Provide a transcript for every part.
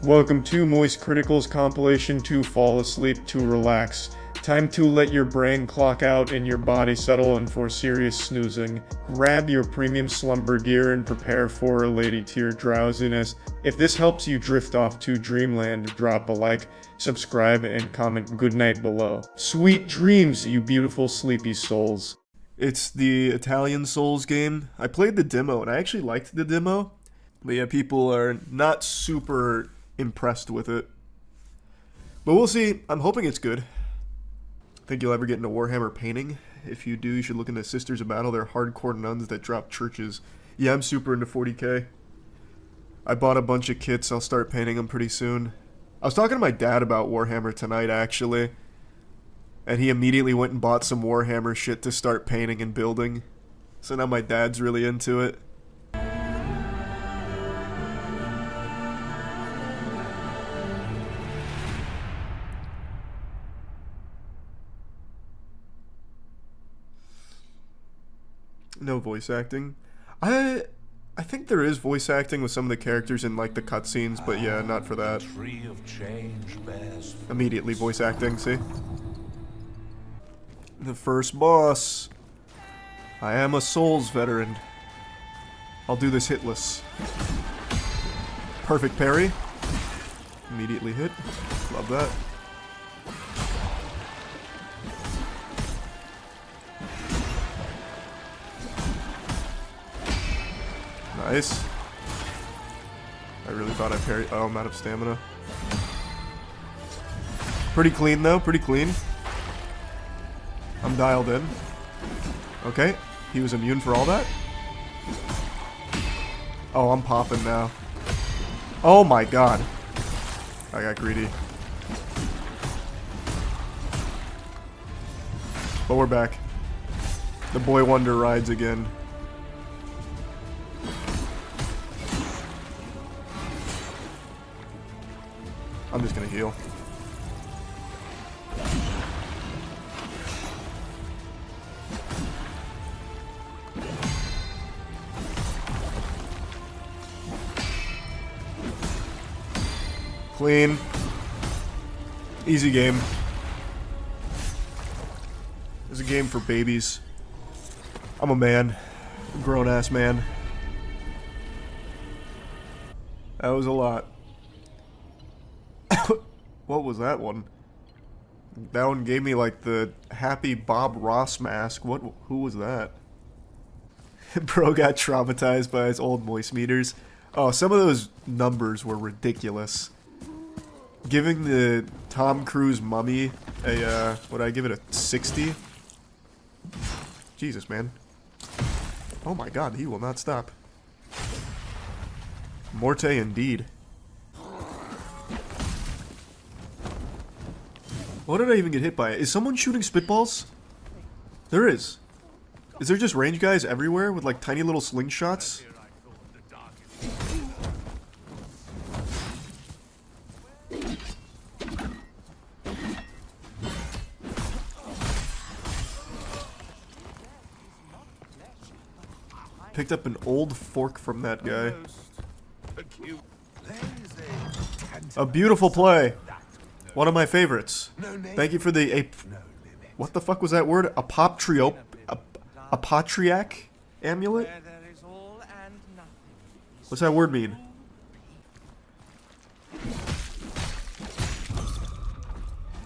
Welcome to moistcritikal's compilation to fall asleep to relax. Time to let your brain clock out and your body settle in for serious snoozing. Grab your premium slumber gear and prepare for a lady tier drowsiness. If this helps you drift off to dreamland, drop a like, subscribe, and comment goodnight below. Sweet dreams, you beautiful sleepy souls. It's the Italian Souls game. I played the demo and I actually liked the demo. But yeah, people are not super impressed with it. But we'll see. I'm hoping it's good. Think you'll ever get into Warhammer painting? If you do, you should look into Sisters of Battle. They're hardcore nuns that drop churches. Yeah, I'm super into 40k. I bought a bunch of kits. I'll start painting them pretty soon. I was talking to my dad about Warhammer tonight, actually. And he immediately went and bought some Warhammer shit to start painting and building. So now my dad's really into it. No voice acting. I think there is voice acting with some of the characters in like the cutscenes, but yeah, not for that. Immediately voice acting, see? The first boss. I am a Souls veteran. I'll do this hitless. Perfect parry. Immediately hit. Love that. Nice. I really thought I parried. Oh, I'm out of stamina. Pretty clean though, pretty clean. I'm dialed in. Okay, he was immune for all that? Oh, I'm popping now. Oh my god. I got greedy. But we're back. The boy wonder rides again. I'm just gonna heal. Clean. Easy game. It's a game for babies. I'm a man. A grown-ass man. That was a lot. What was that one? That one gave me like the happy Bob Ross mask. Who was that? Bro got traumatized by his old moist meters. Oh, some of those numbers were ridiculous. Giving the Tom Cruise mummy a, would I give it a 60? Jesus, man. Oh my god, he will not stop. Morte indeed. What did I even get hit by? Is someone shooting spitballs? There is. Is there just range guys everywhere with like tiny little slingshots? Picked up an old fork from that guy. A beautiful play. One of my favorites. Thank you for the what the fuck was that word? Apatriac amulet? What's that word mean?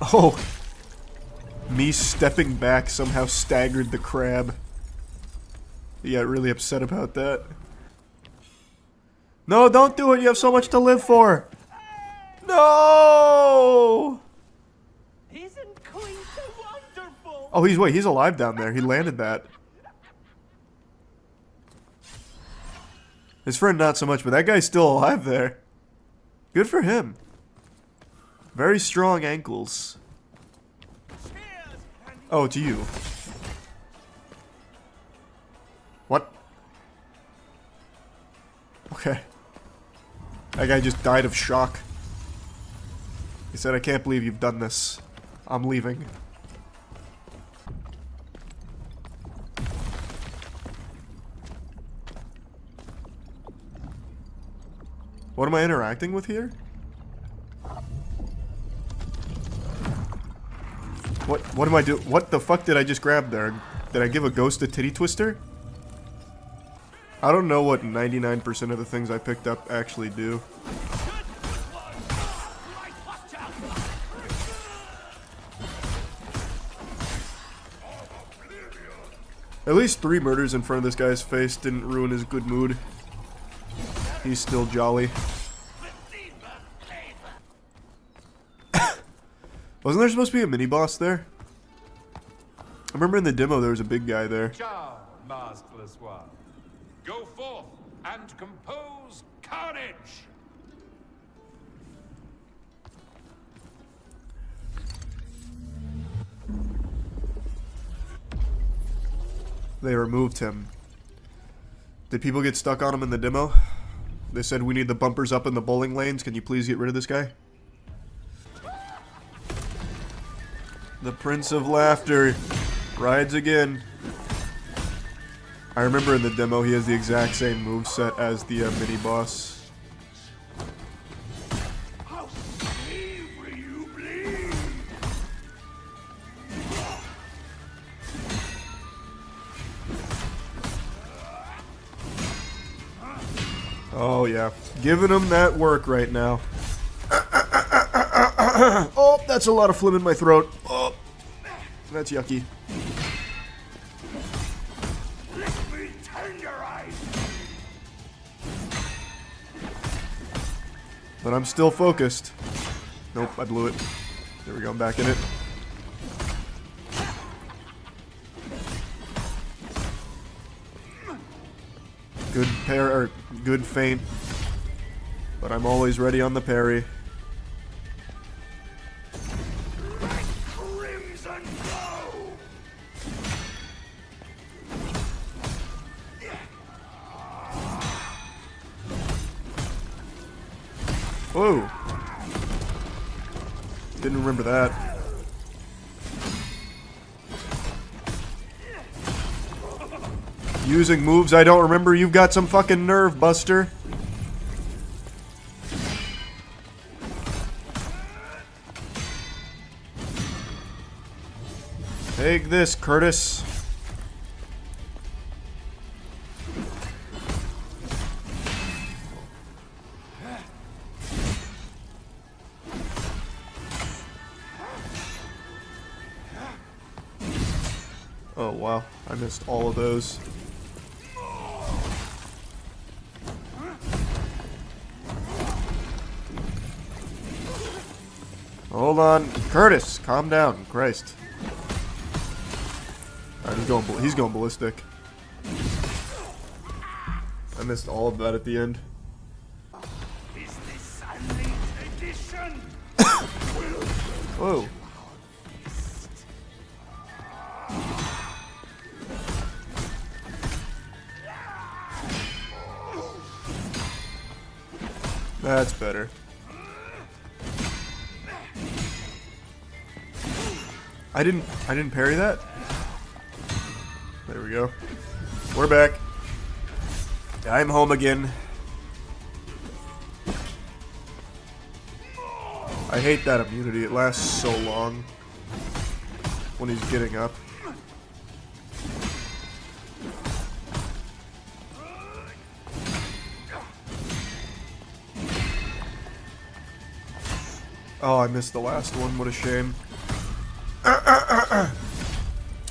Oh. Me stepping back somehow staggered the crab. He got really upset about that. No, don't do it. You have so much to live for. No! Isn't Queen so wonderful? Oh, he's alive down there. He landed that. His friend not so much, but that guy's still alive there. Good for him. Very strong ankles. Oh, it's you. What? Okay. That guy just died of shock. He said, I can't believe you've done this. I'm leaving. What am I interacting with here? What am I doing? What the fuck did I just grab there? Did I give a ghost a titty twister? I don't know what 99% of the things I picked up actually do. At least 3 murders in front of this guy's face didn't ruin his good mood. He's still jolly. Wasn't there supposed to be a mini-boss there? I remember in the demo there was a big guy there. Ciao, maskless one. Go forth and compose carnage! They removed him. Did people get stuck on him in the demo? They said we need the bumpers up in the bowling lanes. Can you please get rid of this guy? The Prince of Laughter rides again. I remember in the demo he has the exact same moveset as the mini-boss. How savory you bleed! Oh yeah, giving him that work right now. Oh, that's a lot of phlegm in my throat. Oh, that's yucky. Let me tenderize! But I'm still focused. Nope, I blew it. There we go, I'm back in it. Good good feint. But I'm always ready on the parry. Crimson glow! Whoa! Didn't remember that. Using moves I don't remember, you've got some fucking nerve, Buster. Take this, Curtis. Oh wow, I missed all of those. Hold on, Curtis, calm down, Christ. Alright, he's going ballistic. I missed all of that at the end. Is this a late edition? Whoa. That's better. I didn't parry that? There we go. We're back. I'm home again. I hate that immunity. It lasts so long when he's getting up. Oh, I missed the last one. What a shame.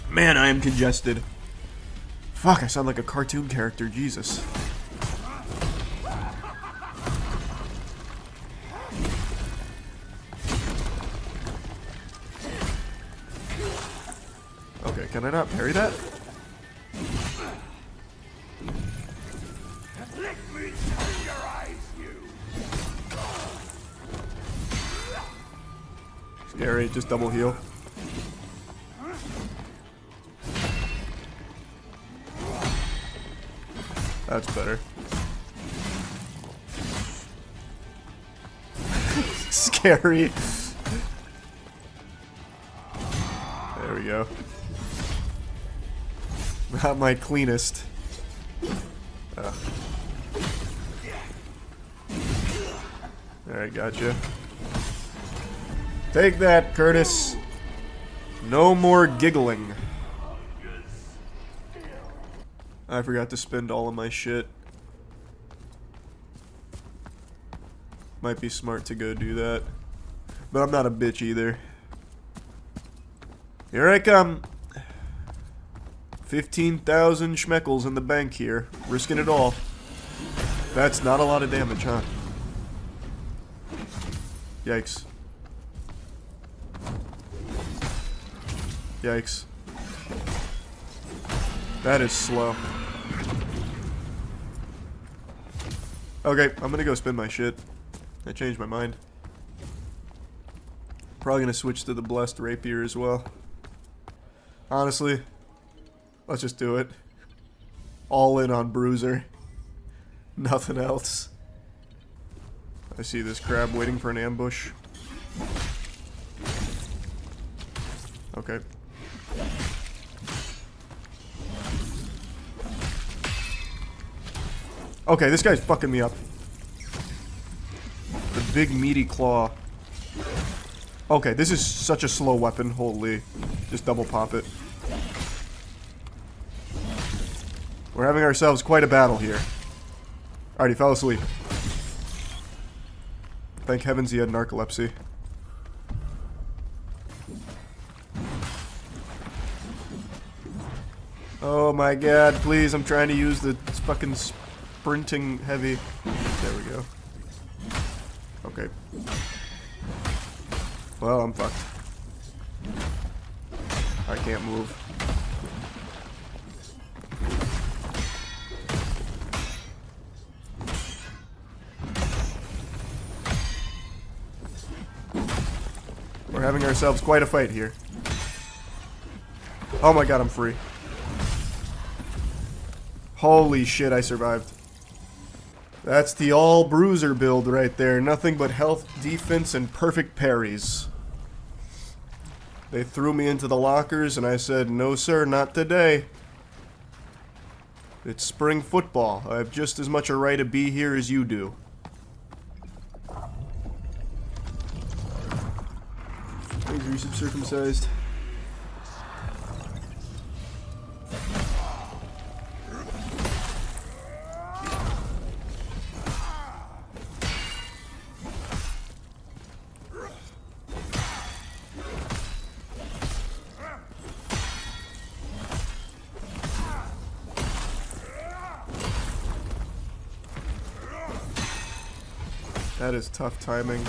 Man, I am congested. Fuck, I sound like a cartoon character. Jesus. Okay, can I not parry that? Let me tenderize you! Scary, just double heal. That's better. Scary. There we go. Not my cleanest. Alright, gotcha. Take that, Curtis. No more giggling. I forgot to spend all of my shit. Might be smart to go do that. But I'm not a bitch either. Here I come. 15,000 schmeckles in the bank here. Risking it all. That's not a lot of damage, huh? Yikes. Yikes. That is slow. Okay, I'm gonna go spin my shit. I changed my mind. Probably gonna switch to the blessed rapier as well. Honestly, let's just do it. All in on Bruiser. Nothing else. I see this crab waiting for an ambush. Okay. Okay, this guy's fucking me up. The big meaty claw. Okay, this is such a slow weapon. Holy. Just double pop it. We're having ourselves quite a battle here. Alright, he fell asleep. Thank heavens he had narcolepsy. Oh my god, please, I'm trying to use the fucking sprinting heavy. There we go. Okay. Well, I'm fucked. I can't move. We're having ourselves quite a fight here. Oh my god, I'm free. Holy shit, I survived. That's the all-bruiser build right there. Nothing but health, defense, and perfect parries. They threw me into the lockers, and I said, no sir, not today. It's spring football. I have just as much a right to be here as you do. Thanks, recent circumcised. That is tough timing.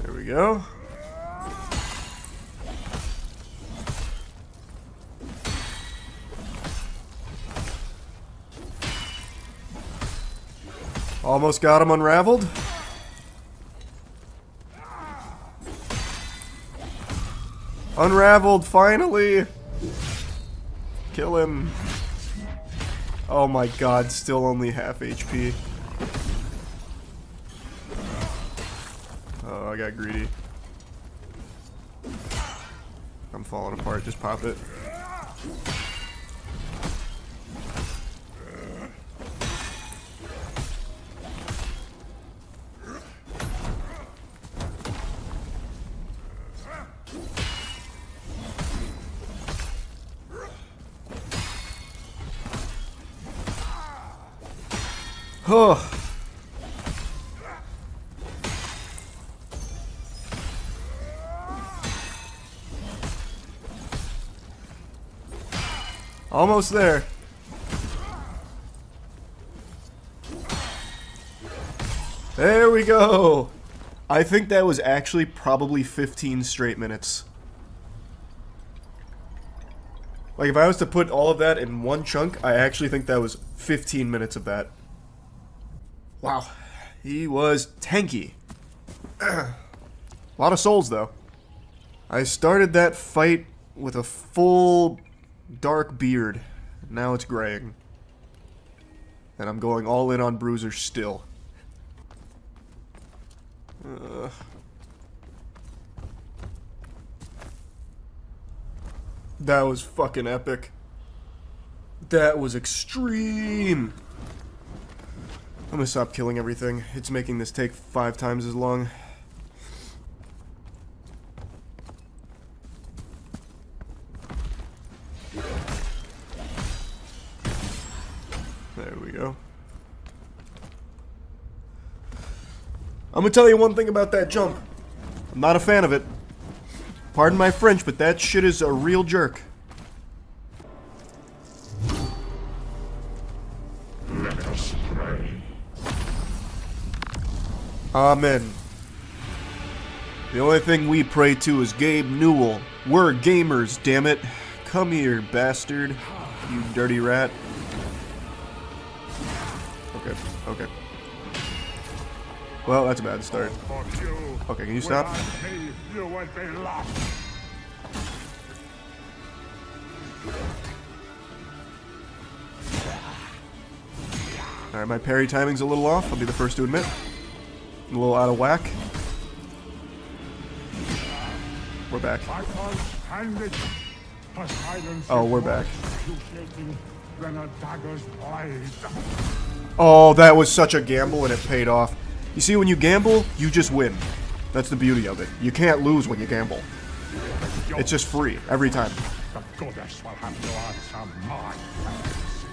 There we go. Almost got him unraveled. Unraveled, finally! Kill him. Oh my god, still only half HP. Oh, I got greedy. I'm falling apart, just pop it. Oh. Almost there. There we go. I think that was actually probably 15 straight minutes. Like, if I was to put all of that in one chunk, I actually think that was 15 minutes of that. Wow, he was tanky. A lot of souls, though. I started that fight with a full dark beard. Now it's graying. And I'm going all in on Bruiser still. That was fucking epic. That was extreme. I'm gonna stop killing everything. It's making this take 5 times as long. There we go. I'm gonna tell you one thing about that jump. I'm not a fan of it. Pardon my French, but that shit is a real jerk. Let us pray. Amen. The only thing we pray to is Gabe Newell. We're gamers, damn it. Come here, bastard. You dirty rat. Okay, okay. Well, that's a bad start. Okay, can you stop? You would be lost. Alright, my parry timing's a little off. I'll be the first to admit. I'm a little out of whack. We're back. Oh, we're back. Oh, that was such a gamble and it paid off. You see, when you gamble, you just win. That's the beauty of it. You can't lose when you gamble. It's just free, every time. The goddess will have to answer my prayers.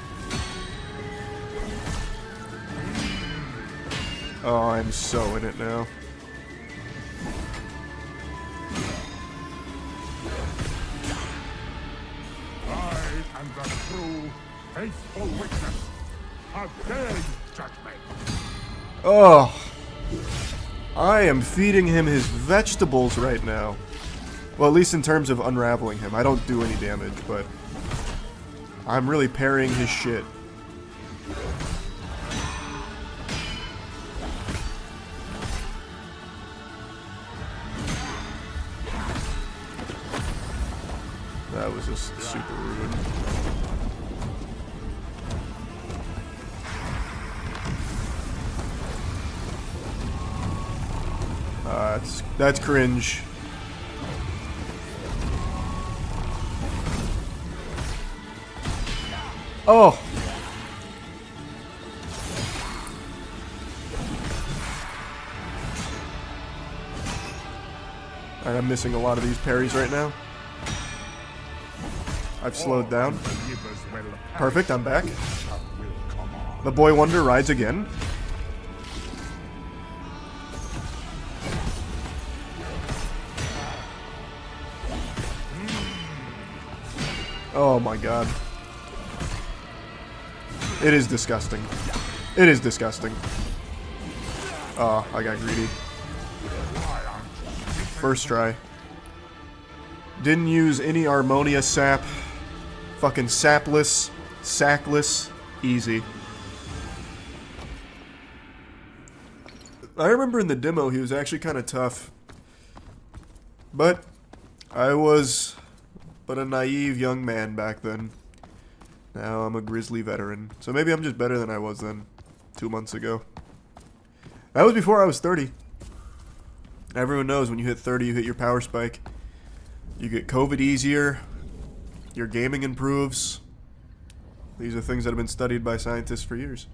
Oh, I'm so in it now. I am the true, faithful witness. How dare you judge me? Oh, I am feeding him his vegetables right now. Well, at least in terms of unraveling him. I don't do any damage, but I'm really parrying his shit. That was just super rude. That's cringe. Oh! Alright, I'm missing a lot of these parries right now. I've slowed down. Perfect, I'm back. The boy wonder rides again. Oh my god. It is disgusting. It is disgusting. Oh, I got greedy. First try. Didn't use any Harmonia sap. Fucking sapless. Sackless. Easy. I remember in the demo he was actually kind of tough. But I was but a naive young man back then. Now I'm a grizzly veteran. So maybe I'm just better than I was then. 2 months ago. That was before I was 30. Everyone knows when you hit 30 you hit your power spike. You get COVID easier. Your gaming improves. These are things that have been studied by scientists for years.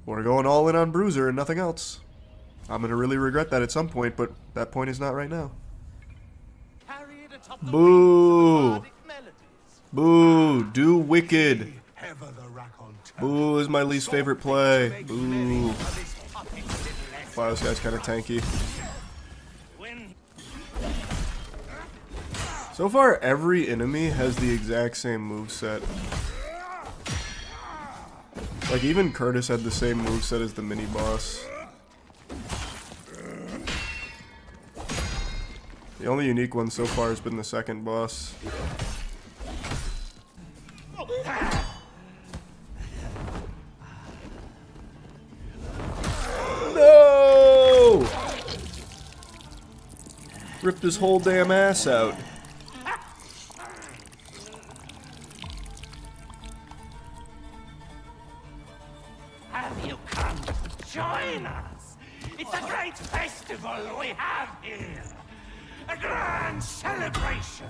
We're going all in on Bruiser and nothing else. I'm going to really regret that at some point, but that point is not right now. Boo! Boo! Do Wicked! Boo is my least favorite play. Boo. Wow, this guy's kind of tanky. So far, every enemy has the exact same moveset. Like, even Curtis had the same moveset as the mini-boss. The only unique one so far has been the second boss. No! Ripped his whole damn ass out. Have you come to join us? It's a great festival we have here. A grand and celebration,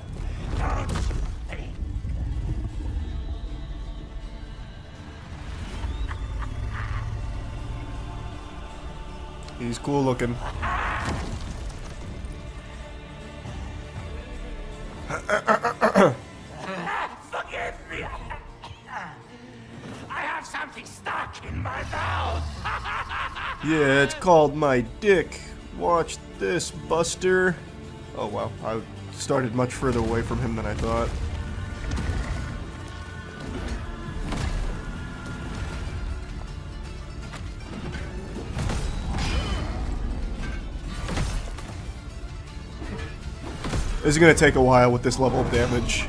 don't you think? He's cool looking. Forgive me. I have something stuck in my mouth. Yeah, it's called my dick. Watch this, Buster. Oh wow, I started much further away from him than I thought. This is gonna take a while with this level of damage.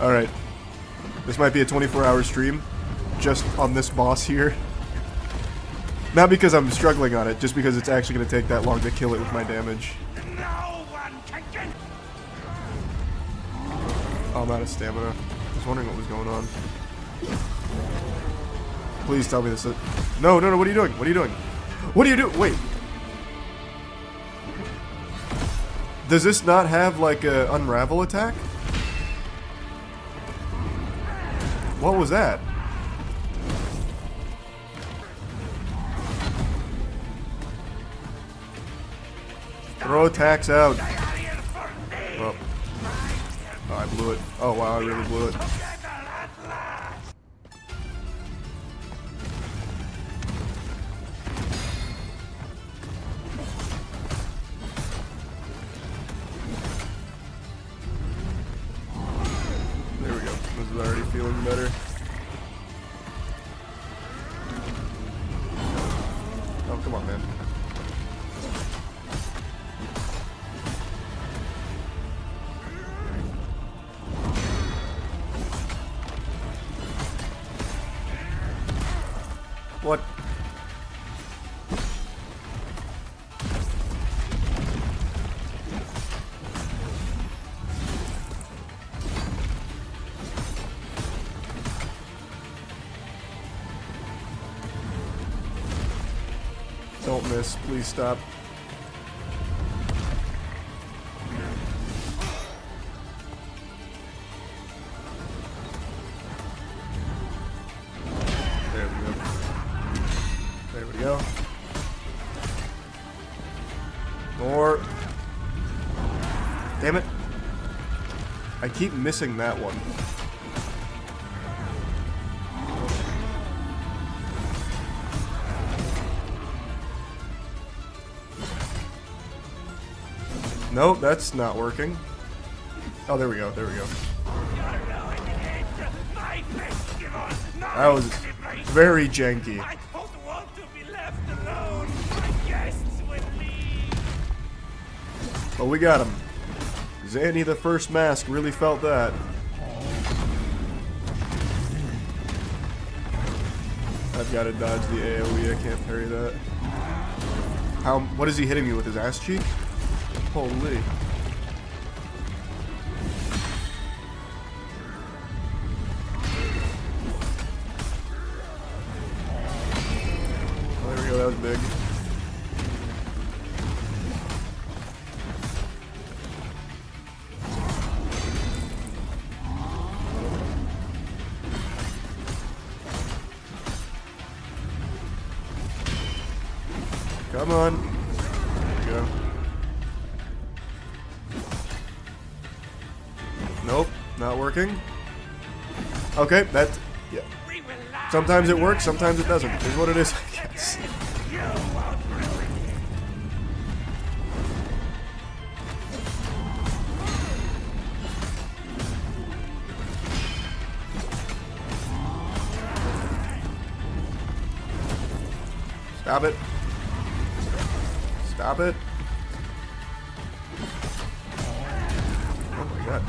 Alright. This might be a 24-hour stream, just on this boss here. Not because I'm struggling on it, just because it's actually gonna take that long to kill it with my damage. No one can get. Oh, I'm out of stamina. I was wondering what was going on. Please tell me this is... No, no, no, what are you doing? What are you doing? What are you doing? Wait. Does this not have, like, a unravel attack? What was that? Throw attacks out. Oh. Oh, I blew it. Oh, wow, I really blew it. There we go. This is already feeling better. Oh, come on, man. What? Don't miss, please stop. There we go. There we go. More. Damn it. I keep missing that one. Nope, that's not working. Oh, there we go, there we go. That was very janky. I don't want to be left alone. My guests will leave. But we got him. Zanny the First Mask really felt that. I've got to dodge the AoE, I can't parry that. What is he hitting me with, his ass cheek? Holy. Oh, there we go, that was big. Come on. There we go. Nope, not working. Okay, that's... yeah. Sometimes it works, sometimes it doesn't. Is what it is, I guess. Stop it. Stop it. Oh my god.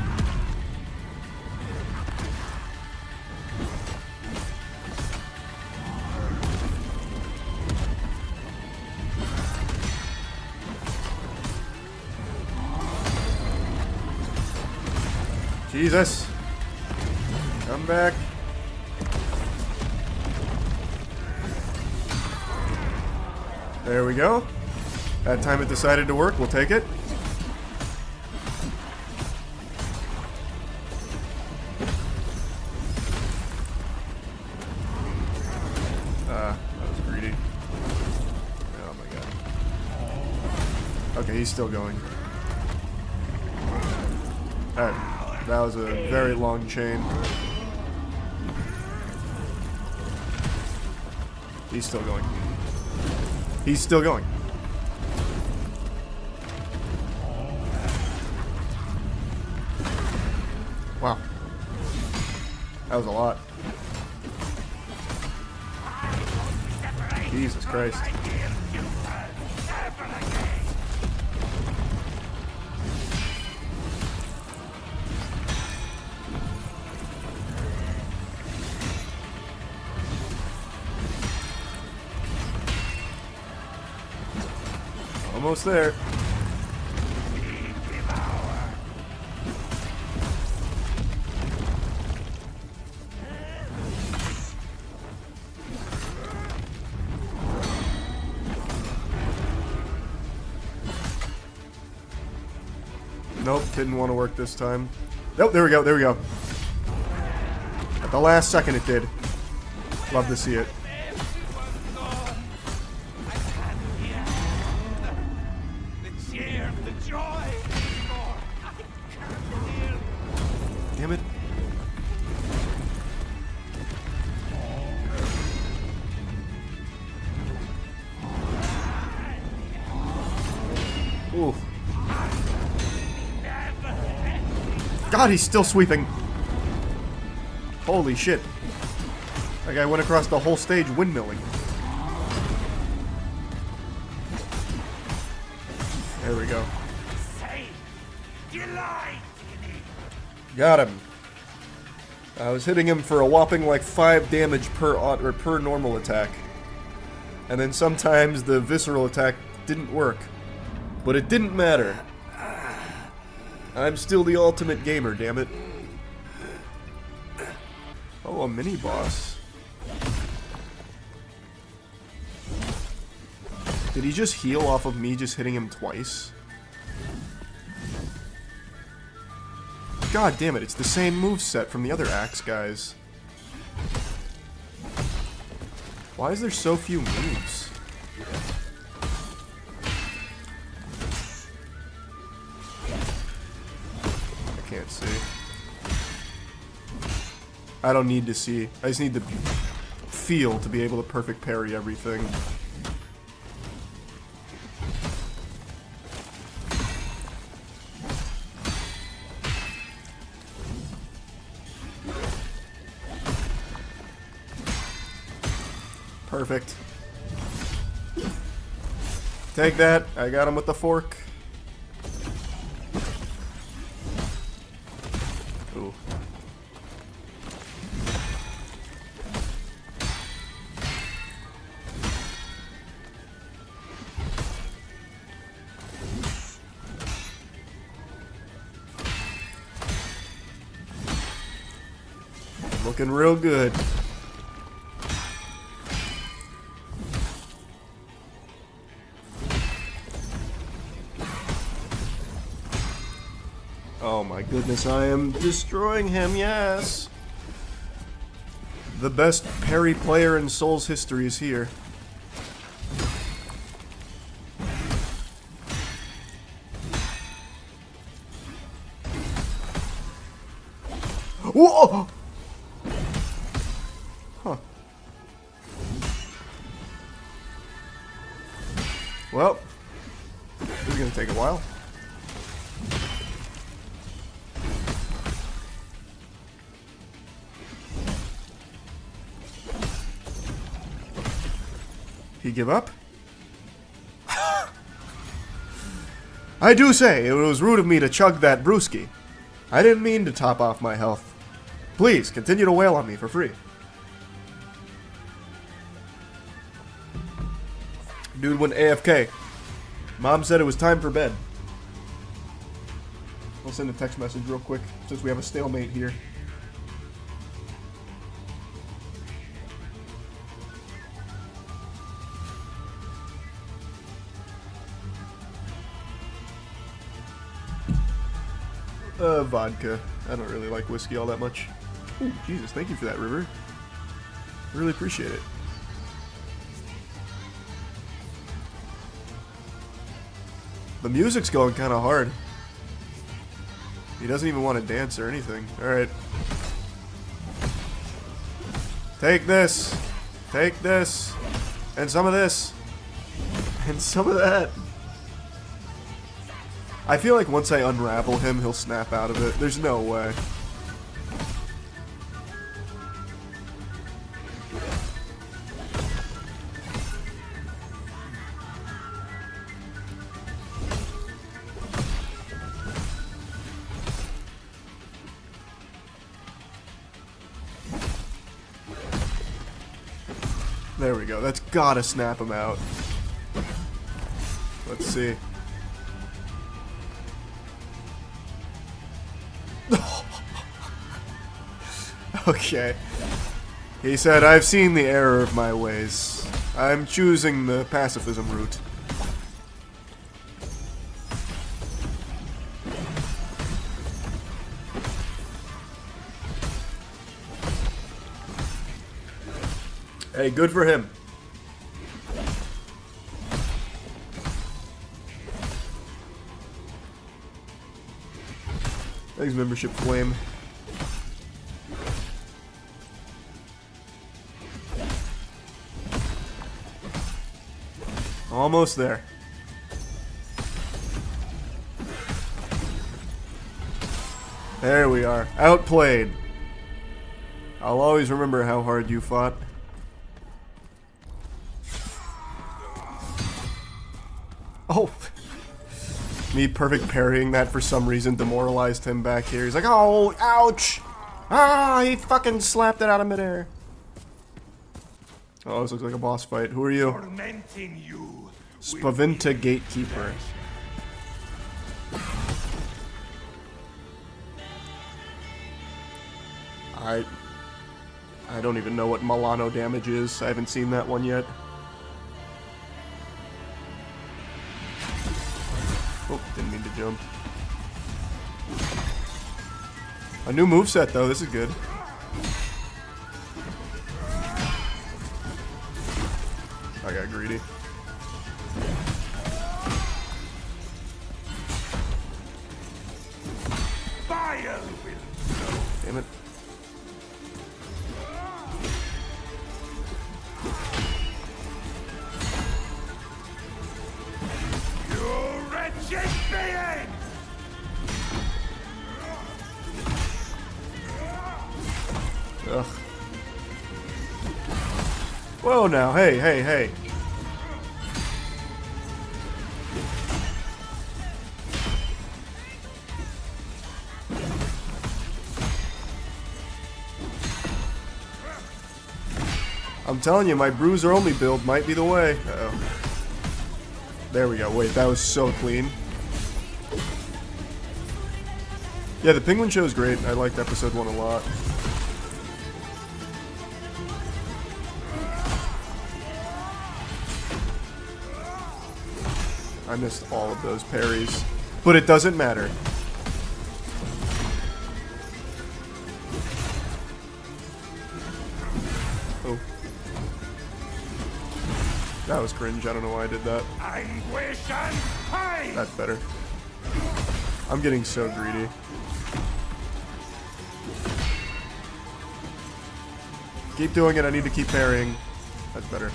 Jesus. Come back. There we go. That time it decided to work. We'll take it. That was greedy. Oh my god. Okay, he's still going. Alright. That was a very long chain. He's still going. He's still going. Wow. That was a lot. Jesus Christ. Almost there. Nope, didn't want to work this time. Nope, there we go, there we go. At the last second it did. Love to see it. Damn it. Ooh. God, he's still sweeping. Holy shit. That guy went across the whole stage windmilling. There we go. Got him. I was hitting him for a whopping like 5 damage per normal attack. And then sometimes the visceral attack didn't work. But it didn't matter. I'm still the ultimate gamer, damn it. Oh, a mini boss. Did he just heal off of me just hitting him twice? God damn it, it's the same moveset from the other axe guys. Why is there so few moves? I can't see. I don't need to see. I just need to feel to be able to perfect parry everything. Perfect. Take that. I got him with the fork. Ooh. Looking real good. Oh my goodness, I am destroying him, yes! The best parry player in Souls history is here. Whoa! Huh. Well, this is gonna take a while. He give up? I do say, it was rude of me to chug that brewski. I didn't mean to top off my health. Please, continue to wail on me for free. Dude went AFK. Mom said it was time for bed. I'll send a text message real quick, since we have a stalemate here. Vodka. I don't really like whiskey all that much. Ooh, Jesus, thank you for that, River. Really appreciate it. The music's going kind of hard. He doesn't even want to dance or anything. Alright. Take this. Take this. And some of this. And some of that. I feel like once I unravel him, he'll snap out of it. There's no way. There we go. That's gotta snap him out. Let's see. Okay. He said, I've seen the error of my ways. I'm choosing the pacifism route. Hey, good for him. Thanks, membership flame. Almost there. There we are. Outplayed. I'll always remember how hard you fought. Oh. Me perfect parrying that for some reason demoralized him back here. He's like, oh, ouch. Ah, he fucking slapped it out of midair. Oh, this looks like a boss fight. Who are you? Tormenting you. Spavinta Gatekeeper. I don't even know what Milano damage is. I haven't seen that one yet. Oh, didn't mean to jump. A new moveset though, this is good. I got greedy. Fire will. Damn it. You wretched being! Ugh. Whoa now, hey, hey, hey. I'm telling you, my bruiser only build might be the way. Uh-oh. There we go. Wait, that was so clean. Yeah, the Penguin show is great. I liked episode 1 a lot. I missed all of those parries. But it doesn't matter. Oh. That was cringe. I don't know why I did that. Anguish and pain! That's better. I'm getting so greedy. Keep doing it. I need to keep parrying. That's better.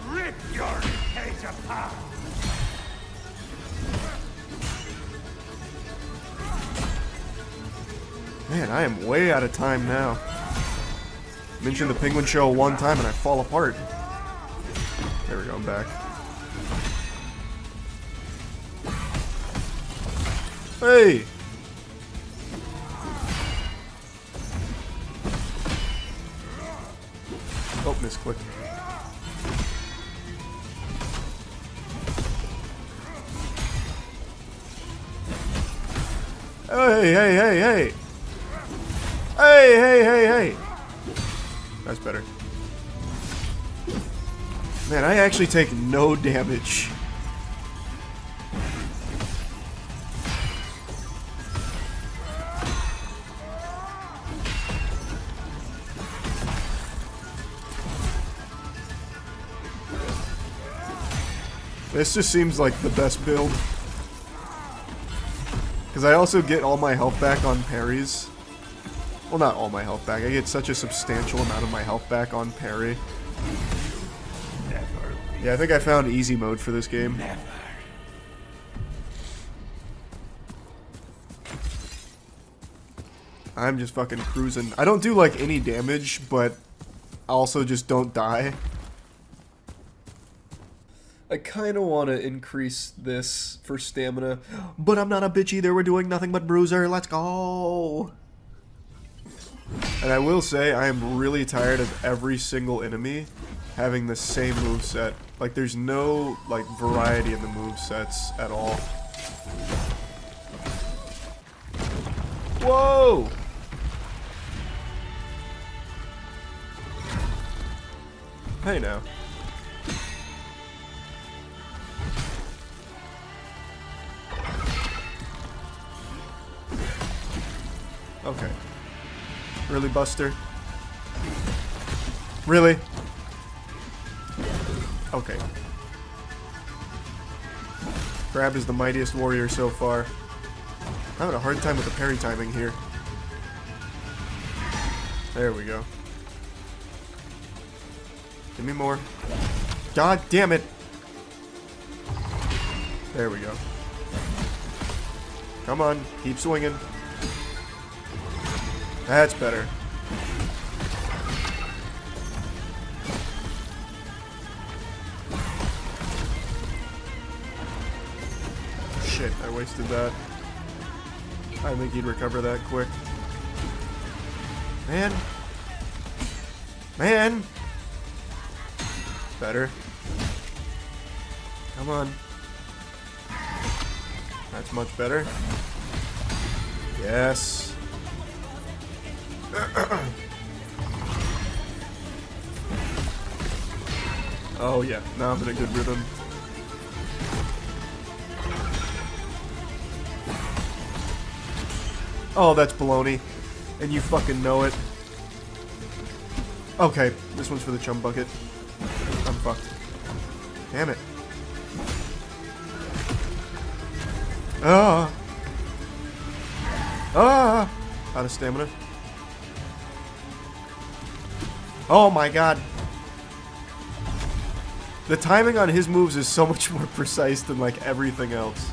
Rip your head apart! Man, I am way out of time now. Mention the Penguin show one time and I fall apart. There we go, I'm back. Hey! Oh, misclick. Hey, hey, hey, hey! Hey, hey, hey, hey! That's better. Man, I actually take no damage. This just seems like the best build. Because I also get all my health back on parries. Well, not all my health back. I get such a substantial amount of my health back on parry. Yeah, I think I found easy mode for this game. I'm just fucking cruising. I don't do like any damage, but I also just don't die. I kind of want to increase this for stamina, but I'm not a bitch either. We're doing nothing but bruiser. Let's go. And I will say, I am really tired of every single enemy having the same moveset. Like, there's no, like, variety in the movesets at all. Whoa! Hey now. Okay. Really, Buster? Really? Okay. Crab is the mightiest warrior so far. I'm having a hard time with the parry timing here. There we go. Give me more. God damn it! There we go. Come on, keep swinging. That's better. Shit, I wasted that. I think he'd recover that quick. Man. Man! Better. Come on. That's much better. Yes. Oh yeah, now I'm in a good rhythm. Oh, that's baloney. And you fucking know it. Okay, this one's for the chum bucket. I'm fucked. Damn it. Ah! Ah! Out of stamina. Oh my god. The timing on his moves is so much more precise than like everything else.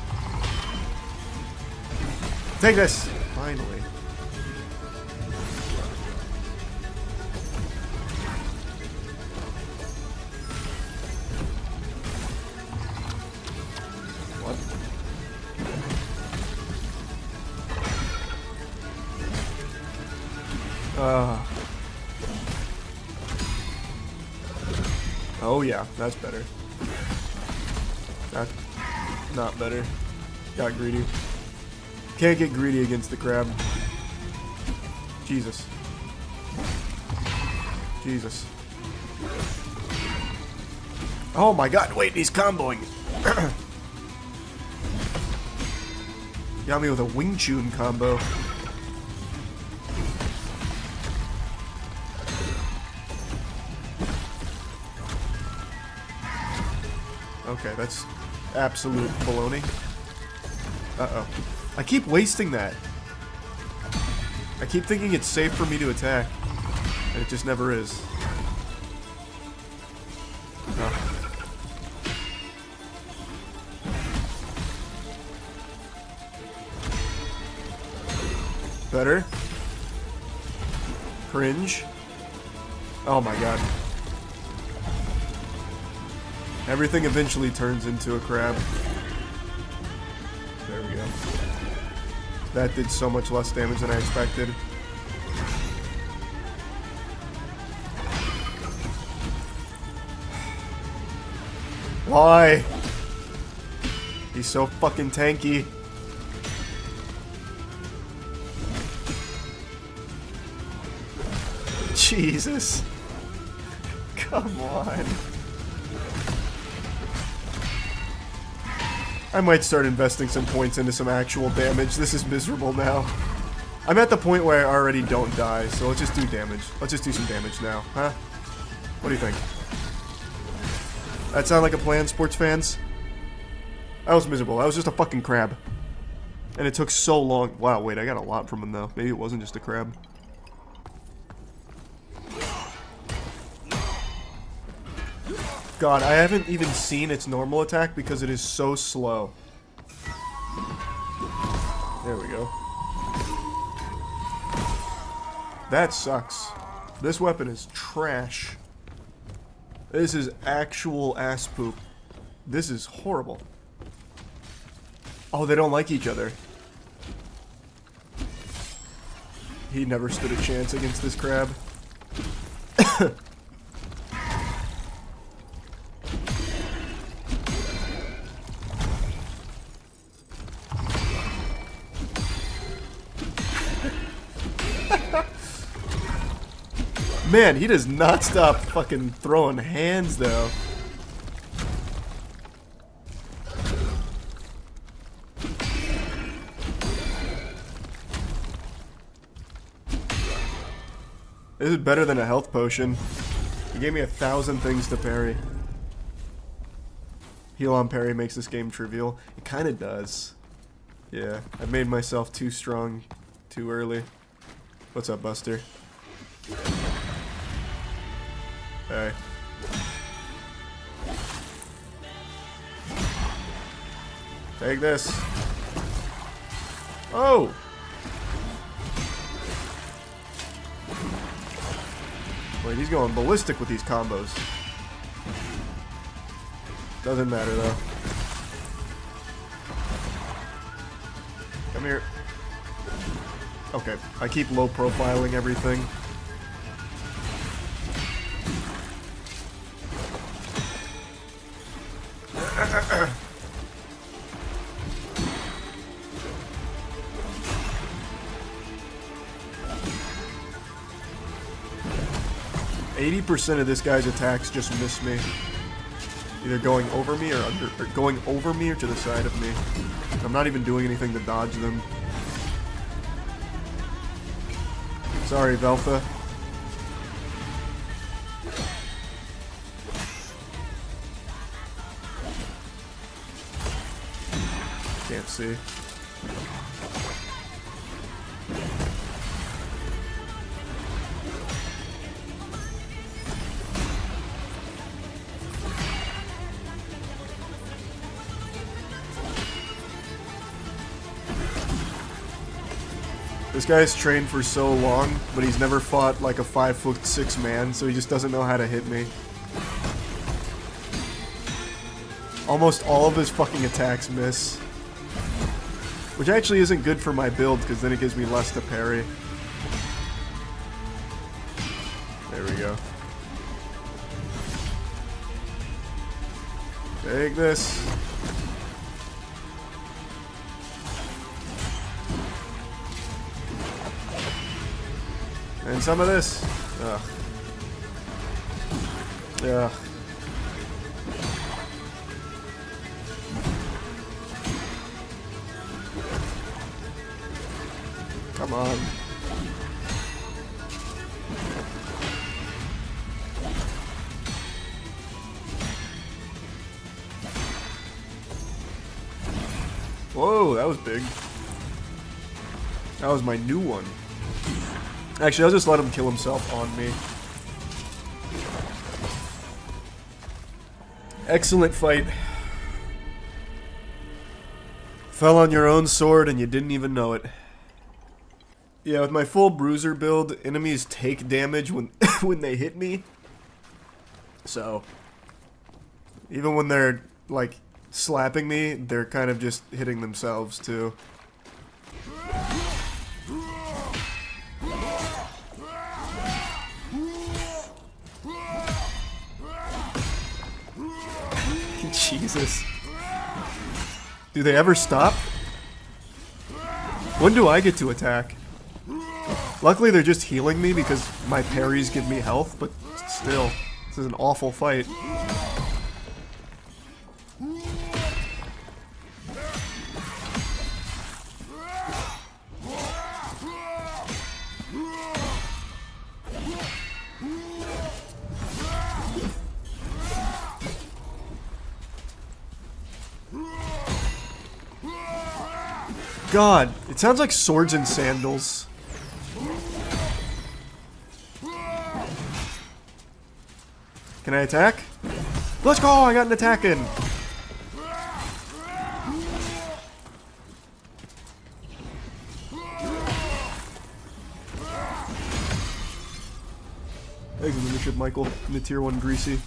Take this! Finally. What? Oh yeah, that's better. That's not better. Got greedy. Can't get greedy against the crab. Jesus. Jesus. Oh my god, wait, he's comboing. Got me with a Wing Chun combo. Okay, that's absolute baloney. Uh-oh. I keep wasting that. I keep thinking it's safe for me to attack, and it just never is. Oh. Better. Cringe. Oh my god. Everything eventually turns into a crab. There we go. That did so much less damage than I expected. Why? He's so fucking tanky. Jesus. Come on. I might start investing some points into some actual damage. This is miserable now. I'm at the point where I already don't die, so let's just do damage. Let's just do some damage now, huh? What do you think? That sound like a plan, sports fans? That was miserable. That was just a fucking crab. And it took so long. Wow, wait, I got a lot from him though. Maybe it wasn't just a crab. God, I haven't even seen its normal attack because it is so slow. There we go. That sucks. This weapon is trash. This is actual ass poop. This is horrible. Oh, they don't like each other. He never stood a chance against this crab. 'Man, he does not stop fucking throwing hands, though. This is better than a health potion. He gave me 1,000 things to parry. Heal on parry makes this game trivial. It kinda does. Yeah, I made myself too strong too early. What's up, Buster? Hey. Take this. Oh! Wait, he's going ballistic with these combos. Doesn't matter though. Come here. Okay, I keep low profiling everything. %, of this guy's attacks just miss me. Either going over me or going over me or to the side of me. I'm not even doing anything to dodge them. Sorry, Veltha. Can't see. This guy's trained for so long, but he's never fought like a 5'6" man, so he just doesn't know how to hit me. Almost all of his fucking attacks miss. Which actually isn't good for my build, because then it gives me less to parry. There we go. Take this. And some of this. Ugh. Ugh. Come on. Whoa, that was big. That was my new one. Actually, I'll just let him kill himself on me. Excellent fight. Fell on your own sword and you didn't even know it. Yeah, with my full bruiser build, enemies take damage when when they hit me. So, even when they're, like, slapping me, they're kind of just hitting themselves, too. Jesus. Do they ever stop? When do I get to attack? Luckily they're just healing me because my parries give me health, but still, this is an awful fight. God, it sounds like swords and sandals. Can I attack? Let's go! I got an attack in! Thanks for the membership, Michael, in the tier 1 greasy.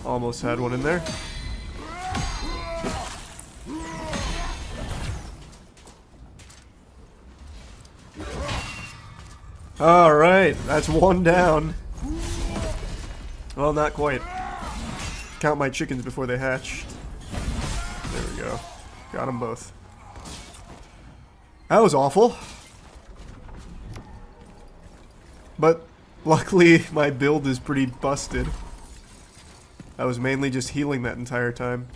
Almost had one in there. Alright, that's one down. Well, not quite. Count my chickens before they hatched. There we go. Got them both. That was awful. But luckily, my build is pretty busted. I was mainly just healing that entire time.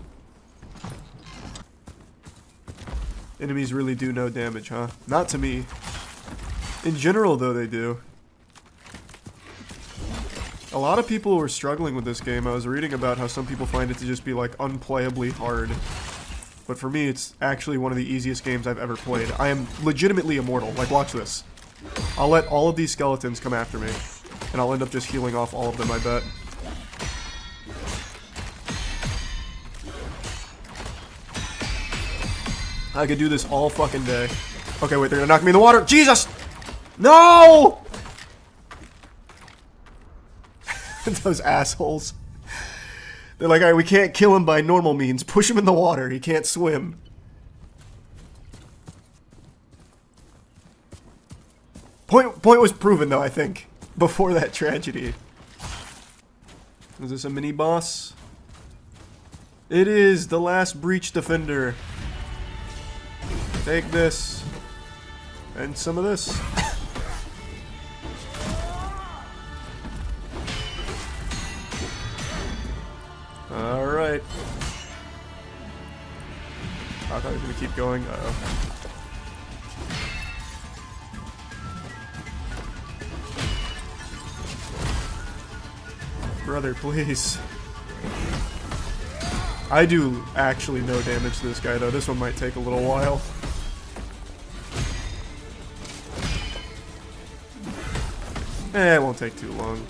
Enemies really do no damage, huh? Not to me. In general, though, they do. A lot of people were struggling with this game. I was reading about how some people find it to just be, like, unplayably hard. But for me, it's actually one of the easiest games I've ever played. I am legitimately immortal. Like, watch this. I'll let all of these skeletons come after me. And I'll end up just healing off all of them, I bet. I could do this all fucking day. Okay, wait, they're gonna knock me in the water. Jesus! No! Those assholes. They're like, alright, we can't kill him by normal means. Push him in the water. He can't swim. Point was proven, though, I think. Before that tragedy. Is this a mini-boss? It is the last breach defender. Take this. And some of this. Alright. I thought I was gonna keep going. Uh-oh. Brother, please. I do actually no damage to this guy, though. This one might take a little while. It won't take too long.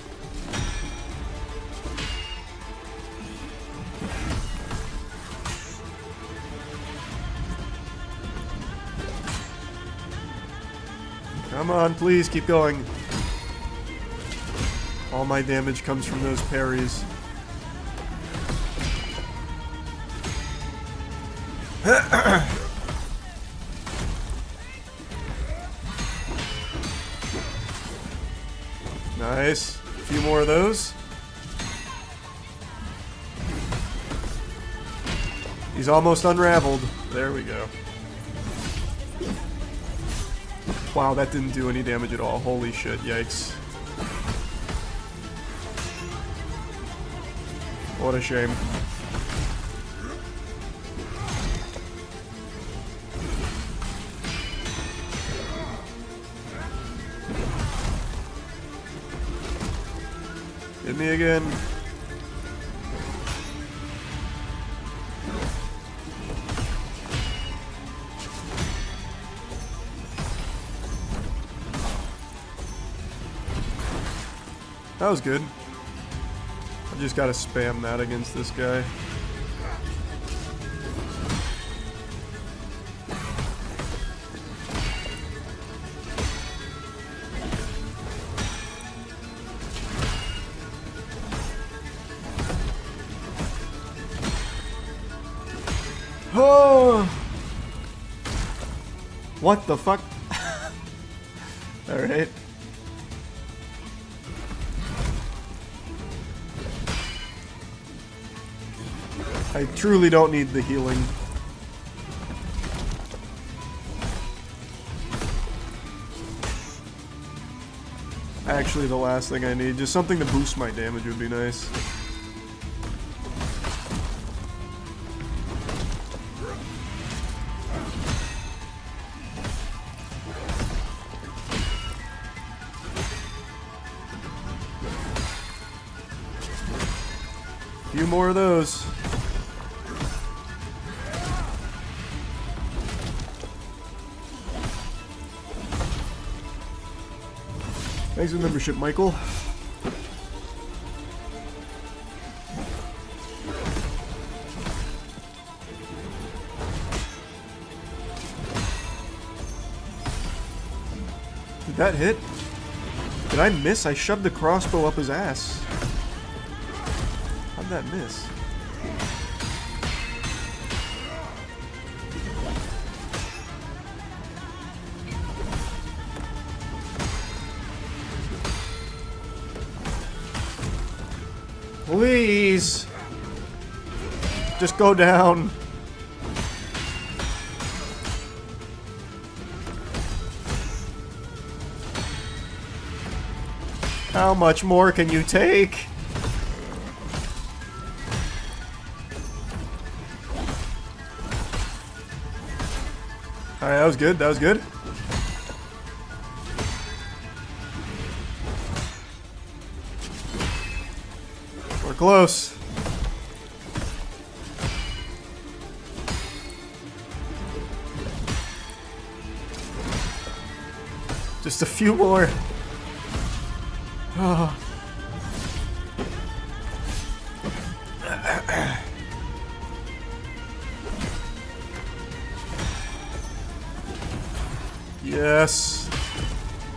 Come on, please keep going. All my damage comes from those parries. Nice. A few more of those. He's almost unraveled. There we go. Wow, that didn't do any damage at all. Holy shit, yikes. What a shame. Hit me again. That was good. I just gotta spam that against this guy. Oh! What the fuck? Alright. I truly don't need the healing. Actually, the last thing I need, just something to boost my damage would be nice. Few more of those. Thanks for the membership, Michael. Did that hit? Did I miss? I shoved the crossbow up his ass. How'd that miss? Please! Just go down. How much more can you take? Alright, that was good, that was good. We're close. Just a few more. Oh. Yes.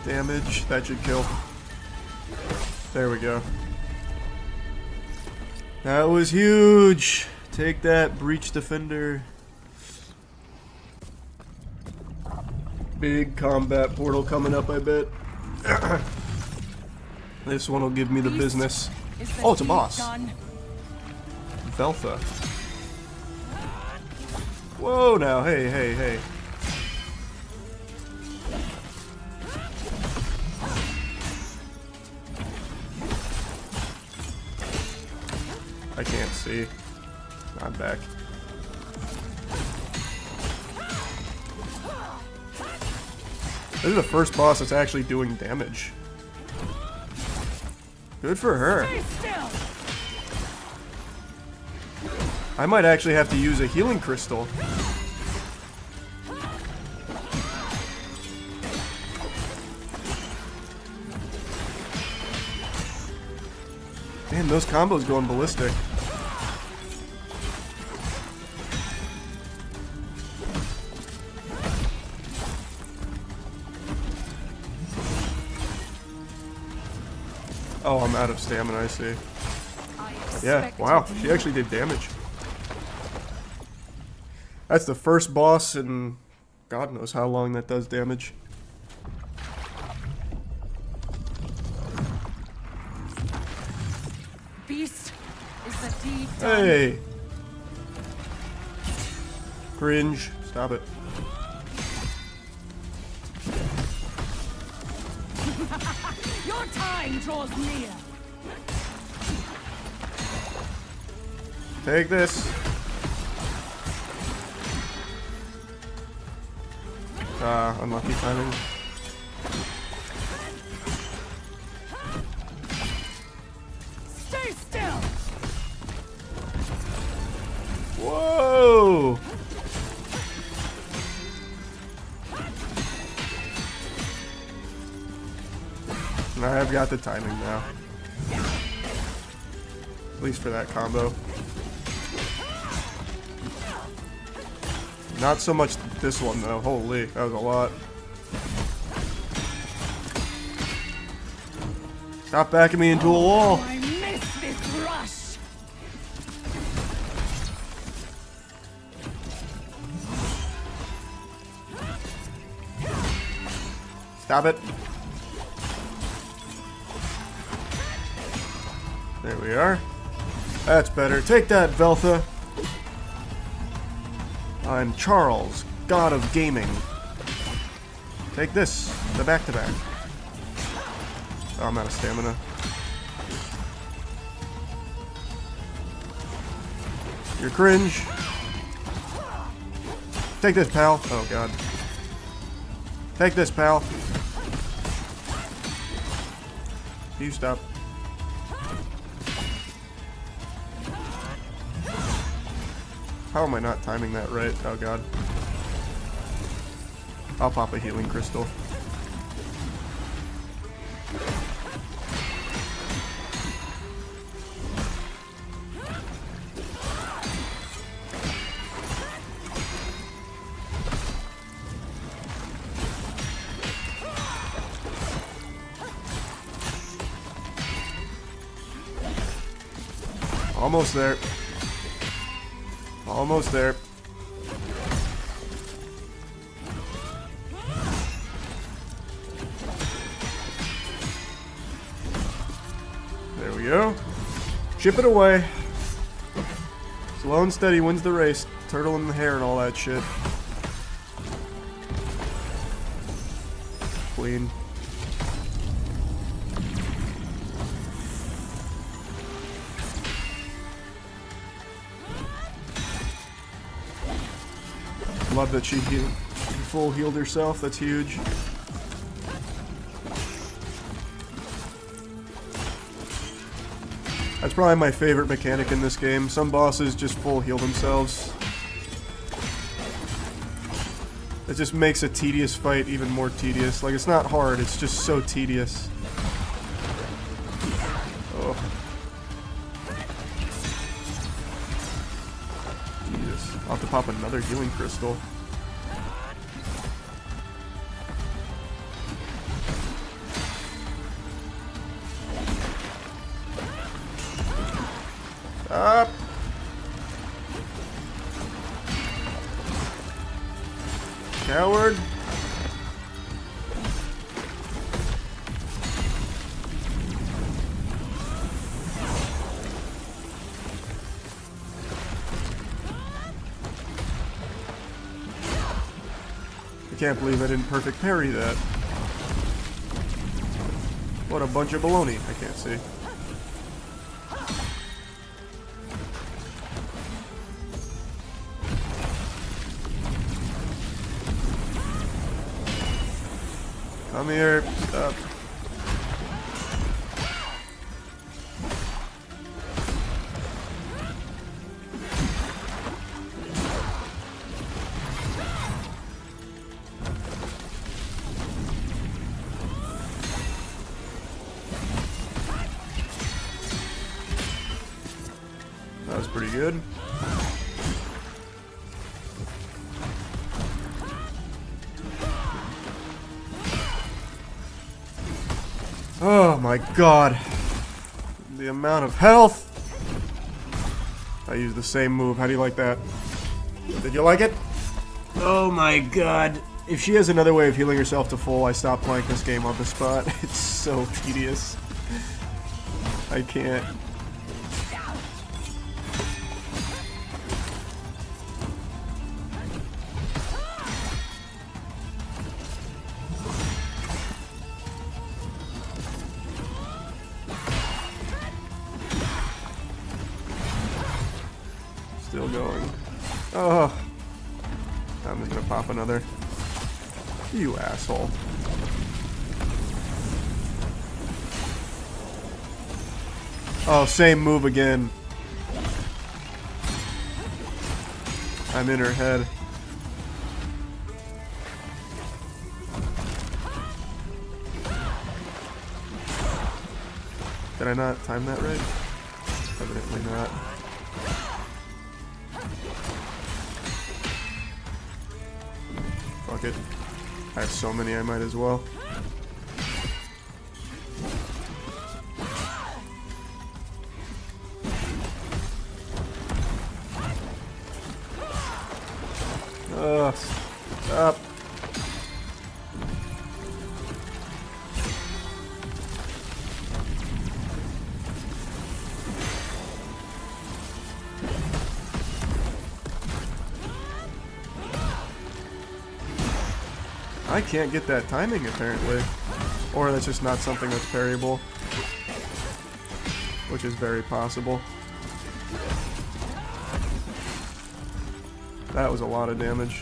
Damage. That should kill. There we go. That was huge. Take that, Breach Defender. Big combat portal coming up, I bet. This one will give me the business. Oh, it's a boss. Veltha. Whoa, now, hey, hey, hey. I can't see. I'm back. This is the first boss that's actually doing damage. Good for her. I might actually have to use a healing crystal. Man, those combos going ballistic. Oh, I'm out of stamina, I see. Yeah, wow, she actually did damage. That's the first boss in God knows how long that does damage. Beast is the deed done. Hey! Cringe. Stop it. Your time draws near. Take this. Unlucky timing. Stay still. Whoa! I've got the timing now. At least for that combo. Not so much this one though. Holy, that was a lot. Stop backing me into a wall. I miss this rush. Stop it. There we are. That's better. Take that, Veltha. I'm Charles, God of Gaming. Take this, the back-to-back. Oh, I'm out of stamina. You're cringe. Take this, pal. Oh, God. Take this, pal. You stop. How am I not timing that right? Oh, God. I'll pop a healing crystal. Almost there. Almost there. There we go. Chip it away. Slow and steady wins the race. Turtle in the hair and all that shit. Clean. Love that she full healed herself. That's huge. That's probably my favorite mechanic in this game. Some bosses just full heal themselves. It just makes a tedious fight even more tedious. Like, it's not hard, it's just so tedious. Oh. Jesus. I'll have to pop another healing crystal. Up. Coward. I can't believe I didn't perfect parry that. What a bunch of baloney. I can't see. Come here. Stop. That was pretty good. Oh my god. The amount of health. I used the same move. How do you like that? Did you like it? Oh my god. If she has another way of healing herself to full, I stop playing this game on the spot. It's so tedious. I can't. Still going. Oh. I'm just gonna pop another. You asshole. Oh, same move again. I'm in her head. Did I not time that right? Evidently not. Fuck it. I have so many, I might as well. Stop. I can't get that timing apparently. Or that's just not something that's parryable. Which is very possible. That was a lot of damage.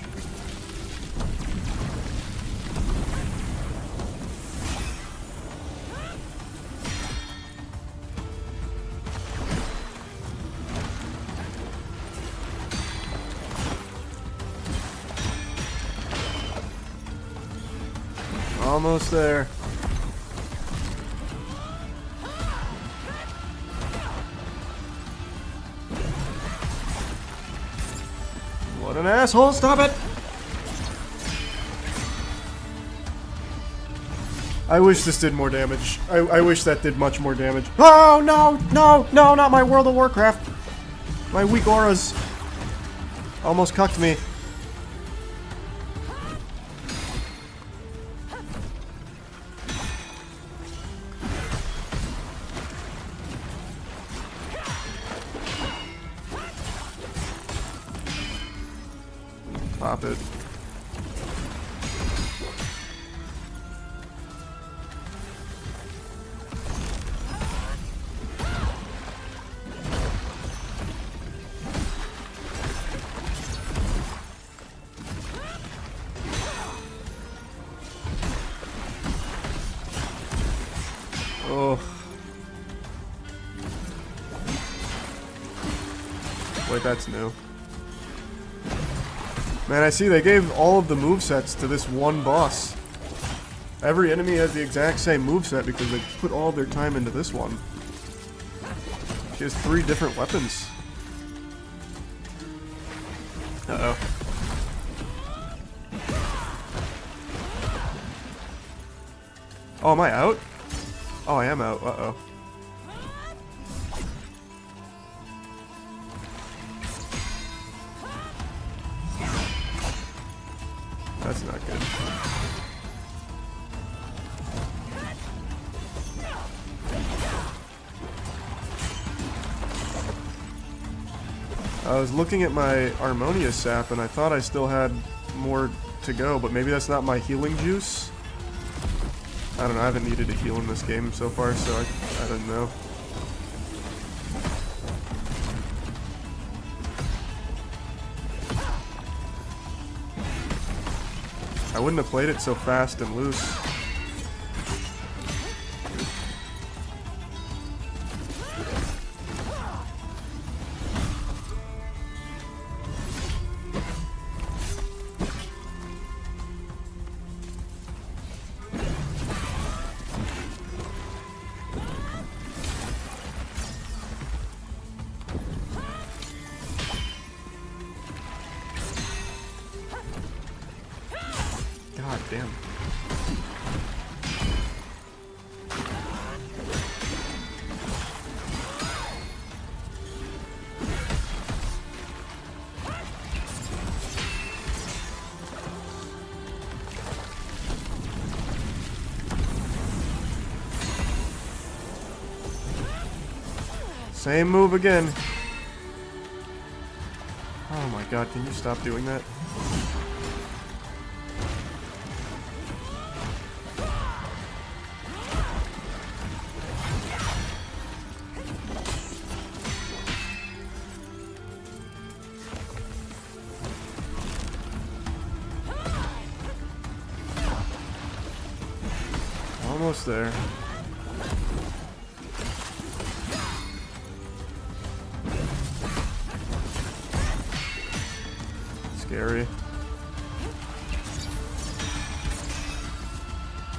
Almost there. What an asshole, stop it! I wish this did more damage. I wish that did much more damage. Oh, no, no, no, not my World of Warcraft. My weak auras. Almost cucked me. Pop it. Oh. Wait, that's new. Man, I see they gave all of the movesets to this one boss. Every enemy has the exact same moveset because they put all their time into this one. She has 3 different weapons. Uh-oh. Oh, am I out? Oh, I am out. Uh-oh. That's not good. I was looking at my Harmonia sap and I thought I still had more to go, but maybe that's not my healing juice. I don't know, I haven't needed to heal in this game so far, so I don't know. I wouldn't have played it so fast and loose. God damn. Same move again. Oh my god, can you stop doing that? Almost there. Scary.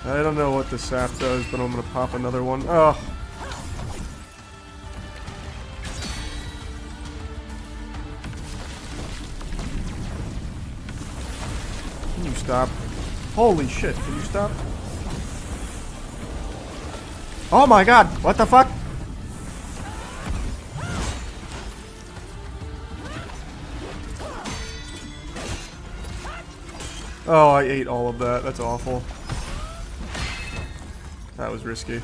I don't know what the sap does, but I'm gonna pop another one. Oh! Can you stop? Holy shit, can you stop? Oh my god, what the fuck? Oh, I ate all of that. That's awful. That was risky.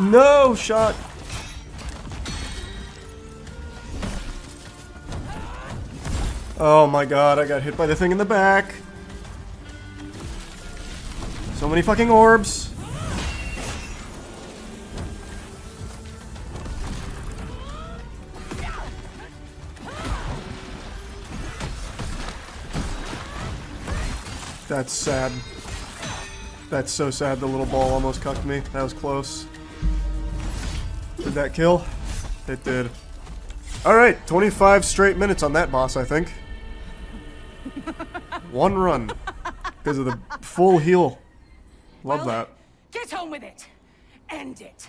No shot. Oh my god, I got hit by the thing in the back. So many fucking orbs. That's sad. That's so sad the little ball almost cucked me. That was close. Did that kill? It did. Alright, 25 straight minutes on that boss, I think. One run. Because of the full heal. Love Well, that. Get on with it. End it.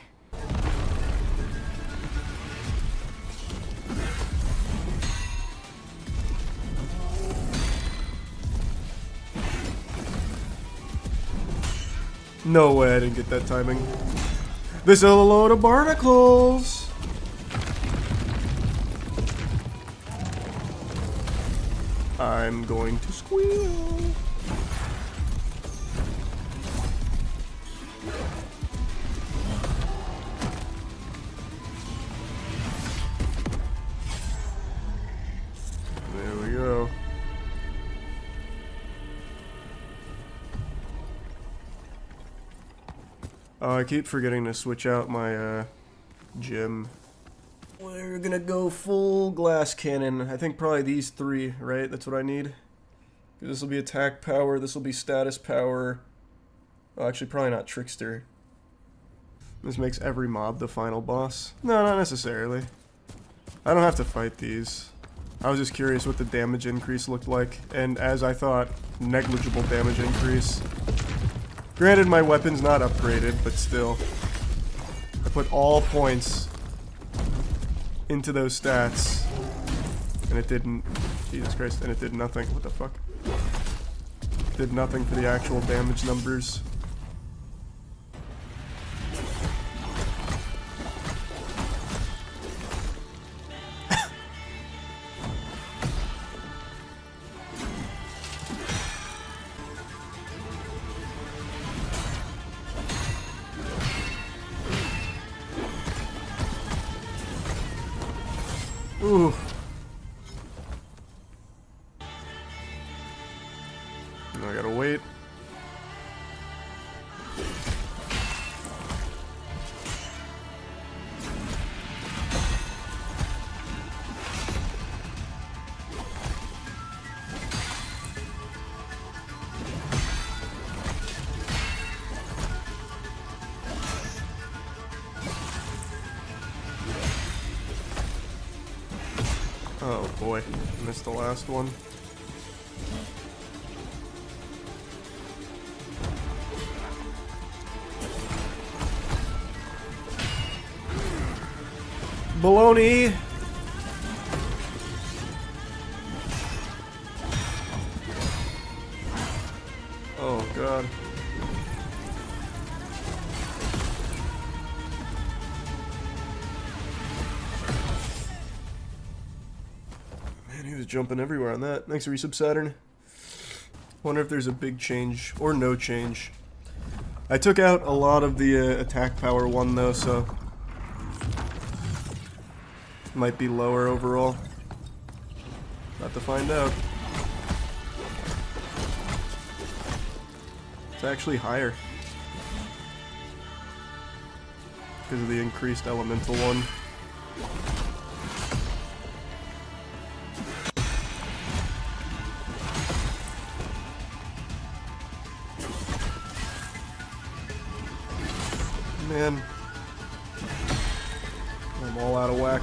No way I didn't get that timing. This is a load of barnacles! I'm going to squeal. There we go. Oh, I keep forgetting to switch out my gym. We're gonna go full glass cannon. I think probably these three, right? That's what I need. This will be attack power, this will be status power. Oh, actually, probably not trickster. This makes every mob the final boss. No, not necessarily. I don't have to fight these. I was just curious what the damage increase looked like, and as I thought, negligible damage increase. Granted, my weapon's not upgraded, but still. I put all points into those stats, and it didn't. Jesus Christ, and it did nothing. What the fuck? Did nothing for the actual damage numbers. Ooh. Now I gotta wait. Oh boy, missed the last one. Baloney! Oh god. Man, he was jumping everywhere on that. Thanks, Resub Saturn. Wonder if there's a big change or no change. I took out a lot of the attack power one though, so might be lower overall. About to find out. It's actually higher because of the increased elemental one. Man, I'm all out of whack.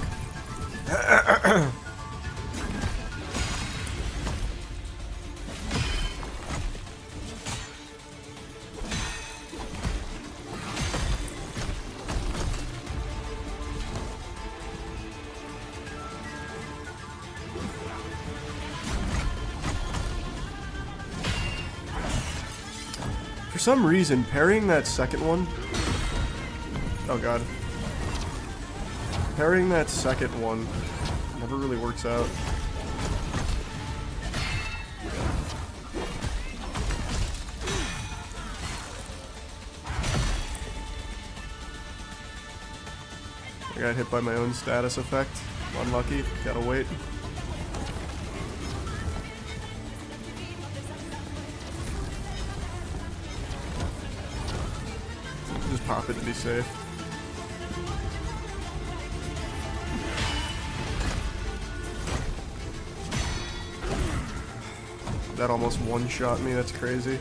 For some reason, parrying that second one. Oh god. Parrying that second one never really works out. I got hit by my own status effect. Unlucky. Gotta wait. Just pop it to be safe. That almost one-shot me, that's crazy.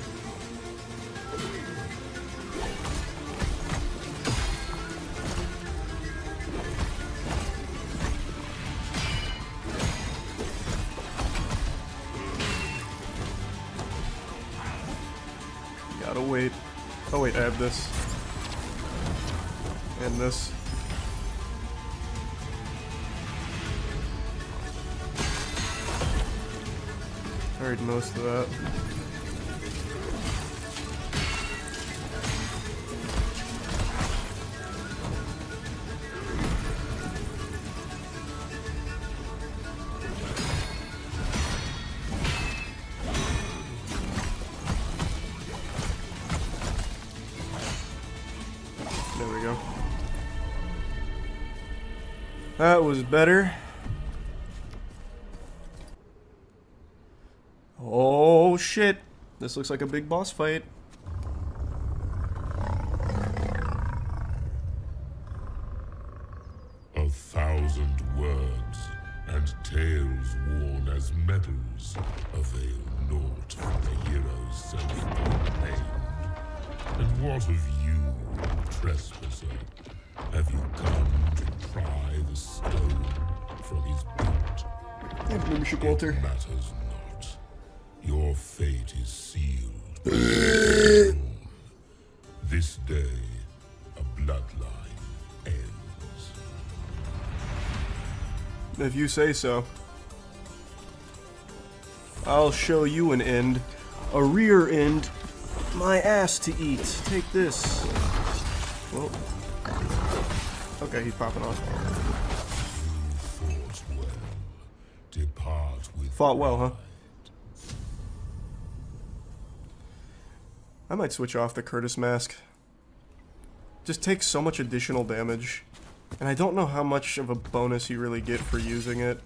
Gotta wait. Oh wait, I have this. And this. Already most of that. There we go. That was better. Oh shit. This looks like a big boss fight. A thousand words and tales worn as medals avail naught for the hero's self-proclaimed. And what of you, trespasser? Have you come to pry the stone from his boot? Membership, Walter. It matters not. Your fate is sealed. This day, a bloodline ends. If you say so. I'll show you an end. A rear end. My ass to eat. Take this. Well. Okay, he's popping off. You fought well. Depart with Fought well, huh? pride. I might switch off the Curtis mask. Just takes so much additional damage. And I don't know how much of a bonus you really get for using it.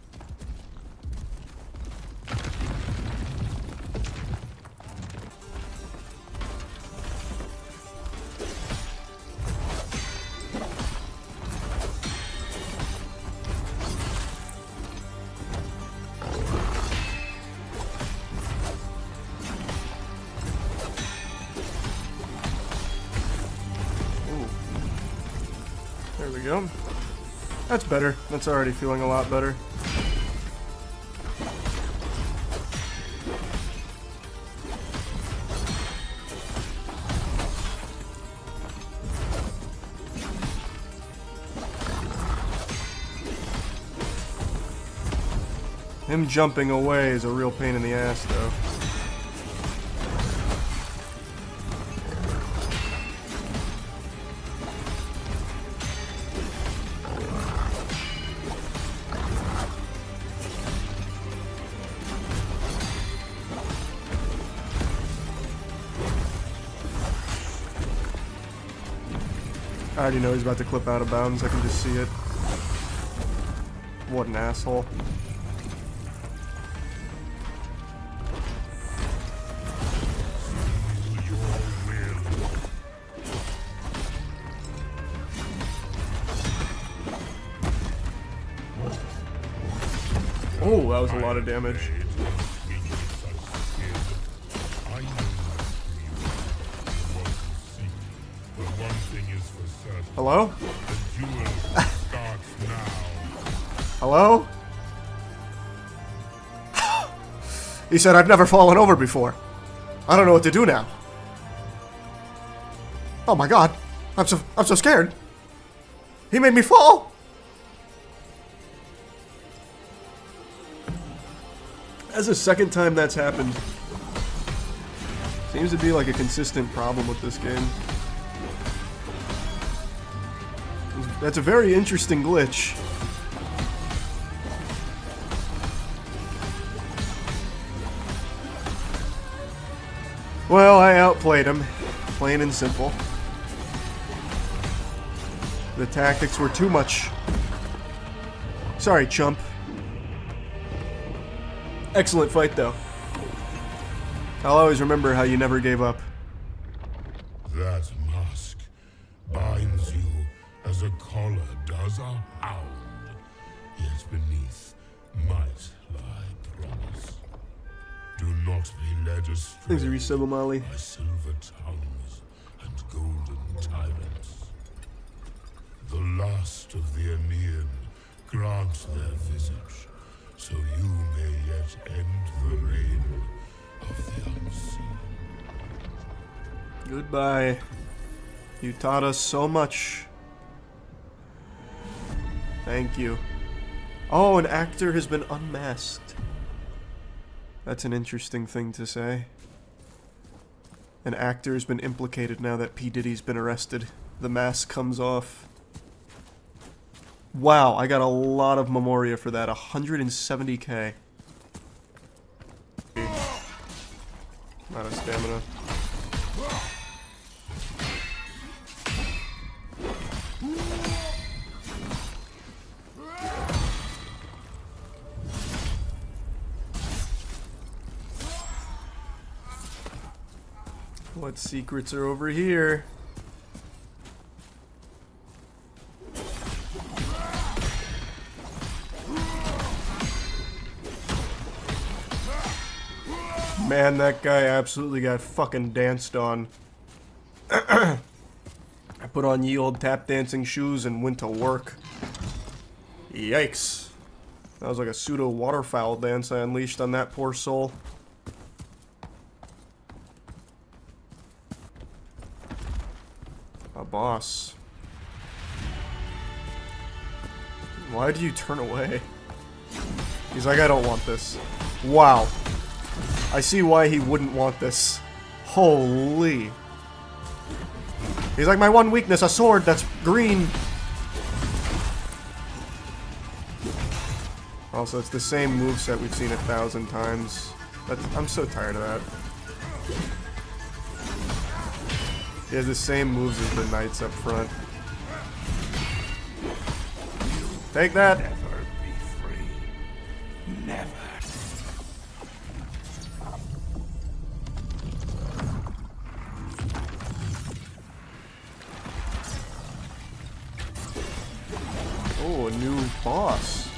There we go. That's better. That's already feeling a lot better. Him jumping away is a real pain in the ass, though. I already know he's about to clip out of bounds. I can just see it. What an asshole. Oh, that was a lot of damage. Hello? Hello? He said, I've never fallen over before. I don't know what to do now. Oh my god. I'm so scared. He made me fall. That's the second time that's happened. Seems to be like a consistent problem with this game. That's a very interesting glitch. Well, I outplayed him. Plain and simple. The tactics were too much. Sorry, chump. Excellent fight, though. I'll always remember how you never gave up. That mask binds you as a collar does a hound. Yet beneath might lie promise. Do not be led astray Thanks, Resubble Molly. by silver tongues and golden tyrants. The last of the Aenean grant their visage, so you may yet end the reign of the unseen. Goodbye. You taught us so much. Thank you. Oh, an actor has been unmasked. That's an interesting thing to say. An actor has been implicated now that P. Diddy's been arrested. The mask comes off. Wow, I got a lot of Memoria for that. 170k. Not a stamina. What secrets are over here? Man, that guy absolutely got fucking danced on. I put on ye old tap dancing shoes and went to work. Yikes. That was like a pseudo waterfowl dance I unleashed on that poor soul. A boss. Why do you turn away? He's like, I don't want this. Wow. I see why he wouldn't want this. Holy. He's like, my one weakness, a sword that's green. Also, it's the same moveset we've seen 1,000 times. I'm so tired of that. He has the same moves as the knights up front. Take that! Never be free. Never. Oh, a new boss.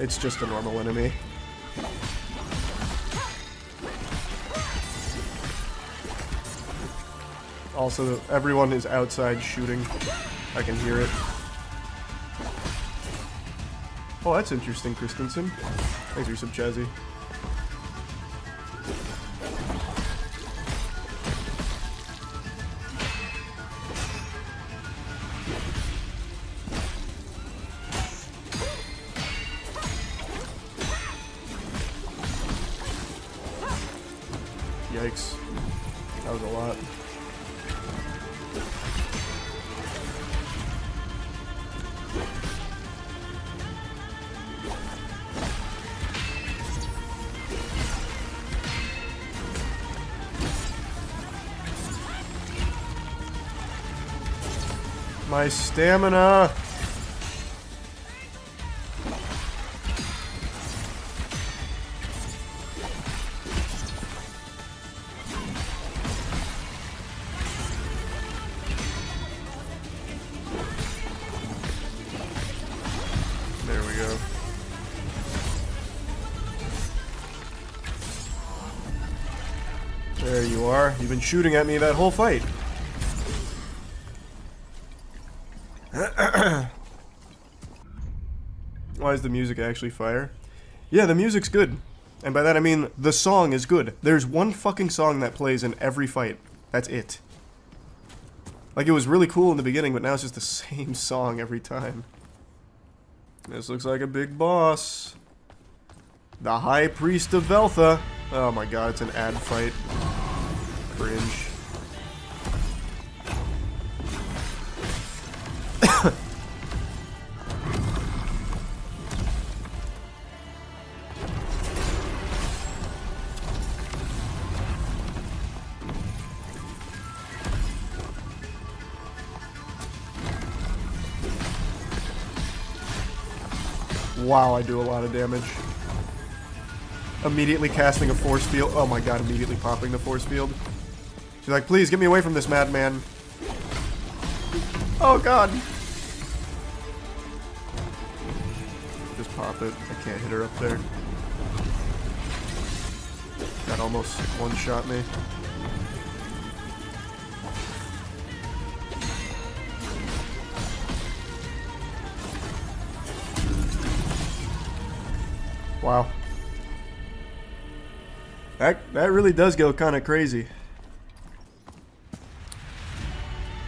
It's just a normal enemy. Also, everyone is outside shooting. I can hear it. Oh, that's interesting, Christensen. Thanks for some Chazzy. Yikes. That was a lot. My stamina! There we go. There you are. You've been shooting at me that whole fight. Why is the music actually fire? Yeah, the music's good. And by that I mean the song is good. There's one fucking song that plays in every fight. That's it. Like, it was really cool in the beginning, but now it's just the same song every time. This looks like a big boss. The High Priest of Veltha. Oh my god, it's an ad fight. Cringe. Wow, I do a lot of damage. Immediately casting a force field. Oh my god, immediately popping the force field. She's like, please get me away from this madman. Oh god. Just pop it. I can't hit her up there. That almost one-shot me. Wow. That really does go kind of crazy.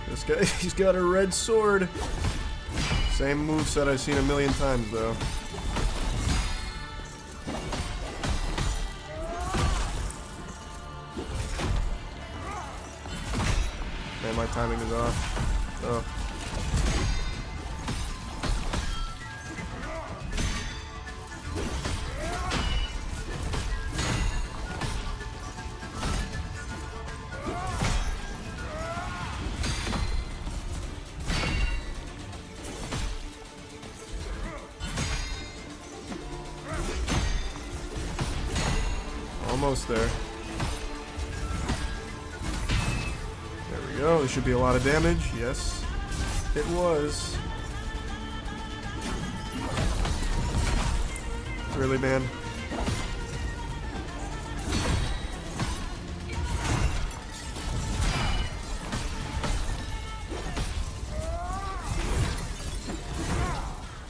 This guy, he's got a red sword. Same moveset I've seen a million times, though. Man, my timing is off. Oh. Almost there. There we go. There should be a lot of damage. Yes, it was. Really, man?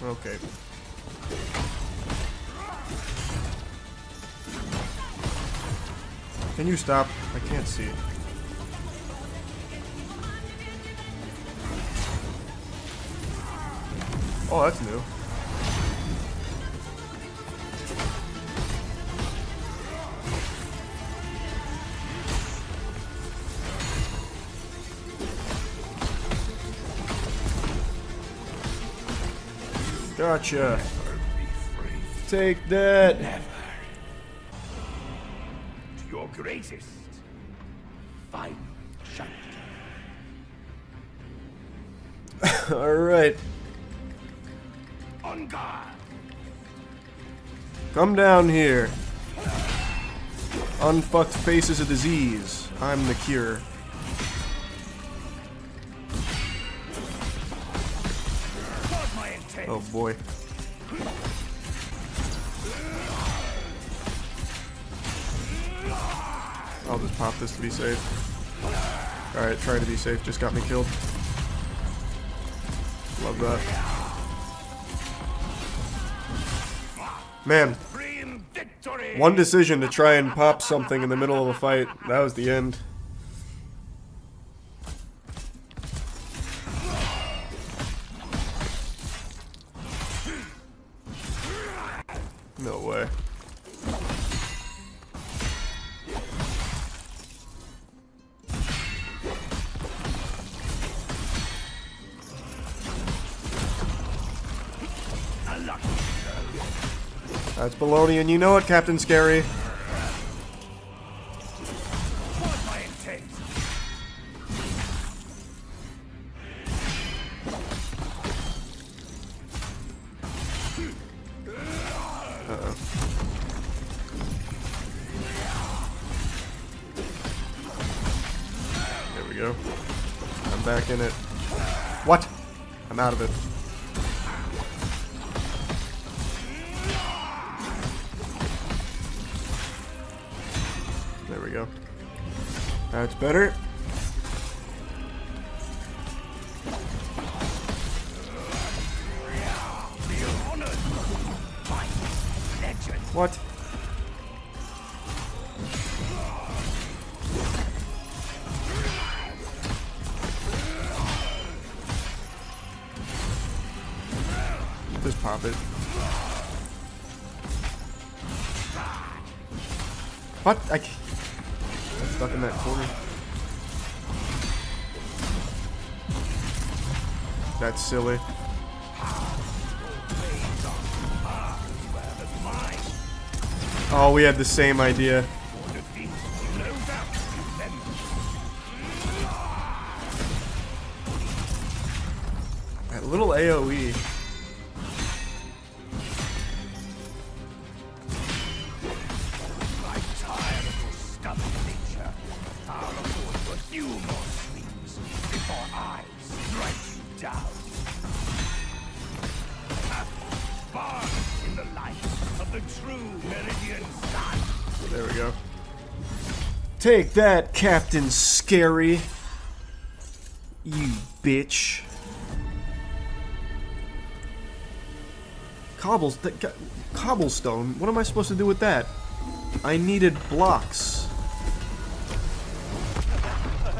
Okay. Can you stop? I can't see. Oh, that's new. Gotcha. Take that. Never. To your greatest final shutdown. All right. On guard. Come down here. Unfucked face is a disease. I'm the cure. What's my intent? Oh boy. I'll just pop this to be safe. Alright, try to be safe. Just got me killed. Love that. Man, Victory. one decision to try and pop something in the middle of a fight. That was the end. No way. That's baloney, and you know it, Captain Scary. What's my intent? There we go. I'm back in it. What? I'm out of it. There we go. That's better. What? Just pop it. What? I'm stuck in that corner. That's silly. Oh, we had the same idea. That little AoE. There we go. Take that, Captain Scary. You bitch. Cobblestone? What am I supposed to do with that? I needed blocks.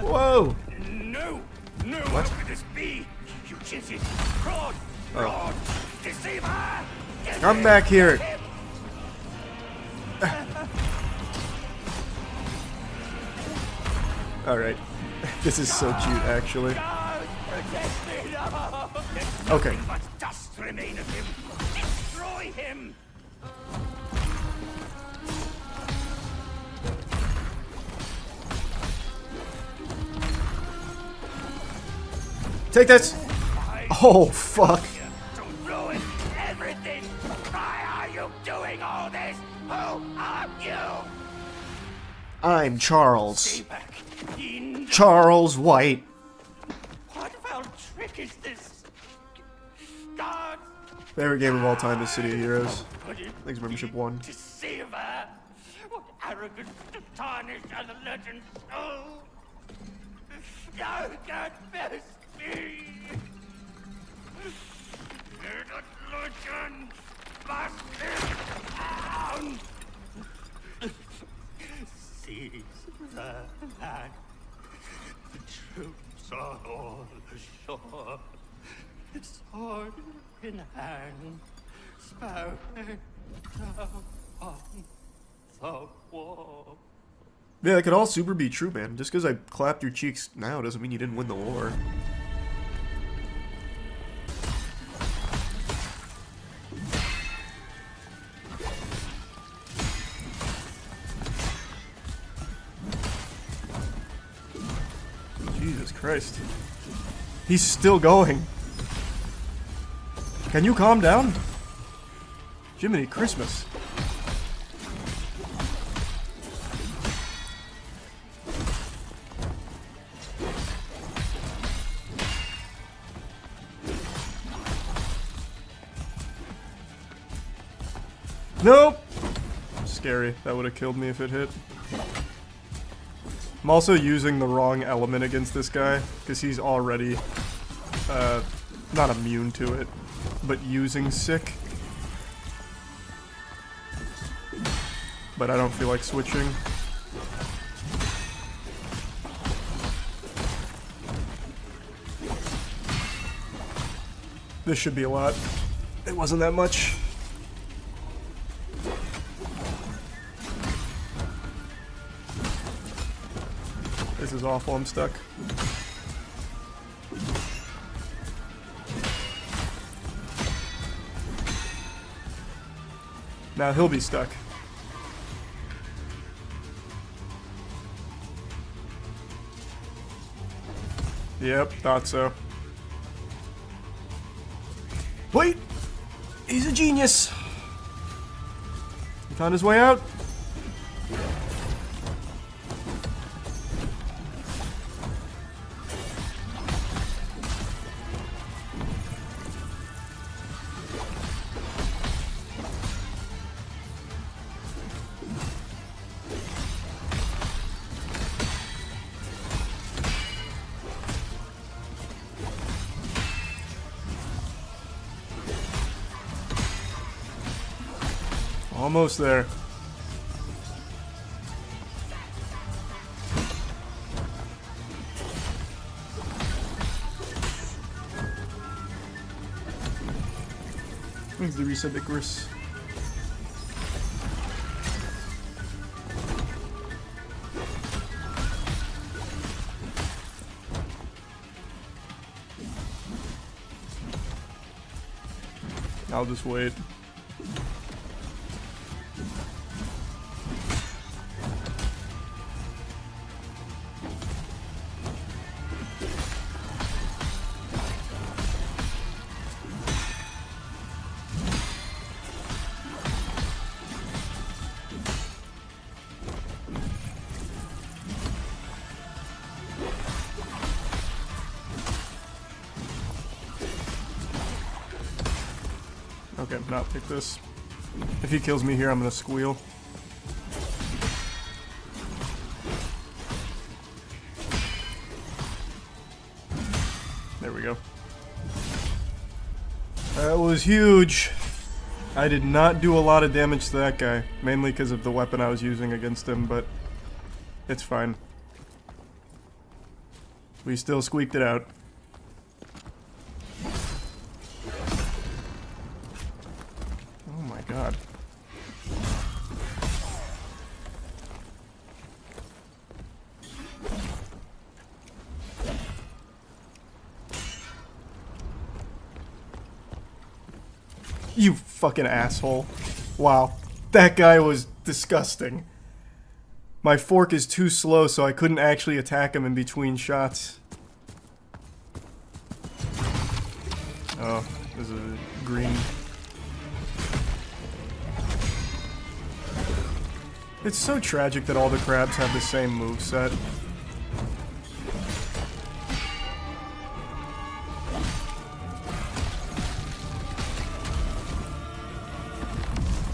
Whoa! No! No! What? How could this be? You cheated! Fraud! Fraud! Deceiver! Come back here. Alright. This is so cute, actually. Protect me! No! Okay. Nothing but dust remain of him! Destroy him! Take this! Oh, fuck. To ruin everything! Why are you doing all this? Who are you? I'm Charles. Stay back! In Charles White. what foul trick is this? God! Favorite game of all time is City of Heroes. Could it Thanks, be membership 1. Deceiver! What arrogance to tarnish a legend soul! You can't best me! That legend must be down! Seize the land. The troops are all ashore. Sword in hand, spouting down on the wall. Yeah, that could all super be true, man. Just because I clapped your cheeks now doesn't mean you didn't win the war. Jesus Christ. He's still going. Can you calm down? Jiminy Christmas. Nope! Scary. That would have killed me if it hit. I'm also using the wrong element against this guy, because he's already, not immune to it, but using sick. But I don't feel like switching. This should be a lot. It wasn't that much. This is awful, I'm stuck. Now he'll be stuck. Yep, thought so. Wait! He's a genius! He found his way out. Almost there. Where's the reset Icarus? I'll just wait. Okay, not pick this. If he kills me here, I'm gonna squeal. That was huge. I did not do a lot of damage to that guy, mainly because of the weapon I was using against him, but it's fine. We still squeaked it out. Oh my god. You fucking asshole. Wow. That guy was disgusting. My fork is too slow, so I couldn't actually attack him in between shots. Oh, there's a green. It's so tragic that all the crabs have the same moveset.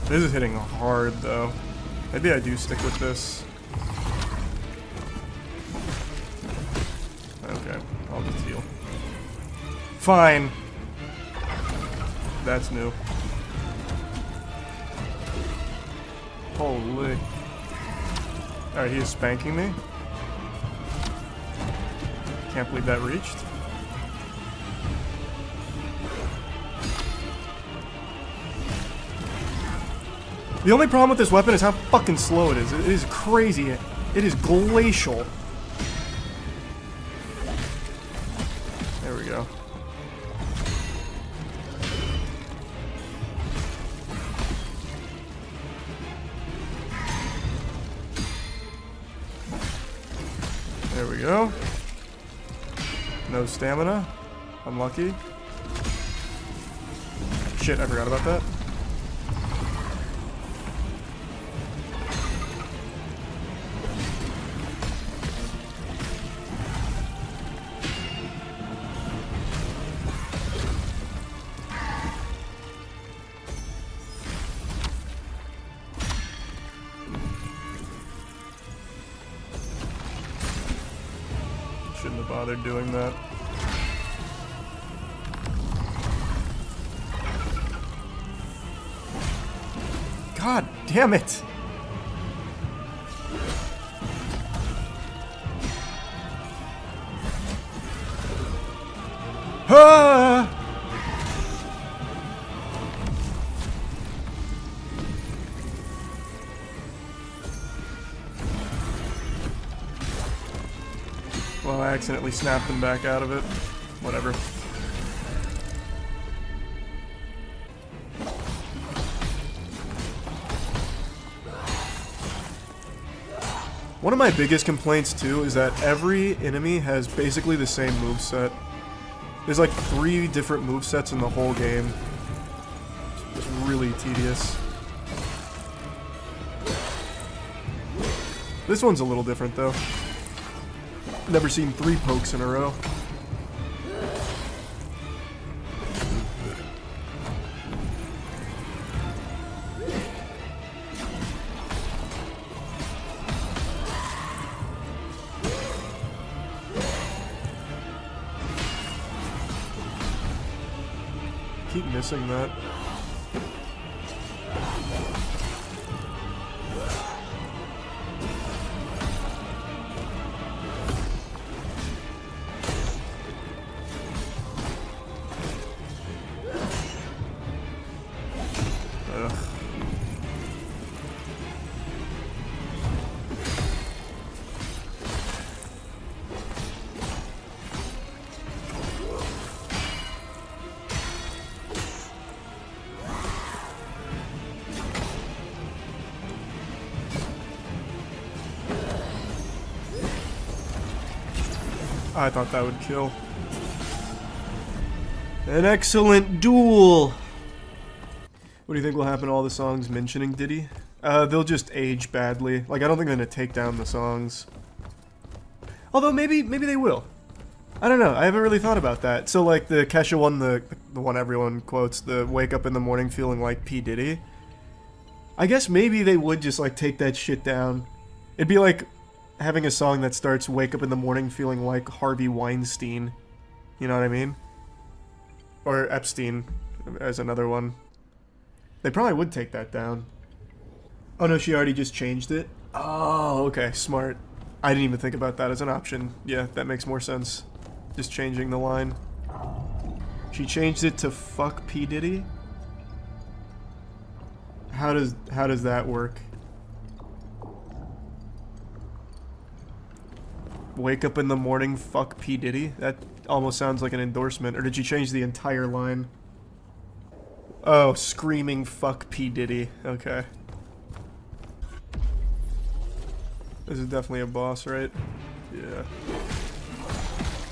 This is hitting hard, though. Maybe I do stick with this. Okay, I'll just heal. Fine. That's new. Holy. Alright, he is spanking me. Can't believe that reached. The only problem with this weapon is how fucking slow it is. It is crazy. It is glacial. There we go. There we go. No stamina. Unlucky. Shit, I forgot about that. Shouldn't have bothered doing that. God damn it! Ah! Well, I accidentally snapped him back out of it. Whatever. One of my biggest complaints too is that every enemy has basically the same moveset. There's like 3 different movesets in the whole game. It's really tedious. This one's a little different though. Never seen 3 pokes in a row. Keep missing that. Ugh. I thought that would kill. An excellent duel! What do you think will happen to all the songs mentioning Diddy? They'll just age badly. Like, I don't think they're gonna take down the songs. Although, maybe they will. I don't know, I haven't really thought about that. So, like, the Kesha one, the one everyone quotes, the wake up in the morning feeling like P. Diddy. I guess maybe they would just, like, take that shit down. It'd be like having a song that starts wake up in the morning feeling like Harvey Weinstein. You know what I mean? Or Epstein. as another one. They probably would take that down. Oh no, she already just changed it? Oh, okay, smart. I didn't even think about that as an option. Yeah, that makes more sense. Just changing the line. She changed it to fuck P. Diddy? How does that work? Wake up in the morning, fuck P. Diddy? That almost sounds like an endorsement. Or did she change the entire line? Oh, screaming fuck P. Diddy. Okay. This is definitely a boss, right? Yeah.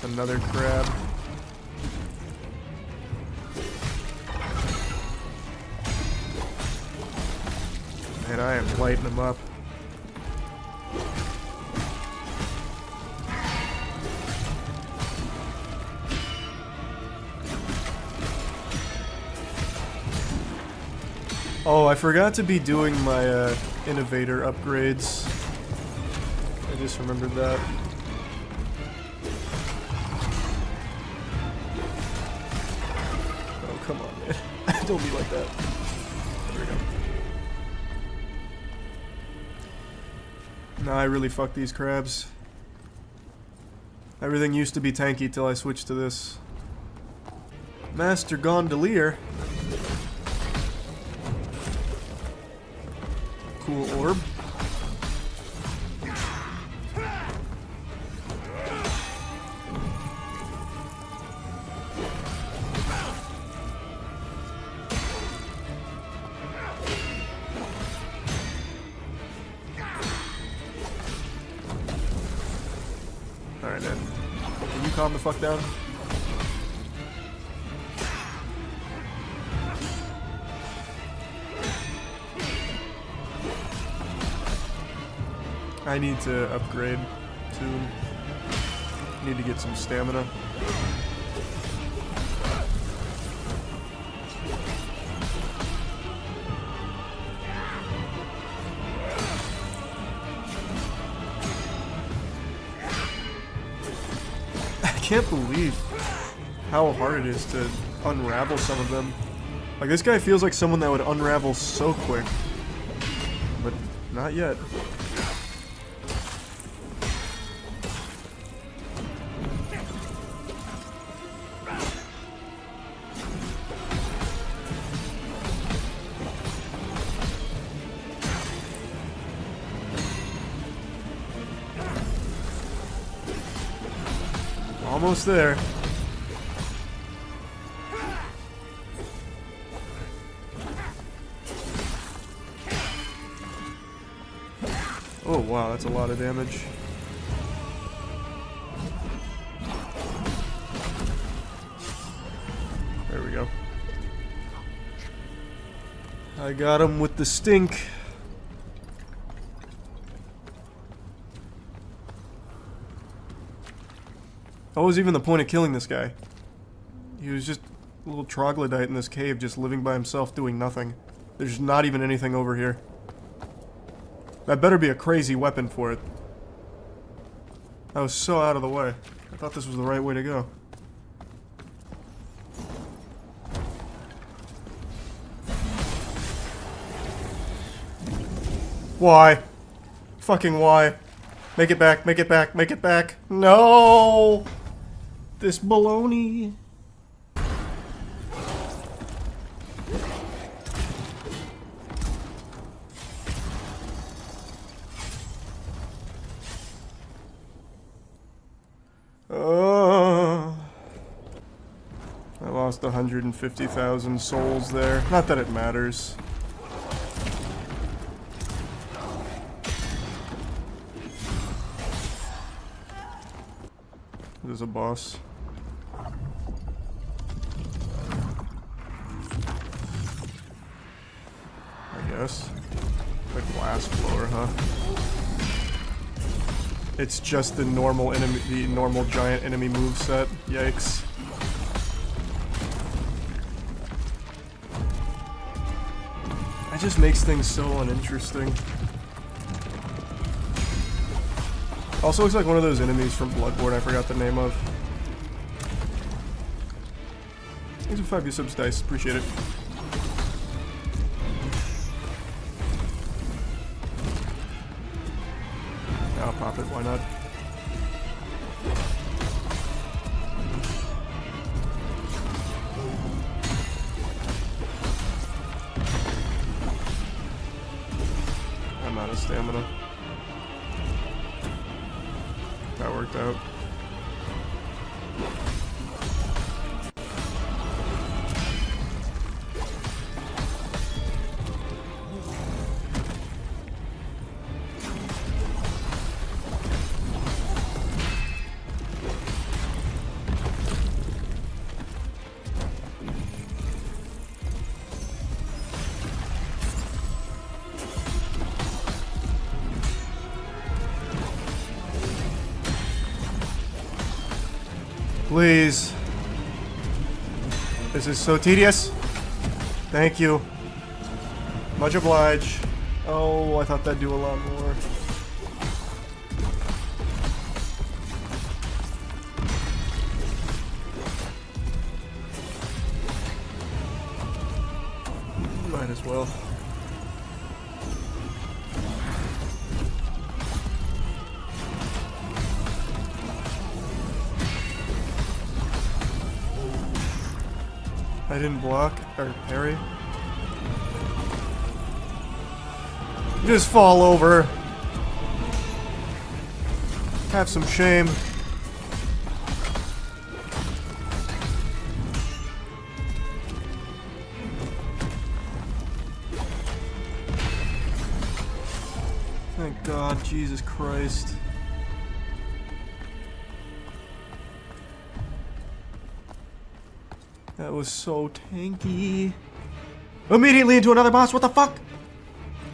Another crab. Man, I am lighting them up. Oh, I forgot to be doing my innovator upgrades. I just remembered that. Oh, come on, man. Don't be like that. There we go. Nah, I really fucked these crabs. Everything used to be tanky till I switched to this. Master Gondolier. Cool orb. Alright, man. Can you calm the fuck down? I need to upgrade soon. Need to get some stamina. I can't believe how hard it is to unravel some of them. Like, this guy feels like someone that would unravel so quick. But not yet. Almost there. Oh wow, that's a lot of damage. There we go. I got him with the stink. What was even the point of killing this guy? He was just a little troglodyte in this cave, just living by himself, doing nothing. There's not even anything over here. That better be a crazy weapon for it. I was so out of the way. I thought this was the right way to go. Why? Fucking why? Make it back, make it back, make it back. No! This baloney. I lost 150,000 souls there. Not that it matters. There's a boss. I guess. The glass blower, huh? It's just the normal enemy, the normal giant enemy moveset. Yikes. That just makes things so uninteresting. Also looks like one of those enemies from Bloodborne I forgot the name of. Thanks for 5 new subs, Dice. Appreciate it. I'll pop it. Why not? I'm out of stamina. That worked out. Please. This is so tedious. Thank you. Much obliged. Oh, I thought that'd do a lot more. Might as well. I didn't block or parry. Just fall over. Have some shame. Thank God, Jesus Christ. That was so tanky. Immediately into another boss, what the fuck?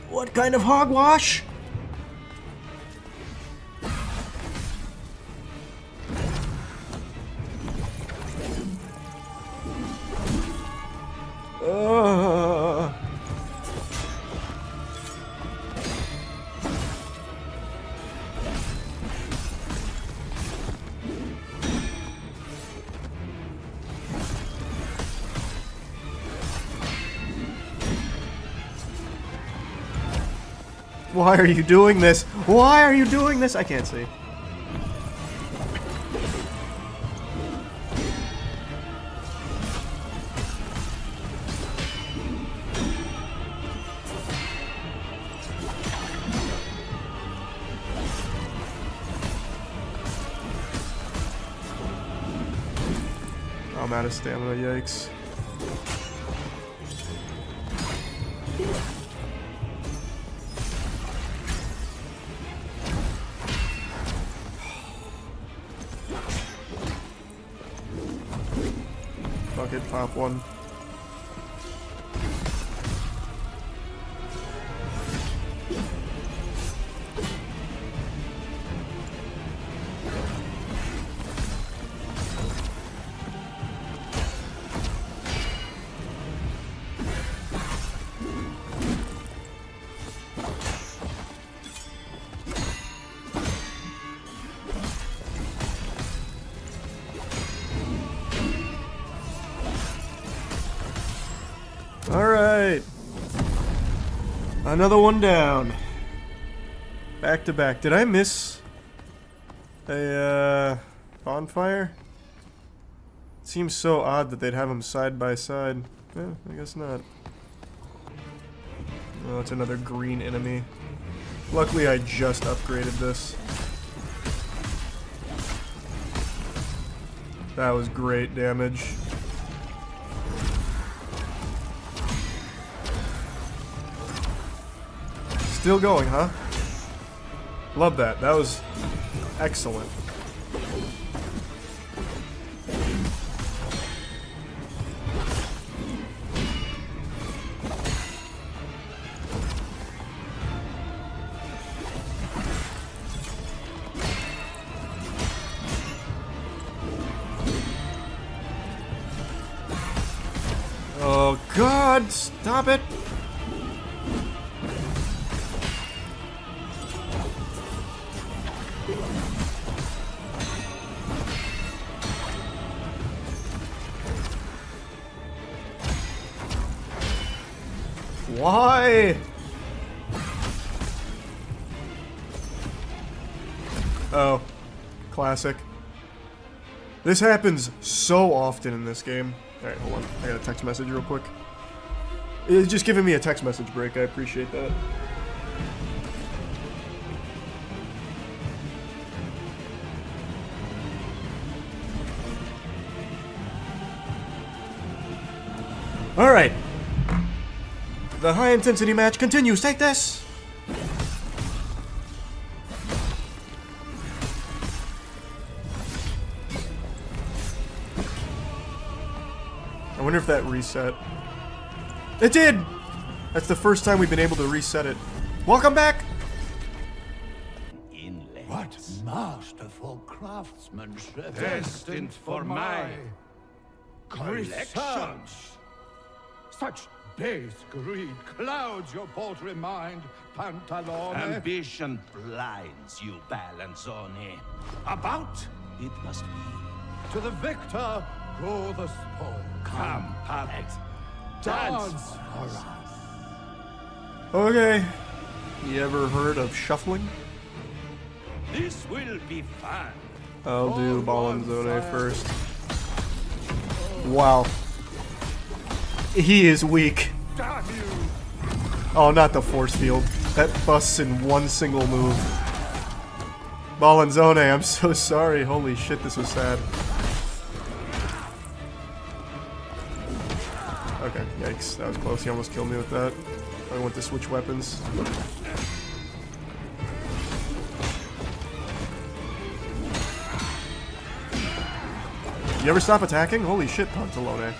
What kind of hogwash? Why are you doing this? Why are you doing this? I can't see. I'm out of stamina, yikes. Fuck it, pop one. Alright. Another one down. Back to back. Did I miss a bonfire? It seems so odd that they'd have them side by side. Eh, I guess not. Oh, it's another green enemy. Luckily I just upgraded this. That was great damage. Still going, huh? Love that. That was excellent. Oh God, stop it! Why? Oh, classic. This happens so often in this game. Alright, hold on. I got a text message real quick. It's just giving me a text message break. I appreciate that. Alright. The high intensity match continues. Take this! I wonder if that reset. It did! That's the first time we've been able to reset it. Welcome back! What masterful craftsmanship. Destined for my collection. Such base greed clouds your paltry mind, Pantalone. Ambition blinds you, Balanzone. About It must be. to the victor go the spoil. Come, puppet. Dance for us. Okay. You ever heard of shuffling? This will be fun. I'll do Balanzone first. Wow. He is weak. Damn you! Oh, not the force field. That busts in one single move. Balanzone, I'm so sorry. Holy shit, this was sad. Okay, yikes. That was close. He almost killed me with that. I went to switch weapons. You ever stop attacking? Holy shit, Pantalone.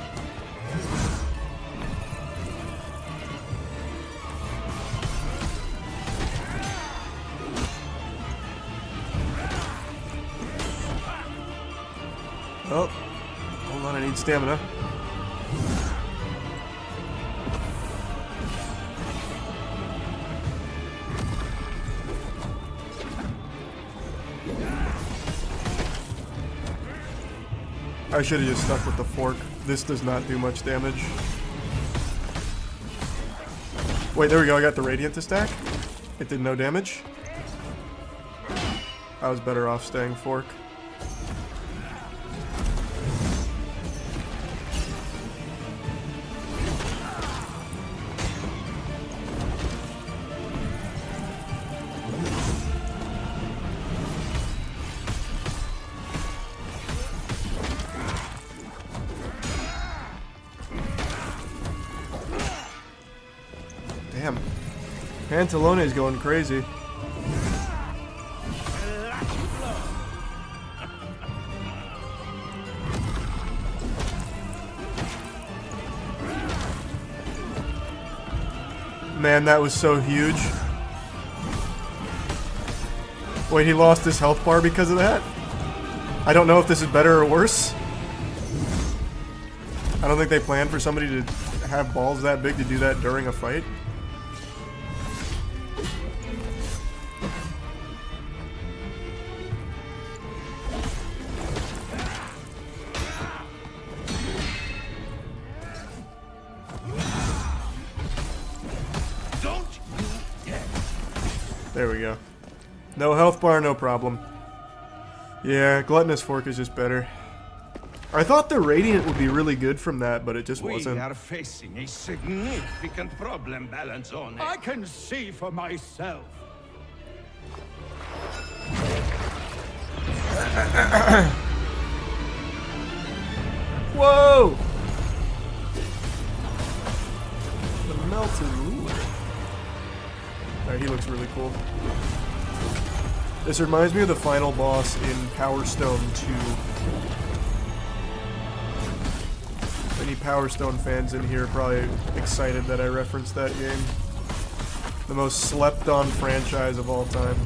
Oh, hold on, I need stamina. I should have just stuck with the fork. This does not do much damage. Wait, there we go. I got the Radiant to stack. It did no damage. I was better off staying fork. Damn. Pantalone is going crazy. Man, that was so huge. Wait, he lost his health bar because of that? I don't know if this is better or worse. I don't think they planned for somebody to have balls that big to do that during a fight. There we go. No health bar, no problem. Yeah, Gluttonous Fork is just better. I thought the Radiant would be really good from that, but it just wasn't. We are facing a significant problem, Balanzone. I can see for myself. Whoa! The melted ruler. Alright, he looks really cool. This reminds me of the final boss in Power Stone 2. Any Power Stone fans in here are probably excited that I referenced that game. The most slept-on franchise of all time.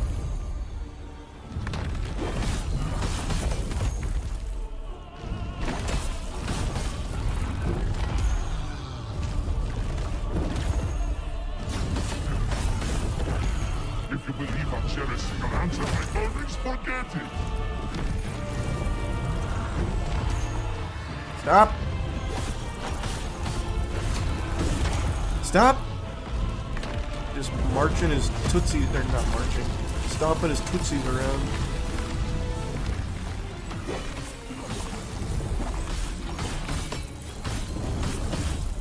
If you believe our cherished single answer, my always forget it. Stop! Stop! just marching his tootsies, or not marching, stomping his tootsies around.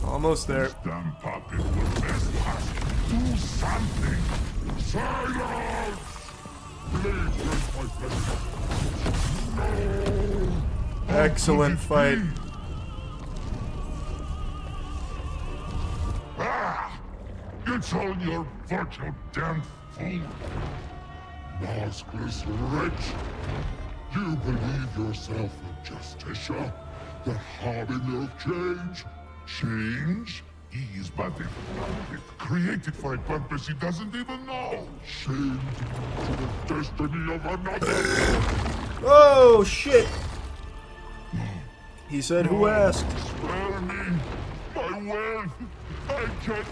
Almost there. Damn puppet will best ask. Do something. Silence! Please drink my flesh. No! Excellent fight. Ah! It's on your virtue, damn fool! Maskless wretch! You believe yourself a Justicia, the harbinger of change? Change? He is but a puppet, created for a purpose he doesn't even know. Shamed to the destiny of another. Oh, shit! He said, who asked? Spare me! My will! I can't...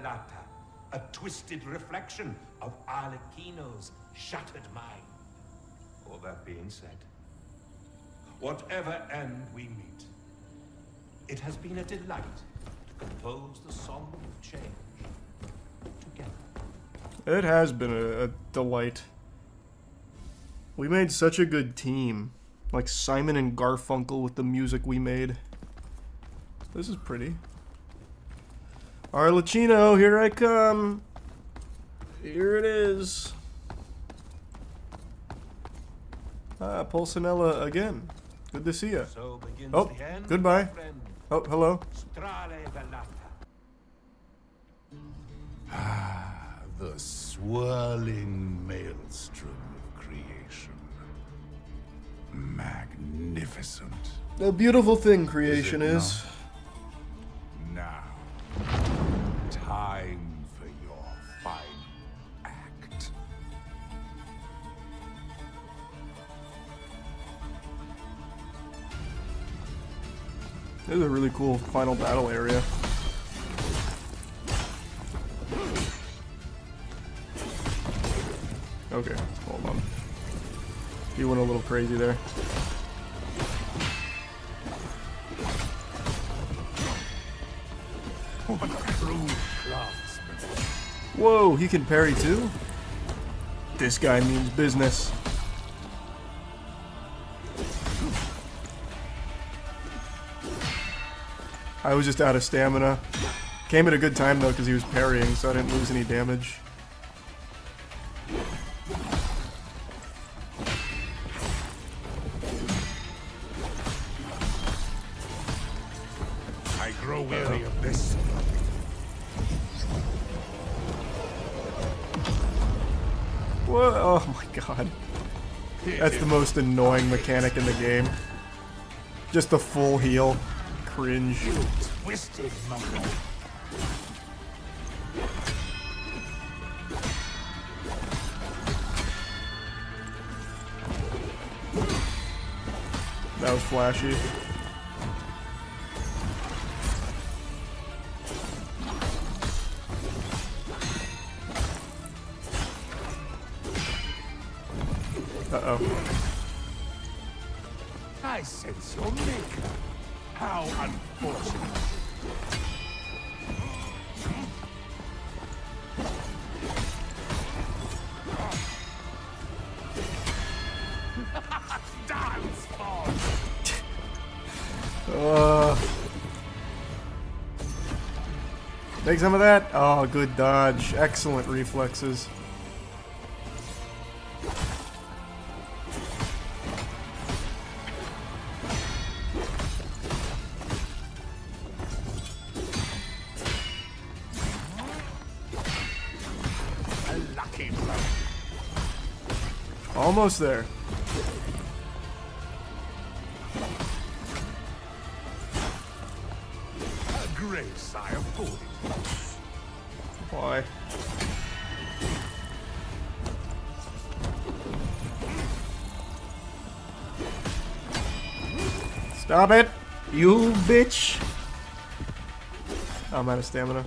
Lata, a twisted reflection of Arlecchino's shattered mind. All that being said, whatever end we meet, it has been a delight to compose the song of change together. It has been a delight. We made such a good team. Like Simon and Garfunkel with the music we made. This is pretty. Arlecchino, here I come. Here it is. Ah, Pulcinella again. Good to see you. So begins Oh, the end, goodbye. friend. Oh, hello. Strale velata. The swirling maelstrom of creation. Magnificent. A beautiful thing creation is. Now, time for your final act. This is a really cool final battle area. Okay, hold on. He went a little crazy there. Whoa, he can parry too? This guy means business. I was just out of stamina. Came at a good time though because he was parrying, so I didn't lose any damage. I grow weary of this. Whoa, oh my god. That's the most annoying mechanic in the game. Just the full heal. Cringe. Twisted monkey. That was flashy. Uh-oh. I sense your maker. How unfortunate. Dance form. Take some of that. Oh, good dodge. Excellent reflexes. A lucky blow. Almost there. A grace I afford it. Why? Stop it! You bitch! Oh, I'm out of stamina.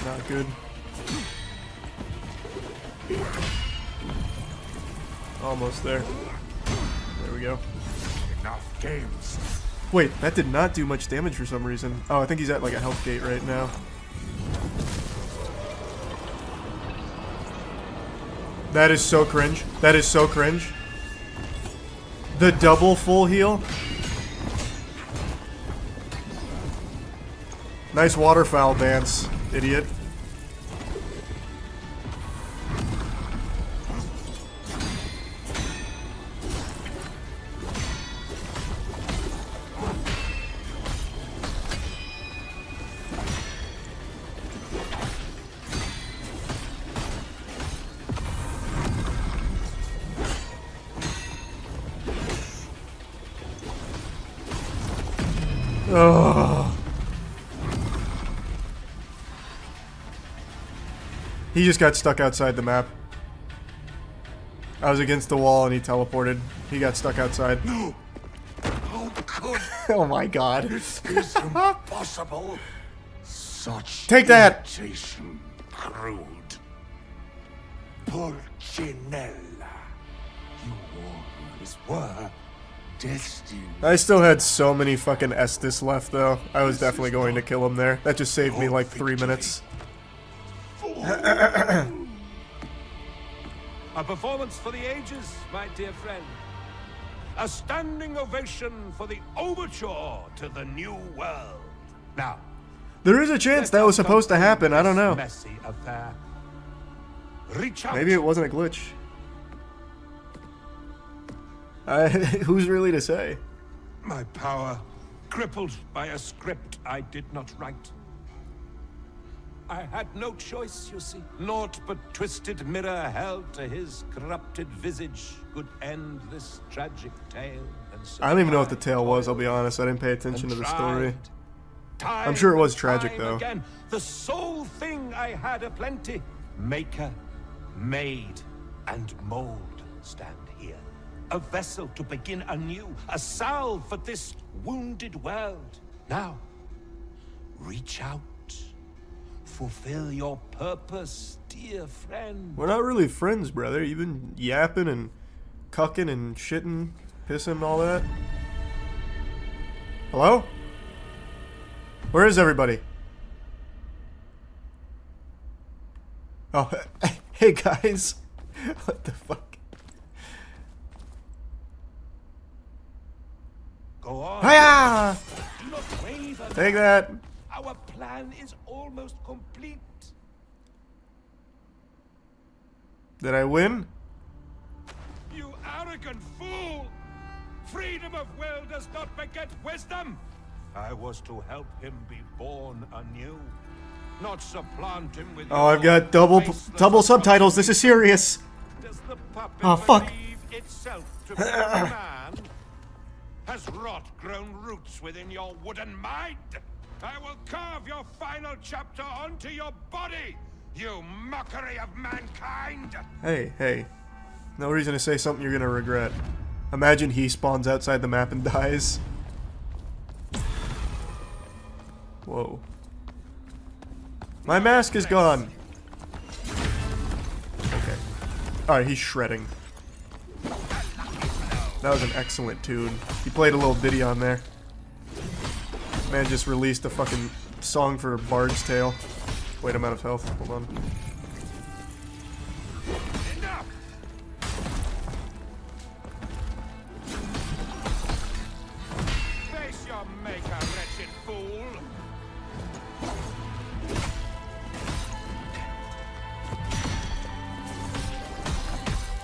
Not good. Almost there. There we go. Enough games. Wait, that did not do much damage for some reason. Oh, I think he's at like a health gate right now. That is so cringe. That is so cringe. The double full heal. Nice waterfowl dance, idiot. Oh. He just got stuck outside the map. I was against the wall and he teleported. He got stuck outside. No. How could Oh my god. this is impossible? Such Take that! imitation crude. Pulcinella. You always were destined. I still had so many fucking Estus left though. I was definitely going to kill him there. That just saved me like 3 minutes. A performance for the ages, my dear friend. A standing ovation for the overture to the new world. Now, There is a chance that was supposed to happen. I don't know. messy affair. Reach out. Maybe it wasn't a glitch. Who's really to say? My power, crippled by a script I did not write. I had no choice, you see. Naught but twisted mirror held to his corrupted visage could end this tragic tale. And so I don't even know what the tale was, I'll be honest. I didn't pay attention to the story. I'm sure it was tragic, though. Again, the sole thing I had aplenty. Maker, made, and mold stand here. A vessel to begin anew, a salve for this wounded world. Now, reach out. Fulfill your purpose, dear friend. We're not really friends, brother. You've been yapping and cucking and shitting, pissing and all that. Hello? Where is everybody? Oh, hey guys. What the fuck? Go on. Hiya! Do not waver. Take that. Our plan is almost complete. Did I win? You arrogant fool! Freedom of will does not beget wisdom. I was to help him be born anew, not supplant him with. Oh, I've got double subtitles. This is serious. Does the puppet Oh, fuck. believe itself to be a man? Has rot grown roots within your wooden mind? I will carve your final chapter onto your body, you mockery of mankind! Hey. No reason to say something you're gonna regret. Imagine he spawns outside the map and dies. Whoa. My mask is gone. Okay. Alright, he's shredding. That was an excellent tune. He played a little ditty on there. Man just released a fucking song for Bard's Tale. Wait, I'm out of health. Hold on. Enough! Face your maker, wretched fool!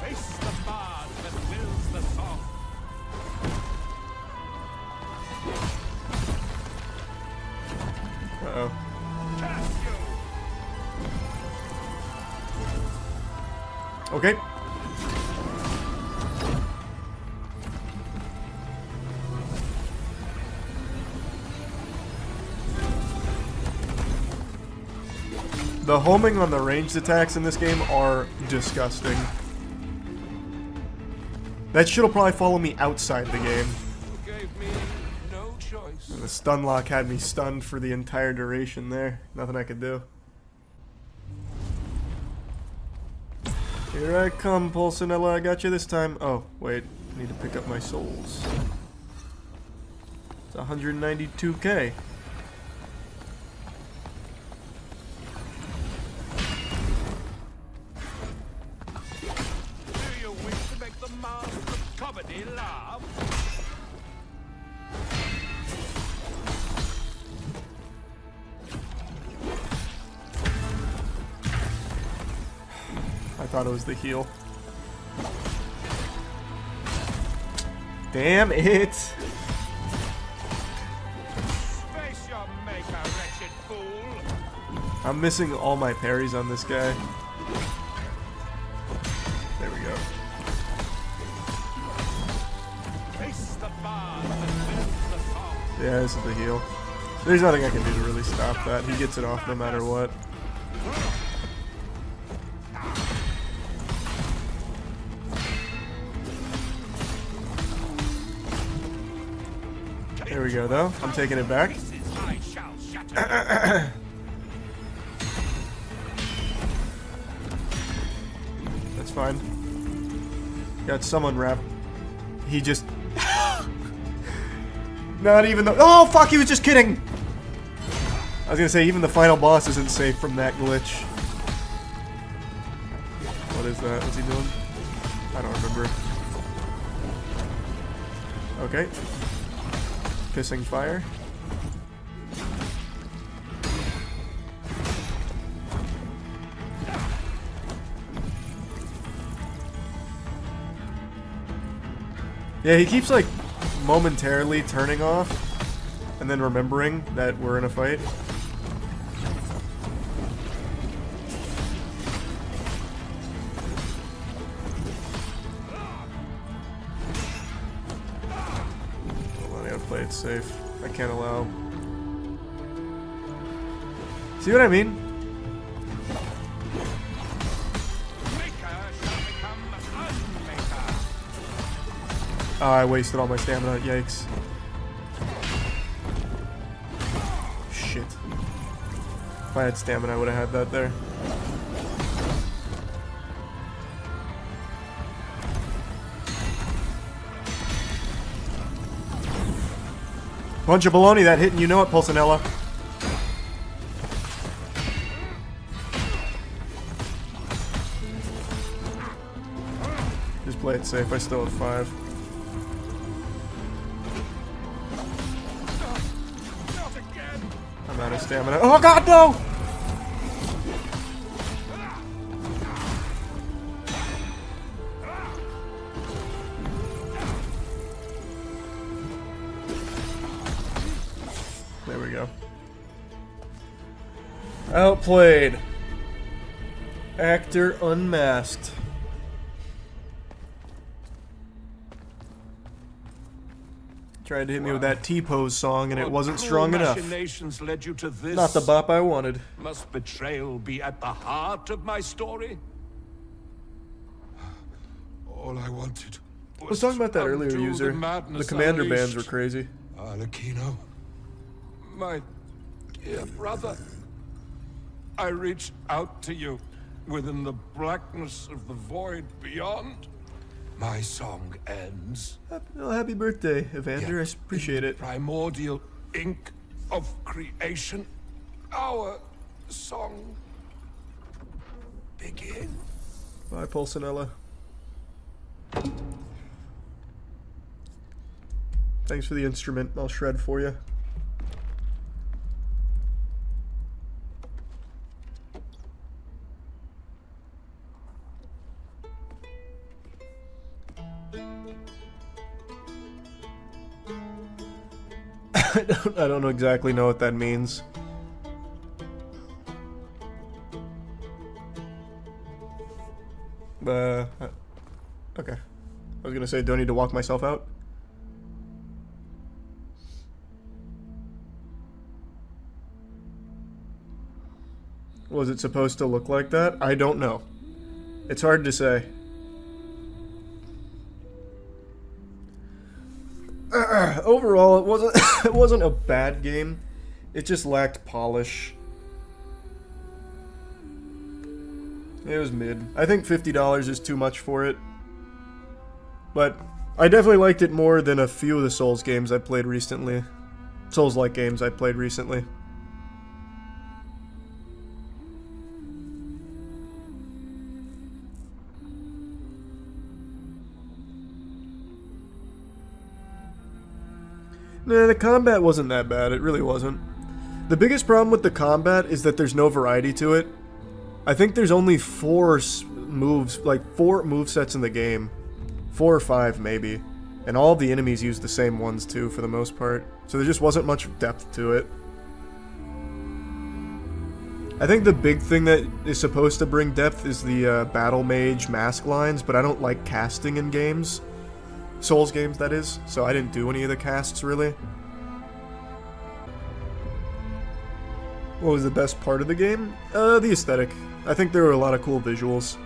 Face the bard that wills the song. Uh-oh. Curse you! Okay. The homing on the ranged attacks in this game are disgusting. That shit'll probably follow me outside the game. You gave me no choice. And the stun lock had me stunned for the entire duration there. Nothing I could do. Here I come, Pulcinella. I got you this time. Oh, wait. I need to pick up my souls. It's 192k. Do you wish to make the master of comedy laugh? I thought it was the heal. Damn it! Face your maker, wretched fool! I'm missing all my parries on this guy. There we go. Face the bard that builds the song. Yeah, this is the heal. There's nothing I can do to really stop that. He gets it off no matter what. There we go, though. I'm taking it back. Pieces I shall shatter. That's fine. Got someone wrapped. He just... Not even the... Oh, fuck, he was just kidding! I was gonna say, even the final boss isn't safe from that glitch. What is that? What's he doing? I don't remember. Okay. Pissing fire. Yeah, he keeps like momentarily turning off and then remembering that we're in a fight. Play it safe. I can't allow. See what I mean? Maker shall become unmaker. Oh, I wasted all my stamina. Yikes. Shit. If I had stamina, I would have had that there. Bunch of baloney that hit, and you know it, Pulcinella. Just play it safe. I still have 5. Not again. I'm out of stamina. Oh god, no! There we go. Outplayed. Actor unmasked. Tried to hit me with that T-pose song and it wasn't strong enough. Machinations led you to this. Not the bop I wanted. Must betrayal be at the heart of my story? All I wanted I was talking about that earlier, user. The commander bands were crazy. Arlecchino, my dear brother, I reached out to you within the blackness of the void beyond. My song ends. Well, happy birthday, Evander. Yet I appreciate in it. Primordial ink of creation, our song begins. Bye, Pulcinella. Thanks for the instrument. I'll shred for you. I don't exactly know what that means. Okay. I was gonna say, do I need to walk myself out? Was it supposed to look like that? I don't know. It's hard to say. Overall, it wasn't it wasn't a bad game. It just lacked polish. It was mid. I think $50 is too much for it. But I definitely liked it more than a few of the Souls games I played recently. Souls-like games I played recently. Nah, the combat wasn't that bad. It really wasn't. The biggest problem with the combat is that there's no variety to it. I think there's only four moves, like 4 movesets in the game. 4 or 5, maybe. And all of the enemies use the same ones, too, for the most part. So there just wasn't much depth to it. I think the big thing that is supposed to bring depth is the Battle Mage mask lines, but I don't like casting in games. Souls games, that is. So I didn't do any of the casts, really. What was the best part of the game? The aesthetic. I think there were a lot of cool visuals.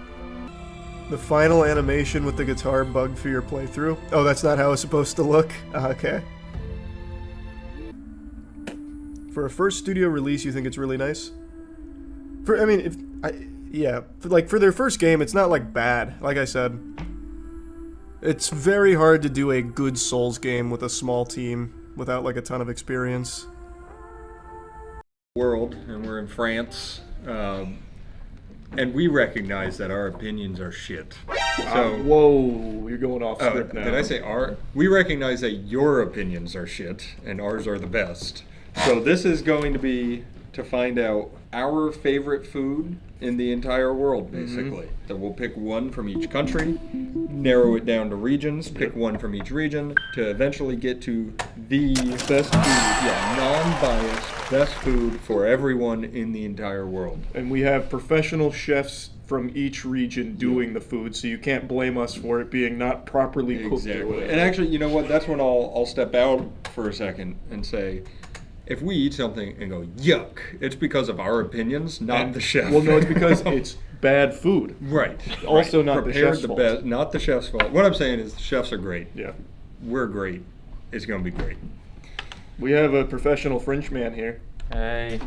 The final animation with the guitar bugged for your playthrough. Oh, that's not how it's supposed to look? Okay. For a first studio release, you think it's really nice? For their first game, it's not like bad. Like I said, it's very hard to do a good Souls game with a small team without like a ton of experience. World, and we're in France, and we recognize that our opinions are shit. So, Whoa, you're going off script now. did I say our? We recognize that your opinions are shit, and ours are the best. So this is going to be to find out our favorite food in the entire world, basically. So we'll pick one from each country, narrow it down to regions, pick one from each region, to eventually get to the best food, non-biased, best food for everyone in the entire world. And we have professional chefs from each region doing the food, so you can't blame us for it being not properly cooked or Exactly. whatever. And actually, you know what? That's when I'll step out for a second and say, if we eat something and go, yuck, it's because of our opinions, not the chef. Well, no, it's because it's bad food. Right. Also not the Prepared chef's fault. best, not the chef's fault. What I'm saying is the chefs are great. Yeah. We're great. It's going to be great. We have a professional Frenchman here. Hey,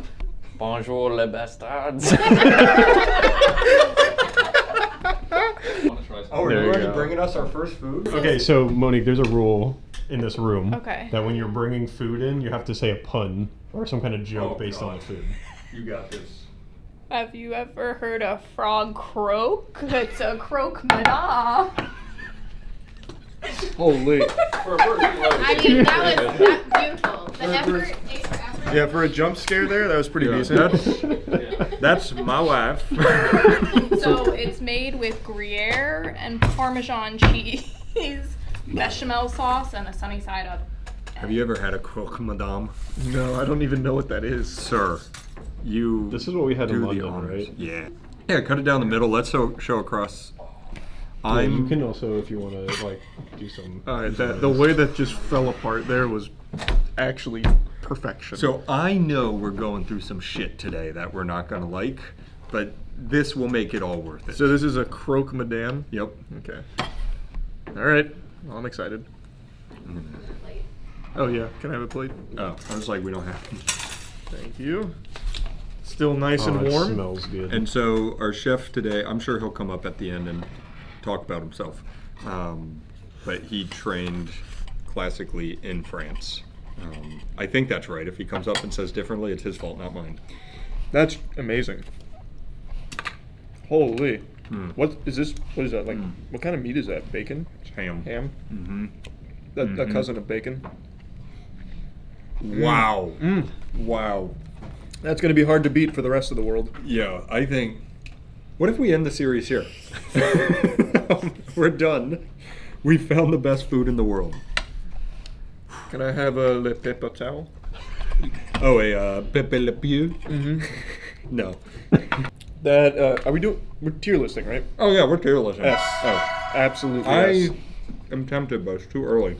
bonjour les bastards. Oh, are There you you already go. bringing us our first food? Okay, so Monique, there's a rule in this room Okay. that when you're bringing food in, you have to say a pun or some kind of joke Oh, based on God. the food. You got this. Have you ever heard a frog croak? It's a croak madame. Holy. I mean, that was beautiful. The effort, effort. Yeah, for a jump scare there, that was pretty decent. That's my wife. So it's made with Gruyere and Parmesan cheese, bechamel sauce, and a sunny side up. Have you ever had a croque madame? No, I don't even know what that is. Sir, you This is what we had in do the London, honors. right? Yeah. Yeah, cut it down the middle. Let's show across. Yeah, you can also, if you want to, like, do some. Alright, the way that just fell apart there was actually perfection. So I know we're going through some shit today that we're not gonna like, but this will make it all worth it. So this is a croque madame? Yep. Okay. Alright, well, I'm excited. Oh yeah, can I have a plate? Oh, I was like, we don't have. Thank you. Still nice Oh, and it warm? smells good. And so our chef today, I'm sure he'll come up at the end and talk about himself. But he trained classically in France. I think that's right. If he comes up and says differently, it's his fault, not mine. That's amazing. Holy. What is this? What is that? Like, what kind of meat is that? Bacon? It's ham. Ham? Mm-hmm. A cousin of bacon? Wow. Wow. That's going to be hard to beat for the rest of the world. Yeah, I think. What if we end the series here? We're done. We found the best food in the world. Can I have a Le Pepper towel? Oh, a Pepe Le Pew? No. That, we're tier listing, right? Oh yeah, we're tier listing. Yes. Oh. Absolutely I yes. am tempted, but it's too early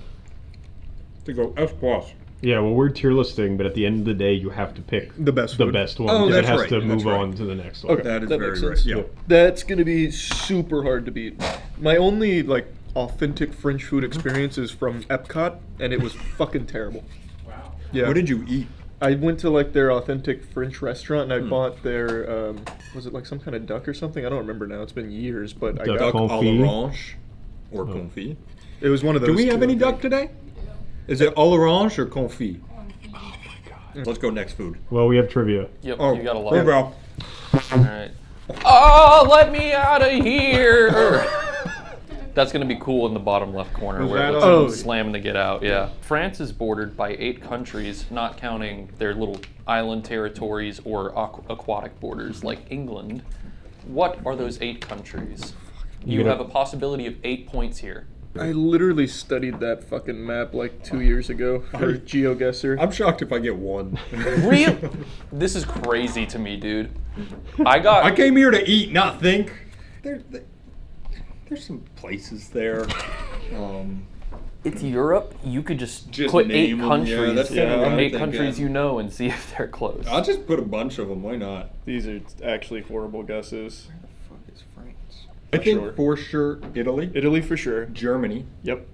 to go S plus. Yeah, well, we're tier listing, but at the end of the day, you have to pick The best the food. best one. Oh, because that's it has right, to that's move right. on to the next one. Okay. That is That very makes right. sense. Yeah. That's going to be super hard to beat. My only, like, authentic French food experience is from Epcot, and it was fucking terrible. Wow. Yeah. What did you eat? I went to like their authentic French restaurant and I bought their was it like some kind of duck or something? I don't remember now. It's been years, but I got Duck à confit. l'orange or confit. it was one of those. Do we have two, any I duck think. today? Is it all orange or confit? Oh my god. Let's go next food. Well, we have trivia. Yep, Oh, you got a lot. hey, bro. Alright. Oh, let me out of here! That's gonna be cool in the bottom left corner Was where it that looks on- like I'm slamming to get out. Yeah. France is bordered by 8 countries, not counting their little island territories or aquatic borders like England. What are those 8 countries? You have a possibility of 8 points here. I literally studied that fucking map like 2 years ago for GeoGuessr. I'm shocked if I get one. Real? This is crazy to me, dude. I came here to eat, not think. There's some places there. It's Europe. You could just Just put 8 name 'em, yeah, countries, that's kinda what I'm 8 thinking. countries you know, and see if they're close. I'll just put a bunch of them. Why not? These are actually horrible guesses. Fuck is France? I think for sure Italy, Italy for sure. Germany, Yep.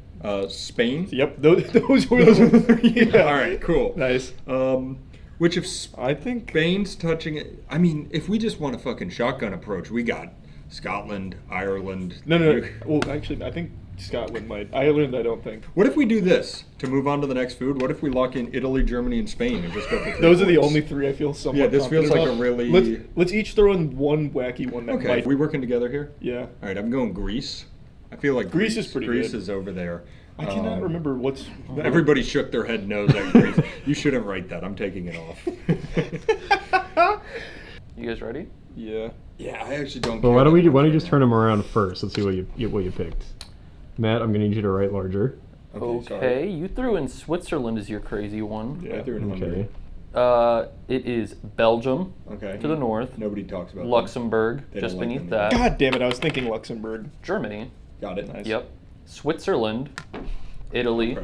Spain. Yep. Those were the three. Yeah. All right, cool. Nice. Which if I think Spain's touching it, I mean, if we just want a fucking shotgun approach, we got Scotland, Ireland. No. Well, actually, I think Scotland might. Ireland, I don't think. What if we do this to move on to the next food? What if we lock in Italy, Germany, and Spain and just go for 3 Those are the points? only 3 I feel somewhat. Yeah, this feels confident like about. a really. Let's each throw in one wacky one that Okay, might. we working together here? Yeah. All right, I'm going Greece. I feel like Greece is pretty Greece good. is over there. I cannot remember what's. Everybody shook their head no at Greece. You shouldn't write that. I'm taking it off. You guys ready? Yeah. Yeah, I actually don't. But care why don't that you much right just now. turn them around first? Let's see what you picked. Matt, I'm gonna need you to write larger. Okay, you threw in Switzerland as your crazy one. Yeah, I threw in Hungary. Okay. It is Belgium Okay. to the north, Nobody talks about Luxembourg They just don't like beneath them that, God damn it! I was thinking Luxembourg. Germany, them. Got it. Nice. yep, Switzerland, Italy,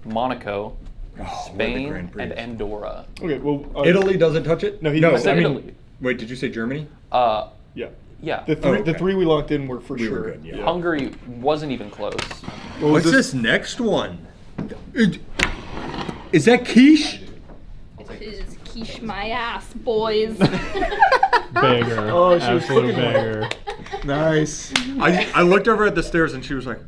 Monaco, Oh, what a Spain, Grand Prix. and Andorra. Okay. Well. Italy doesn't touch it. No, he I didn't. said I mean, Italy. wait, did you say Germany? Yeah. Yeah. The three. okay. The 3 we locked in were for We sure. were good, yeah. Hungary wasn't even close. What was What's this next one? Is that quiche? It is quiche my ass, boys. Banger. Oh, she was Absolute cooking one. banger. Nice. I looked over at the stairs and she was like,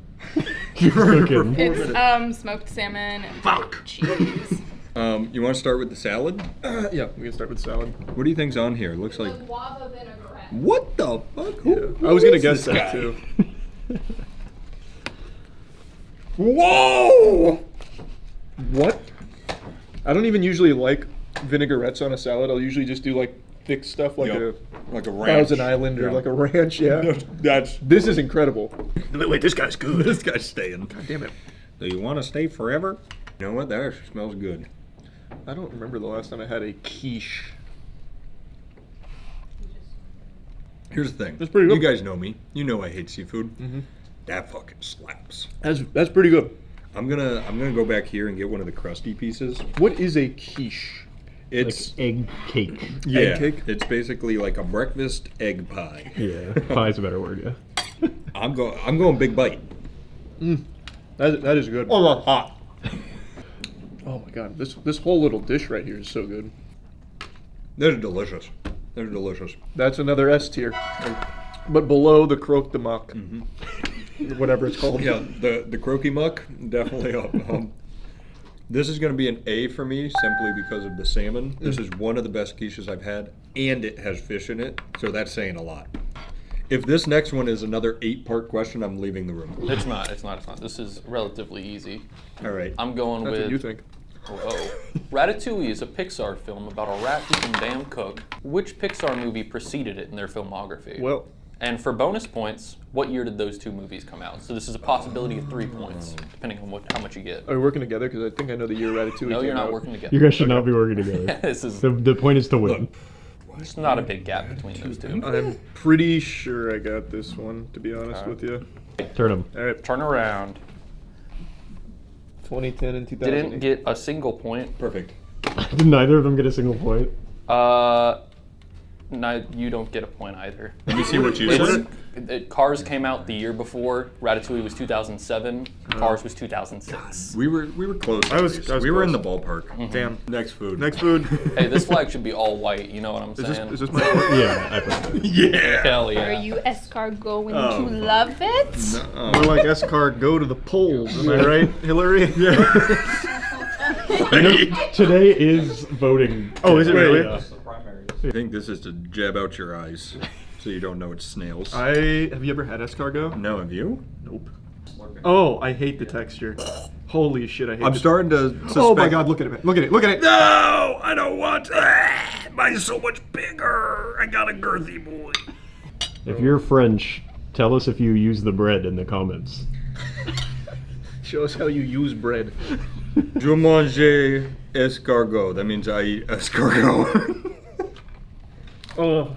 Keep cooking. It's smoked salmon and Fuck. cheese. You want to start with the salad? Yeah. We can start with salad. What do you think's on here? It looks like. Guava vinaigrette. What the fuck? Who I was gonna is guess this that guy? too. Whoa! What? I don't even usually like vinaigrettes on a salad. I'll usually just do like thick stuff like Yep. Like a a ranch. Thousand Island or Yeah. like a ranch. Yeah. That's. This is incredible. Wait, this guy's good. This guy's staying. God damn it. Do you want to stay forever? You know what? That actually smells good. I don't remember the last time I had a quiche. Here's the thing. That's pretty good. You guys know me. You know I hate seafood. Mhm. That fucking slaps. That's pretty good. I'm gonna go back here and get one of the crusty pieces. What is a quiche? It's Like egg cake. yeah. egg cake? It's basically like a breakfast egg pie. Yeah, pie's a better word. Yeah. I'm going big bite. That is good. Oh, that's hot. Oh my god, this whole little dish right here is so good. They're delicious. They're delicious. That's another S tier, but below the croque de mac, whatever it's called. Yeah, the croaky muck definitely up. This is going to be an A for me simply because of the salmon. This is one of the best quiches I've had, and it has fish in it, so that's saying a lot. If this next one is another 8-part question, I'm leaving the room. It's not. This is relatively easy. All right. I'm going That's with. what you think. Oh. Ratatouille is a Pixar film about a rat who can damn cook. Which Pixar movie preceded it in their filmography? Well, And for bonus points, what year did those 2 movies come out? So this is a possibility of 3 points, depending on how much you get. are we working together? Because I think I know the year Ratatouille No, came you're not out. working together. You guys should not be working together. This is The point is to win. there's not a big gap between those 2. I'm pretty sure I got this one, to be honest with you. Turn them. All right, Turn around. 2010 and 2000. Didn't get a single point. Perfect. Did neither of them get a single point? No, you don't get a point either. Let me see what you said. Cars came out the year before. Ratatouille was 2007. Cars was 2006. We were close. We were in the ballpark. Damn. Next food. Next food. Hey, this flag should be all white. You know what I'm saying? Is this my Yeah, I put that. Yeah. Hell Are yeah. you going to love it? More like escart go to the polls, am I right, Hillary? You know, today is voting. Oh, is it really? Yeah. I think this is to jab out your eyes so you don't know it's snails. Have you ever had escargot? No, have you? Nope. Oh, I hate the texture. Holy shit, I hate I'm the starting to suspect. Oh my god, look at it. Look at it. Look at it. No, I don't want. Mine's so much bigger. I got a girthy boy. If you're French, tell us if you use the bread in the comments. Show us how you use bread. Je mange escargot. That means I eat escargot. Oh.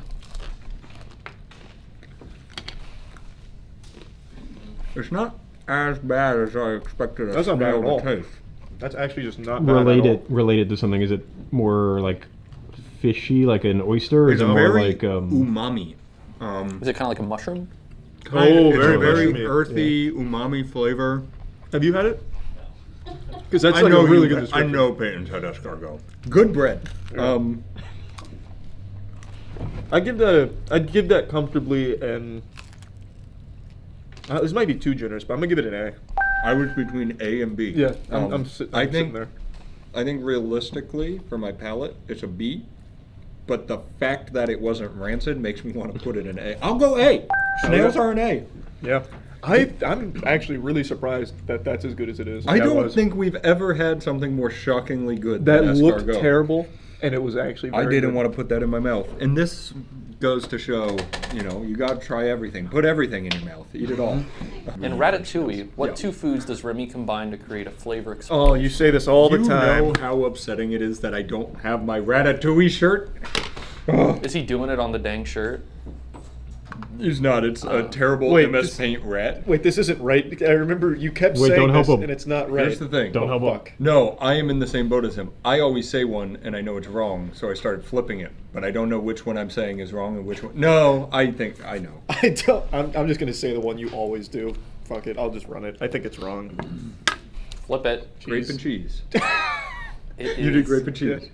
It's not as bad as I expected it That's not bad at all. taste. That's actually just not bad at all. Related to something. Is it more like fishy, like an oyster? Or It's is it a more very like umami. Is it kind of like a mushroom? Oh, It's very, a very very earthy umami flavor. Have you had it? Because that's I like know a really you- good I description. know Peyton's had escargot. Good bread. I'd give that comfortably an. This might be too generous, but I'm gonna give it an A. I was between A and B. Yeah, I'm sitting there. I think realistically, for my palate, it's a B. But the fact that it wasn't rancid makes me want to put it in A. I'll go A. Snails are an A. Yeah. I'm actually really surprised that that's as good as it is. I don't think we've ever had something more shockingly good that than looked escargot. terrible, and it was actually very I didn't good. want to put that in my mouth. And this goes to show, you got to try everything. Put everything in your mouth. Eat it all. In Ratatouille, what two foods does Remy combine to create a flavor explosion? Oh, you say this all the time. You know how upsetting it is that I don't have my Ratatouille shirt? Is he doing it on the dang shirt? He's not. It's a terrible Wait, MS this- Paint rat. Wait, this isn't right. I remember you kept Wait, saying don't help this, him. and it's not right. Here's the thing. Don't help fuck. him. No, I am in the same boat as him. I always say one, and I know it's wrong, so I started flipping it. But I don't know which one I'm saying is wrong and which one. No, I think I know. I don't. I'm just gonna say the one you always do. Fuck it. I'll just run it. I think it's wrong. Flip it. Grape and cheese. It You did is grape and cheese.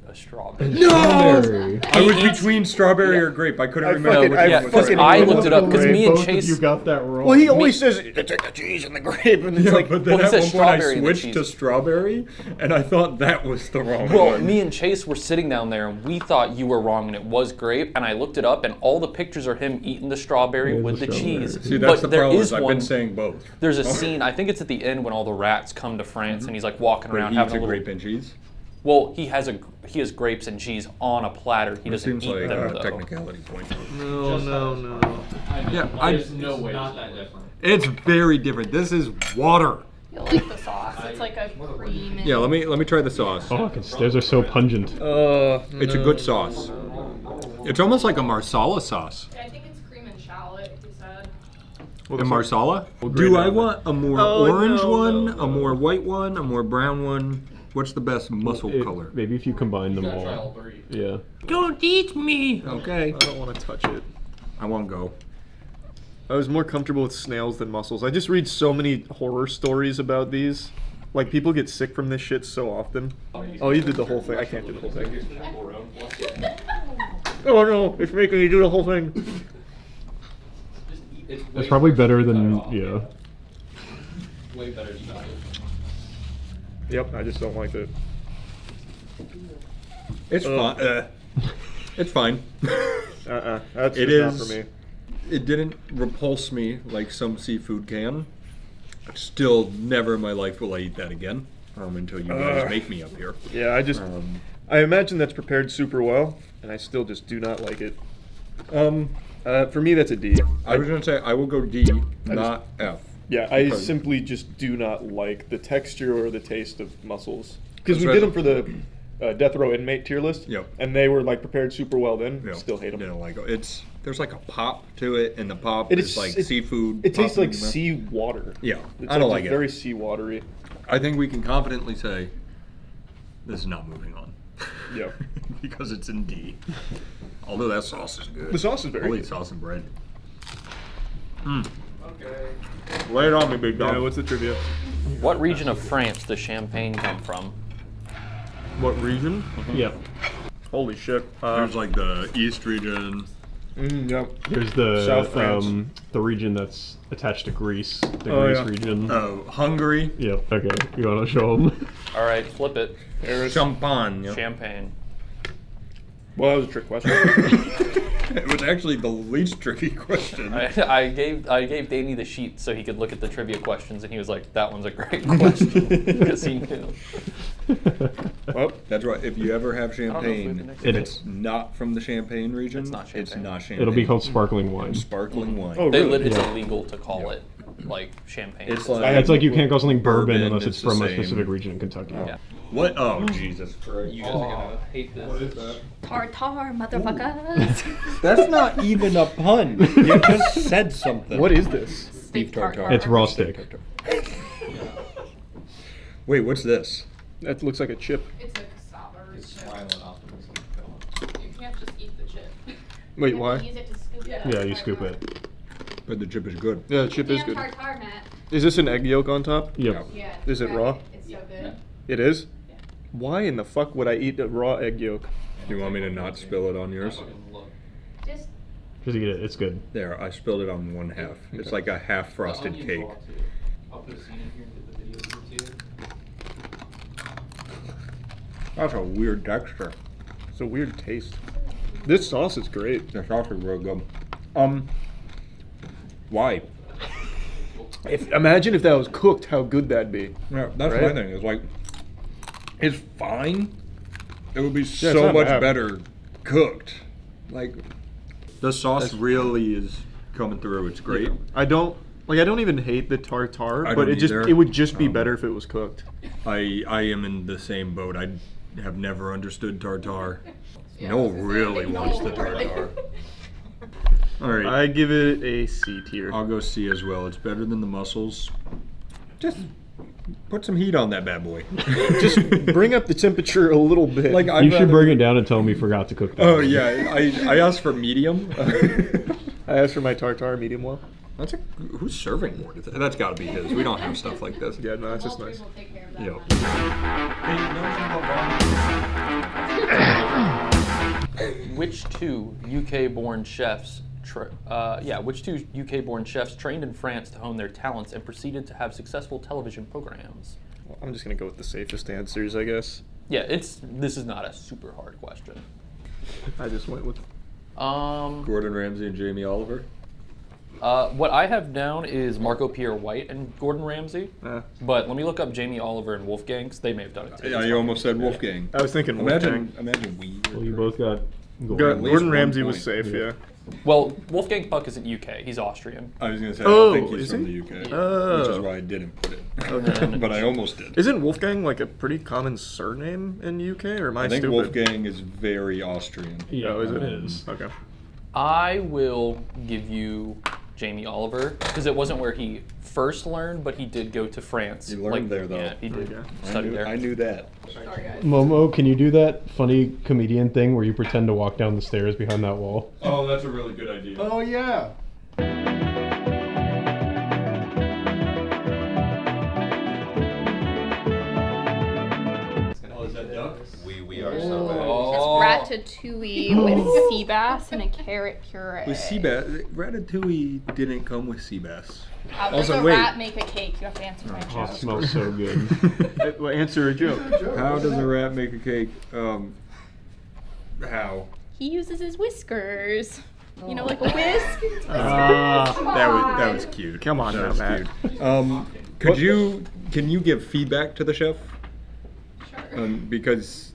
a strawberry. Strawberry. I was between strawberry or grape. I couldn't remember which yeah, one was fucking- right. I looked it up because me and Both of Chase. you got that wrong. Well, he always says take the cheese and the grape, and it's Yeah, like. but then Well, he at said one point I strawberry and the switched to cheese. strawberry, and I thought that was the wrong Well, one. me and Chase were sitting down there, and we thought you were wrong, and it was grape. And I looked it up, and all the pictures are him eating the strawberry Yeah, with the the strawberry. cheese. See, that's but the there problem. is Is I've one. been saying both. There's a scene. I think it's at the end when all the rats come to France, and he's like walking But around he having eats a a little. grape and cheese. Well, he has grapes and cheese on a platter. He It doesn't seems eat like them a though. technicality point. No. Yeah, There's no way. Not that different. It's very different. This is water. You'll like the sauce. It's like a cream. Yeah, let me try the sauce. Oh, those are so pungent. It's a good sauce. It's almost like a marsala sauce. I think it's cream and shallot. You said. A marsala? grade Do it I on want a more orange one, a more white one, a more brown one? What's the best muscle color? Maybe if you combine them all. Yeah. Don't eat me! Okay. I don't want to touch it. I won't go. I was more comfortable with snails than mussels. I just read so many horror stories about these. Like, people get sick from this shit so often. Oh, you did the whole thing. I can't do the whole thing. Oh no, it's making me do the whole thing. It's probably better than, yeah. Way better than that. Yep, I just don't like it. It's fine. It's fine. That's It just not is. for me. It didn't repulse me like some seafood can. Still, never in my life will I eat that again. Until you guys make me up here. Yeah, I imagine that's prepared super well, and I still just do not like it. For me, that's a D. I was gonna say I will go D, not F. Yeah, I Because- simply just do not like the texture or the taste of mussels. Because we That's did right. them for the death row inmate tier list. Yep. And they were like prepared super well then. Yeah. Still hate them. Didn't like it. There's like a pop to it, and the pop It is like seafood. It tastes popping like in your mouth. sea water. Yeah, It's I don't just like it. very sea watery. I think we can confidently say this is not moving on. Yeah. Because it's in D. Although that sauce is good. The sauce is very I'll good. eat sauce and bread. Okay. Lay it on me, big dog. Yeah, what's the trivia? What region of France does champagne come from? What region? Yep. Holy shit. There's like the East region. Yep. There's the South France. The region that's attached to Greece, the Oh, Greece yeah. region. Oh, Hungary. Yep. Okay. You want to show them? All right, flip it. Champagne. Champagne. Well, that was a trick question. It was actually the least tricky question. I gave Danny the sheet so he could look at the trivia questions, and he was like, "That one's a great question," because he knew. Well, that's right. If you ever have know if we have the champagne, next if one. it's not from the Champagne region, It's not champagne. Champagne. It'll be called sparkling wine. Sparkling wine. Oh, really? It's Yeah. illegal to call it like champagne. It's like- It's like you can't call something bourbon Bourbon, unless it's it's the from a same. specific region in Kentucky. Yeah. What? Oh, Jesus Christ. You guys are gonna hate this. What is that? Tartar, motherfuckers. That's not even a pun. You just said something. What is this? Beef tartar. It's raw steak. Wait, what's this? That looks like a chip. It's a cassava It's chip. violent optimism. You can't just eat the chip. Wait, You why? have to use it to scoop it up. Yeah, you scoop it. But the chip is good. Yeah, the chip is Damn good. tartar, Matt. Is this an egg yolk on top? Yep. Yeah. Is it try raw? It's so good. It is? Yeah. Why in the fuck would I eat a raw egg yolk? You want me to not spill it on yours? Just Just eat it. It's good. There, I spilled it on one half. It's like a half frosted cake. I'll put a scene in here and get the video to you. That's a weird texture. It's a weird taste. This sauce is great. The sauce is real good. Why? Imagine if that was cooked, how good that'd be. Yeah, that's Right? my thing. It's like, it's fine. It would be it's so not much bad. better cooked. Like, the sauce really is coming through. It's great. I don't even hate the tartar, I but don't it just either. it would just be better if it was cooked. I am in the same boat. I have never understood tartar. No one really wants the tartar. All right, I give it a C tier. I'll go C as well. It's better than the mussels. Just put some heat on that bad boy. Just bring up the temperature a little bit. Like You should bring it down and tell me you forgot to cook that. Oh yeah, I asked for medium. I asked for my tartar medium well. That's who's serving more? That's got to be his. We don't have stuff like this. Yeah, no, that's just Walters nice. will take care of that. Yep. Which two UK-born chefs? Which two UK-born chefs trained in France to hone their talents and proceeded to have successful television programs? I'm just gonna go with the safest answers, I guess. Yeah, this is not a super hard question. I just went with. Gordon Ramsay and Jamie Oliver. What I have down is Marco Pierre White and Gordon Ramsay. But let me look up Jamie Oliver and Wolfgang, 'cause they may have done it too. Yeah, you almost said Wolfgang. I was thinking Imagine Wolfgang. Well, you both got Gordon Ramsay was safe, yeah. Well, Wolfgang Puck isn't UK. He's Austrian. I was gonna say, Oh, I think he's is from he? the UK, Oh. which is why I didn't put it. Okay. But I almost did. Isn't Wolfgang like a pretty common surname in UK, or am I think stupid? Wolfgang is very Austrian. Yeah, Oh, is it? it is. Okay. I will give you Jamie Oliver because it wasn't where he first learned, but he did go to France. You learned there, though. Yeah, he did Okay. study there. I knew that. Momo, can you do that funny comedian thing where you pretend to walk down the stairs behind that wall? Oh, that's a really good idea. Oh yeah. Oh, is that duck? We are so bad. It's ratatouille with sea bass and a carrot puree. With sea bass, Ratatouille didn't come with sea bass. How does Also, a wait. rat make a cake? You have to answer my Oh, it joke. smells so good. Well, answer a joke. How does a rat make a cake? How? He uses his whiskers. You know, like a whisk. That was cute. Come on That now, was Matt. cute. Can you give feedback to the chef? Sure. Because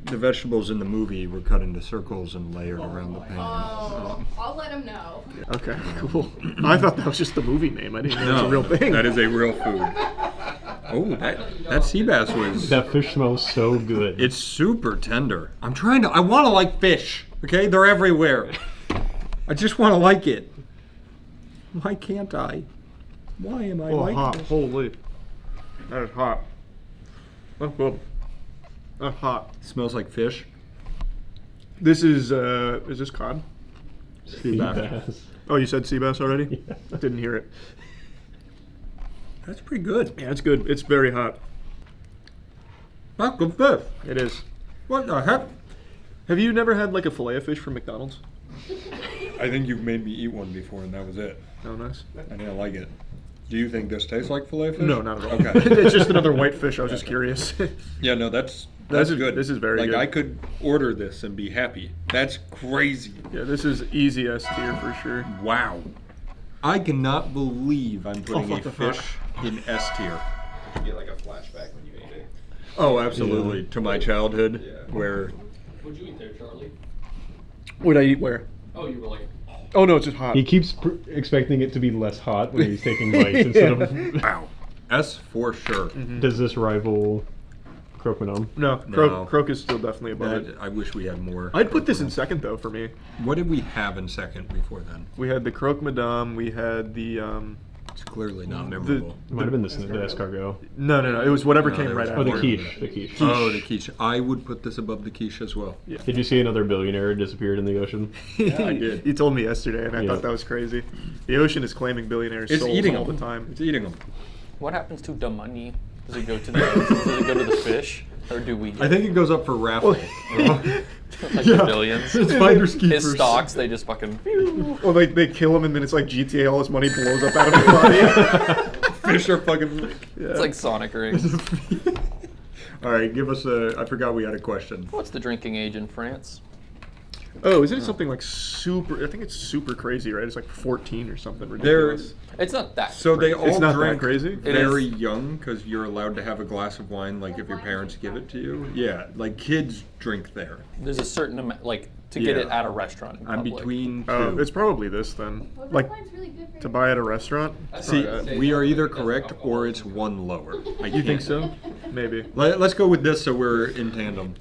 the vegetables in the movie were cut into circles and layered around the pan. Oh, I'll let him know. Okay, cool. I thought that was just the movie name. I didn't know it was a real thing. That is a real food. Oh, that sea bass was. That fish smells so good. It's super tender. I want to like fish. Okay, they're everywhere. I just want to like it. Why can't I? Why am I Oh, like hot. this? Holy. That is hot. That's good. Hot. Smells like fish. This is this cod? Sea bass. Oh, you said sea bass already? Yeah. Didn't hear it. That's pretty good. Yeah, it's good. It's very hot. That's good fish. It is. What the heck? Have you never had like a fillet of fish from McDonald's? I think you've made me eat one before, and that was it. Oh, nice. I didn't like it. Do you think this tastes like filet fish? No, not at all. Okay. It's just another white fish. I was just curious. Yeah, no, that's This is- good. this is very like good. I could order this and be happy. That's crazy. Yeah, this is easy S tier for sure. Wow. I cannot believe I'm putting what a the fuck? fish in S tier. You get like a flashback when you ate it. Oh, absolutely. To my childhood, Yeah. where What'd you eat there, Charlie? Would I eat where? Oh, you were like, Oh no, it's just hot. He keeps expecting it to be less hot when he's taking bites instead of. wow, S for sure. Does this rival Croque Madame? No, No. Croak is still definitely above That, it. I wish we had more. I'd put this in second though for me. What did we have in second before then? We had the Croque Madame. We had the It's clearly not memorable. It might have been the escargot. no. It was whatever No, came there right was after. Oh, the more. quiche. The quiche. Oh, the quiche. I would put this above the quiche as well. Yeah. Did you see another billionaire disappeared in the ocean? Yeah, I did. You told me yesterday, and I Yeah. thought that was crazy. The ocean is claiming billionaires' It's souls eating all them the time. It's eating them. What happens to the money? Does it go to the fish, or do we? I think it goes up for raffle. Like the billions. It's finders His keepers. stocks, they just fucking. Well, they kill him, and then it's like GTA. All his money blows up out of his body. Fish are fucking. It's like Sonic rings. All right, give us a. I forgot we had a question. What's the drinking age in France? Oh, isn't it something like super? I think it's super crazy, right? It's like 14 or something They're ridiculous. It's not that. so they crazy. all not that drink crazy? It very is. young because you're allowed to have a glass of wine, like if your parents give it to you. Yeah, like kids drink there. There's a certain amount, like to get Yeah. it at a restaurant. In I'm public. between two. Oh, it's probably this then. Like to buy at a restaurant. See, we are either correct or it's one lower. You think so? Maybe. Let's go with this so we're in tandem.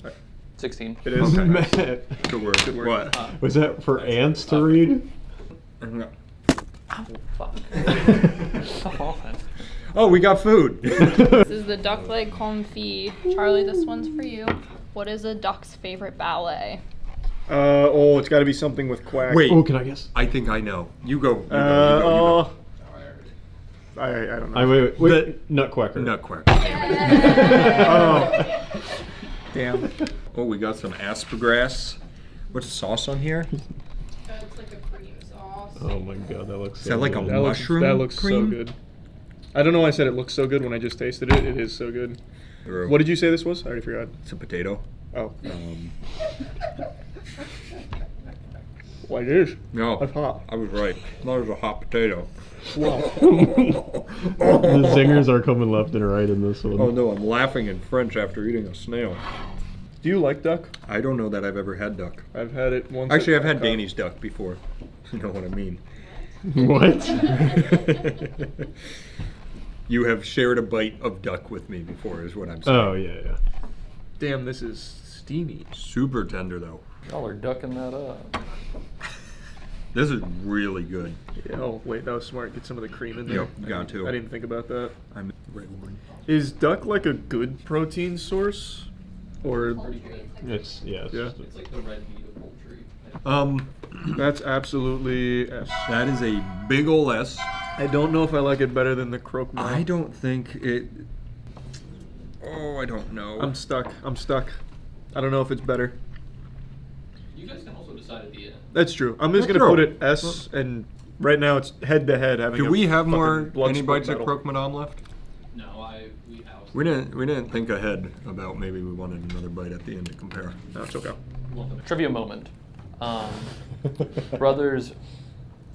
16. It is. Matt, Good work. What? was that for ants to read? Fuck. Come on. Oh, we got food. This is the duck leg confit. Charlie, this one's for you. What is a duck's favorite ballet? Oh, it's got to be something with quack. Wait, Oh, can I guess? I think I know. You go. You go. Oh. I don't know. Wait. Nutcracker. Nutcracker. Oh. Damn. Oh, we got some asparagus. What's the sauce on here? It's like a cream sauce. Oh my god, that looks. Is that like a That looks, mushroom? that looks cream? so good. I don't know why I said it looks so good when I just tasted it. It is so good. Or What did you say this was? I already forgot. It's a potato. Oh. Um, Well, it is. no, That's hot. I was right. That was a hot potato. The zingers are coming left and right in this one. Oh no, I'm laughing in French after eating a snail. Do you like duck? I don't know that I've ever had duck. I've had it once. Actually, at I've had Bangkok. Danish duck before. You know what I mean. What? You have shared a bite of duck with me before, is what I'm saying. Oh yeah. Damn, this is steamy. Super tender though. Y'all are ducking that up. This is really good. Yeah, oh, wait, that was smart. Get some of the cream in there. Yep, got to. I didn't think about that. I'm red one. Is duck like a good protein source? Or pretty good. It's Yeah. It's like the red meat of poultry. that's absolutely S. That is a big ol' S. I don't know if I like it better than the croque madame. I don't think it. Oh, I don't know. I'm stuck. I don't know if it's better. You guys can also decide at the end. That's true. I'm just Let's gonna put throw it S, and right now it's head to head. Having. Do a we have fucking more blood any sport bites of battle. croque madame left? No, we housed. We didn't think ahead about maybe we wanted another bite at the end to compare. No, it's okay. Trivia moment. Brothers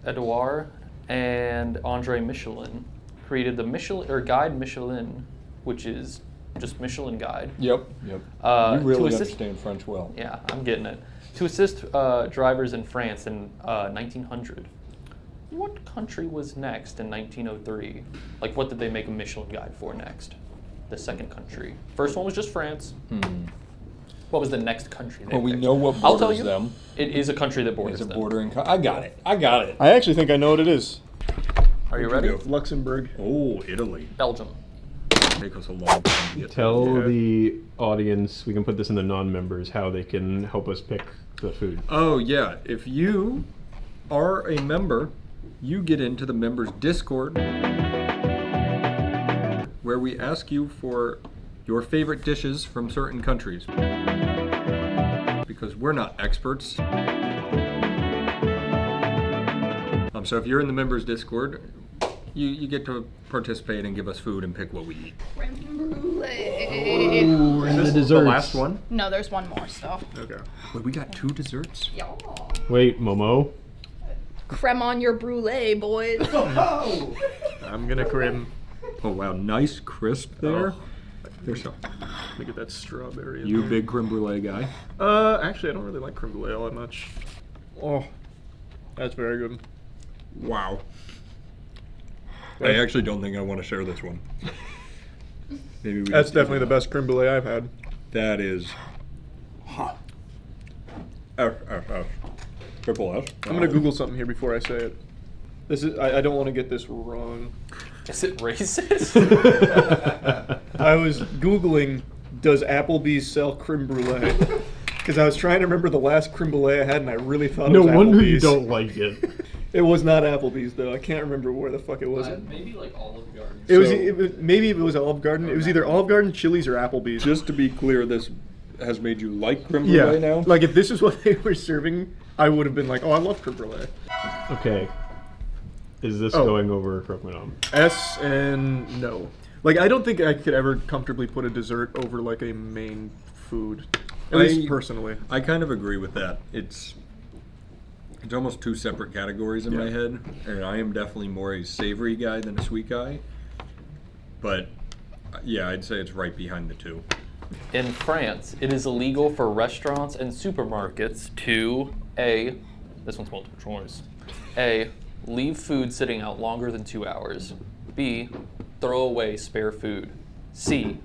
Edouard and Andre Michelin created the Guide Michelin, which is just Michelin Guide. Yep. to you assist- understand French well. Yeah, I'm getting it. To assist drivers in France in 1900. What country was next in 1903? Like, what did they make a Michelin Guide for next? The second country. First one was just France. What was the next country? They Well, we picked? know what I'll tell borders you. them. It is a country that borders Is a them. bordering. I got it. I actually think I know what it is. Are you ready? Luxembourg. Oh, Italy. Belgium. take us a long time to get Tell to. the audience, we can put this in the non-members, how they can help us pick the food. Oh, yeah. If you are a member, you get into the members Discord, where we ask you for your favorite dishes from certain countries. Because we're not experts. So if you're in the members Discord, you get to participate and give us food and pick what we eat. Creme brulee. Ooh, and the The desserts. last one? No, there's one more still. Okay. Wait, we got 2 desserts? Y'all. Wait, Momo? Creme on your brulee, boys. I'm gonna creme. Oh, wow. Nice crisp there. There's some. Look at that strawberry. In You there. big creme brulee guy? Actually, I don't really like creme brulee all that much. Oh, that's very good. Wow. I actually don't think I want to share this one. Maybe we That's just definitely the best creme brulee I've had. That is. Triple S. I'm gonna Google something here before I say it. This is I don't want to get this wrong. Is it racist? I was Googling, does Applebee's sell creme brulee? Because I was trying to remember the last creme brulee I had, and I really thought it No was wonder you Applebee's. don't like it. It was not Applebee's though. I can't remember where the fuck it was. Maybe like Olive Garden. It was maybe it was Olive Garden. It was either Olive Garden, Chili's, or Applebee's. Just to be clear, this has made you like creme brulee now? Like if this is what they were serving, I would have been like, oh, I love creme brulee. Okay. Is this Oh. going over croque madame? S and no. Like I don't think I could ever comfortably put a dessert over like a main food. At least personally. I kind of agree with that. It's almost 2 separate categories in my head, and I am definitely more a savory guy than a sweet guy. But yeah, I'd say it's right behind the 2. In France, it is illegal for restaurants and supermarkets to A, this one's multiple choice, A, leave food sitting out longer than 2 hours, B, throw away spare food, C,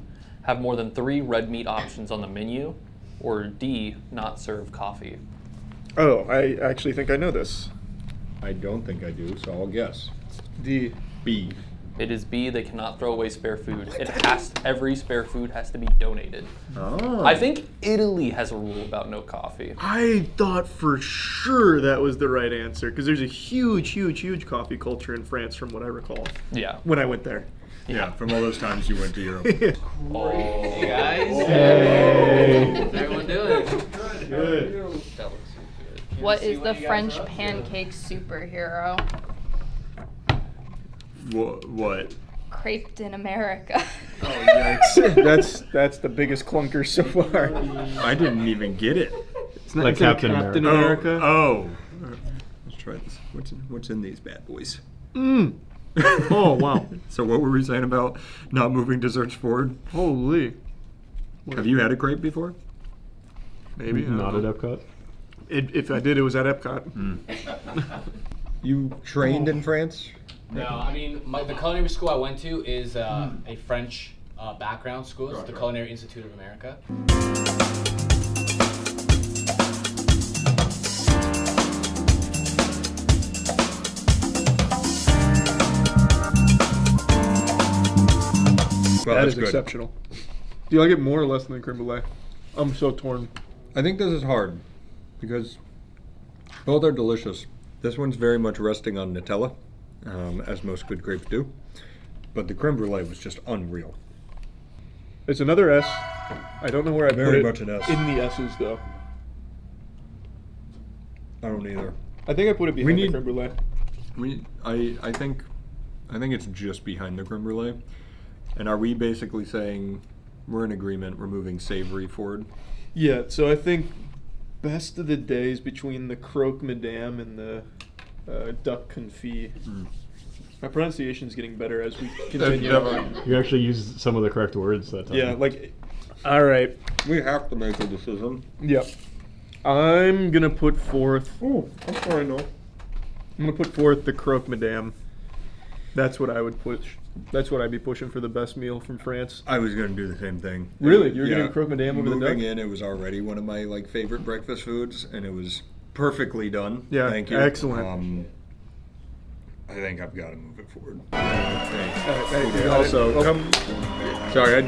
have more than 3 red meat options on the menu, or D, not serve coffee. Oh, I actually think I know this. I don't think I do, so I'll guess. D. B. It is B, they cannot throw away spare food. Every spare food has to be donated. Oh. I think Italy has a rule about no coffee. I thought for sure that was the right answer because there's a huge coffee culture in France, from what I recall. Yeah. When I went there. Yeah, from all those times you went to Europe. Hey guys. Hey. How's everyone doing? Good. That looks so good. What See is the you guys French are up to? pancake superhero? What? Creped in America. Oh yikes! that's the biggest clunker so far. I didn't even get it. It's not Like it's not Captain America. Oh. Let's try this. What's in these bad boys? Oh wow! So what were we saying about not moving desserts forward? Holy. Have you had a crepe before? Maybe Not at Epcot. If I did, it was at Epcot. You trained in France? No, I mean, the culinary school I went to is a French background school. It's the Culinary Institute of America. Well, That that's is good. exceptional. Do you like it more or less than the creme brulee? I'm so torn. I think this is hard because both are delicious. This one's very much resting on Nutella, as most good crepes do. But the creme brulee was just unreal. It's another S. I don't know where I put Very it much an S. in the S's though. I don't either. I think I put it behind the need- creme brulee. I think it's just behind the creme brulee. And are we basically saying we're in agreement? We're moving savory forward. Yeah, so I think best of the days between the croque madame and the duck confit. My pronunciation's getting better as we continue. You actually used some of the correct words that time. Yeah, like, all right. We have to make a decision. Yep. I'm gonna put forth. Oh, that's fine, I know. I'm gonna put forth the croque madame. That's what I would push. That's what I'd be pushing for the best meal from France. I was going to do the same thing. Really? You were getting croque madame over the duck? Moving in, it was already one of my favorite breakfast foods, and it was perfectly done. Yeah, Thank you. excellent. I think I've got to move it forward. Hey, Also, come. Sorry,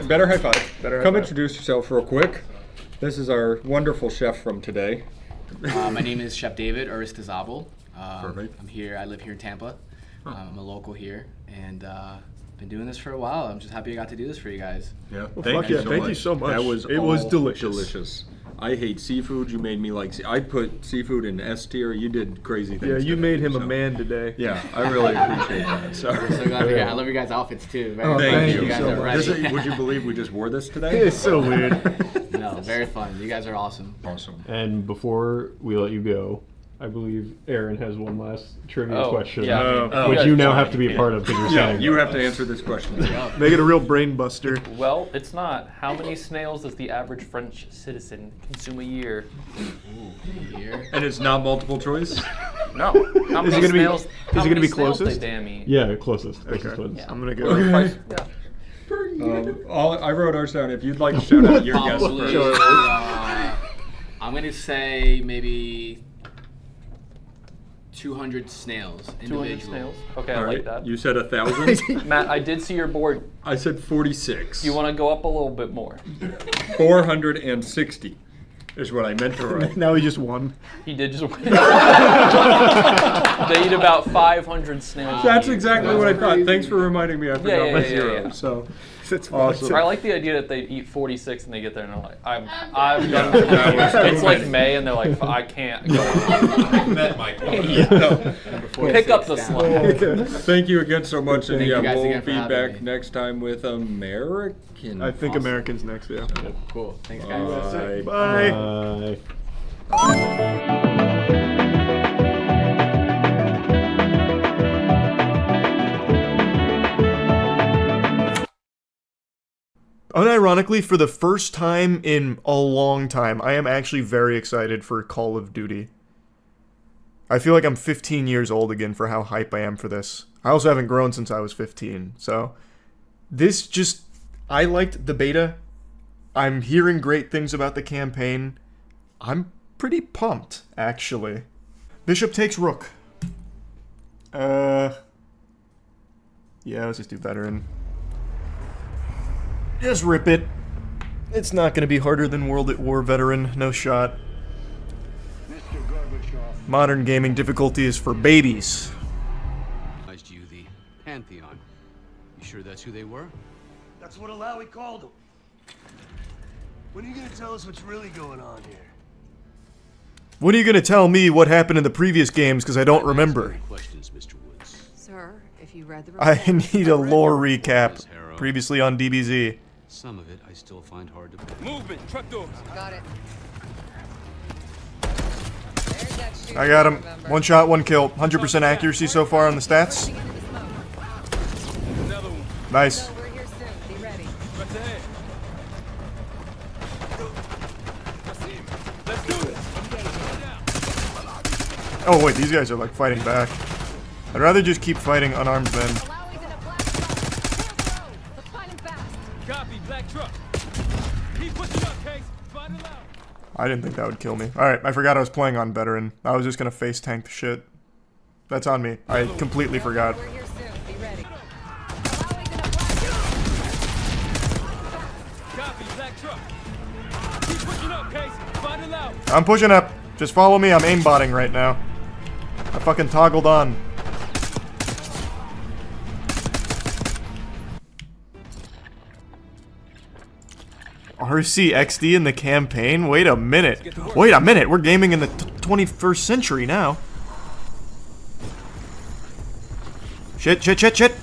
better high five. Better high Come five. introduce yourself real quick. This is our wonderful chef from today. My name is Chef David Aristizabal. Perfect. I'm here. I live here in Tampa. I'm a local here, and been doing this for a while. I'm just happy I got to do this for you guys. Yeah. Well, thank you so much. That was It was all delicious. I hate seafood. You made me like. I put seafood in S tier. You did crazy things. Yeah, you today, made him a so. man today. Yeah, I really appreciate that. Sorry. I'm so glad to hear. I love your guys' outfits too. Thank you. You guys are ready. Would you believe we just wore this today? It's so weird. No, very fun. You guys are awesome. Awesome. And before we let you go, I believe Aaron has one last trivia question, yeah. which you now have to be a part of because you're Yeah, saying. you have to answer this question. Make it a real brain buster. Well, it's not. How many snails does the average French citizen consume a year? And it's not multiple choice? No. How Is many it gonna be- snails? is it how gonna many be snails closest? They damn eat? Yeah, closest ones. Yeah. I'm gonna go. Okay. Yeah. I wrote ours down. If you'd like to shout out your guess Probably, first. I'm gonna say maybe 200 snails. 200 Individual. snails. Okay, All I right. like that. You said 1,000? Matt, I did see your board. I said 46. You want to go up a little bit more? 460 is what I meant to write. Now he just won. He did just win. They eat about 500 snails. That's exactly what I thought. Thanks for reminding me. I forgot yeah, my yeah, zero. yeah. So That's awesome. I like the idea that they eat 46 and they get there and they're like, I've done it. It's like May and they're like, I can't go. I've met my Pick up the slack. Thank you again so much, and Thank you yeah, guys we'll again for be having back me. next time with American. I think American's next. Yeah. Cool. Thanks, guys. Bye. Bye. Unironically, for the first time in a long time, I am actually very excited for Call of Duty. I feel like I'm 15 years old again for how hype I am for this. I also haven't grown since I was 15, so this just... I liked the beta. I'm hearing great things about the campaign. I'm pretty pumped, actually. Bishop takes Rook. Yeah, let's just do Veteran. Just rip it. It's not going to be harder than World at War Veteran. No shot. Modern gaming difficulty is for babies. You the Pantheon. You sure that's who they were? That's what Alawi called them. When are you gonna tell us what's really going on here? When are you going to tell me what happened in the previous games, because I don't remember? Questions, Mr. Woods. Sir, if you read the I report, need a lore recap. Previously on DBZ. Some of it I still find hard to believe. Movement, truck doors. got it. I got him. One shot, one kill. 100% accuracy so far on the stats. Nice. We're here soon. Be ready. What's ahead? Let's do it. Oh wait, these guys are like fighting back. I'd rather just keep fighting unarmed men. Copy, black truck. Keep pushing up, Case. Find it out. I didn't think that would kill me. Alright, I forgot I was playing on Veteran. I was just gonna face tank the shit. That's on me. I completely forgot. We're here soon. Be ready. Copy, black truck. Keep pushing up, Case. Find it out. I'm pushing up. Just follow me. I'm aimbotting right now. I fucking toggled on. RC XD in the campaign? Wait a minute. Wait a minute. We're gaming in the 21st century now. Shit, shit, shit, shit.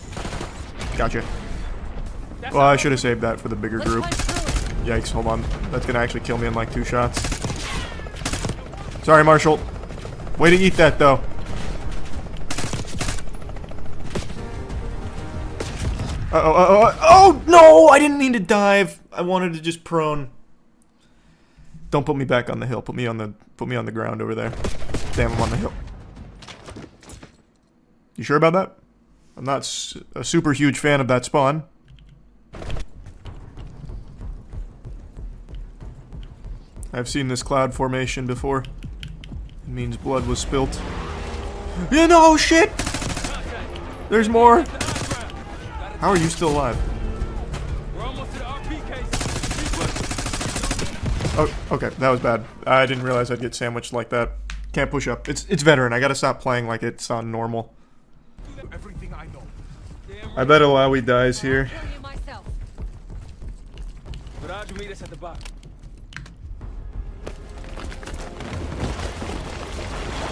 Gotcha. Well, I should have saved that for the bigger group. Yikes, hold on. That's gonna actually kill me in like 2 shots. Sorry, Marshall. Way to eat that, though. Oh, no! I didn't mean to dive. I wanted to just prone. Don't put me back on the hill. Put me on the ground over there. Damn, I'm on the hill. You sure about that? I'm not a super huge fan of that spawn. I've seen this cloud formation before. It means blood was spilt. Yeah, no, shit! There's more. How are you still alive? Oh, okay, that was bad. I didn't realize I'd get sandwiched like that. Can't push up. It's veteran. I gotta stop playing like it's on normal. I bet Alawi dies here.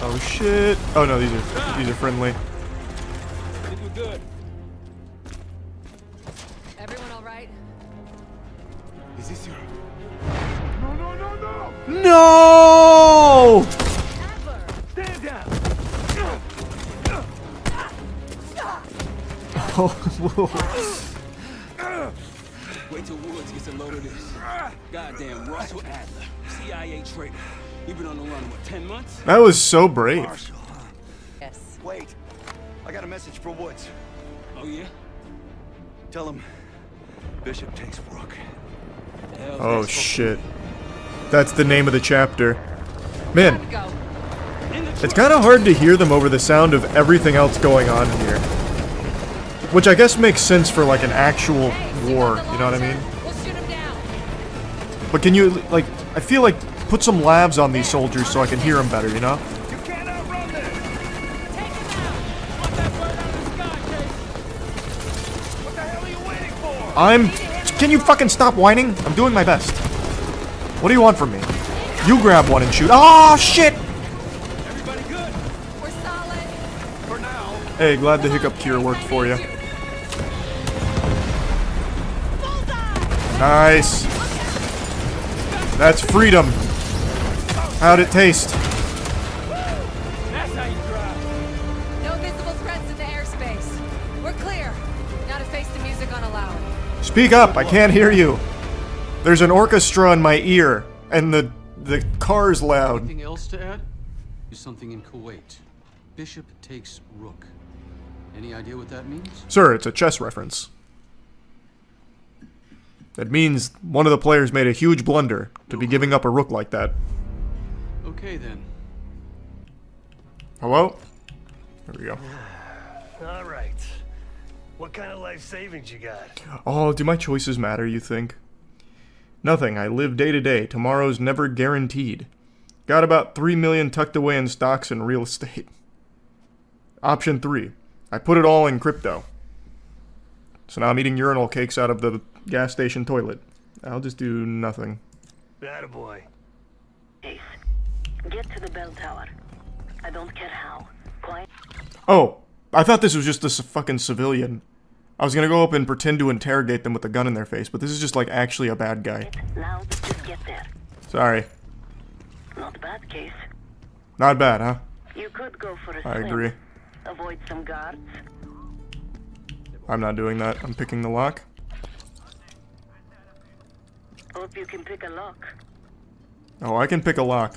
Oh shit! Oh no, these are friendly. Everyone all right? Is this your... No! Stand down! Oh, Wait till Woods gets a load of this. Goddamn Russell Adler, CIA traitor. You've been on the run, what, 10 months? that was so brave. Yes. Wait. I got a message for Woods. Oh, yeah? Tell him Bishop takes Rook. Oh shit. That's the name of the chapter. Man, it's kind of hard to hear them over the sound of everything else going on here. Which I guess makes sense for like an actual war, you know what I mean? But can you, like, I feel like put some lavs on these soldiers so I can hear them better, you know? Can you fucking stop whining? I'm doing my best. What do you want from me? You grab one and shoot. Oh shit! Everybody good? We're solid. For now. Hey, glad the hiccup cure worked for you. Nice. That's freedom. How'd it taste? That's how you drive. No visible threats in the airspace. We're clear. Now to face the music on allowed. Speak up, I can't hear you. There's an orchestra in my ear, and the car's loud. Anything else to add? There's something in Kuwait. Bishop takes Rook. Any idea what that means? Sir, it's a chess reference. That means one of the players made a huge blunder to be giving up a rook like that. Okay then. Hello? There we go. All right. What kind of life savings you got? Oh, do my choices matter, you think? Nothing. I live day to day. Tomorrow's never guaranteed. Got about 3 million tucked away in stocks and real estate. Option 3. I put it all in crypto. So now I'm eating urinal cakes out of the gas station toilet. I'll just do nothing. Attaboy. Ace, get to the bell tower. I don't care how. Quiet. Oh, I thought this was just a fucking civilian. I was gonna go up and pretend to interrogate them with a gun in their face, but this is just like actually a bad guy. Now just get there. Sorry. Not bad, Case. Not bad, huh? You could go for a I swim. agree. Avoid some guards. I'm not doing that. I'm picking the lock. Hope you can pick a lock. Oh, I can pick a lock.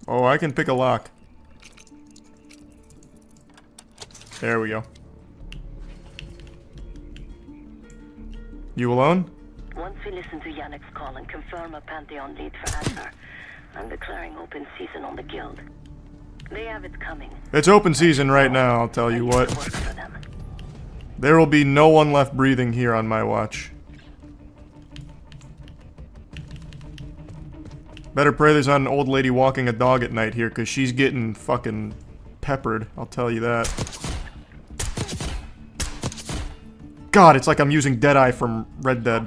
Oh, I can pick a lock. There we go. You alone? Once we listen to Yannick's call and confirm a Pantheon lead for Adler, I'm declaring open season on the guild. They have it coming. It's open season right now, I'll tell you what. There will be no one left breathing here on my watch. Better pray there's not an old lady walking a dog at night here, because she's getting fucking peppered, I'll tell you that. God, it's like I'm using Deadeye from Red Dead.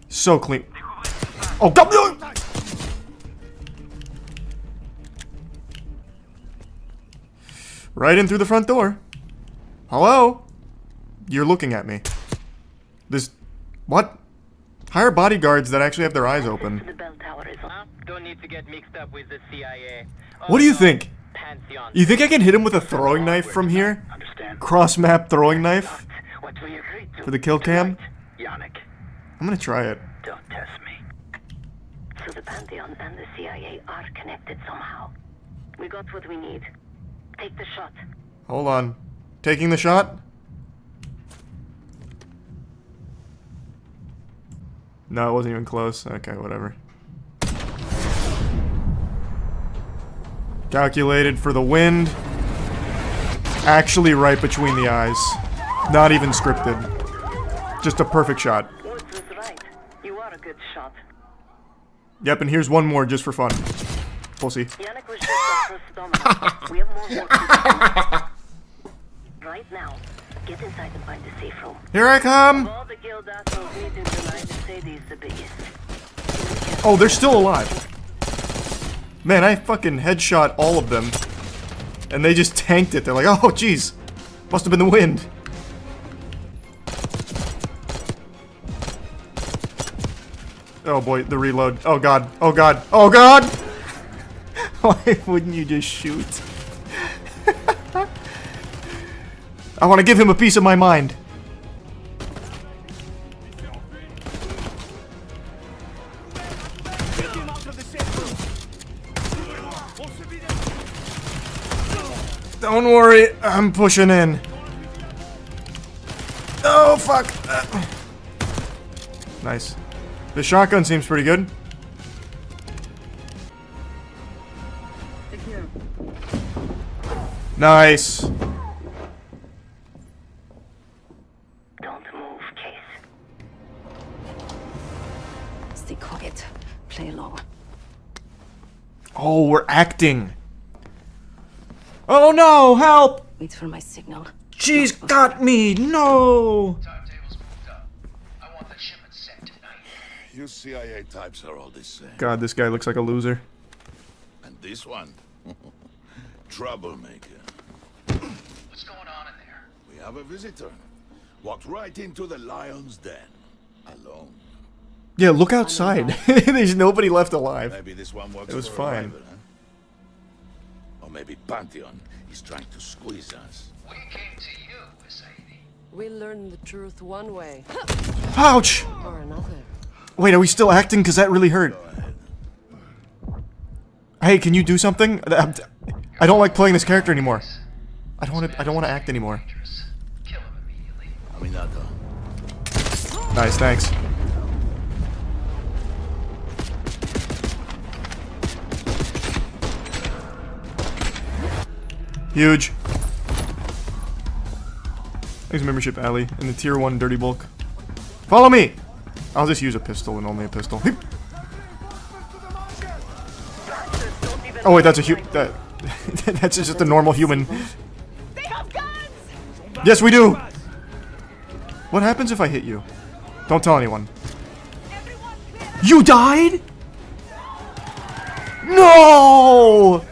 So clean. Oh, God! Right in through the front door. Hello? You're looking at me. This... What? Hire bodyguards that actually have their eyes open. Don't need to get mixed up with the CIA. What do you think? Pantheon. You think I can hit him with a throwing knife from here? Cross-map throwing knife? For the kill cam? Yannick, I'm gonna try it. don't test me. So the Pantheon and the CIA are connected somehow. We got what we need. Take the shot. Hold on. Taking the shot? No, it wasn't even close. Okay, whatever. Calculated for the wind. actually right between the eyes. Not even scripted. Just a perfect shot. Woods was right. You are a good shot. Yep, and here's one more just for fun. Pussy. Yannick was just our first domino. We have more work to do. Right now, get inside and find the safe room. Here I come! Of all the guild assholes meeting tonight, Sadie's the biggest. Oh, they're still alive. Man, I fucking headshot all of them. And they just tanked it. They're like, oh, jeez. Must have been the wind. Oh boy, the reload. Oh god. Oh god. Oh god! Why wouldn't you just shoot? I want to give him a piece of my mind. Don't worry, I'm pushing in. Oh, fuck. Nice. The shotgun seems pretty good. Nice. Don't move, Case. Stay quiet. Play low. Oh, we're acting. Oh no, help! Wait for my signal. She's got me, no! You CIA types are all the same. God, this guy looks like a loser. And this one? Troublemaker. What's going on in there? We have a visitor. Walked right into the lion's den. Alone. Yeah, look outside. There's nobody left alive. Maybe this one works It was for a fine. rival, huh? Or maybe Pantheon is trying to squeeze us. We came to you, Sadie. We learn the truth one way. Ouch! Or another. Wait, are we still acting? Because that really hurt. Hey, can you do something? I don't like playing this character anymore. I don't want to act anymore. Nice, thanks. Huge. Thanks, membership, alley, and the tier 1 dirty bulk. Follow me! I'll just use a pistol and only a pistol. Oh wait, that's a that's just a normal human. They have guns! Yes, we do! What happens if I hit you? Don't tell anyone. You died? No!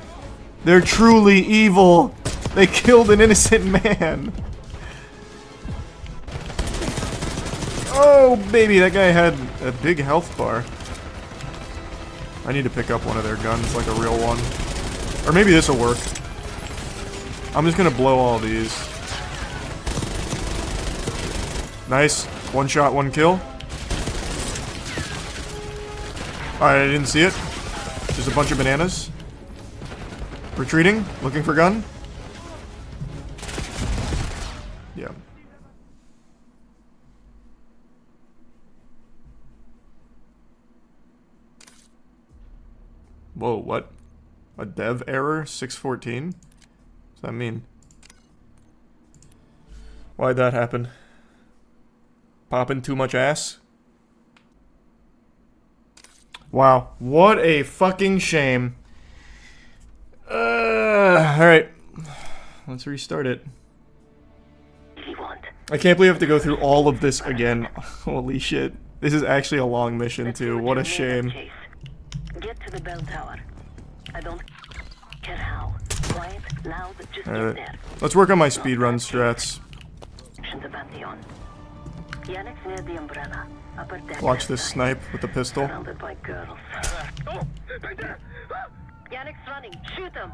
They're truly evil. They killed an innocent man. Oh, baby, that guy had a big health bar. I need to pick up one of their guns, like a real one. Or maybe this will work. I'm just gonna blow all these. Nice. One shot, one kill. Alright, I didn't see it. Just a bunch of bananas. Retreating. Looking for gun. Yeah. Whoa, what? A dev error? 614? What does that mean? Why'd that happen? Popping too much ass? Wow, what a fucking shame. Alright. Let's restart it. I can't believe I have to go through all of this again. Holy shit. This is actually a long mission too. What a shame. Get to the bell tower. I don't care how. Quiet, loud, just get Alright. there. Let's work on my speedrun strats. The Pantheon. Yannick's near the umbrella. Upper deck. Watch this snipe with the pistol. Surrounded by girls. Oh, right there. Yannick's running. Shoot him.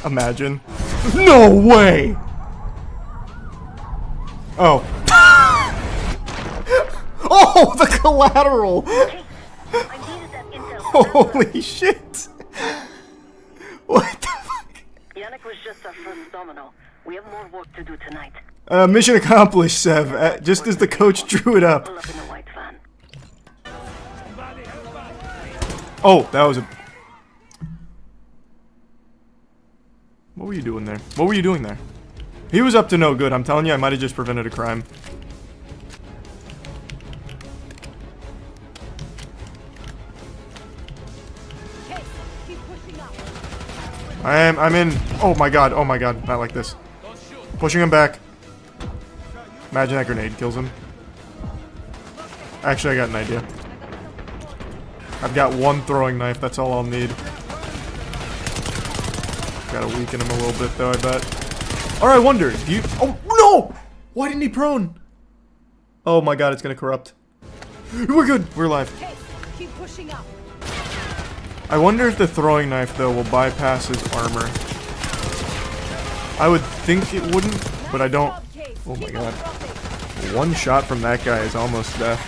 Imagine. No way! Oh. Oh, the collateral! Holy shit! What the fuck? Yannick was just our first domino. We have more work to do tonight. Mission accomplished, Sev. Just as the coach drew it up. Pull up in a white van. Oh, that was a... What were you doing there? What were you doing there? He was up to no good. I'm telling you, I might have just prevented a crime. I'm in. Oh my god, not like this. Pushing him back. Imagine that grenade kills him. Actually, I got an idea. I've got one throwing knife, that's all I'll need. Gotta weaken him a little bit though, I bet. Or I wonder, do you— oh, no! Why didn't he prone? Oh my god, it's gonna corrupt. We're good, we're alive. Keep pushing up. I wonder if the throwing knife, though, will bypass his armor. I would think it wouldn't, but I don't. Oh my god. One shot from that guy is almost death.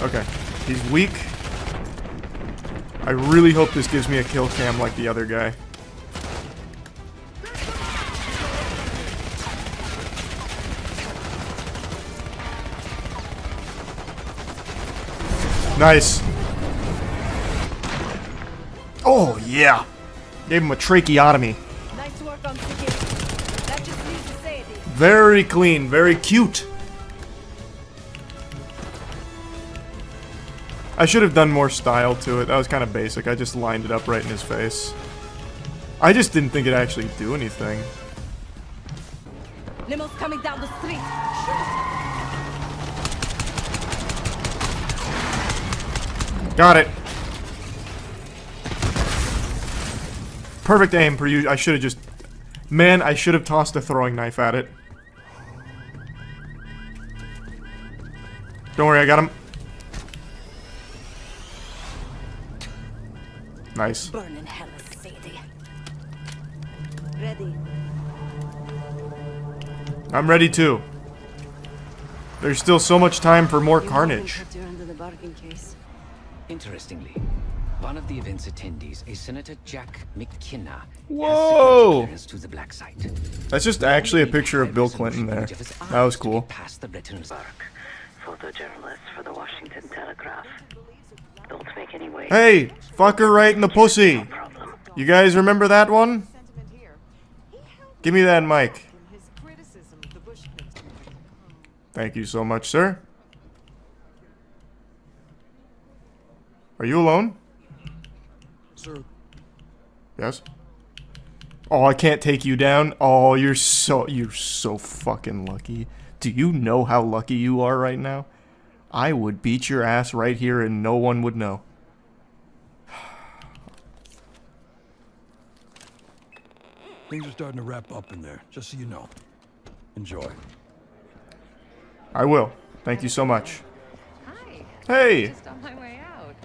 Okay, he's weak. I really hope this gives me a kill cam like the other guy. Nice. Oh, yeah. Gave him a tracheotomy. Nice work on security. That just needs to say it. Very clean, very cute. I should have done more style to it. That was kind of basic. I just lined it up right in his face. I just didn't think it'd actually do anything. Limo's coming down the street. Got it. Perfect aim for you. I should have just... Man, I should have tossed a throwing knife at it. Don't worry, I got him. Nice. Burning hell is Sadie. Ready. I'm ready too. There's still so much time for more carnage. Interestingly, one of the event's attendees is Senator Jack McKenna. Whoa! To the black site. That's just actually a picture of Bill Clinton there. That was cool. Past the veterans. Photojournalist for the Washington Telegraph. Don't make any way. Hey! Fuck her right in the pussy! You guys remember that one? Give me that mic. Thank you so much, sir. Are you alone? Sir. Yes? Oh, I can't take you down? Oh, you're so fucking lucky. Do you know how lucky you are right now? I would beat your ass right here and no one would know. Things are starting to wrap up in there, just so you know. Enjoy. I will. Thank you so much. Hi. Hey! Just on my way out.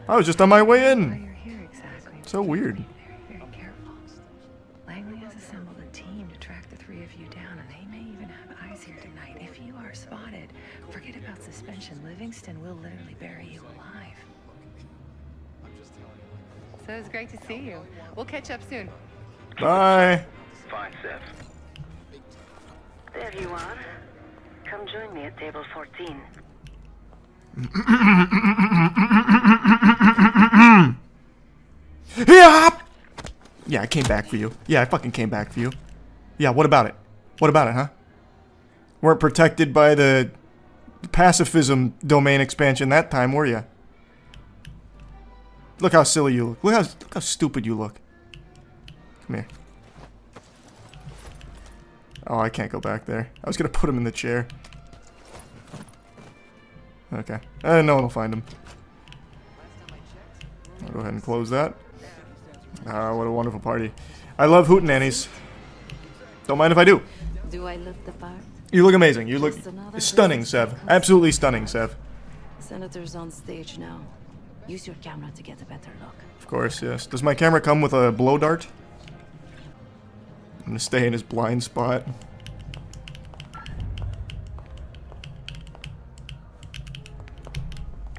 I was just on my way in. Why you're here exactly. So weird. Very careful. Langley has assembled a team to track the three of you down, and they may even have eyes here tonight. If you are spotted, forget about suspension. Livingston will literally bury you alive. So it's great to see you. We'll catch up soon. Bye. Fine, Seth. There you are. Come join me at table 14. Yeah, I came back for you. Yeah, I fucking came back for you. Yeah, what about it? What about it, huh? Weren't protected by the pacifism domain expansion that time, were you? Look how silly you look. Look how stupid you look. Come here. Oh, I can't go back there. I was gonna put him in the chair. Okay. No one will find him. I'll go ahead and close that. Ah, what a wonderful party. I love hootenannies. Don't mind if I do. Do I look the part? You look amazing. You look stunning, Sev. Absolutely stunning, Sev. Senator's on stage now. Use your camera to get a better look. Of course, yes. Does my camera come with a blow dart? I'm gonna stay in his blind spot.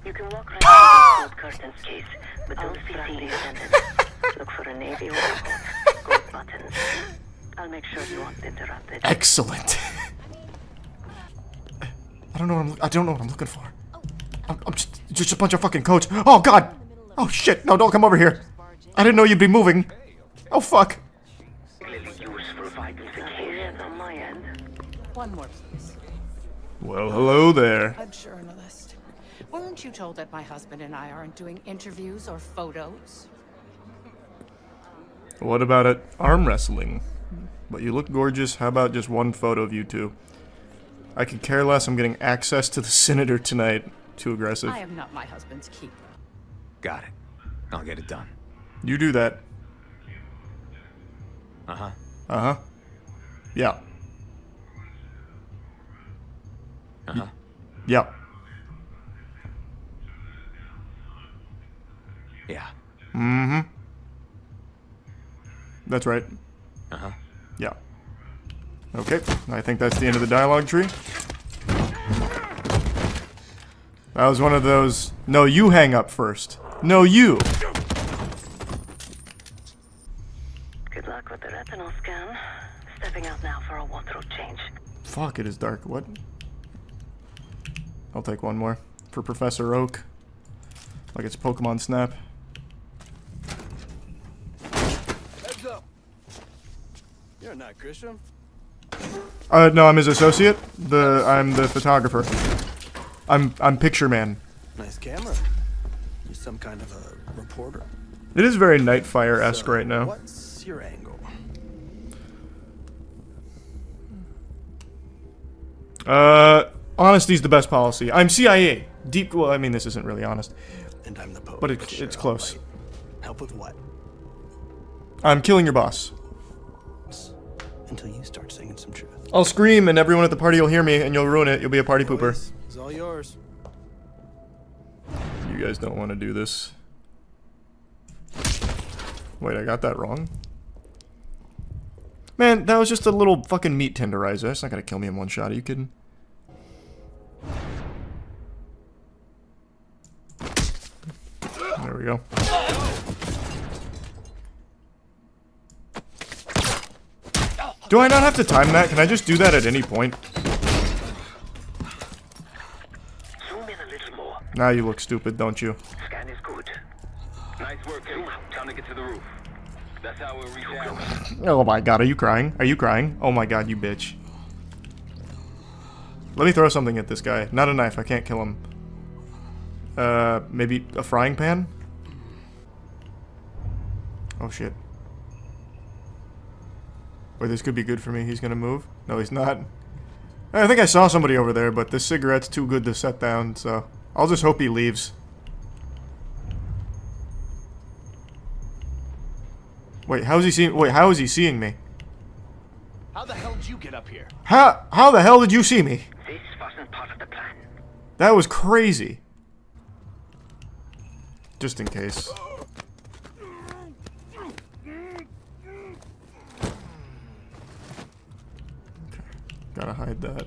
You can walk right into the gold curtains case, but don't be seen attendant. Look for a navy or gold buttons. I'll make sure you won't interrupt it. Excellent. I don't know what I'm looking for. I'm just a bunch of fucking codes. Oh god! Oh shit! No, don't come over here. I didn't know you'd be moving. Oh, fuck. One more, please. Well, hello there. A journalist. Weren't you told that my husband and I aren't doing interviews or photos? What about it? Arm wrestling. But you look gorgeous. How about just one photo of you two? I could care less. I'm getting access to the senator tonight. Too aggressive. I am not my husband's keeper. Got it. I'll get it done. You do that. Uh-huh. Uh-huh. Yeah. Uh-huh. Yeah. Yeah. Mm-hmm. That's right. Uh-huh. Yeah. Okay, I think that's the end of the dialogue tree. That was one of those, no, you hang up first. No, you. Good luck with the retinal scan. Stepping out now for a wardrobe change. Fuck, it is dark. What? I'll take one more. For Professor Oak. Like it's Pokemon Snap. Heads up. You're not Grisham. No, I'm his associate. I'm the photographer. I'm picture man. Nice camera. You're some kind of a reporter. It is very Nightfire-esque right now. What's your angle? Honesty's the best policy. I'm CIA. Deep. Well, I mean, this isn't really honest. And I'm the Pope. But it's close. Help with what? I'm killing your boss. Until you start singing some truth. I'll scream and everyone at the party will hear me and you'll ruin it. You'll be a party pooper. It's all yours. You guys don't want to do this. Wait, I got that wrong? Man, that was just a little fucking meat tenderizer. That's not gonna kill me in one shot. Are you kidding? There we go. Do I not have to time that? Can I just do that at any point? Now you look stupid, don't you? Scan is good. Nice work, Kate. Time to get to the roof. That's how we'll reach out. Oh my god, are you crying? Are you crying? Oh my god, you bitch. Let me throw something at this guy. Not a knife, I can't kill him. Maybe a frying pan? Oh shit. Wait, this could be good for me. He's gonna move? No, he's not. I think I saw somebody over there, but this cigarette's too good to set down, so I'll just hope he leaves. Wait, how is he seeing? Wait, how is he seeing me? How the hell did you get up here? How the hell did you see me? This wasn't part of the plan. That was crazy. Just in case. Okay, gotta hide that.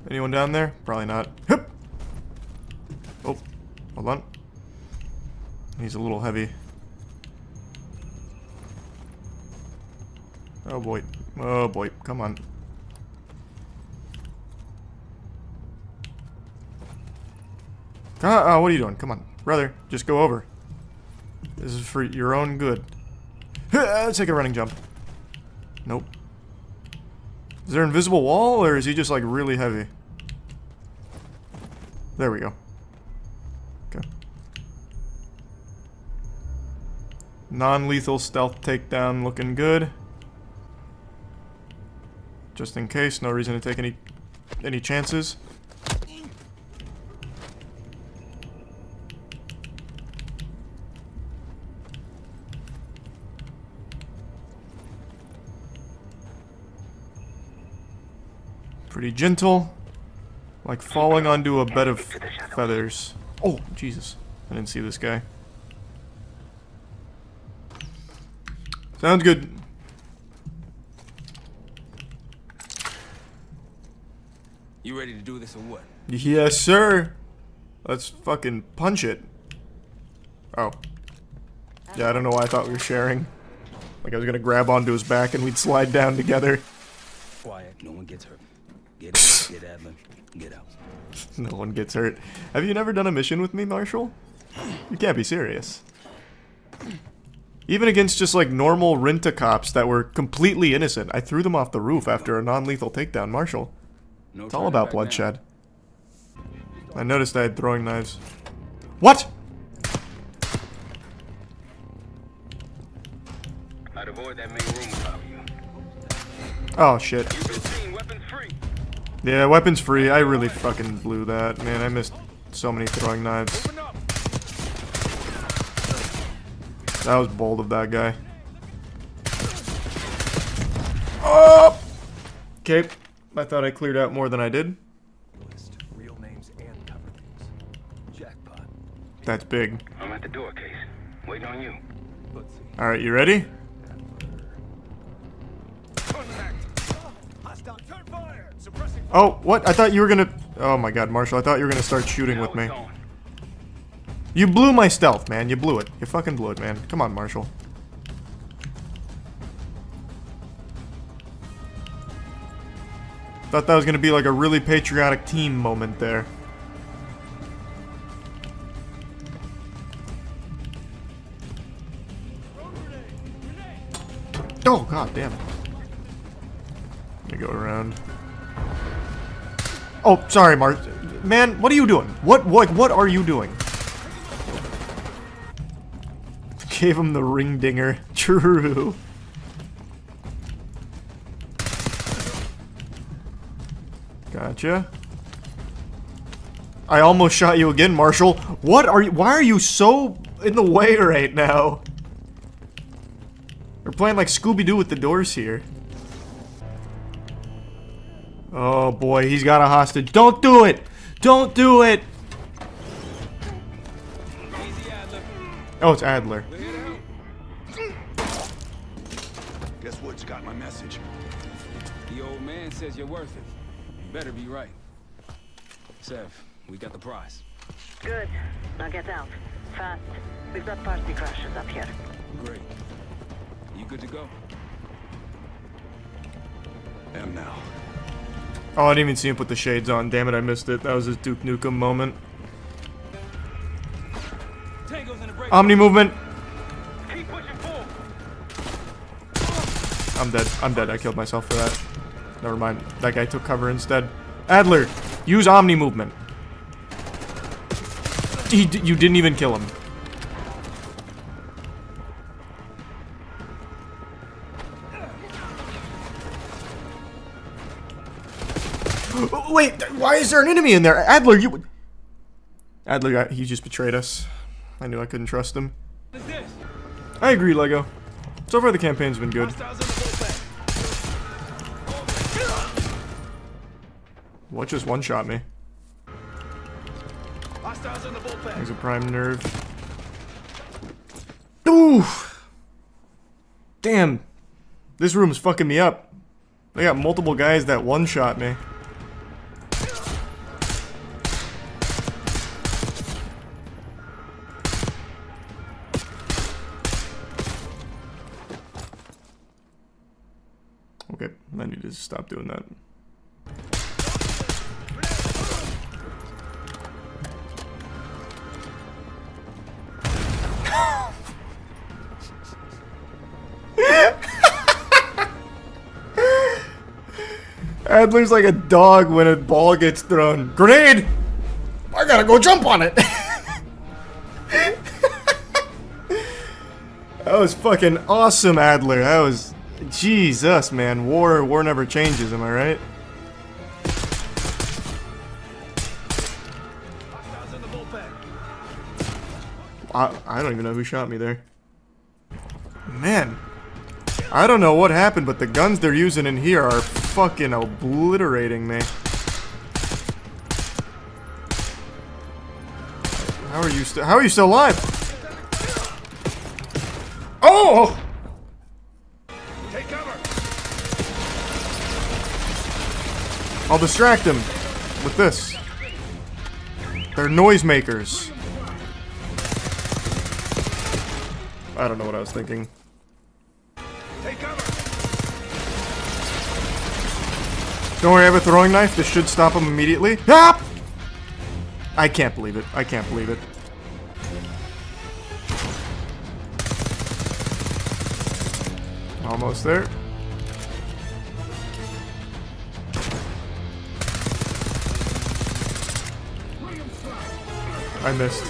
Anyone down there? Probably not. Hup! Oh, hold on. He's a little heavy. Oh boy. Oh boy. Come on. Oh, what are you doing? Come on. Brother, just go over. This is for your own good. Let's take a running jump. Nope. Is there an invisible wall, or is he just like really heavy? There we go. Okay. Non-lethal stealth takedown looking good. Just in case, no reason to take any chances. Pretty gentle. Like falling onto a bed of feathers. Oh, Jesus. I didn't see this guy. Sounds good. You ready to do this or what? Yes, sir. Let's fucking punch it. Oh. Yeah, I don't know why I thought we were sharing. Like I was gonna grab onto his back and we'd slide down together. Quiet, no one gets hurt. Get in, get Adlin, get out. No one gets hurt. Have you never done a mission with me, Marshall? You can't be serious. Even against just like normal rent-a-cops that were completely innocent, I threw them off the roof after a non-lethal takedown. Marshall. It's all about bloodshed. I noticed I had throwing knives. What? I'd avoid that main room without you. Oh shit. You've been seen, weapons free. Yeah, weapons free. I really fucking blew that. Man, I missed so many throwing knives. That was bold of that guy. Oh! Okay. I thought I cleared out more than I did. Real names and cover names. Jackpot. That's big. I'm at the door, Case. Waiting on you. Alright, you ready? Oh, what? I thought you were gonna... Oh my god, Marshall, I thought you were gonna start shooting with me. You blew my stealth, man. You blew it. You fucking blew it, man. Come on, Marshall. Thought that was gonna be like a really patriotic team moment there. Oh, god damn. Let me go around. Oh, sorry, Mark. Man, what are you doing? What are you doing? Gave him the ring dinger. True. Gotcha. I almost shot you again, Marshall. What are you? Why are you so in the way right now? We're playing like Scooby-Doo with the doors here. Oh boy, he's got a hostage. Don't do it! Don't do it! Oh, it's Adler. Guess what? You got my message. The old man says you're worth it. You better be right. Sev, we got the prize. Good. Now get out. Fast. We've got party crashes up here. Great. You good to go? Am now. Oh, I didn't even see him put the shades on. Damn it, I missed it. That was his Duke Nukem moment. Omni movement. I'm dead. I'm dead. I killed myself for that. Never mind. That guy took cover instead. Adler, use Omni movement. You didn't even kill him. Wait, why is there an enemy in there? Adler, you... Adler, he just betrayed us. I knew I couldn't trust him. I agree, Lego. So far the campaign's been good. What just one-shot me? There's a prime nerve. Ooh! Damn. This room is fucking me up. I got multiple guys that one-shot me. Okay, I need to stop doing that. Adler's like a dog when a ball gets thrown. Grenade! I gotta go jump on it! That was fucking awesome, Adler. That was... Jesus, man. War never changes, am I right? I don't even know who shot me there. Man. I don't know what happened, but the guns they're using in here are fucking obliterating me. How are you still alive? Oh! Take cover. I'll distract him with this. They're noisemakers. I don't know what I was thinking. Take cover. Don't worry, I have a throwing knife. This should stop him immediately. Ah! I can't believe it. I can't believe it. Almost there. I missed.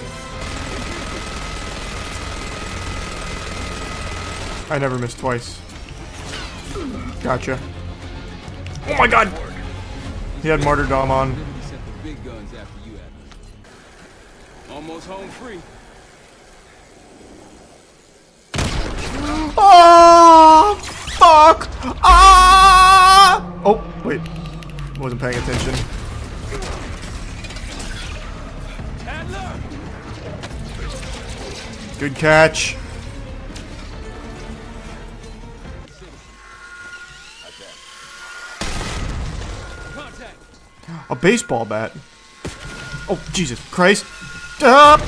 I never missed twice. Gotcha. Oh my god! He had martyrdom on. Set the big guns after you, Atlas. Almost home free. Oh, fuck! Ah! Oh, wait. Wasn't paying attention. Good catch. A baseball bat. Oh, Jesus Christ. Ah!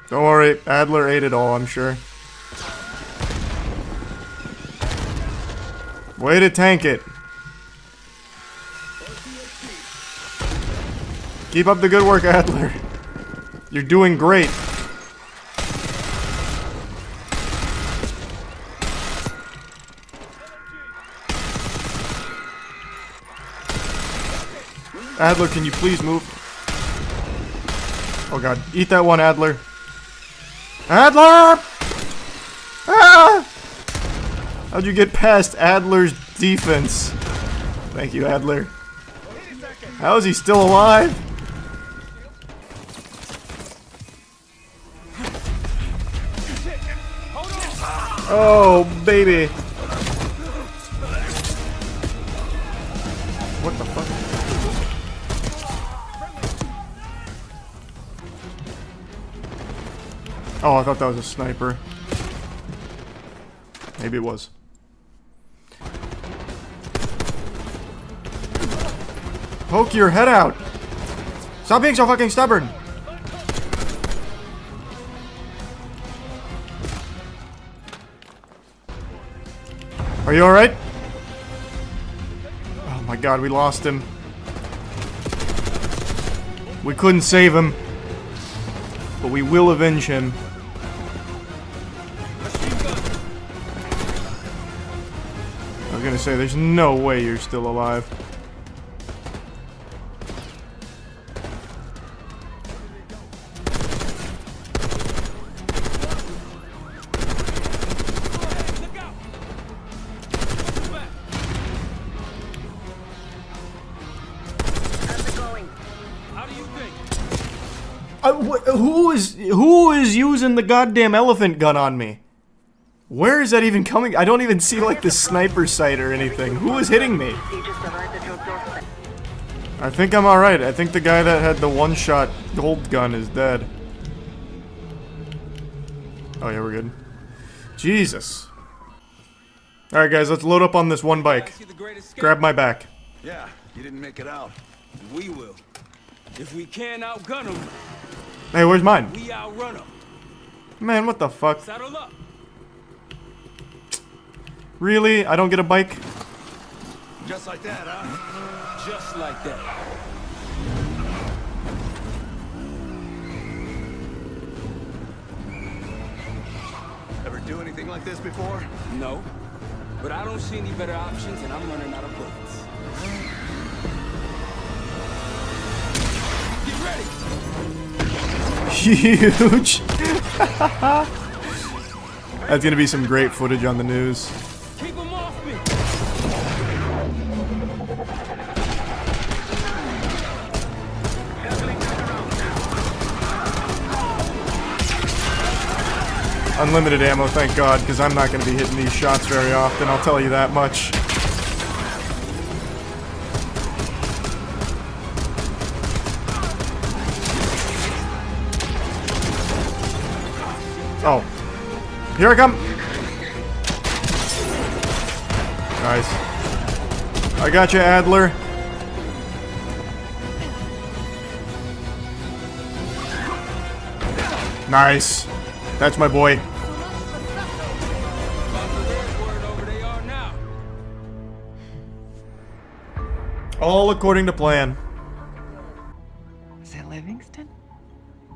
Don't worry, Adler ate it all, I'm sure. Way to tank it. Keep up the good work, Adler. You're doing great. Adler, can you please move? Oh god, eat that one, Adler. Adler! Ah! How'd you get past Adler's defense? Thank you, Adler. How is he still alive? Oh, baby. What the fuck? Oh, I thought that was a sniper. Maybe it was. Poke your head out! Stop being so fucking stubborn! Are you alright? Oh my god, we lost him. We couldn't save him. But we will avenge him. I was gonna say, there's no way you're still alive. Who is using the goddamn elephant gun on me? Where is that even coming? I don't even see like the sniper sight or anything. Who is hitting me? I think I'm alright. I think the guy that had the one-shot gold gun is dead. Oh yeah, we're good. Jesus. Alright guys, let's load up on this one bike. Grab my back. Yeah, you didn't make it out. We will. If we can't outgun them, Hey, where's mine? we outrun them. Man, what the fuck? Saddle up. Really? I don't get a bike? Just like that, huh? Just like that. Ever do anything like this before? No. But I don't see any better options, and I'm running out of bullets. Get ready! Huge! That's gonna be some great footage on the news. Keep them off me! Unlimited ammo, thank God, because I'm not gonna be hitting these shots very often, I'll tell you that much. Oh. Here I come! Nice. I got you, Adler. Nice. That's my boy. All according to plan. Is it Livingston?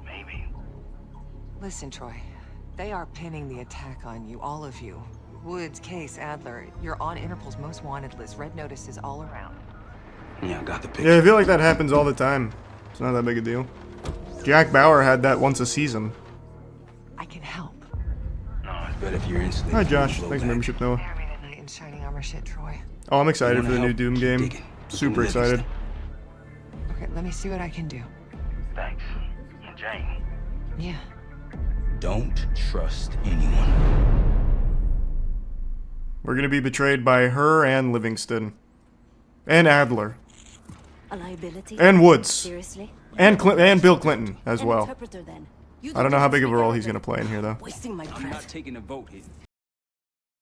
Maybe. Listen, Troy. They are pinning the attack on you, all of you. Woods, Case, Adler, you're on Interpol's most wanted list. Red notices all around. Yeah, I got the picture. Yeah, I feel like that happens all the time. It's not that big a deal. Jack Bauer had that once a season. I can help. No, it's better if you're instantly. Hi, Josh. Thanks for membership, Noah. Knight in shining armor shit, Troy. Oh, I'm excited for the new Doom game. Super excited. Okay, let me see what I can do. Thanks. And Jane. Yeah. Don't trust anyone. We're gonna be betrayed by her and Livingston. And Adler. A liability? And Woods. Seriously? And Bill Clinton as An well. interpreter, then. You I don't know how big of a speak role Arabic. he's gonna play in here though. Wasting my I'm breath. not taking a vote here.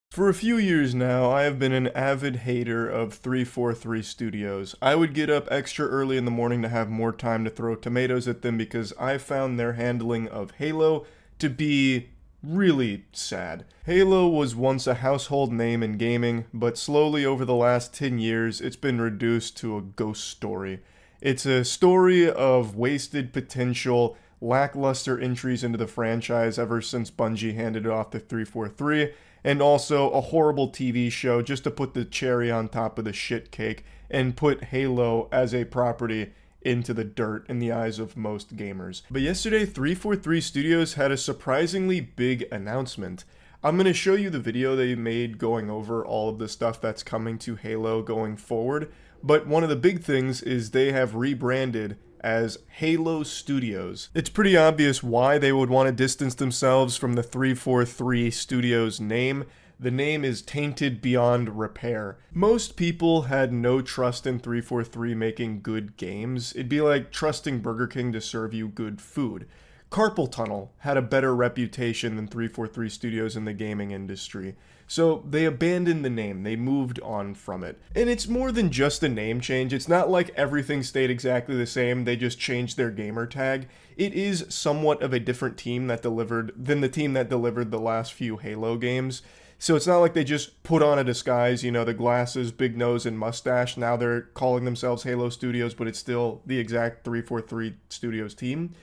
For a few years now, I have been an avid hater of 343 Studios. I would get up extra early in the morning to have more time to throw tomatoes at them because I found their handling of Halo to be really sad. Halo was once a household name in gaming, but slowly over the last 10 years, it's been reduced to a ghost story. It's a story of wasted potential, lackluster entries into the franchise ever since Bungie handed it off to 343, and also a horrible TV show just to put the cherry on top of the shit cake and put Halo as a property into the dirt in the eyes of most gamers. But yesterday, 343 Studios had a surprisingly big announcement. I'm going to show you the video they made going over all of the stuff that's coming to Halo going forward, but one of the big things is they have rebranded as Halo Studios. It's pretty obvious why they would want to distance themselves from the 343 Studios name. The name is tainted beyond repair. Most people had no trust in 343 making good games. It'd be like trusting Burger King to serve you good food. Carpal Tunnel had a better reputation than 343 Studios in the gaming industry. So they abandoned the name, they moved on from it. And it's more than just a name change. It's not like everything stayed exactly the same, they just changed their gamer tag. It is somewhat of a different team that delivered than the team that delivered the last few Halo games. So it's not like they just put on a disguise, you know, the glasses, big nose, and mustache. Now they're calling themselves Halo Studios, but it's still the exact 343 Studios team.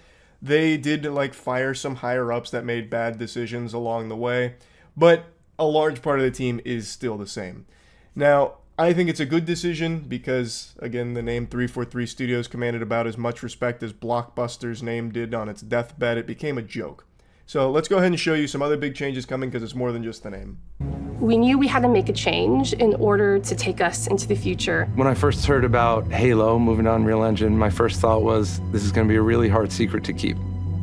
They did, like, fire some higher-ups that made bad decisions along the way, but a large part of the team is still the same. Now, I think it's a good decision because, again, the name 343 Studios commanded about as much respect as Blockbuster's name did on its deathbed. It became a joke. So let's go ahead and show you some other big changes coming because it's more than just the name. We knew we had to make a change in order to take us into the future. When I first heard about Halo moving to Unreal Engine, my first thought was this is going to be a really hard secret to keep.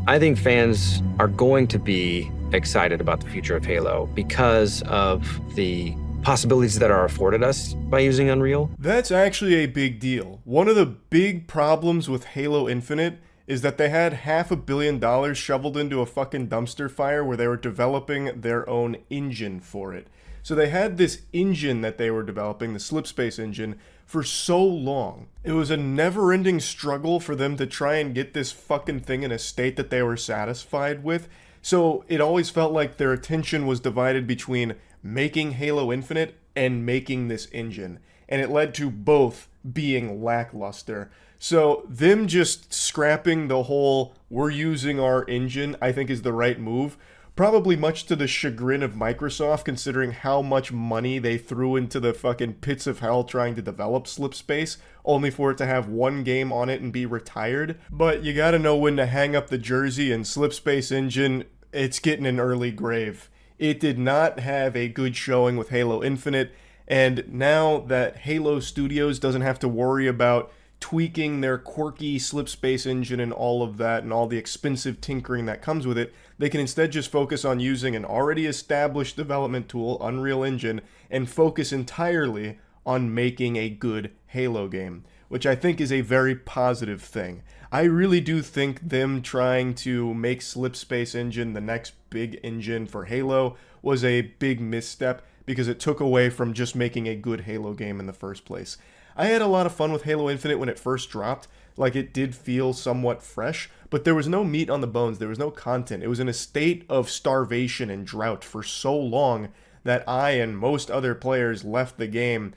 I think fans are going to be excited about the future of Halo because of the possibilities that are afforded us by using Unreal. That's actually a big deal. One of the big problems with Halo Infinite is that they had $500 million shoveled into a fucking dumpster fire where they were developing their own engine for it. So they had this engine that they were developing, the Slipspace engine, for so long. It was a never-ending struggle for them to try and get this fucking thing in a state that they were satisfied with. So it always felt like their attention was divided between making Halo Infinite and making this engine. And it led to both being lackluster. So them just scrapping the whole we're using our engine I think is the right move. Probably much to the chagrin of Microsoft considering how much money they threw into the fucking pits of hell trying to develop Slipspace, only for it to have one game on it and be retired. But you gotta know when to hang up the jersey, and Slipspace engine, it's getting an early grave. It did not have a good showing with Halo Infinite, and now that Halo Studios doesn't have to worry about tweaking their quirky Slipspace engine and all of that and all the expensive tinkering that comes with it, they can instead just focus on using an already established development tool, Unreal Engine, and focus entirely on making a good Halo game, which I think is a very positive thing. I really do think them trying to make Slipspace engine the next big engine for Halo was a big misstep because it took away from just making a good Halo game in the first place. I had a lot of fun with Halo Infinite when it first dropped. Like, it did feel somewhat fresh, but there was no meat on the bones. There was no content. It was in a state of starvation and drought for so long that I and most other players left the game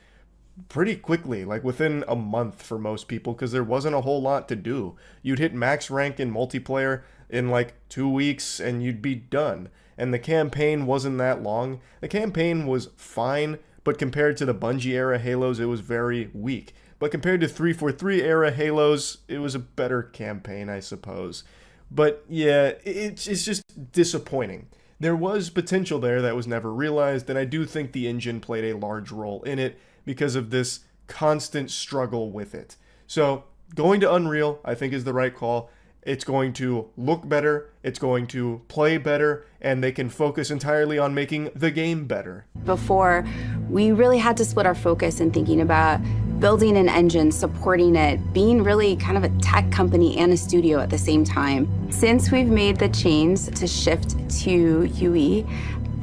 pretty quickly, like within a month for most people, because there wasn't a whole lot to do. You'd hit max rank in multiplayer, in like 2 weeks and you'd be done. And the campaign wasn't that long. The campaign was fine, but compared to the Bungie era Halos, it was very weak. But compared to 343 era Halos, it was a better campaign, I suppose. But yeah, it's just disappointing. There was potential there that was never realized, and I do think the engine played a large role in it because of this constant struggle with it. So going to Unreal, I think, is the right call. It's going to look better, it's going to play better, and they can focus entirely on making the game better. Before, we really had to split our focus in thinking about building an engine, supporting it, being really kind of a tech company and a studio at the same time. Since we've made the change to shift to UE,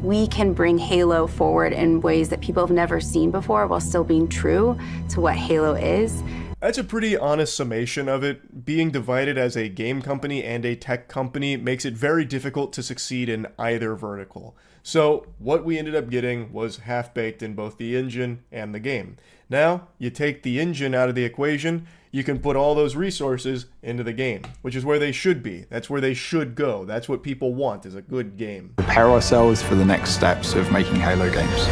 we can bring Halo forward in ways that people have never seen before while still being true to what Halo is. That's a pretty honest summation of it. Being divided as a game company and a tech company makes it very difficult to succeed in either vertical. So what we ended up getting was half-baked in both the engine and the game. Now, you take the engine out of the equation, you can put all those resources into the game, which is where they should be. That's where they should go. That's what people want, is a good game. Prepare ourselves for the next steps of making Halo games.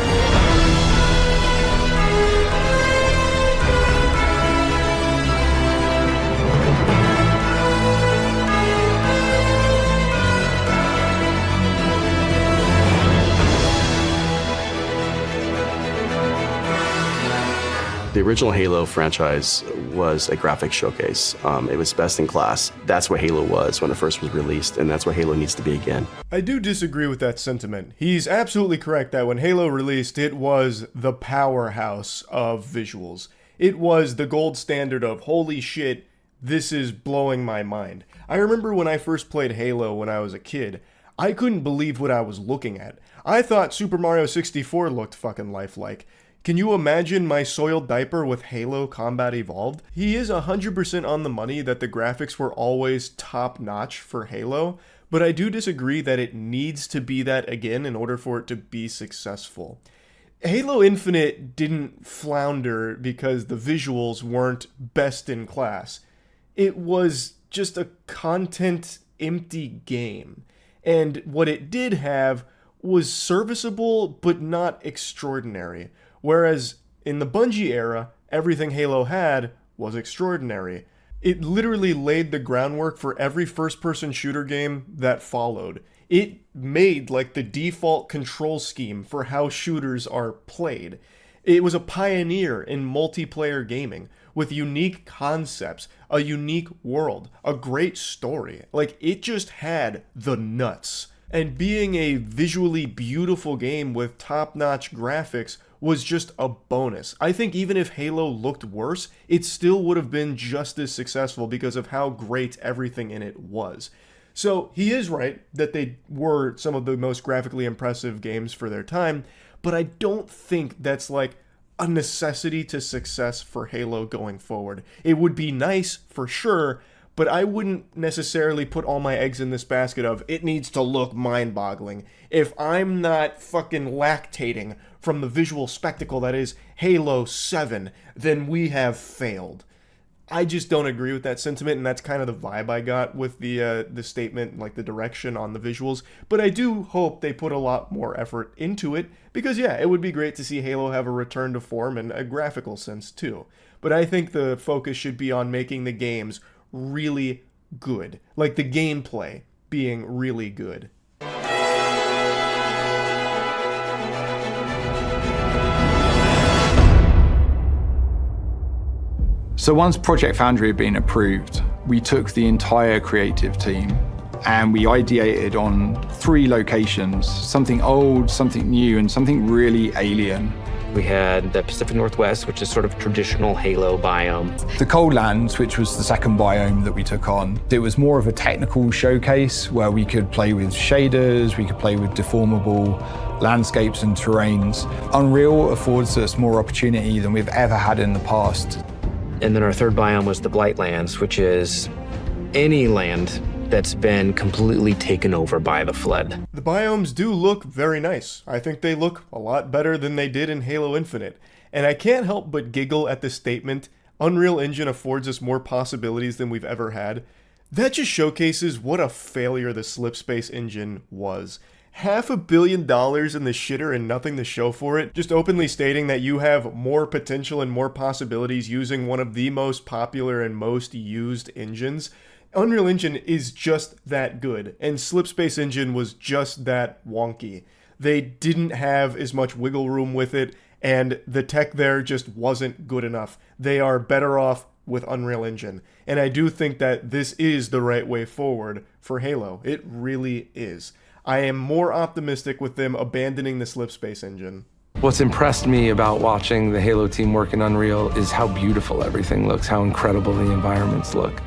The original Halo franchise was a graphics showcase. It was best in class. That's what Halo was when it first was released, and that's what Halo needs to be again. I do disagree with that sentiment. He's absolutely correct that when Halo released, it was the powerhouse of visuals. It was the gold standard of, holy shit, this is blowing my mind. I remember when I first played Halo when I was a kid, I couldn't believe what I was looking at. I thought Super Mario 64 looked fucking lifelike. Can you imagine my soiled diaper with Halo Combat Evolved? He is 100% on the money that the graphics were always top-notch for Halo, but I do disagree that it needs to be that again in order for it to be successful. Halo Infinite didn't flounder because the visuals weren't best in class. It was just a content-empty game, and what it did have was serviceable but not extraordinary. Whereas in the Bungie era, everything Halo had was extraordinary. It literally laid the groundwork for every first-person shooter game that followed. It made like the default control scheme for how shooters are played. It was a pioneer in multiplayer gaming with unique concepts, a unique world, a great story. Like, it just had the nuts. And being a visually beautiful game with top-notch graphics was just a bonus. I think even if Halo looked worse, it still would have been just as successful because of how great everything in it was. So he is right that they were some of the most graphically impressive games for their time, but I don't think that's like a necessity to success for Halo going forward. It would be nice for sure, but I wouldn't necessarily put all my eggs in this basket of it needs to look mind-boggling. If I'm not fucking lactating from the visual spectacle that is Halo 7, then we have failed. I just don't agree with that sentiment, and that's kind of the vibe I got with the statement, like the direction on the visuals. But I do hope they put a lot more effort into it, because yeah, it would be great to see Halo have a return to form in a graphical sense too. But I think the focus should be on making the games really good, like the gameplay being really good. So once Project Foundry had been approved, we took the entire creative team and we ideated on 3 locations, something old, something new, and something really alien. We had the Pacific Northwest, which is sort of traditional Halo biome. The Cold Lands, which was the second biome that we took on, it was more of a technical showcase where we could play with shaders, we could play with deformable landscapes and terrains. Unreal affords us more opportunity than we've ever had in the past. And then our third biome was the Blightlands, which is any land that's been completely taken over by the flood. The biomes do look very nice. I think they look a lot better than they did in Halo Infinite. And I can't help but giggle at the statement, Unreal Engine affords us more possibilities than we've ever had. That just showcases what a failure the Slipspace engine was. $500 million in the shitter and nothing to show for it, just openly stating that you have more potential and more possibilities using one of the most popular and most used engines. Unreal Engine is just that good, and Slipspace engine was just that wonky. They didn't have as much wiggle room with it, and the tech there just wasn't good enough. They are better off with Unreal Engine, and I do think that this is the right way forward for Halo. It really is. I am more optimistic with them abandoning the Slipspace engine. What's impressed me about watching the Halo team work in Unreal is how beautiful everything looks, how incredible the environments look.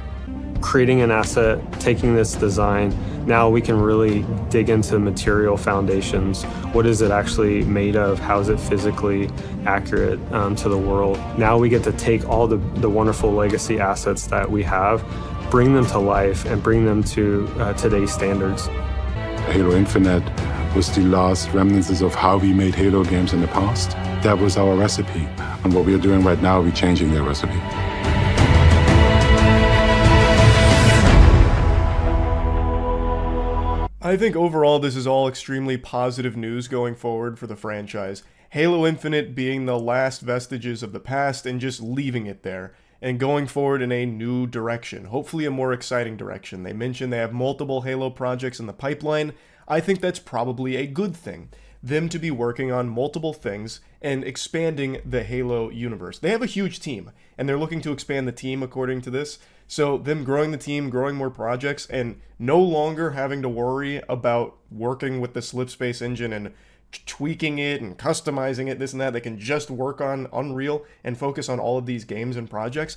Creating an asset, taking this design, now we can really dig into material foundations. What is it actually made of? How is it physically accurate to the world? Now we get to take all the wonderful legacy assets that we have, bring them to life, and bring them to today's standards. Halo Infinite was the last remnants of how we made Halo games in the past. That was our recipe. And what we are doing right now, we're changing that recipe. I think overall this is all extremely positive news going forward for the franchise. Halo Infinite being the last vestiges of the past and just leaving it there, and going forward in a new direction, hopefully a more exciting direction. They mentioned they have multiple Halo projects in the pipeline. I think that's probably a good thing, them to be working on multiple things and expanding the Halo universe. They have a huge team, and they're looking to expand the team according to this. So them growing the team, growing more projects, and no longer having to worry about working with the Slipspace engine and tweaking it and customizing it, this and that. They can just work on Unreal and focus on all of these games and projects.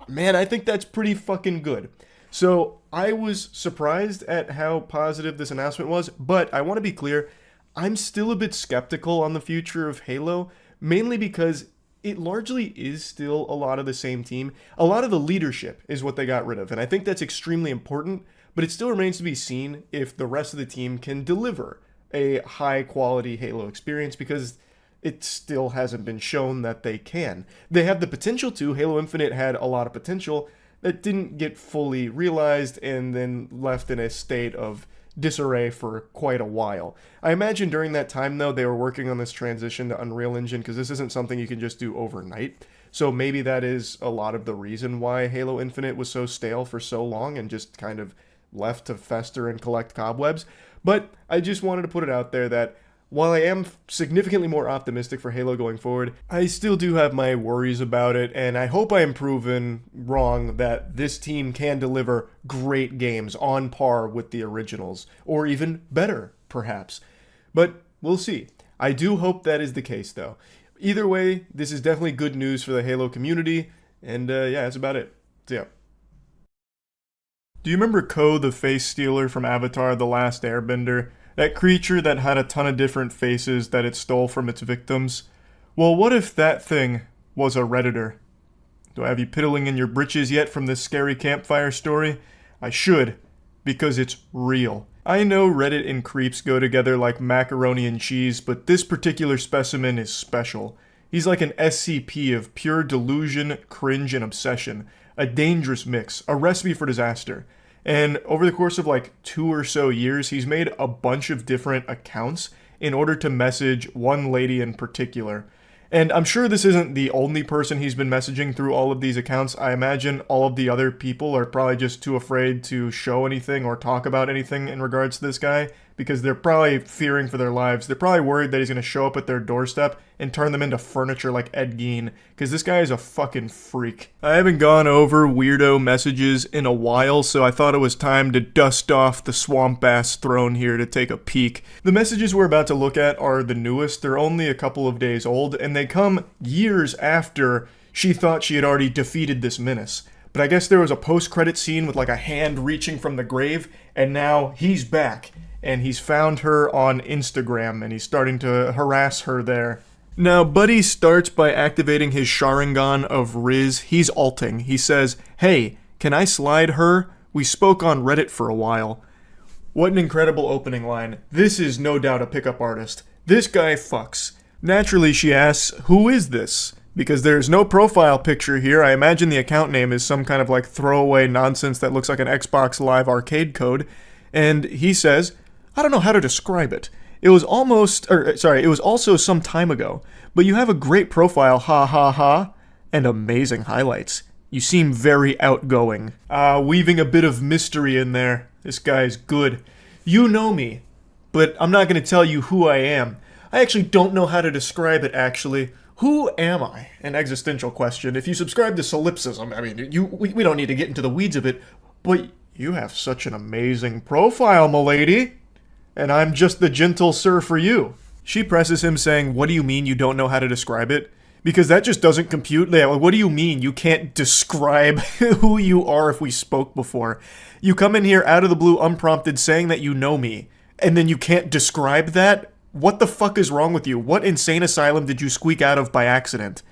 Man, I think that's pretty fucking good. So I was surprised at how positive this announcement was, but I want to be clear, I'm still a bit skeptical on the future of Halo, mainly because it largely is still a lot of the same team. A lot of the leadership is what they got rid of, and I think that's extremely important, but it still remains to be seen if the rest of the team can deliver a high quality Halo experience, because it still hasn't been shown that they can. They have the potential to. Halo Infinite had a lot of potential that didn't get fully realized and then left in a state of disarray for quite a while. I imagine during that time though, they were working on this transition to Unreal Engine, because this isn't something you can just do overnight. So maybe that is a lot of the reason why Halo Infinite was so stale for so long and just kind of left to fester and collect cobwebs. But I just wanted to put it out there that while I am significantly more optimistic for Halo going forward, I still do have my worries about it, and I hope I am proven wrong that this team can deliver great games on par with the originals, or even better, perhaps. But we'll see. I do hope that is the case, though. Either way, this is definitely good news for the Halo community, and yeah, that's about it. So yeah. Do you remember Ko, the face stealer from Avatar: The Last Airbender? That creature that had a ton of different faces that it stole from its victims? Well, what if that thing was a Redditor? Do I have you piddling in your britches yet from this scary campfire story? I should, because it's real. I know Reddit and creeps go together like macaroni and cheese, but this particular specimen is special. He's like an SCP of pure delusion, cringe, and obsession. A dangerous mix, a recipe for disaster. And over the course of like 2 or so years, he's made a bunch of different accounts in order to message one lady in particular. And I'm sure this isn't the only person he's been messaging through all of these accounts. I imagine all of the other people are probably just too afraid to show anything or talk about anything in regards to this guy, because they're probably fearing for their lives. They're probably worried that he's going to show up at their doorstep and turn them into furniture like Ed Gein, because this guy is a fucking freak. I haven't gone over weirdo messages in a while, so I thought it was time to dust off the swamp ass throne here to take a peek. The messages we're about to look at are the newest. They're only a couple of days old, and they come years after she thought she had already defeated this menace. But I guess there was a post-credit scene with like a hand reaching from the grave, and now he's back. And he's found her on Instagram, and he's starting to harass her there. Now, Buddy starts by activating his Sharingan of Riz. He's alting. He says, "Hey, can I slide her? We spoke on Reddit for a while." What an incredible opening line. This is no doubt a pickup artist. This guy fucks. Naturally, she asks, "Who is this?" because there's no profile picture here. I imagine the account name is some kind of like throwaway nonsense that looks like an Xbox Live arcade code. And he says, I don't know how to describe it. It was also some time ago, but you have a great profile, ha ha ha, and amazing highlights. You seem very outgoing. Weaving a bit of mystery in there. This guy's good. You know me, but I'm not going to tell you who I am. I actually don't know how to describe it, actually. Who am I? An existential question. If you subscribe to solipsism, I mean, we don't need to get into the weeds of it, but you have such an amazing profile, m'lady. And I'm just the gentle sir for you. She presses him saying, what do you mean you don't know how to describe it? Because that just doesn't compute. What do you mean you can't describe who you are if we spoke before? You come in here out of the blue unprompted saying that you know me, and then you can't describe that? What the fuck is wrong with you? What insane asylum did you squeak out of by accident?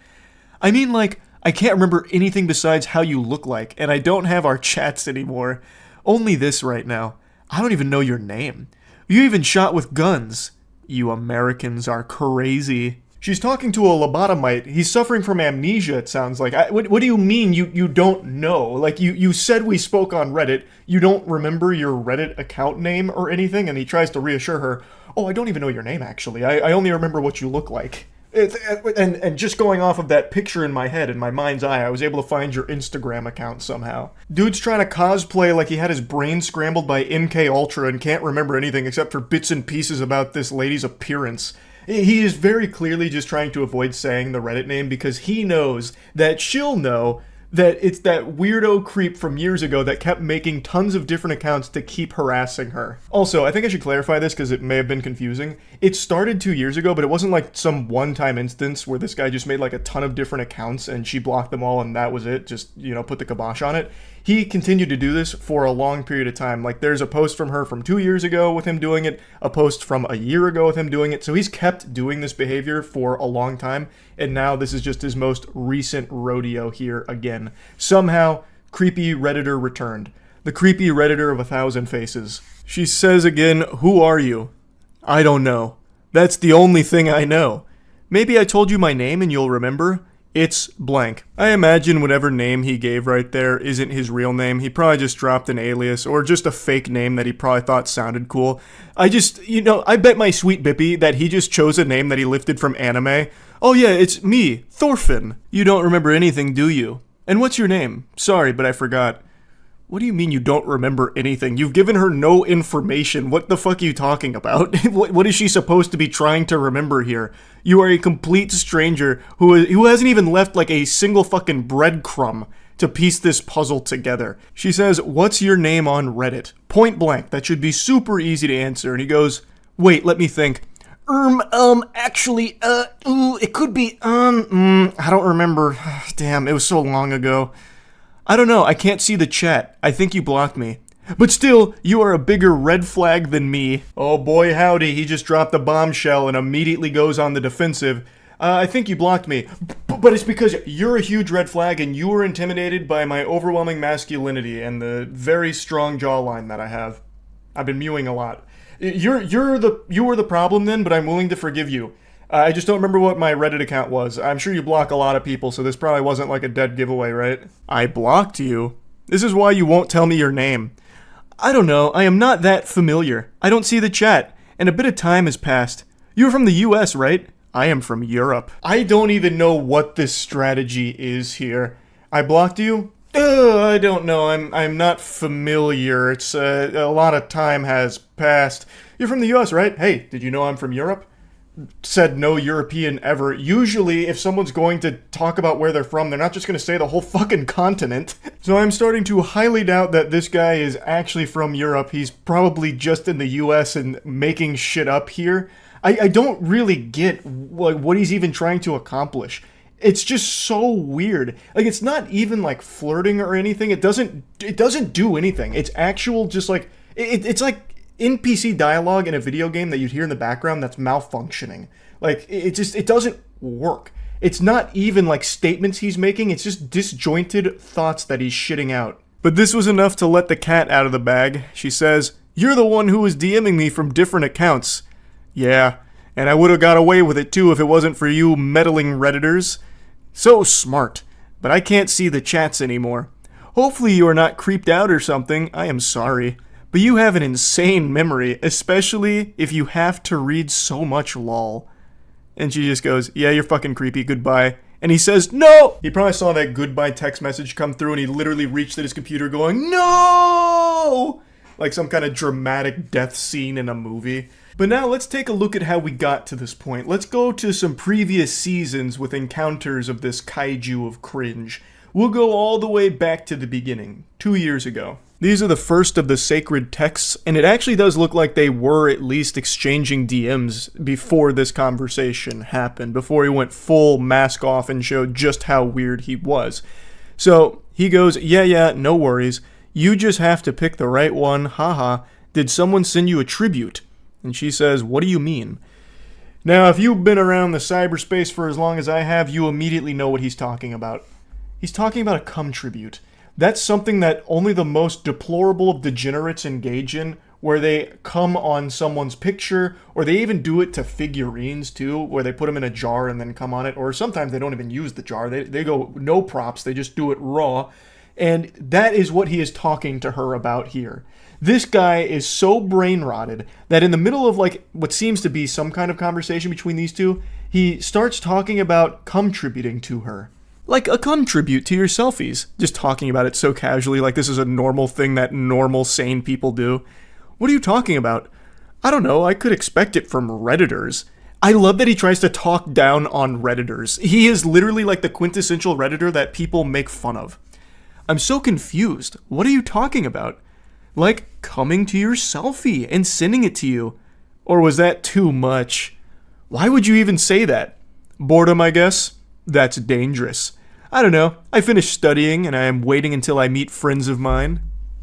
I mean, like, I can't remember anything besides how you look like, and I don't have our chats anymore. Only this right now. I don't even know your name. You even shot with guns. You Americans are crazy. She's talking to a lobotomite. He's suffering from amnesia, it sounds like. What do you mean you don't know? Like, you said we spoke on Reddit. You don't remember your Reddit account name or anything? And he tries to reassure her, oh, I don't even know your name, actually. I only remember what you look like. And just going off of that picture in my head, in my mind's eye, I was able to find your Instagram account somehow. Dude's trying to cosplay like he had his brain scrambled by MK Ultra and can't remember anything except for bits and pieces about this lady's appearance. He is very clearly just trying to avoid saying the Reddit name because he knows that she'll know that it's that weirdo creep from years ago that kept making tons of different accounts to keep harassing her. Also, I think I should clarify this because it may have been confusing. It started 2 years ago, but it wasn't like some one-time instance where this guy just made like a ton of different accounts and she blocked them all and that was it, just, put the kibosh on it. He continued to do this for a long period of time. Like, there's a post from her from 2 years ago with him doing it, a post from a year ago with him doing it. So he's kept doing this behavior for a long time, and now this is just his most recent rodeo here again. Somehow, creepy Redditor returned. The creepy Redditor of 1,000 faces. She says again, who are you? I don't know. That's the only thing I know. Maybe I told you my name and you'll remember. It's blank. I imagine whatever name he gave right there isn't his real name. He probably just dropped an alias or just a fake name that he probably thought sounded cool. I bet my sweet Bippy that he just chose a name that he lifted from anime. Oh yeah, it's me, Thorfinn. You don't remember anything, do you? And what's your name? Sorry, but I forgot. What do you mean you don't remember anything? You've given her no information. What the fuck are you talking about? What is she supposed to be trying to remember here? You are a complete stranger who hasn't even left like a single fucking breadcrumb to piece this puzzle together. She says, what's your name on Reddit? Point blank. That should be super easy to answer. And he goes, wait, let me think. Actually, it could be, I don't remember. Damn, it was so long ago. I don't know, I can't see the chat. I think you blocked me. But still, you are a bigger red flag than me. Oh boy howdy, he just dropped a bombshell and immediately goes on the defensive. I think you blocked me. But it's because you're a huge red flag and you were intimidated by my overwhelming masculinity and the very strong jawline that I have. I've been mewing a lot. You were the problem then, but I'm willing to forgive you. I just don't remember what my Reddit account was. I'm sure you block a lot of people, so this probably wasn't like a dead giveaway, right? I blocked you? This is why you won't tell me your name. I don't know, I am not that familiar. I don't see the chat, and a bit of time has passed. You're from the US, right? I am from Europe. I don't even know what this strategy is here. I blocked you? I don't know, I'm not familiar. It's, a lot of time has passed. You're from the US, right? Hey, did you know I'm from Europe? Said no European ever. Usually, if someone's going to talk about where they're from, they're not just going to say the whole fucking continent. So I'm starting to highly doubt that this guy is actually from Europe. He's probably just in the US and making shit up here. I don't really get what he's even trying to accomplish. It's just so weird. Like, it's not even like flirting or anything. It doesn't do anything. It's actual just like it's like NPC dialogue in a video game that you'd hear in the background that's malfunctioning. Like, it doesn't work. It's not even like statements he's making, it's just disjointed thoughts that he's shitting out. But this was enough to let the cat out of the bag. She says, you're the one who was DMing me from different accounts. Yeah, and I would have got away with it too if it wasn't for you meddling Redditors. So smart. But I can't see the chats anymore. Hopefully you are not creeped out or something. I am sorry. But you have an insane memory, especially if you have to read so much lol. And she just goes, yeah, you're fucking creepy, goodbye. And he says, no! He probably saw that goodbye text message come through and he literally reached at his computer going, no! Like some kind of dramatic death scene in a movie. But now let's take a look at how we got to this point. Let's go to some previous seasons with encounters of this kaiju of cringe. We'll go all the way back to the beginning, 2 years ago. These are the first of the sacred texts, and it actually does look like they were at least exchanging DMs before this conversation happened, before he went full mask off and showed just how weird he was. So he goes, yeah, no worries. You just have to pick the right one, haha. Did someone send you a tribute? And she says, what do you mean? Now, if you've been around the cyberspace for as long as I have, you immediately know what he's talking about. He's talking about a cum tribute. That's something that only the most deplorable of degenerates engage in, where they come on someone's picture, or they even do it to figurines too, where they put them in a jar and then come on it, or sometimes they don't even use the jar. They go no props, they just do it raw. And that is what he is talking to her about here. This guy is so brain rotted that in the middle of like what seems to be some kind of conversation between these two, he starts talking about cum tributing to her. Like a cum tribute to your selfies. Just talking about it so casually, like this is a normal thing that normal, sane people do. What are you talking about? I don't know, I could expect it from Redditors. I love that he tries to talk down on Redditors. He is literally like the quintessential Redditor that people make fun of. I'm so confused. What are you talking about? Like coming to your selfie and sending it to you. Or was that too much? Why would you even say that? Boredom, I guess? That's dangerous. I don't know. I finished studying and I am waiting until I meet friends of mine.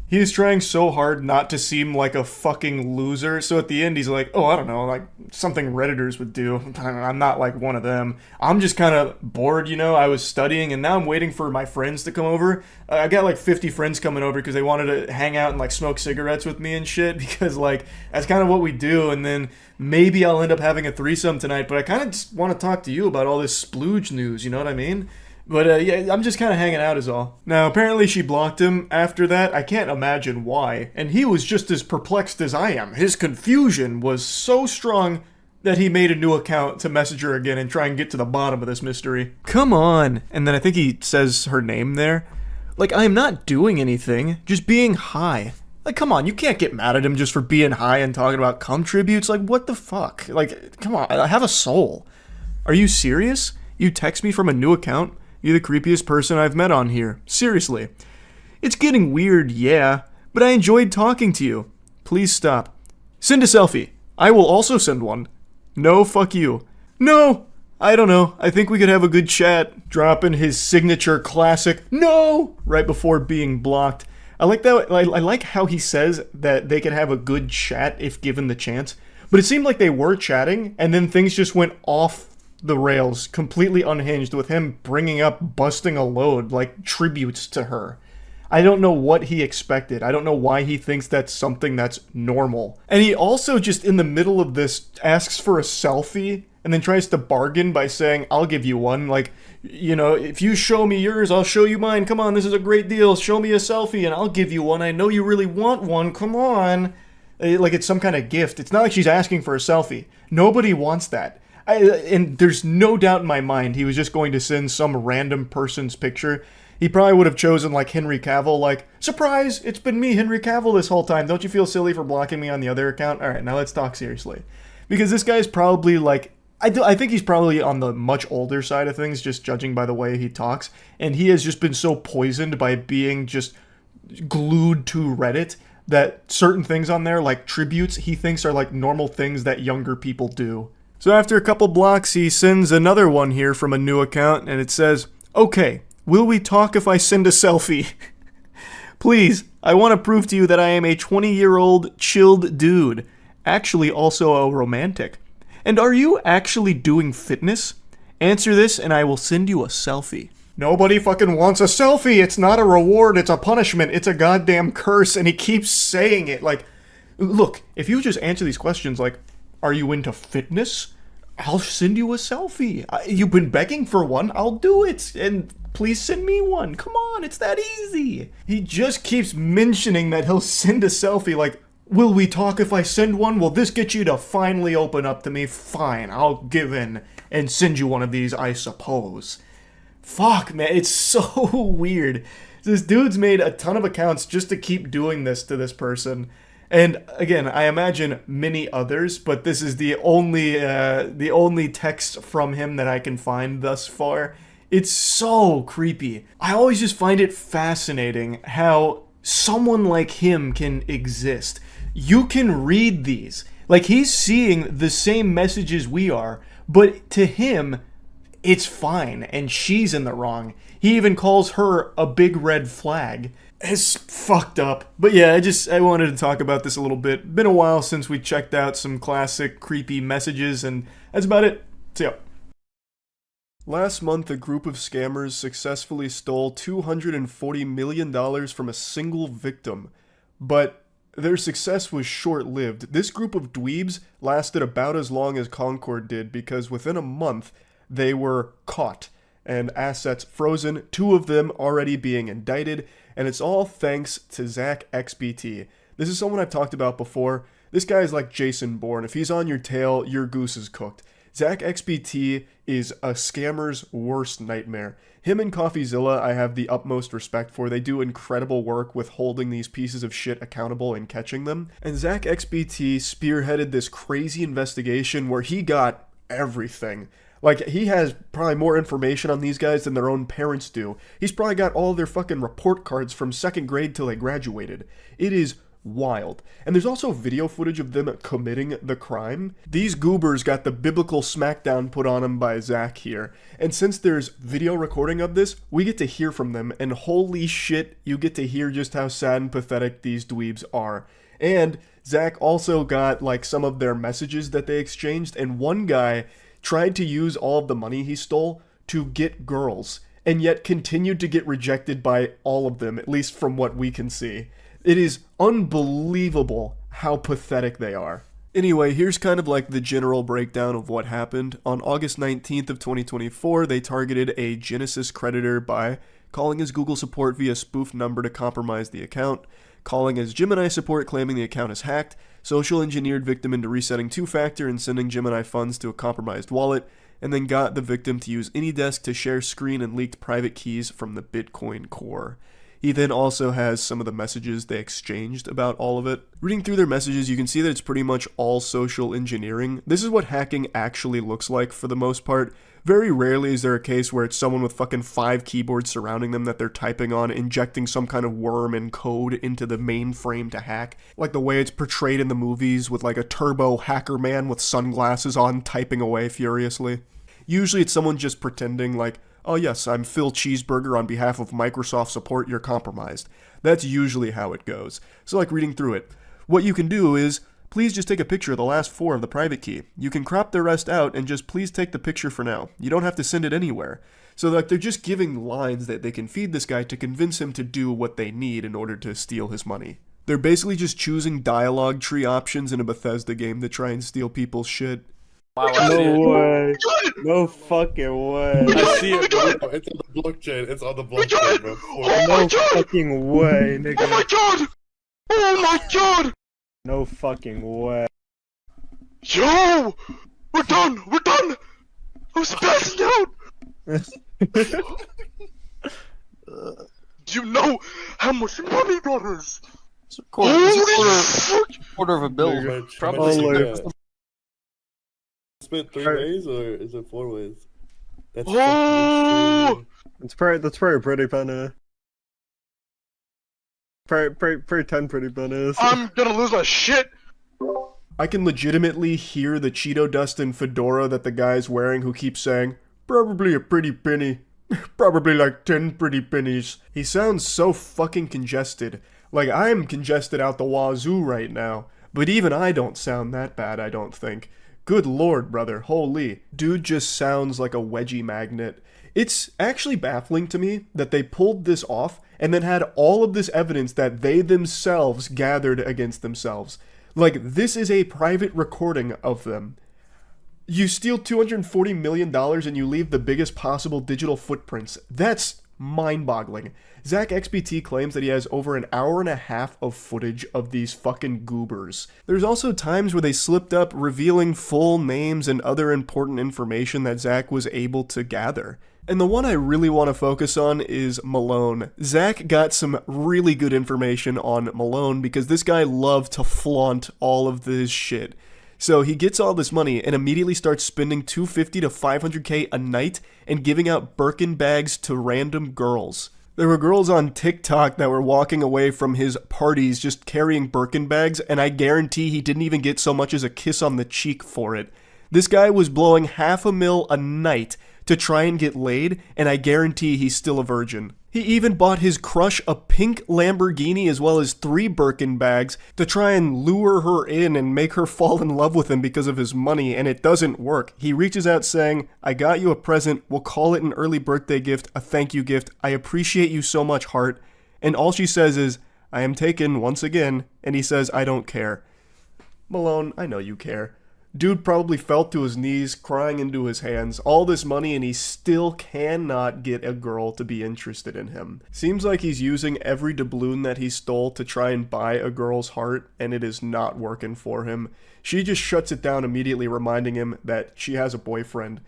He is trying so hard not to seem like a fucking loser, so at the end he's like, oh, I don't know, like something Redditors would do. I'm not like one of them. I'm just kind of bored, you know, I was studying and now I'm waiting for my friends to come over. I got like 50 friends coming over because they wanted to hang out and like smoke cigarettes with me and shit, because like that's kind of what we do, and then maybe I'll end up having a threesome tonight, but I kind of just want to talk to you about all this splooge news, you know what I mean? But yeah, I'm just kind of hanging out is all. Now, apparently she blocked him after that. I can't imagine why. And he was just as perplexed as I am. His confusion was so strong that he made a new account to message her again and try and get to the bottom of this mystery. Come on. And then I think he says her name there. Like, I am not doing anything, just being high. Like, come on, you can't get mad at him just for being high and talking about cum tributes. Like, what the fuck? Like, come on, I have a soul. Are you serious? You text me from a new account? You're the creepiest person I've met on here. Seriously. It's getting weird, yeah, but I enjoyed talking to you. Please stop. Send a selfie. I will also send one. No, fuck you. No! I don't know. I think we could have a good chat. Dropping his signature classic, no! Right before being blocked. I like that. I like how he says that they could have a good chat if given the chance. But it seemed like they were chatting, and then things just went off the rails, completely unhinged, with him bringing up busting a load like tributes to her. I don't know what he expected. I don't know why he thinks that's something that's normal. And he also just in the middle of this asks for a selfie and then tries to bargain by saying, I'll give you one. Like, you know, if you show me yours, I'll show you mine. Come on, this is a great deal. Show me a selfie and I'll give you one. I know you really want one. Come on. Like it's some kind of gift. It's not like she's asking for a selfie. Nobody wants that. And there's no doubt in my mind he was just going to send some random person's picture. He probably would have chosen like Henry Cavill, like, surprise, it's been me, Henry Cavill, this whole time. Don't you feel silly for blocking me on the other account? All right, now let's talk seriously. Because this guy's probably like, I think he's probably on the much older side of things, just judging by the way he talks. And he has just been so poisoned by being just glued to Reddit that certain things on there, like tributes, he thinks are like normal things that younger people do. So after a couple blocks, he sends another one here from a new account, and it says, okay, will we talk if I send a selfie? Please, I want to prove to you that I am a 20-year-old chilled dude, actually also a romantic. And are you actually doing fitness? Answer this and I will send you a selfie. Nobody fucking wants a selfie. It's not a reward, it's a punishment, it's a goddamn curse, and he keeps saying it. Like, look, if you just answer these questions like, are you into fitness? I'll send you a selfie. You've been begging for one. I'll do it. And please send me one. Come on, it's that easy. He just keeps mentioning that he'll send a selfie. Like, will we talk if I send one? Will this get you to finally open up to me? Fine, I'll give in and send you one of these, I suppose. Fuck, man, it's so weird. This dude's made a ton of accounts just to keep doing this to this person. And again, I imagine many others, but this is the only text from him that I can find thus far. It's so creepy. I always just find it fascinating how someone like him can exist. You can read these. Like, he's seeing the same messages we are, but to him, it's fine, and she's in the wrong. He even calls her a big red flag. It's fucked up. But yeah, I wanted to talk about this a little bit. Been a while since we checked out some classic creepy messages, and that's about it. See ya. Last month, a group of scammers successfully stole $240 million from a single victim. But their success was short-lived. This group of dweebs lasted about as long as Concord did, because within a month, they were caught and assets frozen, 2 of them already being indicted, and it's all thanks to Zach XBT. This is someone I've talked about before. This guy is like Jason Bourne. If he's on your tail, your goose is cooked. Zach XBT is a scammer's worst nightmare. Him and CoffeeZilla I have the utmost respect for. They do incredible work with holding these pieces of shit accountable and catching them. And Zach XBT spearheaded this crazy investigation where he got everything. Like, he has probably more information on these guys than their own parents do. He's probably got all their fucking report cards from 2nd grade till they graduated. It is wild. And there's also video footage of them committing the crime. These goobers got the biblical smackdown put on them by Zach here. And since there's video recording of this, we get to hear from them, and holy shit, you get to hear just how sad and pathetic these dweebs are. And Zach also got, like, some of their messages that they exchanged, and one guy tried to use all of the money he stole to get girls, and yet continued to get rejected by all of them, at least from what we can see. It is unbelievable how pathetic they are. Anyway, here's kind of like the general breakdown of what happened. On August 19th of 2024, they targeted a Genesis creditor by calling his Google support via spoof number to compromise the account, calling his Gemini support claiming the account is hacked, social engineered victim into resetting 2-factor and sending Gemini funds to a compromised wallet, and then got the victim to use AnyDesk to share screen and leaked private keys from the Bitcoin core. He then also has some of the messages they exchanged about all of it. Reading through their messages, you can see that it's pretty much all social engineering. This is what hacking actually looks like for the most part. Very rarely is there a case where it's someone with fucking 5 keyboards surrounding them that they're typing on, injecting some kind of worm and code into the mainframe to hack. Like the way it's portrayed in the movies with like a turbo hacker man with sunglasses on typing away furiously. Usually it's someone just pretending like, oh yes, I'm Phil Cheeseburger on behalf of Microsoft support, you're compromised. That's usually how it goes. So like reading through it, what you can do is, please just take a picture of the last 4 of the private key. You can crop the rest out and just please take the picture for now. You don't have to send it anywhere. So like they're just giving lines that they can feed this guy to convince him to do what they need in order to steal his money. They're basically just choosing dialogue tree options in a Bethesda game to try and steal people's shit. No way. No fucking way. I see it, bro. It's on the blockchain. It's on the blockchain, bro. No fucking way, nigga. Oh my god! Oh my god! No fucking way. Yo! We're done! We're done! I'm spazzing out! Do you know how much money that is? It's a quarter of a bill. Probably. Spent 3 ways, or is it 4 ways? That's That's pretty pretty penny. Pretty 10 pretty pennies. I'm gonna lose my shit! I can legitimately hear the Cheeto dust and fedora that the guy's wearing who keeps saying, probably a pretty penny. Probably like 10 pretty pennies. He sounds so fucking congested. Like I'm congested out the wazoo right now. But even I don't sound that bad, I don't think. Good lord, brother, holy. Dude just sounds like a wedgie magnet. It's actually baffling to me that they pulled this off and then had all of this evidence that they themselves gathered against themselves. Like, this is a private recording of them. You steal $240 million and you leave the biggest possible digital footprints. That's mind-boggling. Zach XBT claims that he has over an hour and a half of footage of these fucking goobers. There's also times where they slipped up revealing full names and other important information that Zach was able to gather. And the one I really want to focus on is Malone. Zach got some really good information on Malone because this guy loved to flaunt all of this shit. So he gets all this money and immediately starts spending $250 to $500K a night and giving out Birkin bags to random girls. There were girls on TikTok that were walking away from his parties just carrying Birkin bags, and I guarantee he didn't even get so much as a kiss on the cheek for it. This guy was blowing $500,000 a night to try and get laid, and I guarantee he's still a virgin. He even bought his crush a pink Lamborghini as well as 3 Birkin bags to try and lure her in and make her fall in love with him because of his money, and it doesn't work. He reaches out saying, "I got you a present, we'll call it an early birthday gift, a thank you gift, I appreciate you so much, heart." And all she says is, "I am taken once again," and he says, "I don't care." Malone, I know you care. Dude probably fell to his knees, crying into his hands, all this money, and he still cannot get a girl to be interested in him. Seems like he's using every doubloon that he stole to try and buy a girl's heart, and it is not working for him. She just shuts it down immediately, reminding him that she has a boyfriend.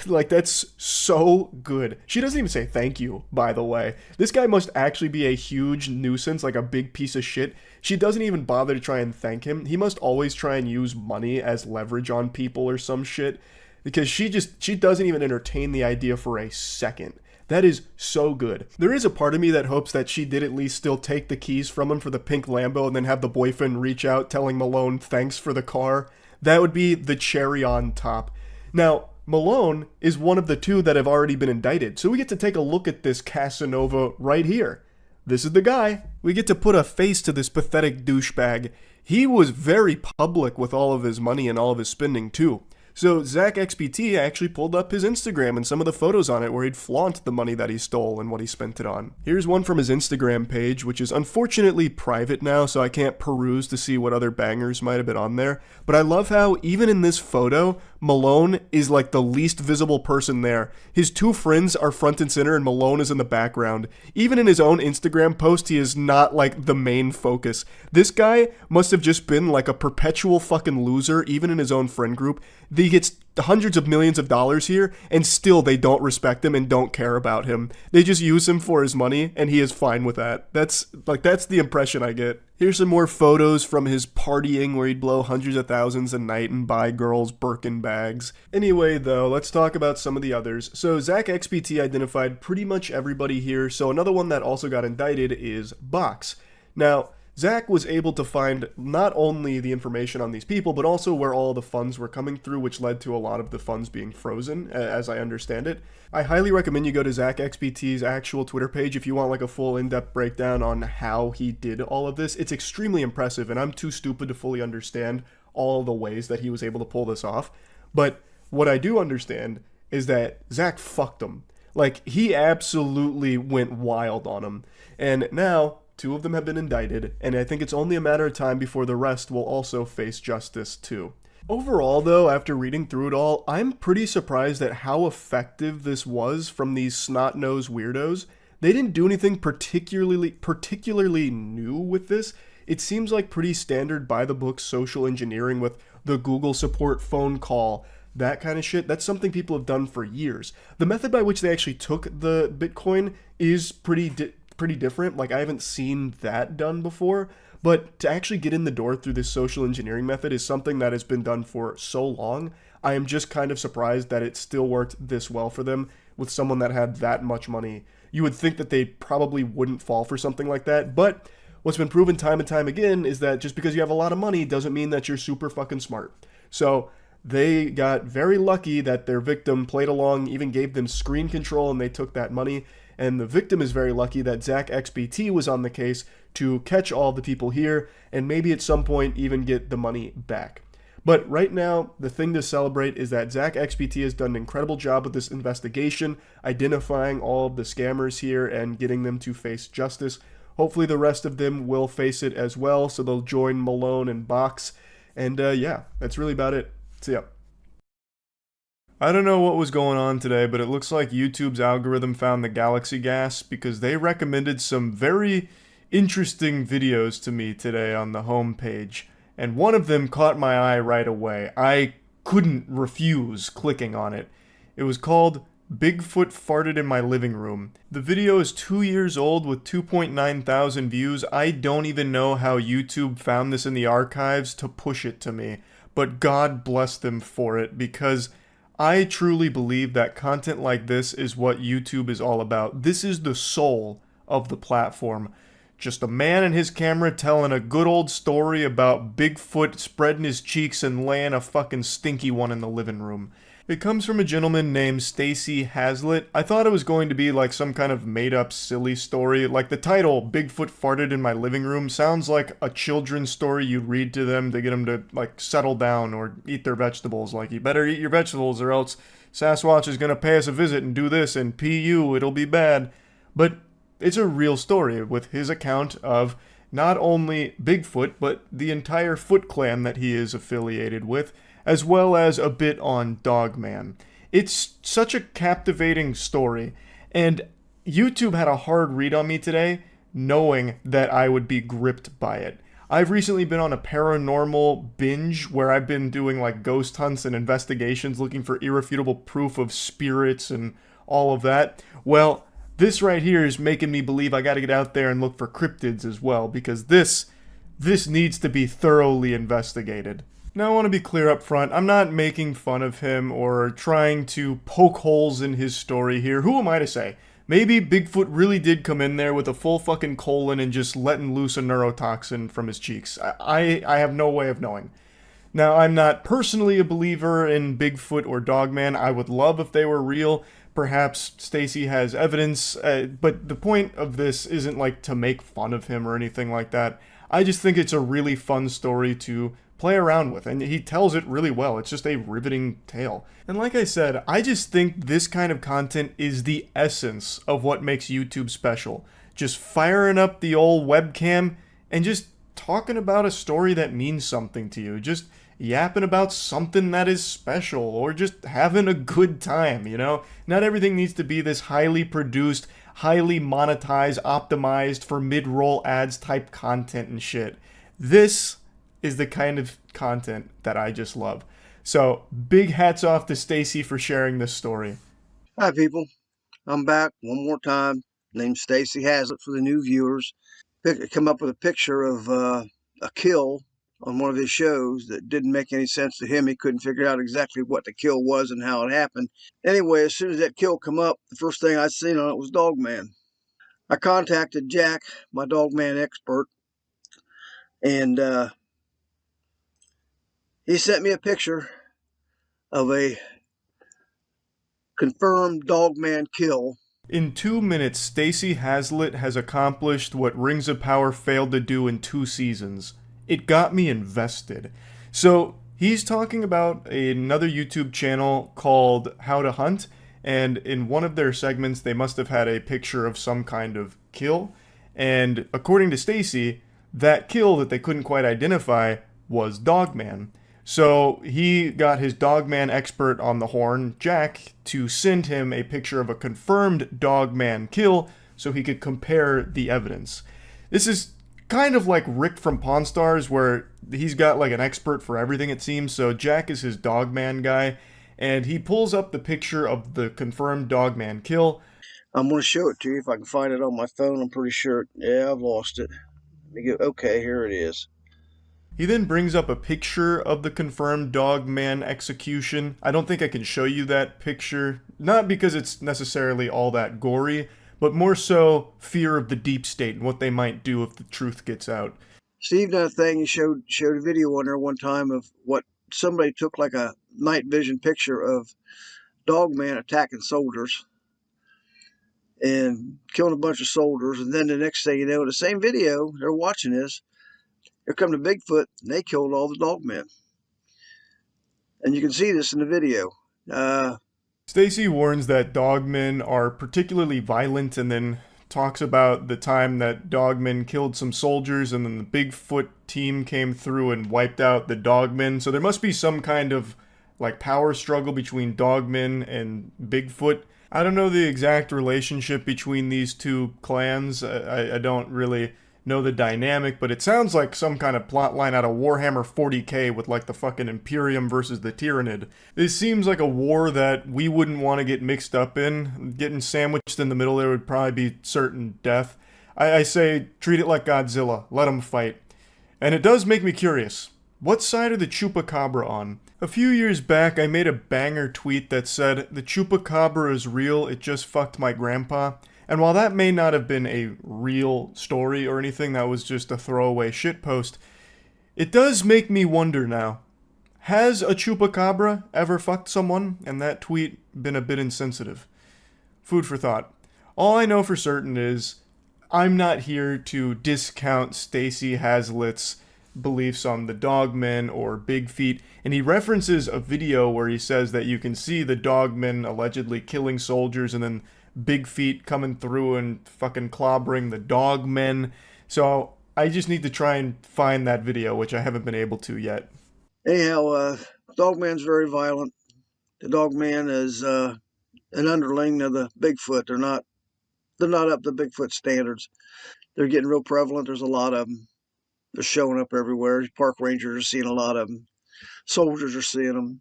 Like, that's so good. She doesn't even say thank you, by the way. This guy must actually be a huge nuisance, like a big piece of shit. She doesn't even bother to try and thank him. He must always try and use money as leverage on people or some shit, because she doesn't even entertain the idea for a second. That is so good. There is a part of me that hopes that she did at least still take the keys from him for the pink Lambo and then have the boyfriend reach out telling Malone thanks for the car. That would be the cherry on top. Now, Malone is one of the 2 that have already been indicted, so we get to take a look at this Casanova right here. This is the guy. We get to put a face to this pathetic douchebag. He was very public with all of his money and all of his spending too. So Zach XBT actually pulled up his Instagram and some of the photos on it where he'd flaunt the money that he stole and what he spent it on. Here's one from his Instagram page, which is unfortunately private now, so I can't peruse to see what other bangers might have been on there. But I love how even in this photo, Malone is like the least visible person there. His 2 friends are front and center and Malone is in the background. Even in his own Instagram post, he is not like the main focus. This guy must have just been like a perpetual fucking loser, even in his own friend group. He gets hundreds of millions of dollars here, and still they don't respect him and don't care about him. They just use him for his money, and he is fine with that. That's the impression I get. Here's some more photos from his partying where he'd blow hundreds of thousands a night and buy girls Birkin bags. Anyway, though, let's talk about some of the others. So Zach XBT identified pretty much everybody here, so another one that also got indicted is Box. Now, Zach was able to find not only the information on these people, but also where all the funds were coming through, which led to a lot of the funds being frozen, as I understand it. I highly recommend you go to Zach XBT's actual Twitter page if you want like a full in-depth breakdown on how he did all of this. It's extremely impressive, and I'm too stupid to fully understand all the ways that he was able to pull this off. But what I do understand is that Zach fucked him. Like, he absolutely went wild on him. And now 2 of them have been indicted, and I think it's only a matter of time before the rest will also face justice too. Overall, though, after reading through it all, I'm pretty surprised at how effective this was from these snot-nosed weirdos. They didn't do anything particularly new with this. It seems like pretty standard by-the-book social engineering with the Google support phone call, that kind of shit. That's something people have done for years. The method by which they actually took the Bitcoin is pretty different. Like, I haven't seen that done before, but to actually get in the door through this social engineering method is something that has been done for so long. I am just kind of surprised that it still worked this well for them with someone that had that much money. You would think that they probably wouldn't fall for something like that, but what's been proven time and time again is that just because you have a lot of money doesn't mean that you're super fucking smart. So they got very lucky that their victim played along, even gave them screen control, and they took that money. And the victim is very lucky that Zach XBT was on the case to catch all the people here and maybe at some point even get the money back. But right now, the thing to celebrate is that Zach XBT has done an incredible job with this investigation, identifying all of the scammers here and getting them to face justice. Hopefully the rest of them will face it as well, so they'll join Malone and Box. And yeah, that's really about it. See ya. I don't know what was going on today, but it looks like YouTube's algorithm found the galaxy gas because they recommended some very interesting videos to me today on the home page, and one of them caught my eye right away. I couldn't refuse clicking on it. It was called Bigfoot Farted in My Living Room. The video is 2 years old with 2.9 thousand views. I don't even know how YouTube found this in the archives to push it to me, but God bless them for it, because I truly believe that content like this is what YouTube is all about. This is the soul of the platform. Just a man and his camera telling a good old story about Bigfoot spreading his cheeks and laying a fucking stinky one in the living room. It comes from a gentleman named Stacy Hazlitt. I thought it was going to be like some kind of made-up silly story. Like the title, Bigfoot Farted in My Living Room, sounds like a children's story you read to them to get them to like settle down or eat their vegetables. Like, you better eat your vegetables or else Sasquatch is going to pay us a visit and do this and PU, it'll be bad. But it's a real story with his account of not only Bigfoot, but the entire Foot clan that he is affiliated with, as well as a bit on Dogman. It's such a captivating story, and YouTube had a hard read on me today, knowing that I would be gripped by it. I've recently been on a paranormal binge where I've been doing like ghost hunts and investigations looking for irrefutable proof of spirits and all of that. Well, this right here is making me believe I gotta get out there and look for cryptids as well, because this needs to be thoroughly investigated. Now, I want to be clear up front, I'm not making fun of him or trying to poke holes in his story here. Who am I to say? Maybe Bigfoot really did come in there with a full fucking colon and just letting loose a neurotoxin from his cheeks. I have no way of knowing. Now, I'm not personally a believer in Bigfoot or Dogman. I would love if they were real. Perhaps Stacy has evidence, but the point of this isn't like to make fun of him or anything like that. I just think it's a really fun story to play around with, and he tells it really well. It's just a riveting tale. And like I said, I just think this kind of content is the essence of what makes YouTube special. Just firing up the old webcam and just talking about a story that means something to you. Just yapping about something that is special, or just having a good time, you know? Not everything needs to be this highly produced, highly monetized, optimized for mid-roll ads type content and shit. This is the kind of content that I just love. So, big hats off to Stacy for sharing this story. Hi people, I'm back one more time. Named Stacy Hazlitt for the new viewers. Come up with a picture of a kill on one of his shows that didn't make any sense to him. He couldn't figure out exactly what the kill was and how it happened. Anyway, as soon as that kill come up, the first thing I seen on it was Dogman. I contacted Jack, my Dogman expert, and he sent me a picture of a confirmed Dogman kill. In 2 minutes, Stacy Hazlitt has accomplished what Rings of Power failed to do in 2 seasons. It got me invested. So, he's talking about another YouTube channel called How to Hunt, and in one of their segments, they must have had a picture of some kind of kill, and according to Stacy, that kill that they couldn't quite identify was Dogman. So he got his Dogman expert on the horn, Jack, to send him a picture of a confirmed Dogman kill so he could compare the evidence. This is kind of like Rick from Pawn Stars, where he's got like an expert for everything, it seems. So Jack is his Dogman guy, and he pulls up the picture of the confirmed Dogman kill. I'm going to show it to you if I can find it on my phone. I'm pretty sure. Yeah, I've lost it. Let me go. Okay, here it is. He then brings up a picture of the confirmed Dogman execution. I don't think I can show you that picture, not because it's necessarily all that gory, but more so fear of the deep state and what they might do if the truth gets out. Steve done a thing. He showed a video on there one time of what somebody took like a night vision picture of Dogman attacking soldiers and killing a bunch of soldiers, and then the next thing you know, the same video they're watching this, here come the Bigfoot, and they killed all the Dogmen. And you can see this in the video. Stacy warns that Dogmen are particularly violent, and then talks about the time that Dogmen killed some soldiers, and then the Bigfoot team came through and wiped out the Dogmen. So there must be some kind of like power struggle between Dogman and Bigfoot. I don't know the exact relationship between these two clans. I don't really know the dynamic, but it sounds like some kind of plot line out of Warhammer 40k with like the fucking Imperium versus the Tyrannid. This seems like a war that we wouldn't want to get mixed up in. Getting sandwiched in the middle there would probably be certain death. I say treat it like Godzilla. Let them fight. And it does make me curious. What side are the Chupacabra on? A few years back, I made a banger tweet that said, "The Chupacabra is real, it just fucked my grandpa." And while that may not have been a real story or anything, that was just a throwaway shitpost, it does make me wonder now. Has a Chupacabra ever fucked someone? And that tweet been a bit insensitive. Food for thought. All I know for certain is, I'm not here to discount Stacy Hazlitt's beliefs on the Dogmen or Big Feet, and he references a video where he says that you can see the Dogmen allegedly killing soldiers and then Big Feet coming through and fucking clobbering the Dogmen. So I just need to try and find that video, which I haven't been able to yet. Anyhow, Dogman's very violent. The Dogman is an underling of the Bigfoot. They're not up to Bigfoot standards. They're getting real prevalent. There's a lot of them. They're showing up everywhere. Park rangers are seeing a lot of them. Soldiers are seeing them.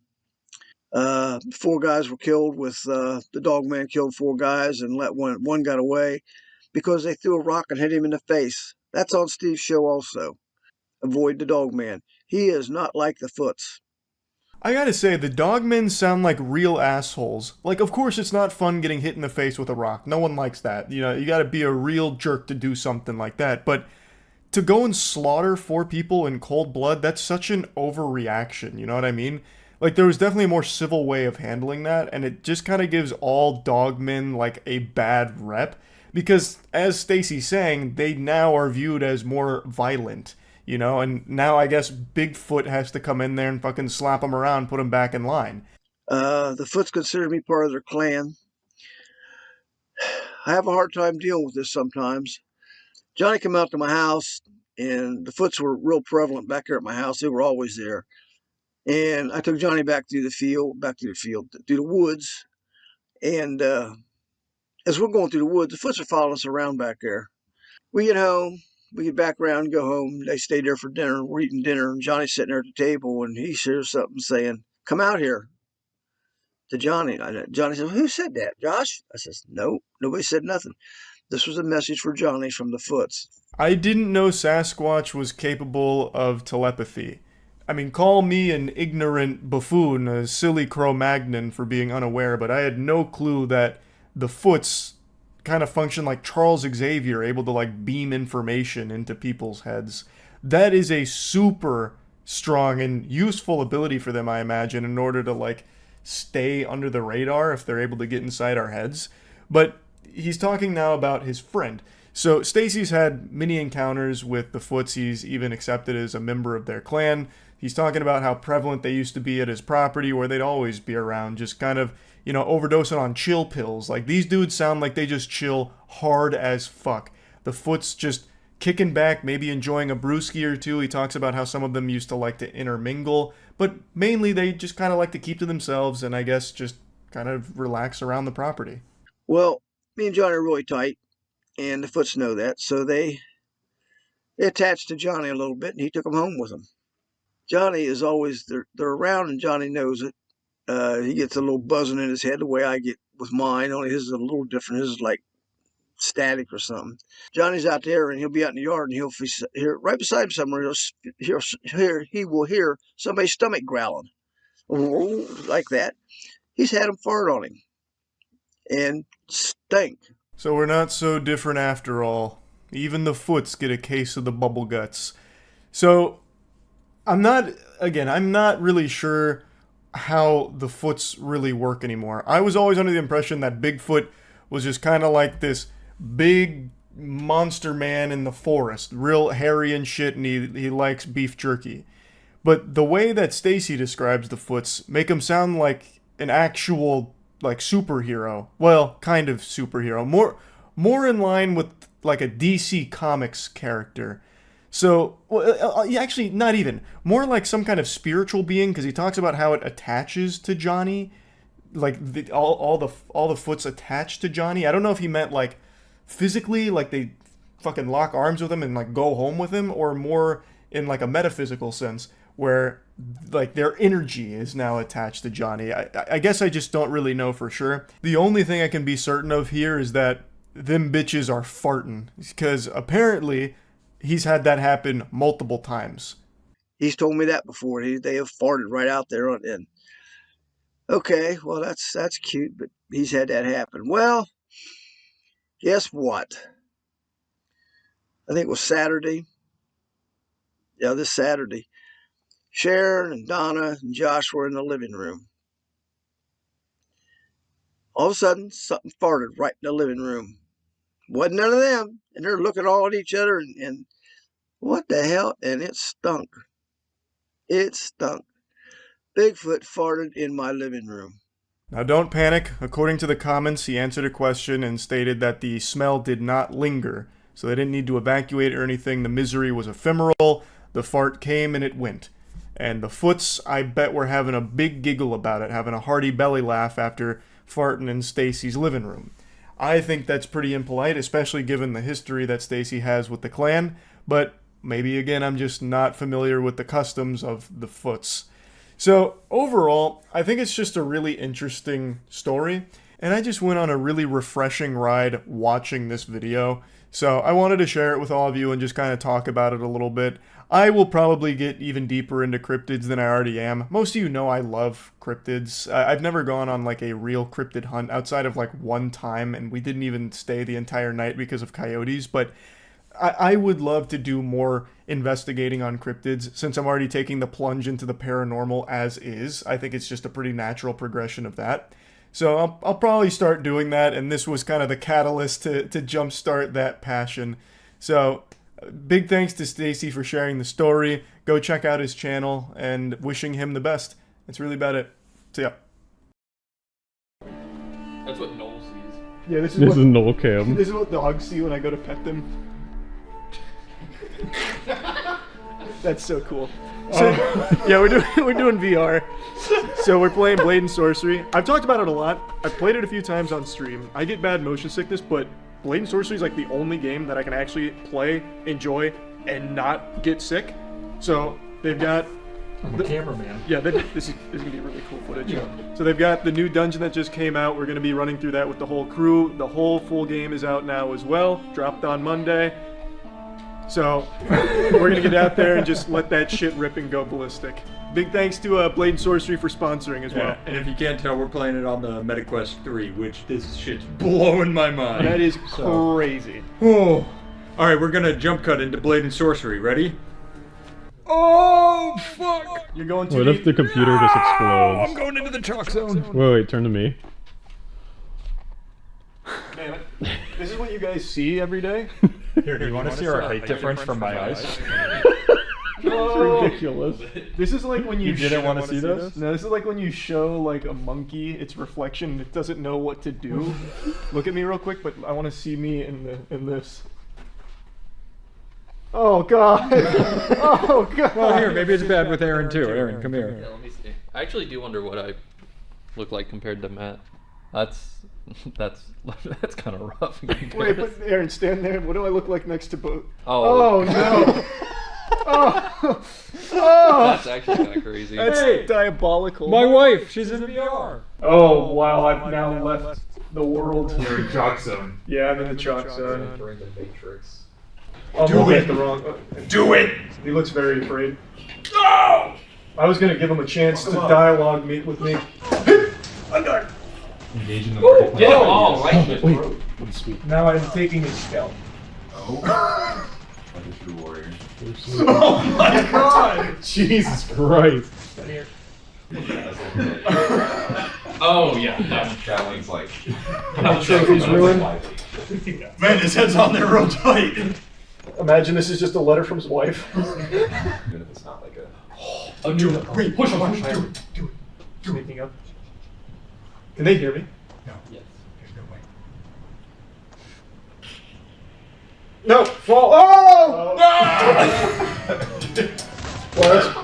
4 guys were killed with the Dogman killed 4 guys and let one got away because they threw a rock and hit him in the face. That's on Steve's show also. Avoid the Dogman. He is not like the Foots. I gotta say, the Dogmen sound like real assholes. Like, of course it's not fun getting hit in the face with a rock. No one likes that. You know, you gotta be a real jerk to do something like that. But to go and slaughter 4 people in cold blood, that's such an overreaction, you know what I mean? Like, there was definitely a more civil way of handling that, and it just kind of gives all Dogmen, like, a bad rep. Because, as Stacy's saying, they now are viewed as more violent, you know? And now I guess Bigfoot has to come in there and fucking slap them around, put them back in line. The Foots consider me part of their clan. I have a hard time dealing with this sometimes. Johnny came out to my house, and the Foots were real prevalent back there at my house. They were always there. And I took Johnny back through the woods. And as we're going through the woods, the Foots are following us around back there. We get home, we get back around, go home. They stayed there for dinner. We're eating dinner, and Johnny's sitting there at the table, and he hears something saying, "Come out here," to Johnny. Johnny said, "Who said that, Josh?" I says, "No, nobody said nothing." This was a message for Johnny from the Foots. I didn't know Sasquatch was capable of telepathy. I mean, call me an ignorant buffoon, a silly Cro-Magnon for being unaware, but I had no clue that the Foots kind of function like Charles Xavier, able to like beam information into people's heads. That is a super strong and useful ability for them, I imagine, in order to like stay under the radar if they're able to get inside our heads. But he's talking now about his friend. So Stacy's had many encounters with the Foots. He's even accepted as a member of their clan. He's talking about how prevalent they used to be at his property, where they'd always be around, just kind of, you know, overdosing on chill pills. Like, these dudes sound like they just chill hard as fuck. The Foots just kicking back, maybe enjoying a brewski or two. He talks about how some of them used to like to intermingle, but mainly they just kind of like to keep to themselves and I guess just kind of relax around the property. Well, me and Johnny are really tight, and the Foots know that, so they attached to Johnny a little bit, and he took them home with him. Johnny is always, they're around, and Johnny knows it. He gets a little buzzing in his head the way I get with mine, only his is a little different. His is like static or something. Johnny's out there, and he'll be out in the yard, and he'll hear right beside him somewhere, he will hear somebody's stomach growling, like that. He's had him fart on him, and stink. So we're not so different after all. Even the Foots get a case of the bubble guts. So I'm not really sure how the Foots really work anymore. I was always under the impression that Bigfoot was just kind of like this big monster man in the forest, real hairy and shit, and he likes beef jerky. But the way that Stacy describes the Foots make him sound like an actual like superhero. Well, kind of superhero. More in line with like a DC Comics character. So, well, actually, not even. More like some kind of spiritual being, because he talks about how it attaches to Johnny. Like, all the Foots attached to Johnny. I don't know if he meant, like, physically, like they fucking lock arms with him and, like, go home with him, or more in, like, a metaphysical sense, where, like, their energy is now attached to Johnny. I guess I just don't really know for sure. The only thing I can be certain of here is that them bitches are farting, because apparently he's had that happen multiple times. He's told me that before. They have farted right out there on end. Okay, well that's cute, but he's had that happen. Well, guess what? I think it was Saturday. Yeah, this Saturday. Sharon and Donna and Josh were in the living room. All of a sudden, something farted right in the living room. Wasn't none of them. And they're looking all at each other and what the hell? And it stunk. It stunk. Bigfoot farted in my living room. Now don't panic. According to the comments, he answered a question and stated that the smell did not linger. So they didn't need to evacuate or anything. The misery was ephemeral. The fart came and it went. And the Foots, I bet, were having a big giggle about it, having a hearty belly laugh after farting in Stacy's living room. I think that's pretty impolite, especially given the history that Stacy has with the clan, but maybe again I'm just not familiar with the customs of the Foots. So overall, I think it's just a really interesting story, and I just went on a really refreshing ride watching this video. So I wanted to share it with all of you and just kind of talk about it a little bit. I will probably get even deeper into cryptids than I already am. Most of you know I love cryptids. I've never gone on like a real cryptid hunt outside of like one time, and we didn't even stay the entire night because of coyotes, but I would love to do more investigating on cryptids since I'm already taking the plunge into the paranormal as is. I think it's just a pretty natural progression of that. So I'll probably start doing that, and this was kind of the catalyst to jumpstart that passion. So big thanks to Stacy for sharing the story. Go check out his channel, and wishing him the best. That's really about it. See ya. That's what Noel sees. Yeah, this is Noel Cam. This is what dogs see when I go to pet them. That's so cool. So, yeah, we're doing VR. So we're playing Blade and Sorcery. I've talked about it a lot. I've played it a few times on stream. I get bad motion sickness, but Blade and Sorcery is like the only game that I can actually play, enjoy, and not get sick. So they've got the cameraman. Yeah, this is gonna be really cool footage. Yeah. So they've got the new dungeon that just came out. We're gonna be running through that with the whole crew. The whole full game is out now as well. Dropped on Monday. So we're gonna get out there and just let that shit rip and go ballistic. Big thanks to Blade and Sorcery for sponsoring as well. And if you can't tell, we're playing it on the MetaQuest 3, which this shit's blowing my mind. That is crazy. Oh. All right, we're gonna jump cut into Blade and Sorcery. Ready? Oh fuck! You're going to. What if the computer just explodes? I'm going into the chalk zone. Wait, turn to me. Damn it. This is what you guys see every day? Here, do you want to see our height difference from my eyes? That's ridiculous. This is like when you didn't want to see this? No, this is like when you show like a monkey its reflection and it doesn't know what to do. Look at me real quick, but I want to see me in this. Oh god. Oh god. Well, here, maybe it's bad with Aaron too. Aaron, come here. Yeah, let me see. I actually do wonder what I look like compared to Matt. That's kind of rough. Wait, but Aaron, stand there. What do I look like next to both? Oh no. Oh. That's actually kind of crazy. That's diabolical. My wife, she's in VR. Oh wow, I've now left the world. You're in chalk zone. Yeah, I'm in the chalk zone. Entering the Matrix. Oh, Do it. The wrong. Do it. He looks very afraid. No! I was gonna give him a chance to dialogue with me. I'm done. Engage in the market. Yeah, oh, right. Wait. Sweet. Now I'm taking his scalp. Oh. Like a true warrior. Oh my god! Jesus Christ. Here. Oh yeah. That one's like. The trophy's ruined. Man, his head's on there real tight. Imagine this is just a letter from his wife. Even if it's not like a. Oh, do it. Wait, push him. Do it. Sneaking up. Can they hear me? No. Yes. There's no way. No, fall. Oh! No!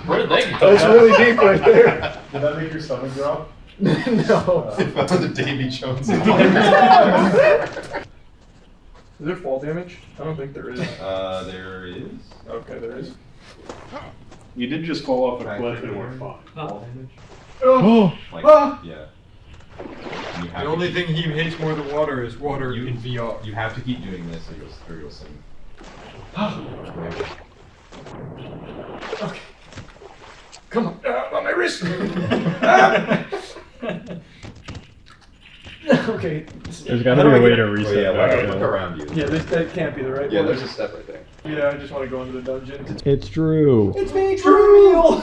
Where did they go? That's really deep right there. Did that make your stomach drop? No. If I was a Davy Jones. Is there fall damage? I don't think there is. There is. Okay, there is. You did just fall off a cliff and we're fine. Fall damage. Oh! Yeah. The only thing he hates more than water is water in VR. You have to keep doing this or you'll sing. Okay. Come on, on my wrist. Okay. There's gotta be a way to reset that. Look around you. Yeah, that can't be the right Yeah, one. there's a step right there. Yeah, I just want to go into the dungeon. It's true. It's me, True.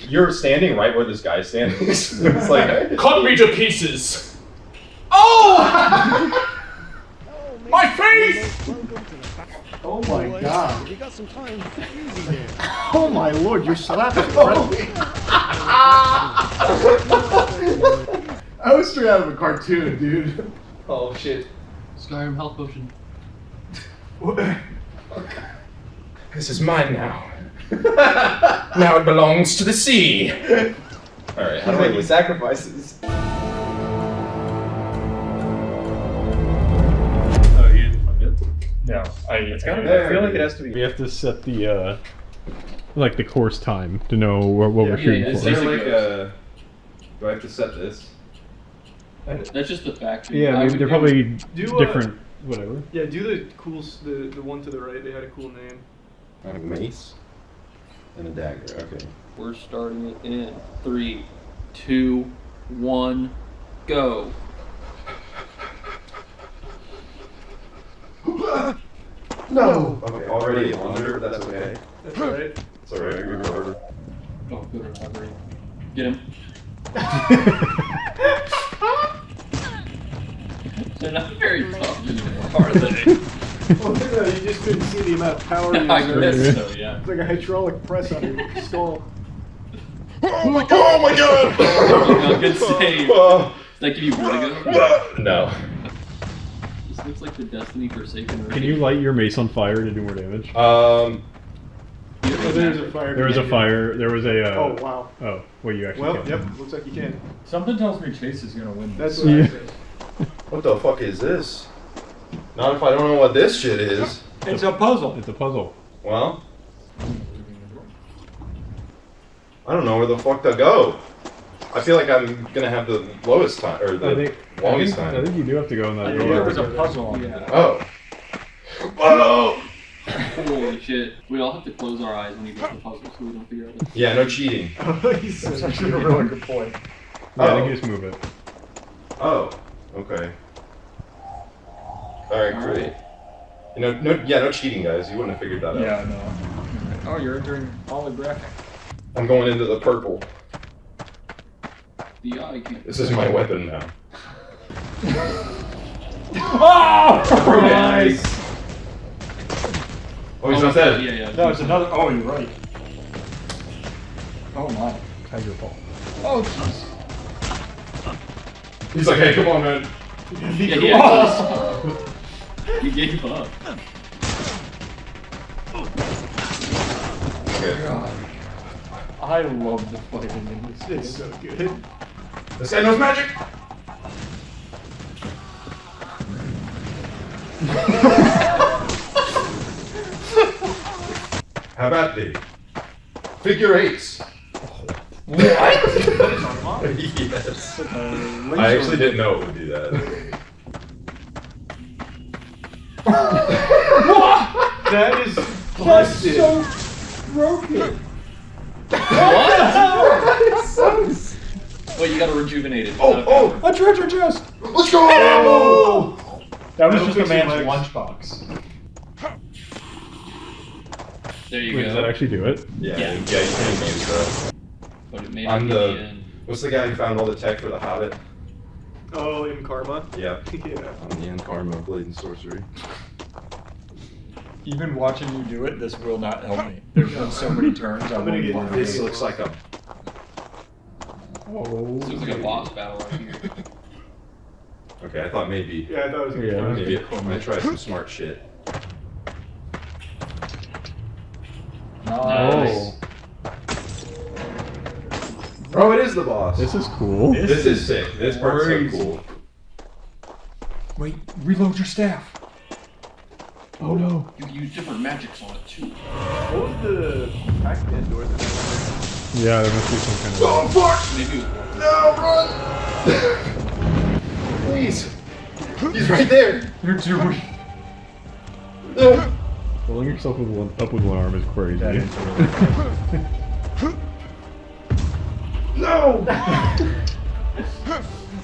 You're standing right where this guy's standing. It's like Cut me to pieces. Oh! My face! Oh my god. You got some time. Easy there. Oh my lord, you're slapping. I was straight out of a cartoon, dude. Oh shit. Skyrim health potion. This is mine now. Now it belongs to the sea. alright, how do I make sacrifices? No, I feel like it has to be. We have to set the like the course time to know what we're shooting Is for. there like a... Do I have to set this? That's just the factory. Yeah, maybe they're probably different. Whatever. Yeah, do the cool, the one to the right. They had a cool name. A mace and a dagger. Okay. We're starting it in 3, 2, 1, go. No. Okay, already under, but that's okay. That's alright. It's alright, I can recover. Oh, good recovery. Get him. They're not very tough anymore, are they? Well, no, you just couldn't see the amount of power you I guess so, yeah. It's like a hydraulic press on your skull. Oh my god! Oh my god! Good save. Does that give you Vertigo? No. This looks like the Destiny Forsaken. Can you light your mace on fire to do more damage? Oh, there's a fire. There was a fire. There was a. Oh wow. Oh, well, you actually. Well, can. yep. Looks like you can. Something tells me Chase is gonna win. That's This. what I said. What the fuck is this? Not if I don't know what this shit is. It's a puzzle. It's a puzzle. Well, I don't know where the fuck to go. I feel like I'm gonna have the lowest time or the longest time. I think you do have to go in that door. There was a puzzle on it. Oh. Oh! Holy shit. We all have to close our eyes when you get the puzzle so we don't figure out what Yeah, no cheating. That's actually a really good point. Yeah, I think you just move it. Oh. Okay. Alright, cool. Alright. You know, no cheating, guys. You wouldn't have figured that out. Yeah, no. Oh, you're entering holographic. I'm going into the purple. the eye can't. This is my weapon now. Oh! Nice! Oh, he's not dead. Yeah. No, it's another. Oh, you're right. Oh my. Tiger paw. Oh, jeez. He's like, hey, come on, man. Yeah. He gave up. Okay. God. I love the fighting in this game. It's so good. This guy knows magic! How about the figure eights? What? Yes. I actually didn't know it would do that. What? That is That's busted. so broken. Wait, you gotta rejuvenate it. Oh, A treasure chest. let's go! Oh! That was That'll just a fix your man's legs. lunchbox. There you Wait, go. does that actually do it? Yeah, Yeah. you can use that. But it made I'm it the. in the end. What's the guy who found all the tech for the Hobbit? Oh, in Karma? Yeah. Yeah. I'm the end karma of Blade and Sorcery. Even watching you do it, this will not help me. There's been so many turns. I'm gonna get This this. looks like a. Oh. This looks like a boss battle right here. Okay, I thought maybe. Yeah, I thought it was gonna Yeah. be Maybe I'm gonna try some smart shit. Oh, it is the boss. This is cool. This is sick. This part's so cool. Wait, reload your staff. Oh no. You can use different magics on it too. What was the Pac-Man door that Yeah, there must be some kind of... Oh, fuck! Maybe it was No, run! Please. He's right there. You're too weak. No. Pulling yourself up with one arm is crazy. No!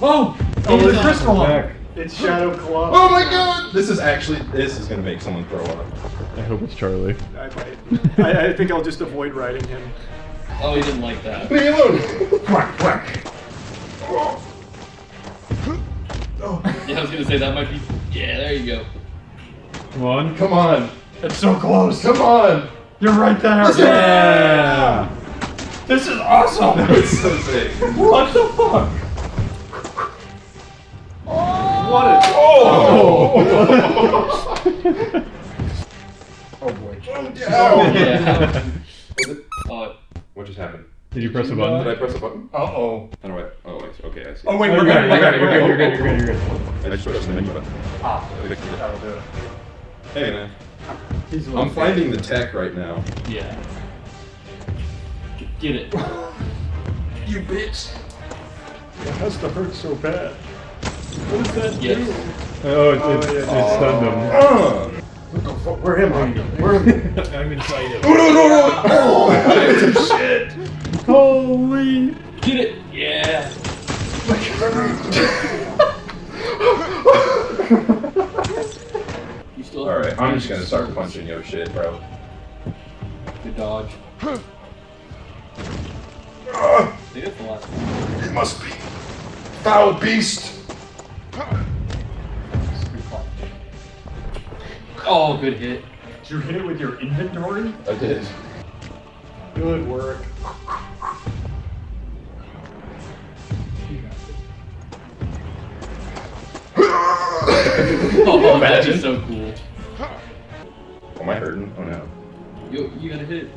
Oh! Oh, the crystal on. It's Shadow Claw. Oh my god! This is gonna make someone throw up. I hope it's Charlie. I might. I think I'll just avoid riding him. Oh, he didn't like that. Leave me alone! Quack, quack. Oh. Yeah, I was gonna say that might be. Yeah, there you go. Come on. Come on. It's so close. Come on. You're right there. Yeah! This is awesome. That's so sick. What the fuck? What is... Oh! Oh boy. Oh, Yeah. What just happened? Did you press a button? Did I press a button? Uh-oh. How do I? Oh, okay, I see. Oh wait, we're good. You're good. I just pressed the menu button. Ah, That'll do it. Hey, man. I'm finding the tech right now. Yeah. Get it. You bitch. It has to hurt so bad. What does that Yes. do? Oh, it stunned him. What the fuck? Where am I? Where am I? I'm inside it. Oh, no! Oh, shit! Holy! Get it. Yeah. You still. Alright, I'm just gonna start punching your shit, bro. Good dodge. I think that's the last one. It must be. Foul beast! Oh, good hit. Did you hit it with your inventory? I did. Good work. Oh, that is so cool. Am I hurting? Oh no. You gotta hit it.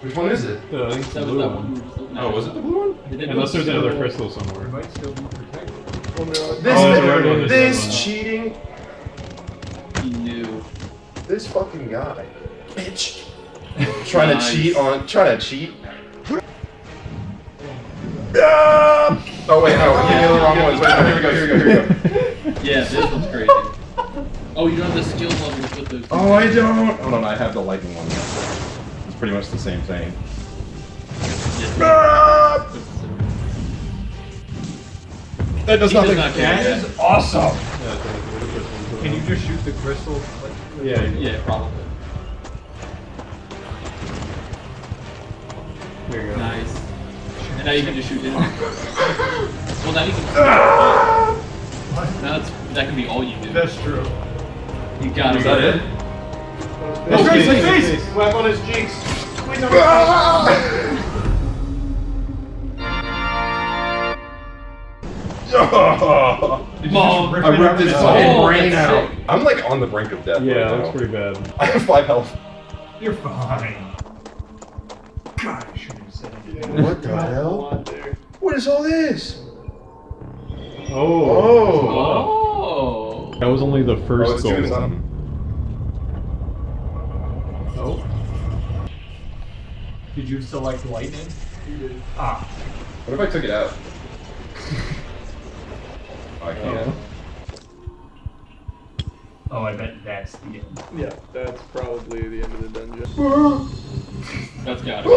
Which one is it? I think it's the That was blue that one. one. You were just looking at. Oh, was it the blue one? Unless there's another crystal somewhere. Might still be protected. Oh no. This cheating. He knew. This fucking guy. Bitch. Trying to cheat. Ah! Oh wait, no, I'm getting the wrong ones. Wait, no, here we go. Yeah, this one's crazy. Oh, you don't have the skill levels with those. Oh, I don't. Hold on, I have the lightning one. It's pretty much the same thing. Yes. Ah! That does nothing. Not That care. is awesome. Can you just shoot the crystal? Yeah, probably. There you go. Nice. And now you can just shoot him. Well, now you can. Now that can be all you do. That's true. You gotta Is that get it? Oh, face! Whap on his cheeks. Squeeze him. Mom, I ripped his fucking brain that's out. sick. I'm like on the brink of death. Yeah, right that now. looks pretty bad. I have 5 health. You're fine. God, I shouldn't have said anything. What the hell? What is all this? Oh. Oh. That was only the first Oh, it's doing goal. something. Oh. Did you select lightning? You did. Ah. What if I took it out? Oh, I can't. Oh, I bet that's the end. Yeah, that's probably the end of the dungeon. That's gotta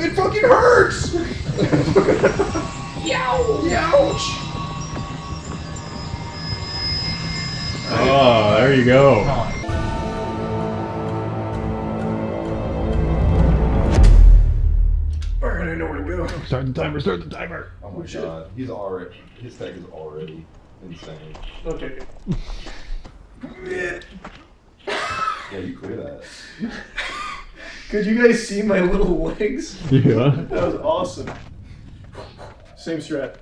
It fucking hurts! Youch! Oh, there you go. Alright, I know where to go. Start the timer. Oh my god, his tag is already insane. Okay. Yeah, you clear that. Could you guys see my little legs? Yeah. That was awesome. Same strat.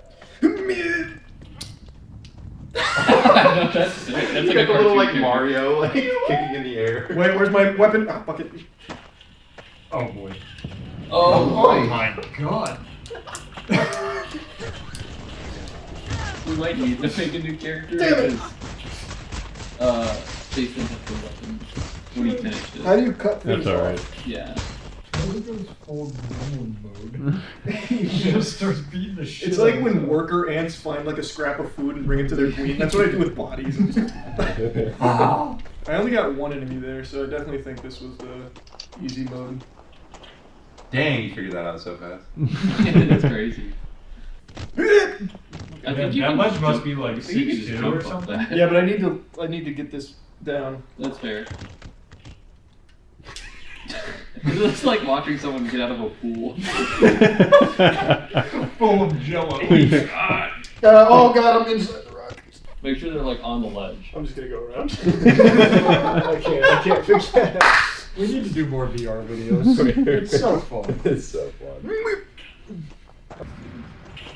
That's sick. That's You like got a the little like cartoon Mario like kicking in the air. Wait, where's my weapon? Ah, fuck it. Oh boy. Oh my god. We might need to make a new character. Damn it. Jason has the weapon when he finished it. How do you cut things That's alright. Yeah. He goes full gremlin mode. He just starts beating the shit. It's like when worker ants find like a scrap of food and bring it to their queen. That's what I do with bodies. I only got one enemy there, so I definitely think this was the easy mode. Dang, you figured that out so fast. That's crazy. I think that much must be like 6'2" or something. Yeah, but I need to get this down. That's fair. It looks like watching someone get out of a pool. Full of jello. Oh god, I'm inside the rock. Make sure they're like on the ledge. I'm just gonna go around. I can't fix that. We need to do more VR videos. It's so fun. It's so fun.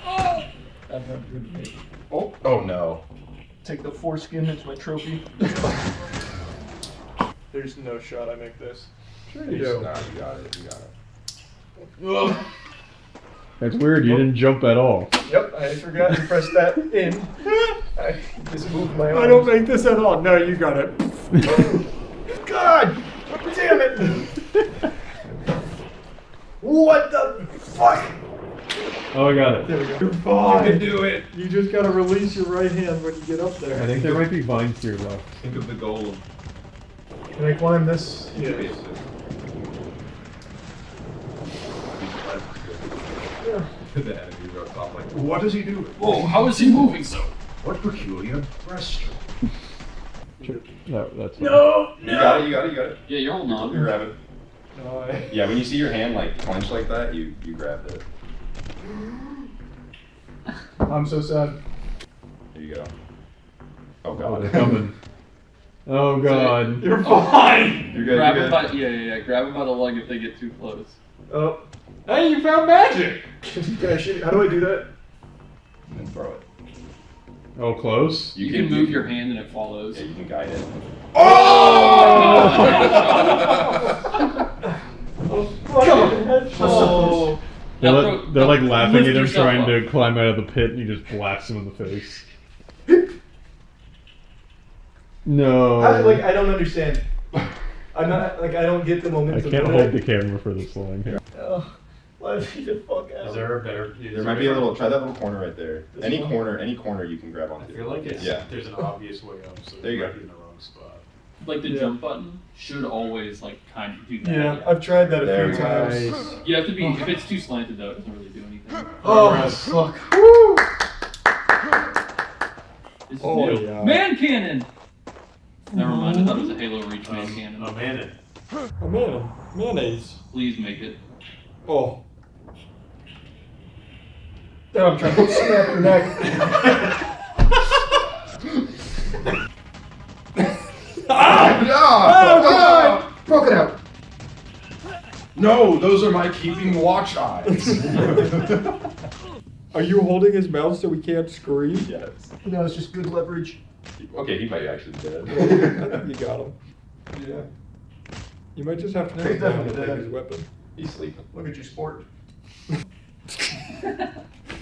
I've had a good day. Oh no. Take the foreskin as my trophy. There's no shot I make this. Sure you do. Nah, you got it. You got it. That's weird. You didn't jump at all. Yep, I forgot to press that in. I just moved my arms. I don't make this at all. No, you got it. God! Damn it! What the fuck? Oh, I got it. There we go. You're fine. You can do it. You just gotta release your right hand when you get up there. I think there might be vines to your left. Think of the golem. Can I climb this? Yeah. The enemies are top like, what does he do? Whoa, how is he moving so? What peculiar breaststroke? That's No! You got it, you got it, you got it. Yeah, you're holding on. You grab it. No, Yeah, when you see your hand like clench like that, you grabbed it. I'm so sad. There you go. Oh Oh, god. they're coming. Oh god. You're fine! You're good, Grab you're him good. by, yeah. Grab him by the leg if they get too close. Oh. Hey, you found magic! Can I shoot? How do I do that? And then throw it. Oh, close? You can move your hand and it follows. Yeah, you can guide it. Oh! They're like laughing lift at him yourself trying up. to climb out of the pit and you just blast him in the face. No. I don't understand. I'm not, I don't get the I momentum. can't hold the camera for this long here. Oh, let me the fuck out. Is there a better? There might be a little, try that little corner right there. Any corner you can grab onto. I feel like it's, yeah. there's an obvious way up, so There you might go. be in the wrong spot. Like the jump button should always like kind of do that. Yeah, I've tried that a There few we go. times. You have to be, if it's too slanted though, it doesn't really do anything. Oh, fuck. Woo! This is Oh, new. yeah. Man cannon! Never mind, I thought it was a Halo Reach man cannon. A man. A man. Mayonnaise. Please make it. Oh. Now I'm trying to snap your neck. Oh God! Broke it out. No, those are my keeping watch eyes. Are you holding his mouth so we can't scream? Yes. No, it's just good leverage. Okay, he might be actually dead. You got him. Yeah. You might just have to He's take down definitely and take dead. his weapon. He's sleeping. Look at you, sport.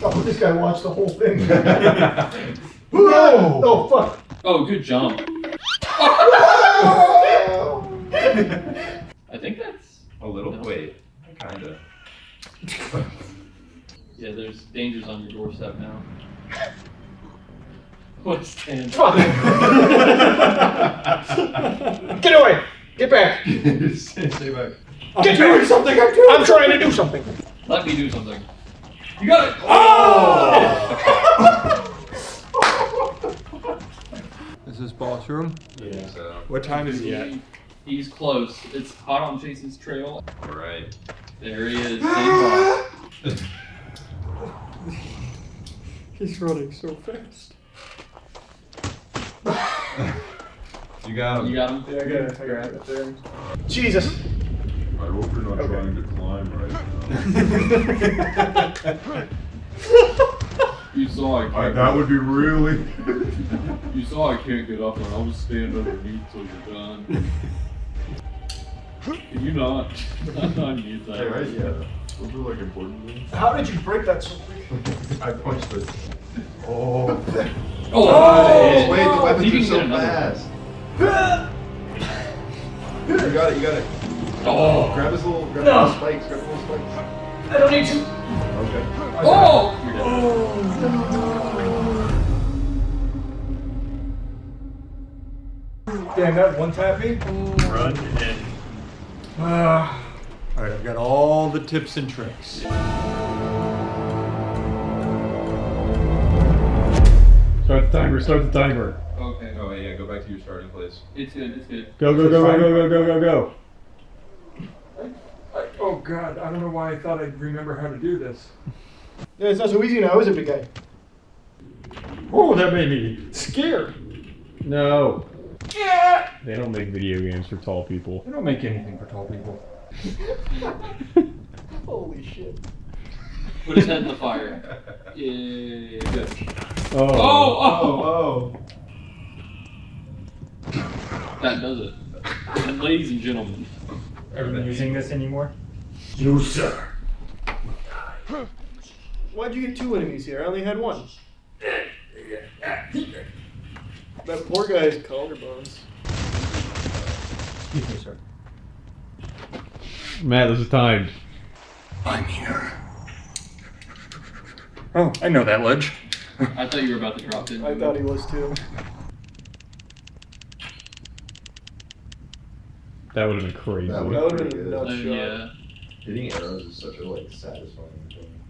Oh, this guy watched the whole thing. No! Oh, fuck. Oh, good jump. I think that's... A little? No. Wait. Kinda. Yeah, there's dangers on your doorstep now. What stand? Get away! Get back! Stay back. Get doing something! I'm trying to do something! Let me do something. You got it! Oh! Is this boss room? Yeah. So. What time is he at? He's close. It's hot on Chase's trail. Alright. There he is. Same boss. He's running so fast. You got him. You got him? Yeah, I got it there. Jesus! I hope you're not trying to climb right now. You saw I can't. That would be really. You saw I can't get up and I'll just stand underneath till you're done. Can you not? I need that. Hey, right, yeah. Those are like important things. How did you break that so quick? I punched it. Oh. Oh! Wait, the weapons are so fast. You got it, you got it. Oh! Grab his little, grab No. his spikes, grab his little spikes. I don't need to. Okay. Oh! Damn, that one tap me? Run in. Alright, I've got all the tips and tricks. Start the timer, start the timer. Okay. Oh yeah, go back to your starting place. It's good, it's good. Go, go, go, go, go, go, go, go, go. Oh god, I don't know why I thought I'd remember how to do this. Yeah, it's not so easy now, is it, big guy? Oh, that made me scared. No. Yeah. They don't make video games for tall people. They don't make anything for tall people. Holy shit. Put his head in the fire. Yeah, good. Oh. Oh! That does it. And ladies and gentlemen. Are we using this anymore? You, sir. Why'd you get two enemies here? I only had one. That poor guy's collarbones. Excuse me, sir. Matt, this is timed. I'm here. Oh, I know that ledge. I thought you were about to drop it. I thought he was too. That would have been crazy. That That would have been a nut shot. Yeah. Hitting arrows is such a like satisfying thing.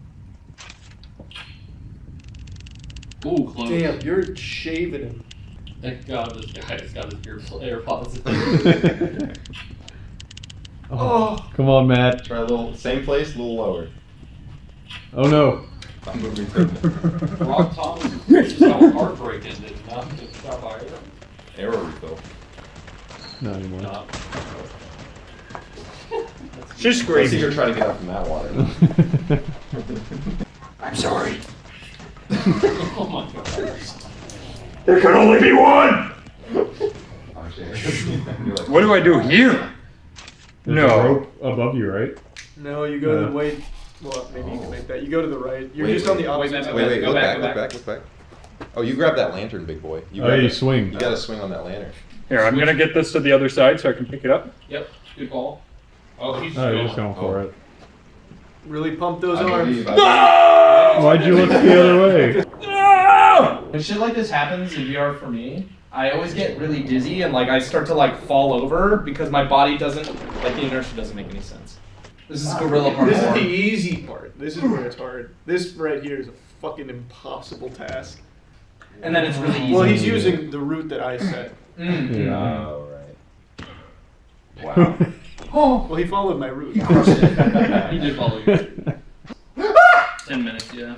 Ooh, close. Damn, you're shaving him. Thank God this guy's got his AirPods. Oh, come on, Matt. Try a little, same place, a little lower. Oh no. I'm moving to Rock Thomas is how heartbreak ended, not just shot by arrow. arrow refill. Not anymore. Not. She's I see crazy. you're trying to get out from that water. I'm sorry. Oh my God. There can only be one! What do I do here? There's No. a rope above you, right? No, you go to the wait. Well, maybe you can make that. You go to the right. You're just on the opposite side. Wait, Go look back, back, go look back. Oh, you grab that lantern, big boy. Oh, yeah, you swing. You gotta swing on that lantern. Here, I'm gonna get this to the other side so I can pick it up. Yep, good call. Oh, he's Oh, you're just going for it. Really pump those I arms. believe I- Why'd you look the other way? When shit like this happens in VR for me, I always get really dizzy and like I start to like fall over because my body doesn't, like the inertia doesn't make any sense. This is gorilla parkour. This is the easy part. This is where it's hard. This right here is a fucking impossible task. And then it's really easy. Well, he's using the route that I set. Yeah. Oh, right. Wow. Oh, well, he followed my route. He did follow you. 10 minutes, yeah.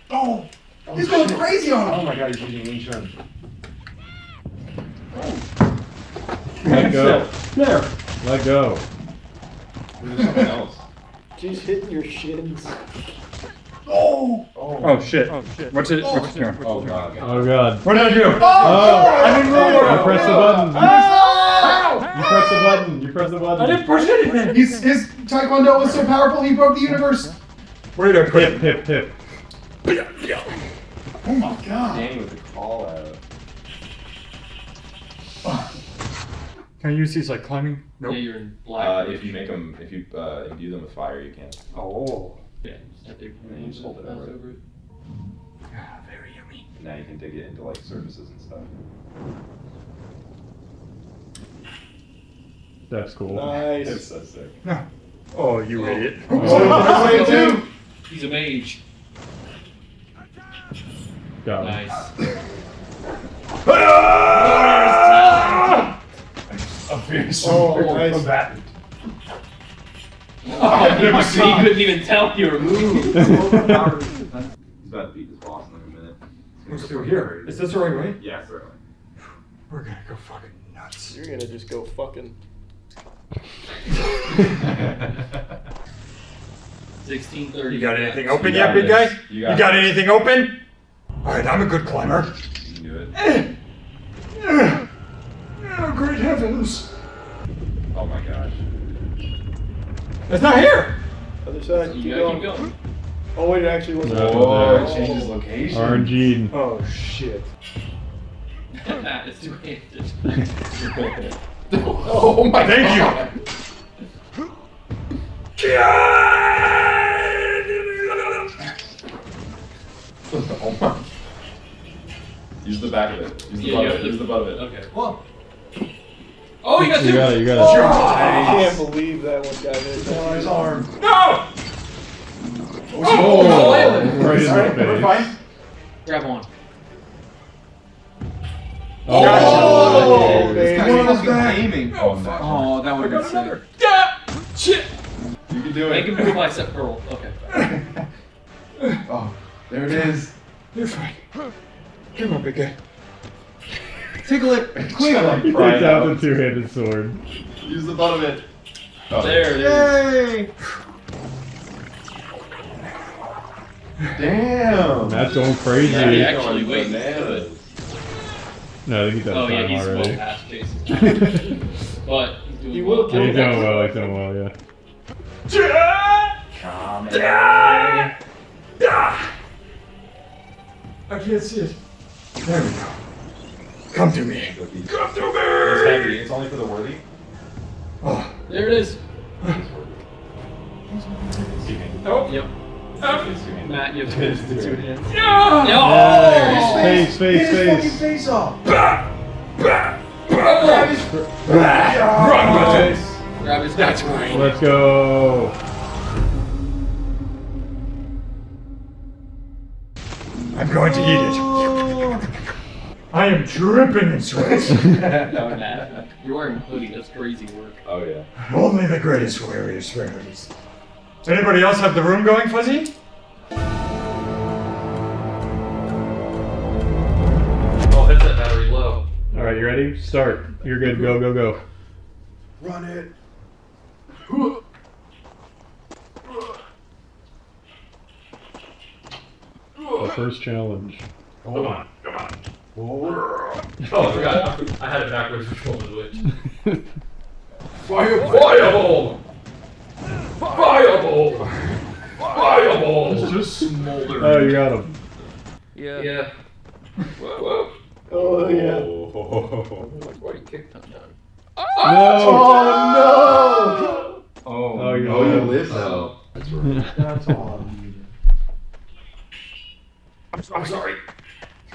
Oh! He's going crazy on him! Oh my God, he's using moonshine. Let go. There. Let go. There's something else. She's hitting your shins. Oh shit. What's it? What's here? Oh God. Oh god. What did I do? Oh! I didn't move! You press the button. You press the button. You press the I button. didn't push anything! His taekwondo was so powerful he broke the universe! Where did I put Hip, it? hip, hip. Oh my god! Danny with the call out. Can I use these like climbing? Nope. Yeah, you're in black. If you make them, if you imbue them with fire, you can. Oh. Yeah, just have to And then you just hold it mouse over it. it. Ah, very yummy. Now you can dig it into like surfaces and stuff. That's cool. Nice. It's so sick. Oh, you idiot. Oh, he's a mage. Got him. Nice. A fierce nice. combatant. Oh, he couldn't even tell you were moved. He's about to beat this boss in like a minute. What's through here? Is this the right way? Yeah, certainly. We're gonna go fucking nuts. You're gonna just go fucking. 1630. You got anything open yet, big guy? You got anything open? Alright, I'm a good climber. You can do it. Oh, great heavens. Oh my gosh. It's not here! Other side. You gotta keep going. Oh wait, it actually wasn't. Oh, it changes location. RNG. Oh shit. That is too-handed. Oh my Thank god. Oh my. Use the back of it. Use the butt of it. Use the butt of it. Okay. Well. Oh, you got two. You got it. You got it. I can't believe that one got hit. Oh, his arm. No! Oh, right in Sorry, the we're face. fine. Grab one. Oh, This man. guy's fucking aiming. Oh, fuck. Oh, that would have been sick. Shit! You can do Make it. him do a bicep curl. Okay. Oh, there it is. You're fine. Come on, big guy. Tickle it. Quick. Takes out the two-handed sword. Use the butt of it. Oh. There it is. Yay! Damn. That's going crazy. Yeah, he actually wait. Bananas. No, I think he's out of Oh yeah, time he's already. well past Jason. But he's doing He will kill He's that. doing well. He's doing well. Yeah. I can't see it. There we go. Come to me. Come to It's me! heavy. It's only for the worthy. Oh, There it is. oh. Yep. Matt, you have to finish the two hands. No! No! Face, face, Fucking face. face off. Grab his... Run with it! Grab his That's back. right. Let's go. I'm going to eat it. I am dripping in sweat. No, Matt. You're wearing a hoodie. That's crazy work. Oh yeah. Only the greatest warriors wear hoodies. Does anybody else have the room going, Fuzzy? Oh, hit that battery low. All right, you ready? Start. You're good. Go, go, go. Run it. The first challenge. Come on. Come on. Oh, I forgot. I had it backwards. Which one was which? Fireball. Fireball! Fireball! It's just smoldering. Oh, you got him. Yeah. Whoa. Oh yeah. Why you kicked him down? No. Oh no! Oh, you Oh, you live. live though. That's right. That's all. I'm sorry.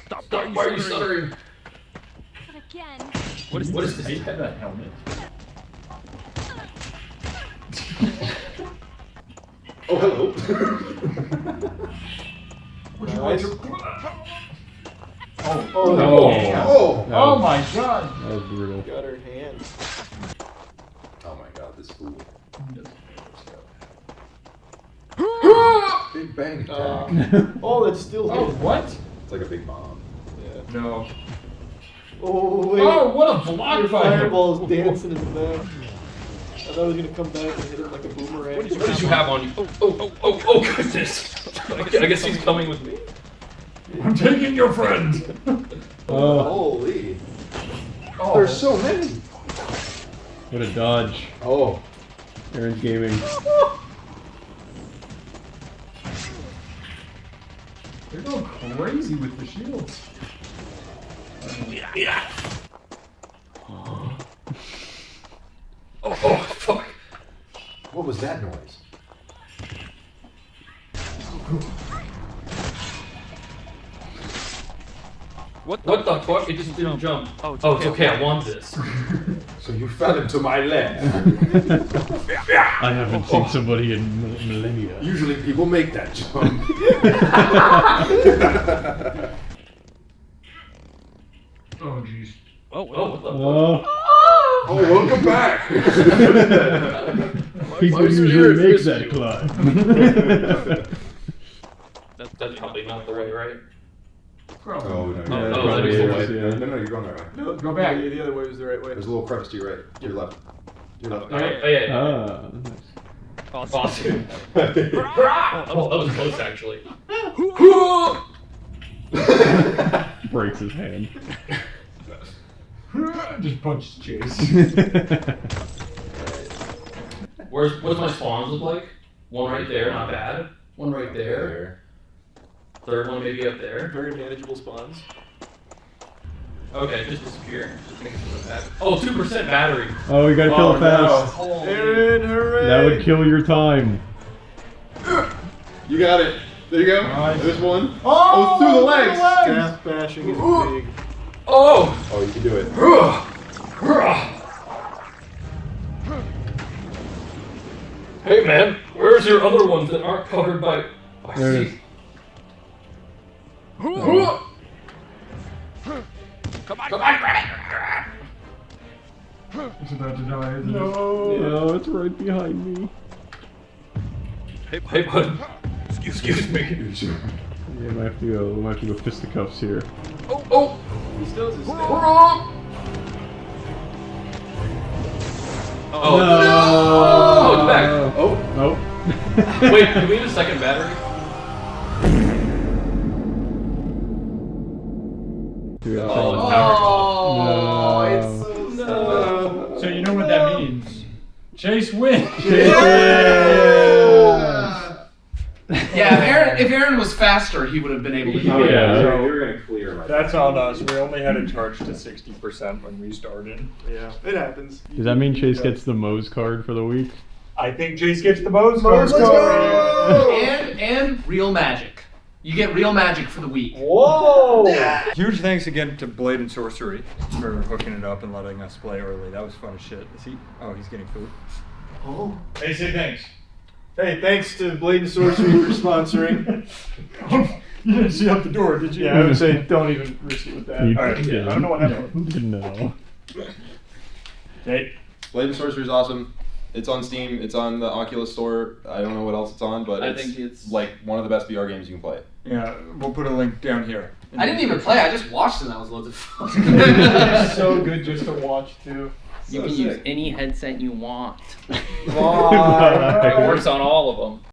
Stop. Why are you stuttering? Again. What is this? I had that helmet. Oh, hello. Would you Nice. like to... Oh, Oh. Oh my god! That was brutal. got her hand. Oh my god, this fool. Big bang attack. Oh, that's still Oh, hit. what? It's like a big bomb. Yeah. No. Oh wait. Oh, what a block Your fighter! fireball's dancing in the back. I thought I was gonna come back and hit him like a boomerang. What did you have on you? Oh, goodness. I guess he's coming with me. I'm taking your friend! Oh, Holy. Oh. There's so many. what a dodge. Oh. Aaron's gaming. They're going crazy with the shields. Oh, fuck. What was that noise? What the fuck? It just didn't jump. Oh, it's okay. I want this. So you fell into my lap. I haven't seen somebody in millennia. Usually people make that jump. Oh, jeez. What the fuck? Oh, welcome back. People usually make that climb. That's probably not the way, right? Oh, no. Yeah, Oh, probably that is the is, way. yeah. No, you're going that way. No, Go back. Yeah, the other way was the right way. There's a little crevice to your right. To your left. To your left. Yeah. Ah, Awesome. Oh, that was close, actually. breaks his hand. Just punched Chase. What's my spawns look like? One right there, not bad. One right there. Third one maybe up there. Very manageable spawns. Okay, just disappear. Just make it so bad. Oh, 2% battery. Oh, you gotta kill it fast. No. Aaron, hooray! That would kill your time. You got it. There you go. Nice. There's one. Oh, through the legs. Death bashing is big. Oh! Oh, you can do it. Hey man, where's your other ones that aren't covered by... There it is. Come on, grab it! It's about to die, isn't it? No, it's right behind me. Hey bud. Excuse me. Yeah, we have to go fisticuffs here. Oh! He still has his Oh, no! Oh, it's back. Oh. Nope. Wait, do we need a second battery? Oh, it's power. It's so So you know what that means. Chase wins. Yeah, if Aaron was faster, he would have been able to do it. Yeah, so You're gonna clear my. that's on us. We only had it charged to 60% when we started. Yeah, it happens. Does that mean Chase gets the Moe's card for the week? I think Chase gets the Moe's card. And real magic. You get real magic for the week. Whoa! Huge thanks again to Blade and Sorcery for hooking it up and letting us play early. That was fun as shit. Is he? Oh, he's getting food. Oh. Hey, say thanks. Hey, thanks to Blade and Sorcery for sponsoring. You didn't see out the door, did you? Yeah, I would say don't even risk it with that. You All right, yeah, I don't know what happened. No. Okay. Blade and Sorcery is awesome. It's on Steam. It's on the Oculus Store. I don't know what else it's on, but I think it's like one of the best VR games you can play. Yeah, we'll put a link down here. I didn't even play. I just watched it. And that was loads of fun. It's so good just to watch too. You can use any headset you want. Wow. It works on all of them.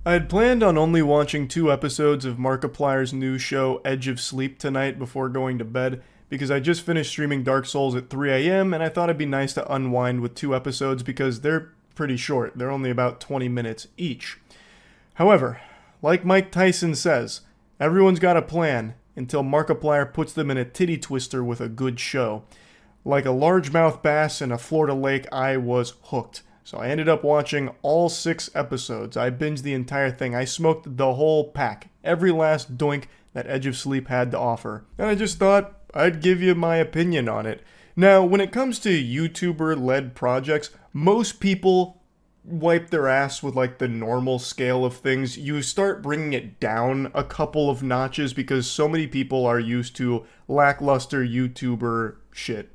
I had planned on only watching 2 episodes of Markiplier's new show Edge of Sleep tonight before going to bed, because I just finished streaming Dark Souls at 3 a.m. and I thought it'd be nice to unwind with 2 episodes because they're pretty short. They're only about 20 minutes each. However, like Mike Tyson says, everyone's got a plan until Markiplier puts them in a titty twister with a good show. Like a largemouth bass in a Florida lake, I was hooked. So I ended up watching all 6 episodes. I binged the entire thing. I smoked the whole pack, every last doink that Edge of Sleep had to offer. And I just thought I'd give you my opinion on it. Now, when it comes to YouTuber-led projects, most people wipe their ass with like the normal scale of things. You start bringing it down a couple of notches because so many people are used to lackluster YouTuber shit.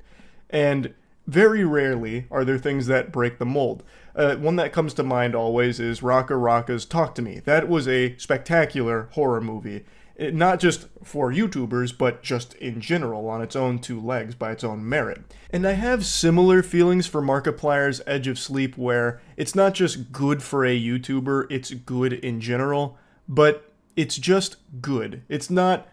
And very rarely are there things that break the mold. One that comes to mind always is Raka Raka's Talk to Me. That was a spectacular horror movie. Not just for YouTubers, but just in general, on its own 2 legs, by its own merit. And I have similar feelings for Markiplier's Edge of Sleep, where it's not just good for a YouTuber, it's good in general, but it's just good. It's not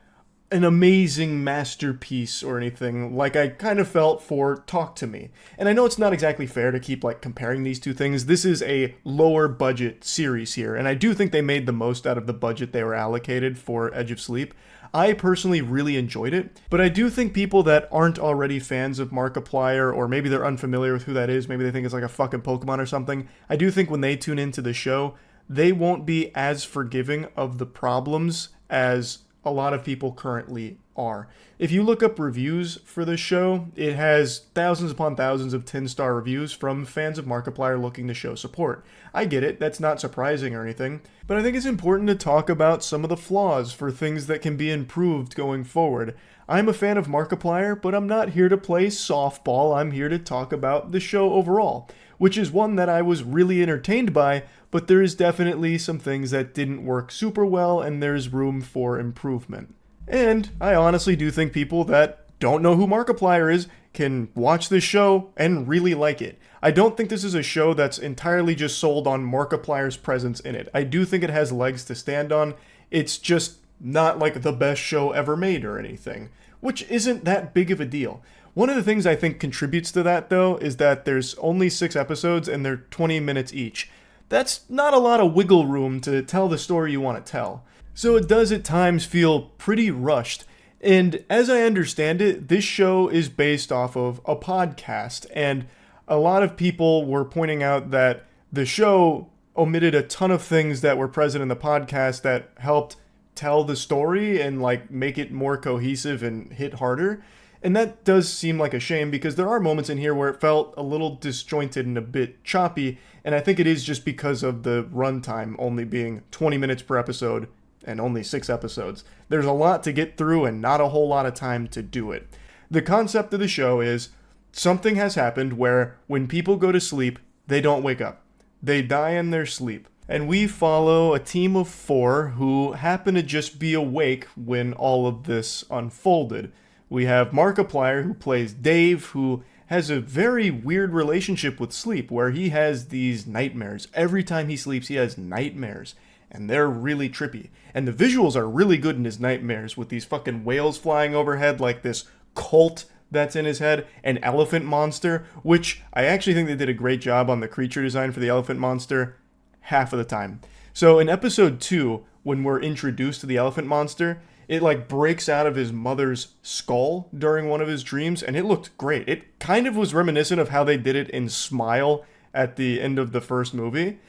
an amazing masterpiece or anything like I kind of felt for Talk to Me. And I know it's not exactly fair to keep like comparing these 2 things. This is a lower budget series here, and I do think they made the most out of the budget they were allocated for Edge of Sleep. I personally really enjoyed it, but I do think people that aren't already fans of Markiplier, or maybe they're unfamiliar with who that is, maybe they think it's like a fucking Pokemon or something, I do think when they tune into the show, they won't be as forgiving of the problems as a lot of people currently are. If you look up reviews for the show, it has thousands upon thousands of 10-star reviews from fans of Markiplier looking to show support. I get it, that's not surprising or anything, but I think it's important to talk about some of the flaws for things that can be improved going forward. I'm a fan of Markiplier, but I'm not here to play softball, I'm here to talk about the show overall, which is one that I was really entertained by, but there is definitely some things that didn't work super well and there's room for improvement. And I honestly do think people that don't know who Markiplier is can watch this show and really like it. I don't think this is a show that's entirely just sold on Markiplier's presence in it. I do think it has legs to stand on. It's just not like the best show ever made or anything, which isn't that big of a deal. One of the things I think contributes to that, though, is that there's only 6 episodes and they're 20 minutes each. that's not a lot of wiggle room to tell the story you want to tell. So it does at times feel pretty rushed. And as I understand it, this show is based off of a podcast, and a lot of people were pointing out that the show omitted a ton of things that were present in the podcast that helped tell the story and like make it more cohesive and hit harder. And that does seem like a shame, because there are moments in here where it felt a little disjointed and a bit choppy, and I think it is just because of the runtime only being 20 minutes per episode and only 6 episodes. There's a lot to get through and not a whole lot of time to do it. The concept of the show is something has happened where when people go to sleep, they don't wake up. They die in their sleep. And we follow a team of 4 who happen to just be awake when all of this unfolded. We have Markiplier, who plays Dave, who has a very weird relationship with sleep, where he has these nightmares. Every time he sleeps, he has nightmares. And they're really trippy. And the visuals are really good in his nightmares, with these fucking whales flying overhead, like this cult that's in his head, an elephant monster, which I actually think they did a great job on the creature design for the elephant monster half of the time. So in episode 2, when we're introduced to the elephant monster, it like breaks out of his mother's skull during one of his dreams, and it looked great. It kind of was reminiscent of how they did it in Smile at the end of the first movie.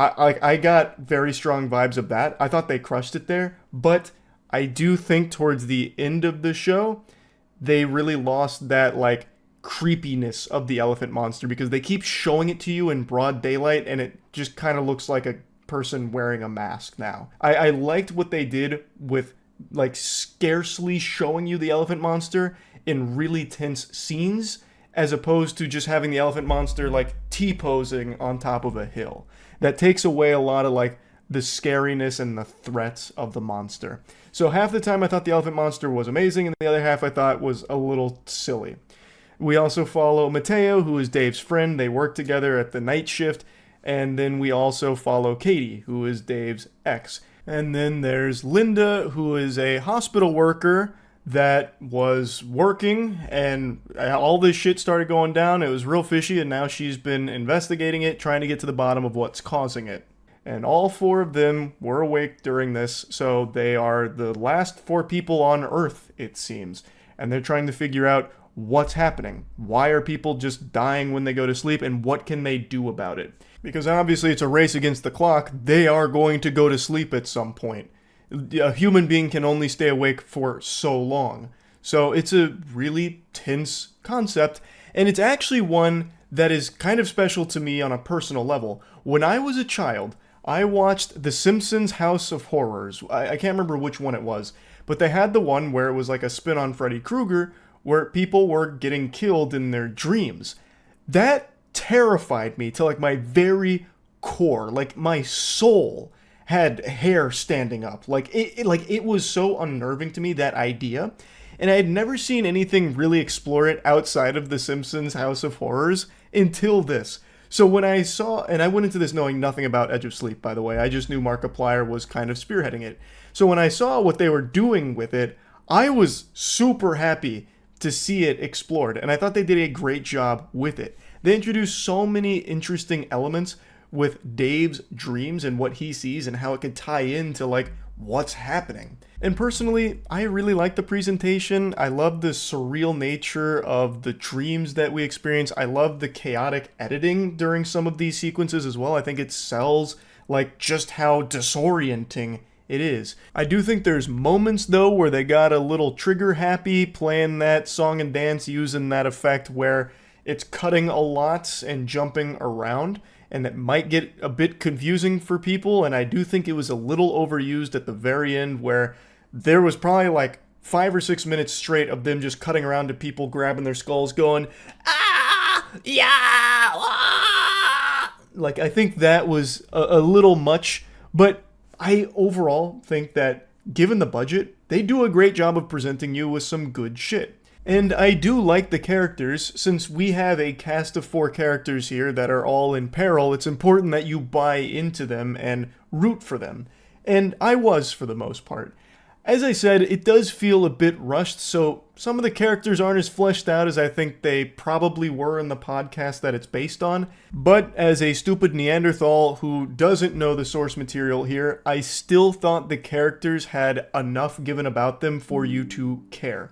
I got very strong vibes of that. I thought they crushed it there, but I do think towards the end of the show, they really lost that like creepiness of the elephant monster, because they keep showing it to you in broad daylight and it just kind of looks like a person wearing a mask now. I liked what they did with like scarcely showing you the elephant monster in really tense scenes, as opposed to just having the elephant monster like T-posing on top of a hill. That takes away a lot of like the scariness and the threats of the monster. So half the time I thought the elephant monster was amazing, and the other half I thought was a little silly. We also follow Mateo, who is Dave's friend. They work together at the night shift. And then we also follow Katie, who is Dave's ex. And then there's Linda, who is a hospital worker that was working, and all this shit started going down. It was real fishy, and now she's been investigating it, trying to get to the bottom of what's causing it. And all 4 of them were awake during this, so they are the last 4 people on Earth, it seems. And they're trying to figure out what's happening. Why are people just dying when they go to sleep, and what can they do about it? Because obviously it's a race against the clock. They are going to go to sleep at some point. A human being can only stay awake for so long. So it's a really tense concept, and it's actually one that is kind of special to me on a personal level. When I was a child, I watched The Simpsons House of Horrors. I can't remember which one it was, but they had the one where it was like a spin on Freddy Krueger, where people were getting killed in their dreams. That terrified me to like my very core, like my soul had hair standing up. Like it was so unnerving to me, that idea. And I had never seen anything really explore it outside of The Simpsons House of Horrors until this. So when I saw, and I went into this knowing nothing about Edge of Sleep, by the way, I just knew Markiplier was kind of spearheading it. So when I saw what they were doing with it, I was super happy to see it explored, and I thought they did a great job with it. They introduced so many interesting elements with Dave's dreams and what he sees and how it could tie into like what's happening. And personally, I really like the presentation. I love the surreal nature of the dreams that we experience. I love the chaotic editing during some of these sequences as well. I think it sells like just how disorienting it is. I do think there's moments though where they got a little trigger happy playing that song and dance, using that effect where it's cutting a lot and jumping around, and it might get a bit confusing for people. And I do think it was a little overused at the very end, where there was probably like 5 or 6 minutes straight of them just cutting around to people grabbing their skulls going, ah, yeah, ah. Like, I think that was a little much, but I overall think that given the budget, they do a great job of presenting you with some good shit. And I do like the characters. Since we have a cast of 4 characters here that are all in peril, it's important that you buy into them and root for them. And I was, for the most part. As I said, it does feel a bit rushed, so some of the characters aren't as fleshed out as I think they probably were in the podcast that it's based on. But as a stupid Neanderthal who doesn't know the source material here, I still thought the characters had enough given about them for you to care.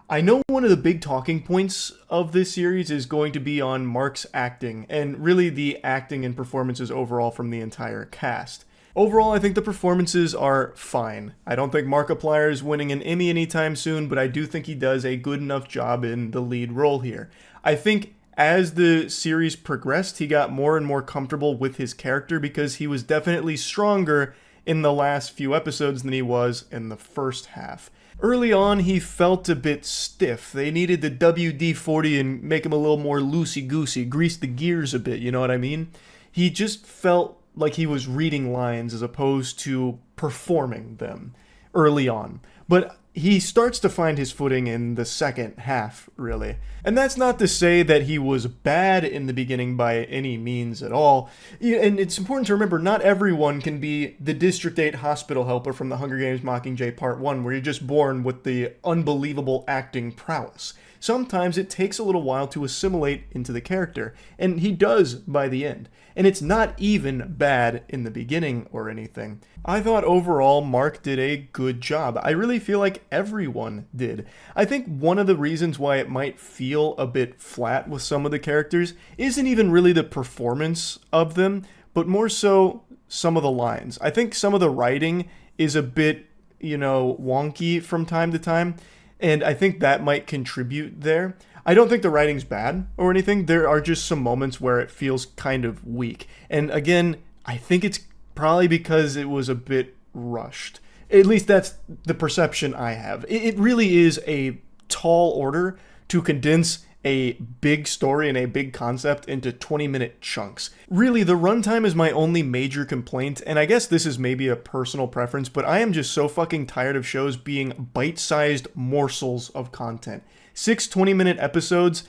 I know one of the big talking points of this series is going to be on Mark's acting, and really the acting and performances overall from the entire cast. Overall, I think the performances are fine. I don't think Markiplier is winning an Emmy anytime soon, but I do think he does a good enough job in the lead role here. I think as the series progressed, he got more and more comfortable with his character because he was definitely stronger in the last few episodes than he was in the first half. Early on, he felt a bit stiff. They needed the WD-40 and make him a little more loosey-goosey, grease the gears a bit, you know what I mean? He just felt like he was reading lines as opposed to performing them early on. But he starts to find his footing in the second half, really. And that's not to say that he was bad in the beginning by any means at all. And it's important to remember, not everyone can be the District 8 hospital helper from the Hunger Games Mockingjay Part 1, where you're just born with the unbelievable acting prowess. Sometimes it takes a little while to assimilate into the character, and he does by the end. And it's not even bad in the beginning or anything. I thought overall Mark did a good job. I really feel like everyone did. I think one of the reasons why it might feel a bit flat with some of the characters isn't even really the performance of them, but more so some of the lines. I think some of the writing is a bit, wonky from time to time, and I think that might contribute there. I don't think the writing's bad or anything. There are just some moments where it feels kind of weak. And again, I think it's probably because it was a bit rushed. At least that's the perception I have. It really is a tall order to condense a big story and a big concept into 20-minute chunks. Really, the runtime is my only major complaint, and I guess this is maybe a personal preference, but I am just so fucking tired of shows being bite-sized morsels of content. 6 20-minute episodes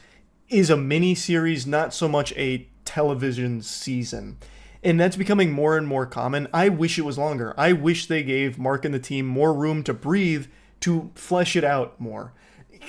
is a mini-series, not so much a television season. And that's becoming more and more common. I wish it was longer. I wish they gave Mark and the team more room to breathe, to flesh it out more.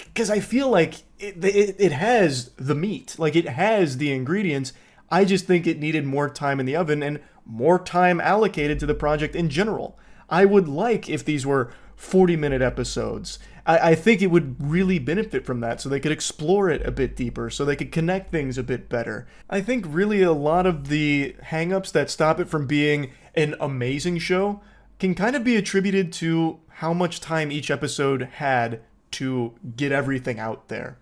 Because I feel like it has the meat. Like, it has the ingredients. I just think it needed more time in the oven and more time allocated to the project in general. I would like if these were 40-minute episodes. I think it would really benefit from that, so they could explore it a bit deeper, so they could connect things a bit better. I think really a lot of the hang-ups that stop it from being an amazing show can kind of be attributed to how much time each episode had to get everything out there.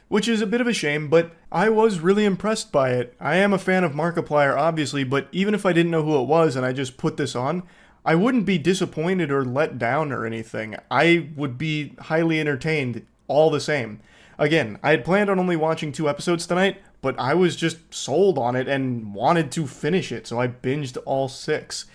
Which is a bit of a shame, but I was really impressed by it. I am a fan of Markiplier, obviously, but even if I didn't know who it was and I just put this on, I wouldn't be disappointed or let down or anything. I would be highly entertained all the same. Again, I had planned on only watching 2 episodes tonight, but I was just sold on it and wanted to finish it, so I binged all 6.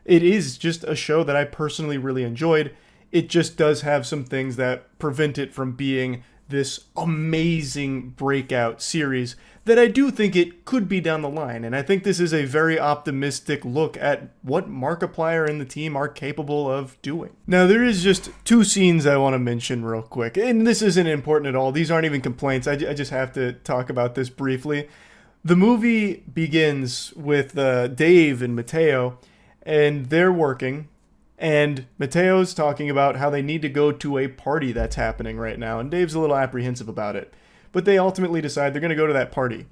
It is just a show that I personally really enjoyed. It just does have some things that prevent it from being this amazing breakout series that I do think it could be down the line. And I think this is a very optimistic look at what Markiplier and the team are capable of doing. Now, there is just 2 scenes I want to mention real quick. And this isn't important at all. These aren't even complaints. I just have to talk about this briefly. The movie begins with Dave and Mateo, and they're working. And Mateo's talking about how they need to go to a party that's happening right now, and Dave's a little apprehensive about it. But they ultimately decide they're going to go to that party.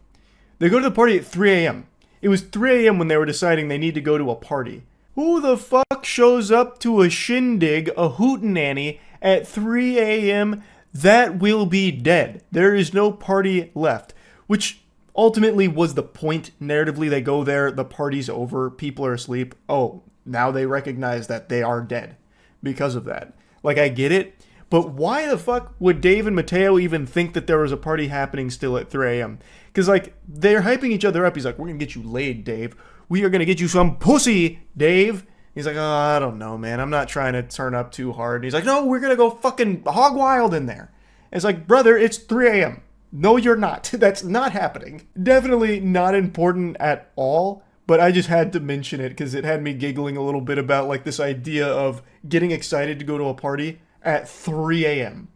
They go to the party at 3 a.m. It was 3 a.m. when they were deciding they need to go to a party. Who the fuck shows up to a shindig, a hootenanny, at 3 a.m.? That will be dead. There is no party left. Which ultimately was the point narratively. They go there, the party's over, people are asleep. Oh, now they recognize that they are dead because of that. Like, I get it, but why the fuck would Dave and Mateo even think that there was a party happening still at 3 a.m.? Because, like, they're hyping each other up. He's like, we're going to get you laid, Dave. We are going to get you some pussy, Dave. He's like, oh, I don't know, man. I'm not trying to turn up too hard. And he's like, no, we're going to go fucking hog wild in there. And it's like, brother, it's 3 a.m. No, you're not. That's not happening. Definitely not important at all. but I just had to mention it because it had me giggling a little bit about like this idea of getting excited to go to a party at 3 a.m.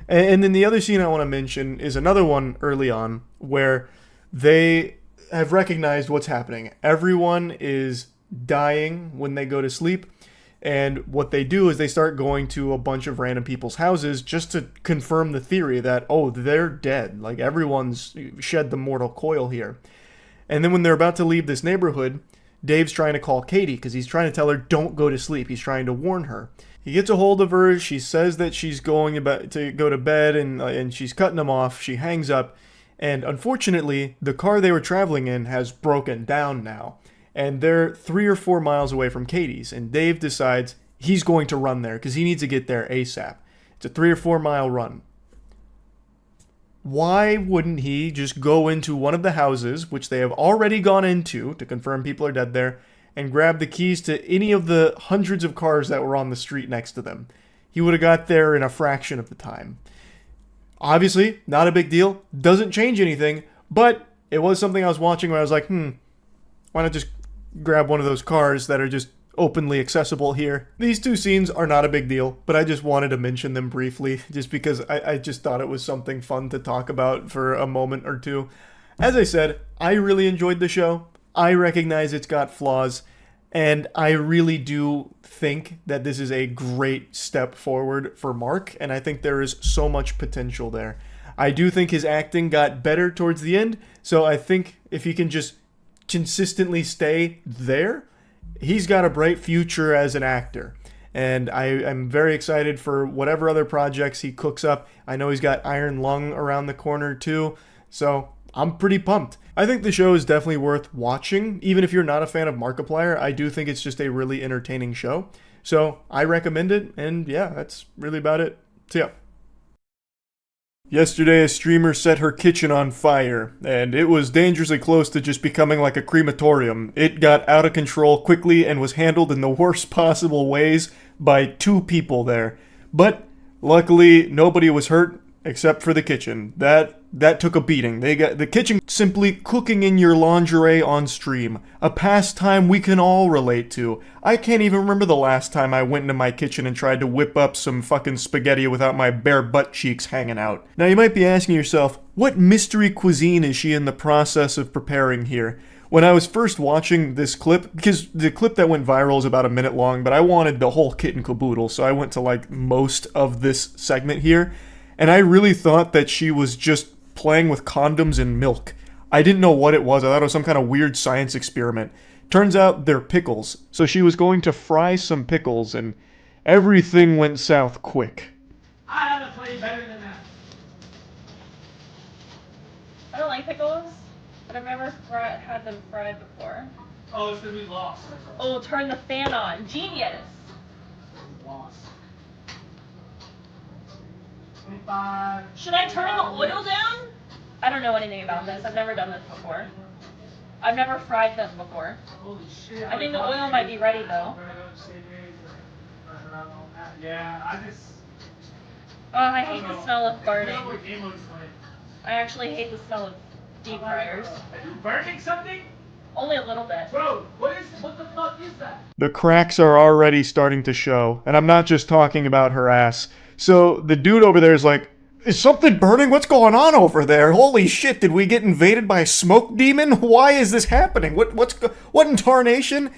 And then the other scene I want to mention is another one early on where they have recognized what's happening. Everyone is dying when they go to sleep. And what they do is they start going to a bunch of random people's houses just to confirm the theory that, oh, they're dead. Like, everyone's shed the mortal coil here. And then when they're about to leave this neighborhood, Dave's trying to call Katie because he's trying to tell her, don't go to sleep. He's trying to warn her. He gets a hold of her. She says that she's going about to go to bed and she's cutting him off. She hangs up. And unfortunately, the car they were traveling in has broken down now. And they're 3 or 4 miles away from Katie's, and Dave decides he's going to run there because he needs to get there ASAP. It's a 3 or 4 mile run. Why wouldn't he just go into one of the houses, which they have already gone into to confirm people are dead there, and grab the keys to any of the hundreds of cars that were on the street next to them? He would have got there in a fraction of the time. Obviously, not a big deal. Doesn't change anything, but it was something I was watching where I was like, why not just grab one of those cars that are just openly accessible here. These two scenes are not a big deal, but I just wanted to mention them briefly just because I just thought it was something fun to talk about for a moment or two. As I said, I really enjoyed the show. I recognize it's got flaws, and I really do think that this is a great step forward for Mark, and I think there is so much potential there. I do think his acting got better towards the end, so I think if he can just consistently stay there, he's got a bright future as an actor. And I'm very excited for whatever other projects he cooks up. I know he's got Iron Lung around the corner too, so I'm pretty pumped. I think the show is definitely worth watching. Even if you're not a fan of Markiplier, I do think it's just a really entertaining show. So I recommend it, and yeah, that's really about it. So yeah. Yesterday, a streamer set her kitchen on fire, and it was dangerously close to just becoming like a crematorium. It got out of control quickly and was handled in the worst possible ways by 2 people there. But luckily, nobody was hurt except for the kitchen. That took a beating. They got the kitchen simply cooking in your lingerie on stream. A pastime we can all relate to. I can't even remember the last time I went into my kitchen and tried to whip up some fucking spaghetti without my bare butt cheeks hanging out. Now you might be asking yourself, what mystery cuisine is she in the process of preparing here? When I was first watching this clip, because the clip that went viral is about a minute long, but I wanted the whole kit and caboodle, so I went to like most of this segment here. And I really thought that she was just playing with condoms and milk. I didn't know what it was. I thought it was some kind of weird science experiment. Turns out they're pickles. So she was going to fry some pickles, and everything went south quick. I have to play better than that. I don't like pickles, but I've never had them fried before. Oh, it's gonna be lost. Oh, turn the fan on. Genius. Lost. 25. Should I turn the oil down? I don't know anything about this. I've never done this before. I've never fried them before. Holy shit. I think the oil might be ready though. Yeah, oh, I hate the smell of burning. I actually hate the smell of deep fryers. Are you burning something? Only a little bit. Bro, what the fuck is that? The cracks are already starting to show, and I'm not just talking about her ass. So the dude over there is like, is something burning? What's going on over there? Holy shit, did we get invaded by a smoke demon? Why is this happening? What in tarnation?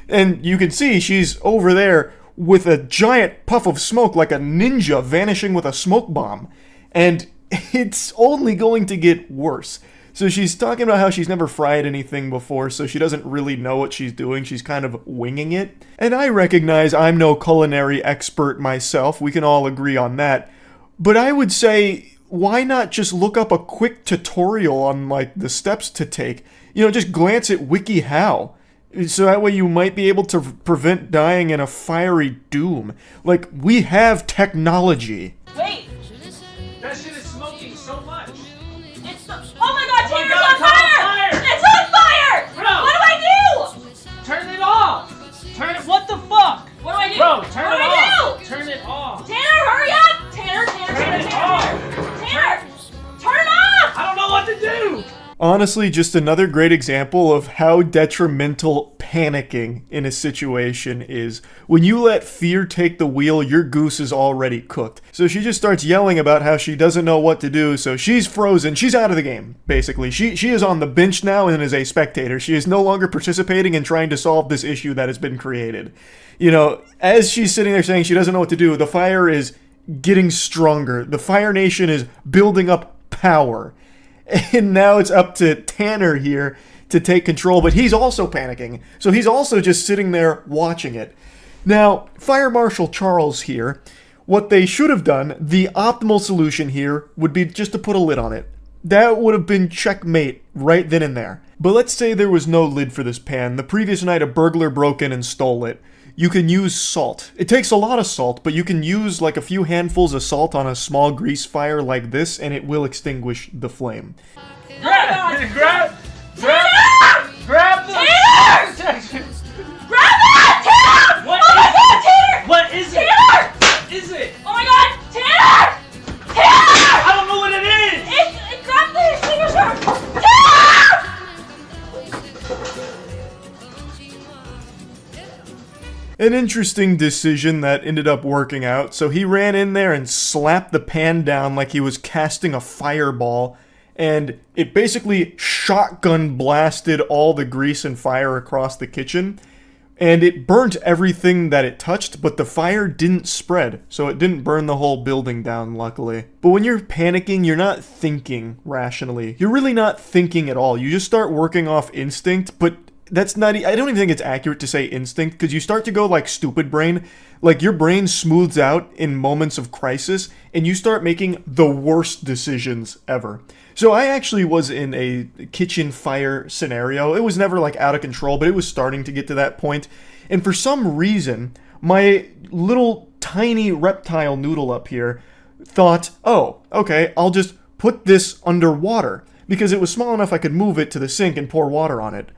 And you can see she's over there with a giant puff of smoke like a ninja vanishing with a smoke bomb. And it's only going to get worse. So she's talking about how she's never fried anything before, so she doesn't really know what she's doing. She's kind of winging it. And I recognize I'm no culinary expert myself. We can all agree on that. But I would say, why not just look up a quick tutorial on, like, the steps to take? You know, just glance at WikiHow. So that way you might be able to prevent dying in a fiery doom. Like, we have technology. Wait! That shit is smoking so much. Oh my god, Tanner's on fire! It's on fire! Bro! What do I do? Turn it off! Turn it, what the fuck? What do I do? Bro, turn it off! Turn it off! Tanner, hurry up! Tanner! Turn it off! Tanner! Turn it off! I don't know what to do! honestly just another great example of how detrimental panicking in a situation is. When you let fear take the wheel, your goose is already cooked. So she just starts yelling about how she doesn't know what to do, so she's frozen. She's out of the game, basically. She is on the bench now and is a spectator. She is no longer participating in trying to solve this issue that has been created. You know, as she's sitting there saying she doesn't know what to do, the fire is getting stronger. The Fire Nation is building up power. And now it's up to Tanner here to take control, but he's also panicking. So he's also just sitting there watching it. Now, Fire Marshal Charles here, what they should have done, the optimal solution here, would be just to put a lid on it. That would have been checkmate right then and there. But let's say there was no lid for this pan. The previous night a burglar broke in and stole it. You can use salt. It takes a lot of salt, but you can use like a few handfuls of salt on a small grease fire like this, and it will extinguish the flame. Grab the Grab the Tanner! Grab that, Tanner! What Oh my is God, Tanner! What is it? Tanner! What is it? Oh my God, Tanner! Tanner! I don't know what it is! It's grab the extinguisher! Tanner! An interesting decision that ended up working out. So he ran in there and slapped the pan down like he was casting a fireball, and it basically shotgun blasted all the grease and fire across the kitchen, and it burnt everything that it touched, but the fire didn't spread, so it didn't burn the whole building down, luckily. But when you're panicking, you're not thinking rationally. You're really not thinking at all. You just start working off instinct, but that's not, I don't even think it's accurate to say instinct, because you start to go like stupid brain. Like your brain smooths out in moments of crisis, and you start making the worst decisions ever. So I actually was in a kitchen fire scenario. It was never like out of control, but it was starting to get to that point. And for some reason, my little tiny reptile noodle up here thought, oh, okay, I'll just put this underwater, because it was small enough I could move it to the sink and pour water on it.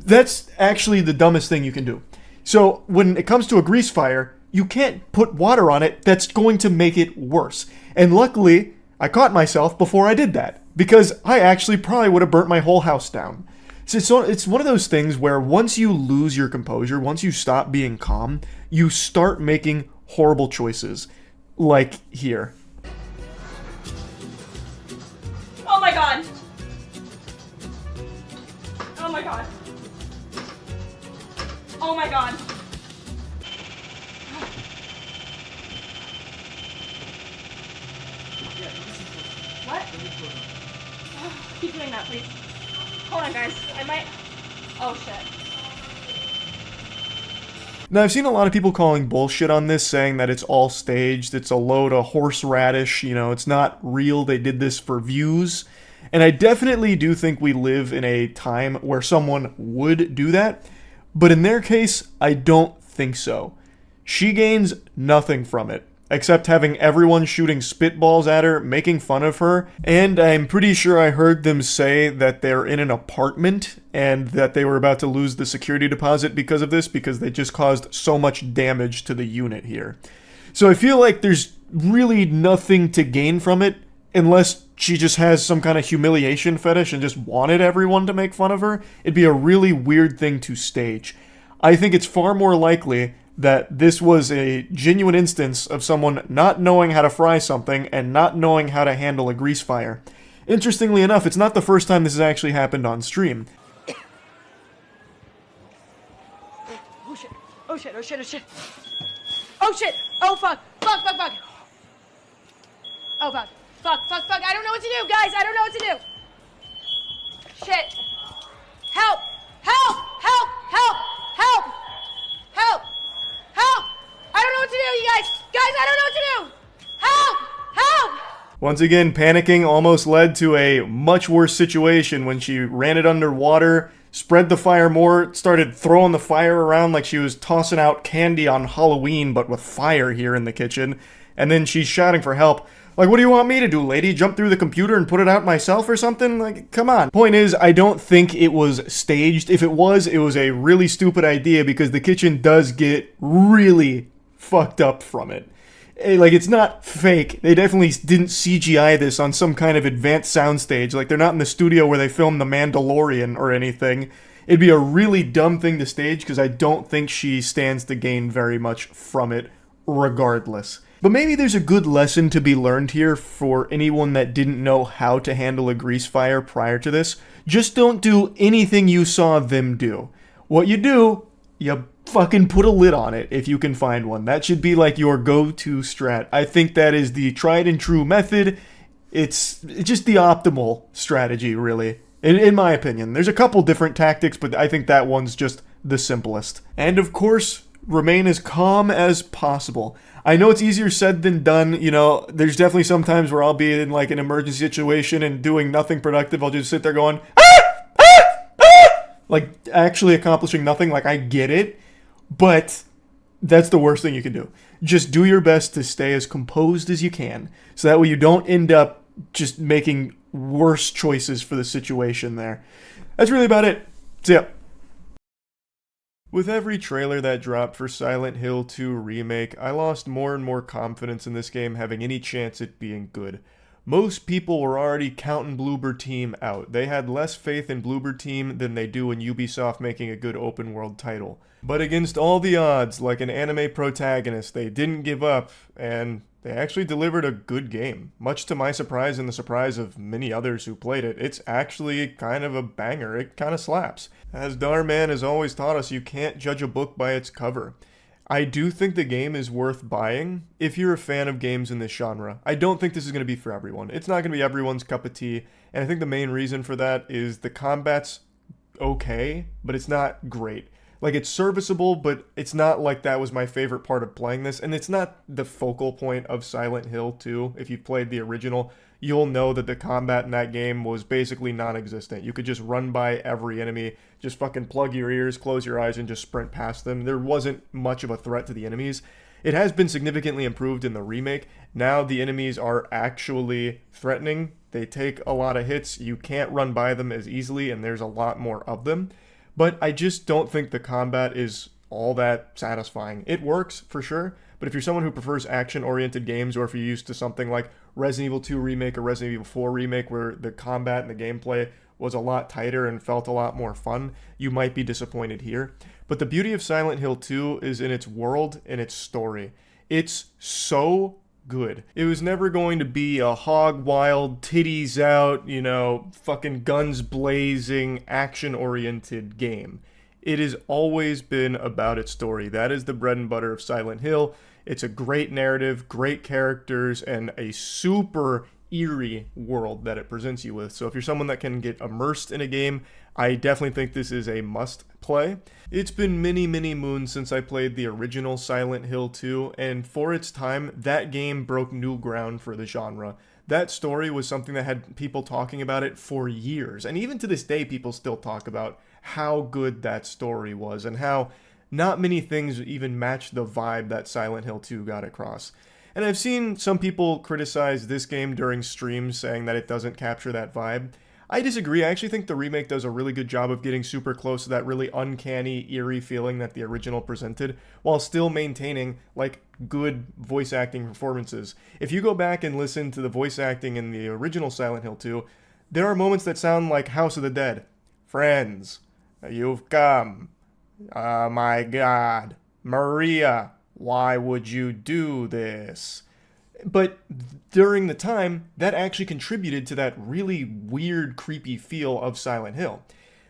That's actually the dumbest thing you can do. So when it comes to a grease fire, you can't put water on it. That's going to make it worse. And luckily, I caught myself before I did that, because I actually probably would have burnt my whole house down. So it's one of those things where once you lose your composure, once you stop being calm, you start making horrible choices, like here. Oh my God! Oh my God! Oh my God! What? Keep doing that, please. Hold on, guys. I might... Oh, shit. Now, I've seen a lot of people calling bullshit on this, saying that it's all staged, it's a load of horseradish, you know, it's not real, they did this for views. And I definitely do think we live in a time where someone would do that, but in their case, I don't think so. She gains nothing from it, except having everyone shooting spitballs at her, making fun of her, and I'm pretty sure I heard them say that they're in an apartment and that they were about to lose the security deposit because of this, because they just caused so much damage to the unit here. So I feel like there's really nothing to gain from it, unless she just has some kind of humiliation fetish and just wanted everyone to make fun of her. It'd be a really weird thing to stage. I think it's far more likely that this was a genuine instance of someone not knowing how to fry something and not knowing how to handle a grease fire. Interestingly enough, it's not the first time this has actually happened on stream. Oh shit! Oh shit! Oh shit! Oh shit! Oh shit! Oh fuck! Fuck! Fuck! Fuck! Oh fuck! Fuck! Fuck! Fuck! I don't know what to do, guys! I don't know what to do! Shit! Help! Help! Help! Help! Help! Help! Help! I don't know what to do, you guys! Guys, I don't know what to do! Help! Help! Once again, panicking almost led to a much worse situation when she ran it underwater, spread the fire more, started throwing the fire around like she was tossing out candy on Halloween, but with fire here in the kitchen, and then she's shouting for help. Like, what do you want me to do, lady? Jump through the computer and put it out myself or something? Like, come on. Point is, I don't think it was staged. If it was a really stupid idea, because the kitchen does get really fucked up from it. Like, it's not fake. They definitely didn't CGI this on some kind of advanced soundstage. Like, they're not in the studio where they filmed The Mandalorian or anything. It'd be a really dumb thing to stage because I don't think she stands to gain very much from it regardless. But maybe there's a good lesson to be learned here for anyone that didn't know how to handle a grease fire prior to this. Just don't do anything you saw them do. What you do, you fucking put a lid on it if you can find one. That should be like your go-to strat. I think that is the tried and true method. It's just the optimal strategy, really. In my opinion. There's a couple different tactics, but I think that one's just the simplest. And of course, remain as calm as possible. I know it's easier said than done. You know, there's definitely some times where I'll be in like an emergency situation and doing nothing productive. I'll just sit there going, like actually accomplishing nothing. Like, I get it, but that's the worst thing you can do. Just do your best to stay as composed as you can, so that way you don't end up just making worse choices for the situation there. That's really about it. See ya. With every trailer that dropped for Silent Hill 2 Remake, I lost more and more confidence in this game having any chance at being good. Most people were already counting Bloober Team out. They had less faith in Bloober Team than they do in Ubisoft making a good open world title. But against all the odds, like an anime protagonist, they didn't give up, and they actually delivered a good game. Much to my surprise and the surprise of many others who played it, it's actually kind of a banger. It kind of slaps. As Darman has always taught us, you can't judge a book by its cover. I do think the game is worth buying if you're a fan of games in this genre. I don't think this is going to be for everyone. It's not going to be everyone's cup of tea, and I think the main reason for that is the combat's okay, but it's not great. Like, it's serviceable, but it's not like that was my favorite part of playing this, and it's not the focal point of Silent Hill 2. If you've played the original, you'll know that the combat in that game was basically non-existent. You could just run by every enemy, just fucking plug your ears, close your eyes, and just sprint past them. There wasn't much of a threat to the enemies. It has been significantly improved in the remake. Now the enemies are actually threatening. They take a lot of hits. You can't run by them as easily, and there's a lot more of them. But I just don't think the combat is all that satisfying. It works, for sure, but if you're someone who prefers action-oriented games, or if you're used to something like Resident Evil 2 Remake or Resident Evil 4 Remake, where the combat and the gameplay was a lot tighter and felt a lot more fun, you might be disappointed here. But the beauty of Silent Hill 2 is in its world and its story. It's so good. It was never going to be a hog wild, titties out, you know, fucking guns blazing, action-oriented game. It has always been about its story. That is the bread and butter of Silent Hill. It's a great narrative, great characters, and a super eerie world that it presents you with. So if you're someone that can get immersed in a game, I definitely think this is a must play. It's been many, many moons since I played the original Silent Hill 2, and for its time, that game broke new ground for the genre. That story was something that had people talking about it for years, and even to this day, people still talk about how good that story was, and how not many things even match the vibe that Silent Hill 2 got across. And I've seen some people criticize this game during streams, saying that it doesn't capture that vibe. I disagree. I actually think the remake does a really good job of getting super close to that really uncanny, eerie feeling that the original presented, while still maintaining, like, good voice acting performances. If you go back and listen to the voice acting in the original Silent Hill 2, there are moments that sound like House of the Dead. Friends, you've come. Oh my God. Maria, why would you do this? But during the time, that actually contributed to that really weird, creepy feel of Silent Hill.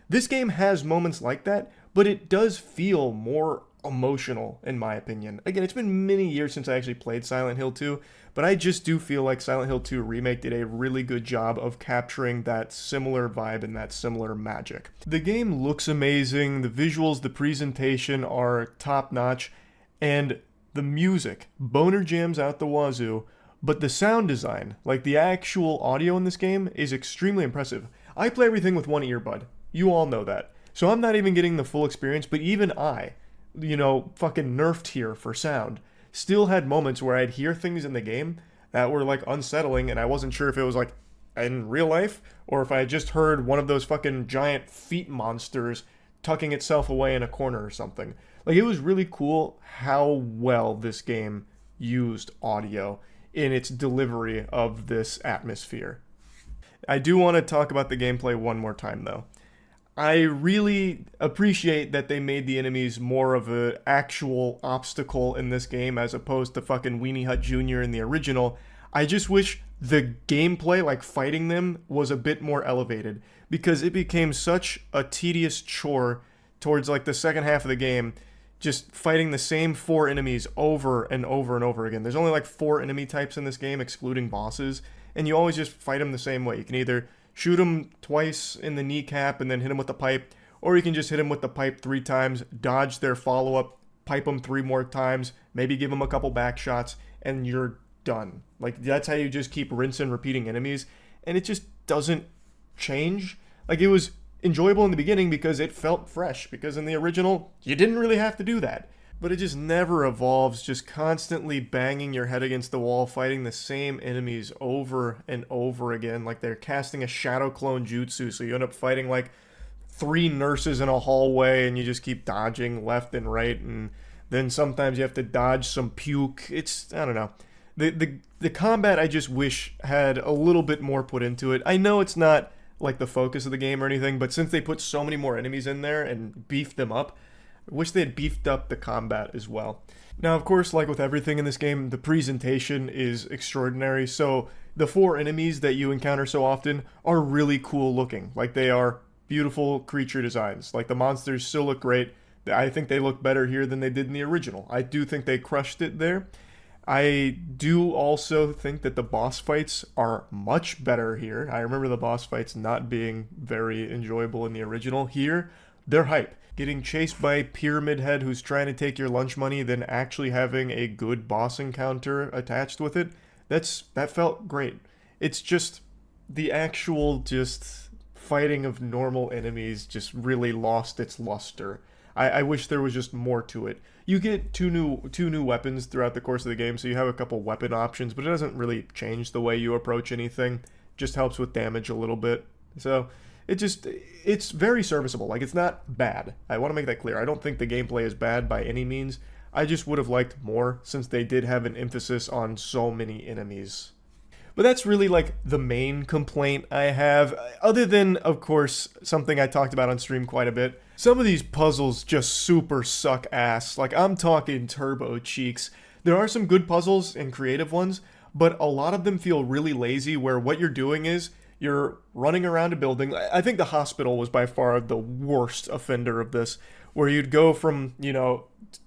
This game has moments like that, but it does feel more emotional, in my opinion. Again, it's been many years since I actually played Silent Hill 2, but I just do feel like Silent Hill 2 Remake did a really good job of capturing that similar vibe and that similar magic. The game looks amazing, the visuals, the presentation are top-notch, and the music, boner jams out the wazoo, but the sound design, like the actual audio in this game, is extremely impressive. I play everything with one earbud. You all know that. So I'm not even getting the full experience, but even I, you know, fucking nerfed here for sound, still had moments where I'd hear things in the game that were like unsettling, and I wasn't sure if it was like in real life, or if I had just heard one of those fucking giant feet monsters tucking itself away in a corner or something. Like, it was really cool how well this game used audio in its delivery of this atmosphere. I do want to talk about the gameplay one more time though. I really appreciate that they made the enemies more of an actual obstacle in this game as opposed to fucking Weenie Hut Jr. in the original. I just wish the gameplay, like fighting them, was a bit more elevated because it became such a tedious chore towards like the second half of the game, just fighting the same 4 enemies over and over and over again. There's only like 4 enemy types in this game, excluding bosses, and you always just fight them the same way. You can either shoot them twice in the kneecap and then hit them with the pipe, or you can just hit them with the pipe 3 times, dodge their follow-up, pipe them 3 more times, maybe give them a couple back shots, and you're done. Like, that's how you just keep rinsing, repeating enemies, and it just doesn't change. Like, it was enjoyable in the beginning because it felt fresh, because in the original, you didn't really have to do that. But it just never evolves, just constantly banging your head against the wall, fighting the same enemies over and over again, like they're casting a shadow clone jutsu, so you end up fighting like 3 nurses in a hallway, and you just keep dodging left and right, and then sometimes you have to dodge some puke. It's, I don't know. The combat, I just wish had a little bit more put into it. I know it's not like the focus of the game or anything, but since they put so many more enemies in there and beefed them up, I wish they had beefed up the combat as well. Now, of course, like with everything in this game, the presentation is extraordinary, so the 4 enemies that you encounter so often are really cool looking. Like, they are beautiful creature designs. Like, the monsters still look great. I think they look better here than they did in the original. I do think they crushed it there. I do also think that the boss fights are much better here. I remember the boss fights not being very enjoyable in the original. Here, they're hype. Getting chased by Pyramid Head who's trying to take your lunch money, then actually having a good boss encounter attached with it, that felt great. It's just the actual just fighting of normal enemies just really lost its luster. I wish there was just more to it. You get two new weapons throughout the course of the game, so you have a couple weapon options, but it doesn't really change the way you approach anything. Just helps with damage a little bit. So it's very serviceable. Like, it's not bad. I want to make that clear. I don't think the gameplay is bad by any means. I just would have liked more since they did have an emphasis on so many enemies. But that's really like the main complaint I have, other than, of course, something I talked about on stream quite a bit. Some of these puzzles just super suck ass. Like, I'm talking turbo cheeks. There are some good puzzles and creative ones, but a lot of them feel really lazy, where what you're doing is you're running around a building. I think the hospital was by far the worst offender of this, where you'd go from,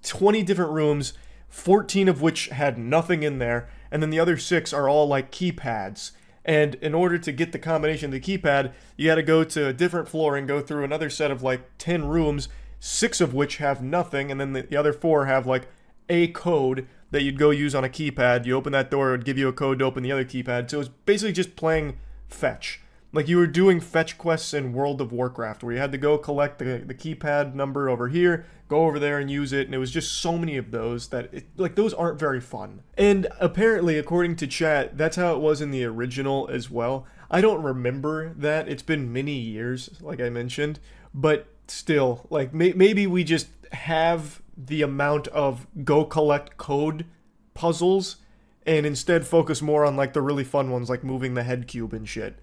20 different rooms, 14 of which had nothing in there, and then the other 6 are all like keypads. And in order to get the combination of the keypad, you had to go to a different floor and go through another set of like 10 rooms, 6 of which have nothing, and then the other 4 have like a code that you'd go use on a keypad. You open that door, it would give you a code to open the other keypad. So it's basically just playing fetch. Like, you were doing fetch quests in World of Warcraft, where you had to go collect the keypad number over here, go over there and use it, and it was just so many of those that, those aren't very fun. And apparently, according to chat, that's how it was in the original as well. I don't remember that. It's been many years, like I mentioned, but still, like, maybe we just have the amount of go collect code puzzles and instead focus more on, like, the really fun ones, like moving the head cube and shit.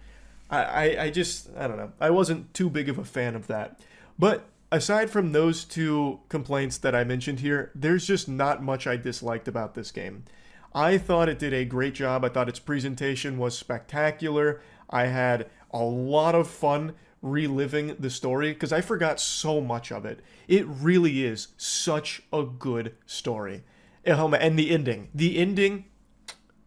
I don't know. I wasn't too big of a fan of that. But aside from those 2 complaints that I mentioned here, there's just not much I disliked about this game. I thought it did a great job. I thought its presentation was spectacular. I had a lot of fun reliving the story because I forgot so much of it. It really is such a good story. And the ending,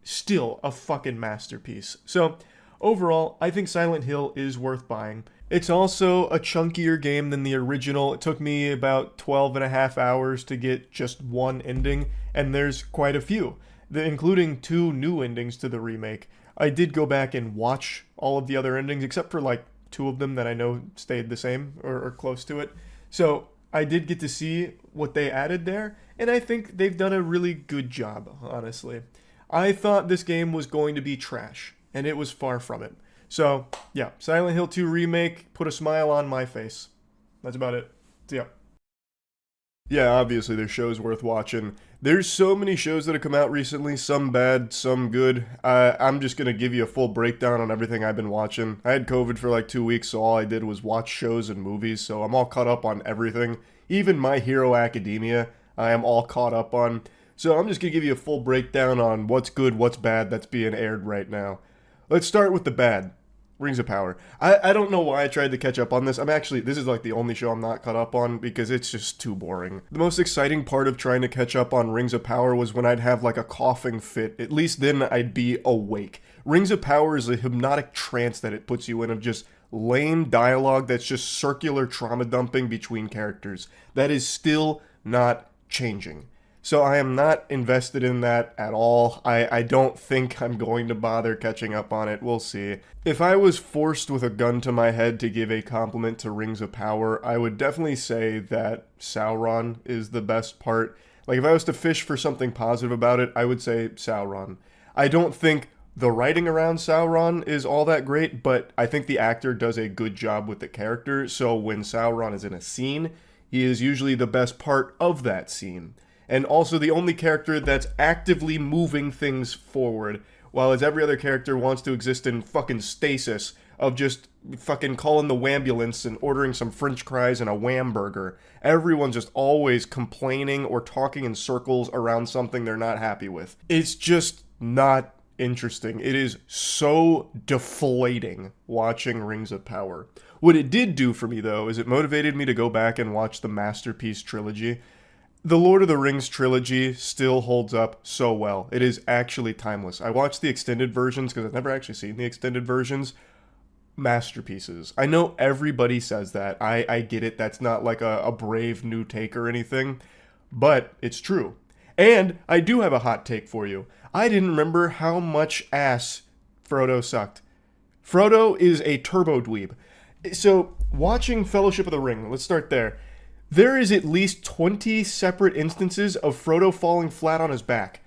still a fucking masterpiece. So overall, I think Silent Hill is worth buying. It's also a chunkier game than the original. It took me about 12 and a half hours to get just one ending, and there's quite a few, including 2 new endings to the remake. I did go back and watch all of the other endings, except for like 2 of them that I know stayed the same or close to it. So I did get to see what they added there, and I think they've done a really good job, honestly. I thought this game was going to be trash, and it was far from it. So, yeah, Silent Hill 2 Remake put a smile on my face. That's about it. See ya. Yeah, obviously there's shows worth watching. There's so many shows that have come out recently, some bad, some good. I'm just going to give you a full breakdown on everything I've been watching. I had COVID for like 2 weeks, so all I did was watch shows and movies, so I'm all caught up on everything. Even My Hero Academia, I am all caught up on. So I'm just going to give you a full breakdown on what's good, what's bad that's being aired right now. Let's start with the bad. Rings of Power. I don't know why I tried to catch up on this. This is like the only show I'm not caught up on because it's just too boring. The most exciting part of trying to catch up on Rings of Power was when I'd have like a coughing fit. At least then I'd be awake. Rings of Power is a hypnotic trance that it puts you in of just lame dialogue that's just circular trauma dumping between characters. That is still not changing. So I am not invested in that at all. I don't think I'm going to bother catching up on it. We'll see. If I was forced with a gun to my head to give a compliment to Rings of Power, I would definitely say that Sauron is the best part. Like, if I was to fish for something positive about it, I would say Sauron. I don't think the writing around Sauron is all that great, but I think the actor does a good job with the character, so when Sauron is in a scene, he is usually the best part of that scene. And also the only character that's actively moving things forward, while as every other character wants to exist in fucking stasis of just fucking calling the wambulance and ordering some french fries and a wham burger. Everyone's just always complaining or talking in circles around something they're not happy with. It's just not interesting. It is so deflating watching Rings of Power. What it did do for me, though, is it motivated me to go back and watch the Masterpiece trilogy. The Lord of the Rings trilogy still holds up so well. It is actually timeless. I watched the extended versions because I've never actually seen the extended versions. Masterpieces. I know everybody says that. I get it. That's not like a brave new take or anything, but it's true. And I do have a hot take for you. I didn't remember how much ass Frodo sucked. Frodo is a turbo dweeb. So, watching Fellowship of the Ring, let's start there. There is at least 20 separate instances of Frodo falling flat on his back.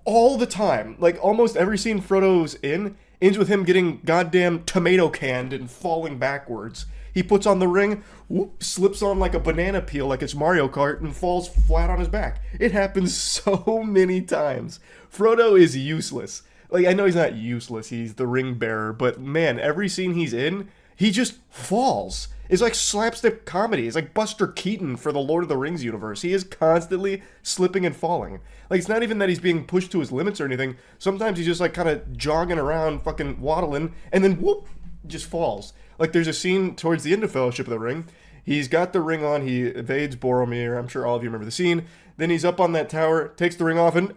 All the time. Like, almost every scene Frodo's in ends with him getting goddamn tomato canned and falling backwards. He puts on the ring, whoop, slips on like a banana peel like it's Mario Kart, and falls flat on his back. It happens so many times. Frodo is useless. Like, I know he's not useless, he's the ring bearer, but man, every scene he's in, he just falls. It's like slapstick comedy. It's like Buster Keaton for the Lord of the Rings universe. He is constantly slipping and falling. Like, it's not even that he's being pushed to his limits or anything. Sometimes he's just like kind of jogging around, fucking waddling, and then whoop, just falls. Like, there's a scene towards the end of Fellowship of the Ring. He's got the ring on. He evades Boromir. I'm sure all of you remember the scene. Then he's up on that tower, takes the ring off, and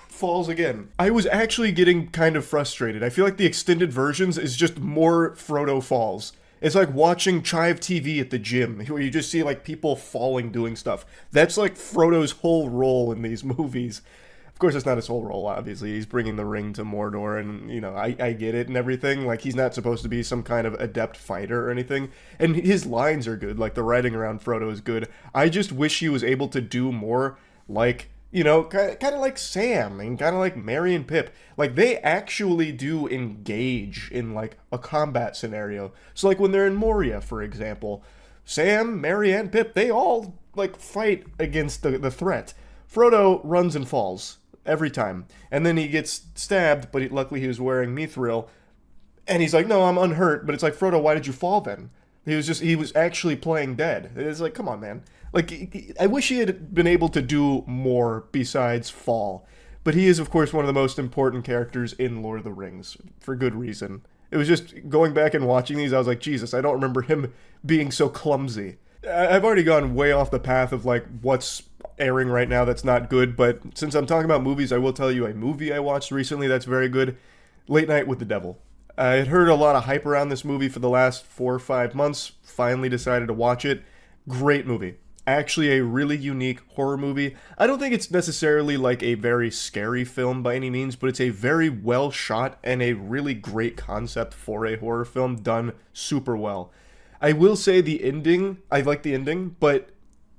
falls again. I was actually getting kind of frustrated. I feel like the extended versions is just more Frodo falls. It's like watching Chive TV at the gym, where you just see like people falling doing stuff. That's like Frodo's whole role in these movies. Of course, it's not his whole role, obviously. He's bringing the ring to Mordor, and, you know, I get it and everything. Like, he's not supposed to be some kind of adept fighter or anything. And his lines are good. Like, the writing around Frodo is good. I just wish he was able to do more, like, you know, kind of like Sam and kind of like Merry and Pip. Like, they actually do engage in, like, a combat scenario. So, like, when they're in Moria, for example, Sam, Merry, and Pip, they all, like, fight against the threat. Frodo runs and falls every time. And then he gets stabbed, but luckily he was wearing mithril. And he's like, no, I'm unhurt. But it's like, Frodo, why did you fall then? He was actually playing dead. It's like, come on, man. Like, I wish he had been able to do more besides fall. But he is, of course, one of the most important characters in Lord of the Rings, for good reason. It was just, going back and watching these, I was like, Jesus, I don't remember him being so clumsy. I've already gone way off the path of, like, what's airing right now that's not good, but since I'm talking about movies, I will tell you a movie I watched recently that's very good, Late Night with the Devil. I had heard a lot of hype around this movie for the last 4 or 5 months, finally decided to watch it. Great movie. Actually a really unique horror movie. I don't think it's necessarily like a very scary film by any means, but it's a very well shot and a really great concept for a horror film, done super well. I will say the ending, I like the ending, but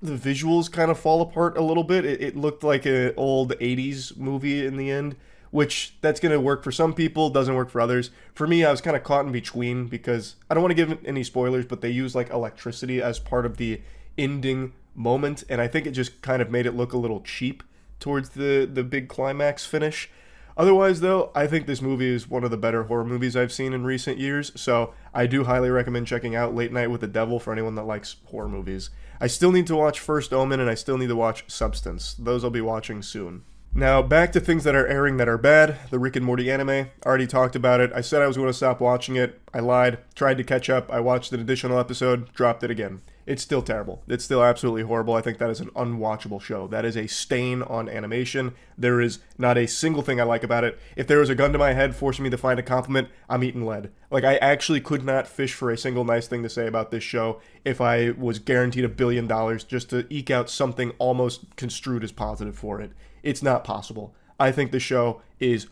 the visuals kind of fall apart a little bit. It looked like an old 80s movie in the end, which that's going to work for some people, doesn't work for others. For me, I was kind of caught in between because I don't want to give any spoilers, but they use like electricity as part of the ending moment, and I think it just kind of made it look a little cheap towards the big climax finish. Otherwise, though, I think this movie is one of the better horror movies I've seen in recent years, so I do highly recommend checking out Late Night with the Devil for anyone that likes horror movies. I still need to watch First Omen, and I still need to watch Substance. Those I'll be watching soon. Now, back to things that are airing that are bad. The Rick and Morty anime. I already talked about it. I said I was going to stop watching it. I lied. Tried to catch up. I watched an additional episode. Dropped it again. It's still terrible. It's still absolutely horrible. I think that is an unwatchable show. That is a stain on animation. There is not a single thing I like about it. If there was a gun to my head forcing me to find a compliment, I'm eating lead. Like, I actually could not fish for a single nice thing to say about this show if I was guaranteed $1 billion just to eke out something almost construed as positive for it. It's not possible. I think the show is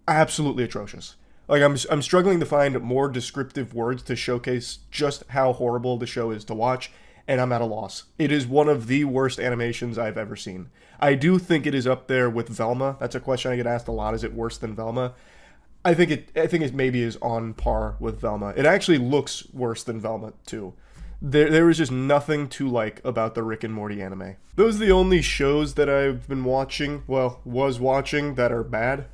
absolutely atrocious. Like, I'm struggling to find more descriptive words to showcase just how horrible the show is to watch, and I'm at a loss. It is one of the worst animations I've ever seen. I do think it is up there with Velma. That's a question I get asked a lot. Is it worse than Velma? I think it maybe is on par with Velma. It actually looks worse than Velma, too. There is just nothing to like about the Rick and Morty anime. Those are the only shows that I've been watching, well, was watching, that are bad.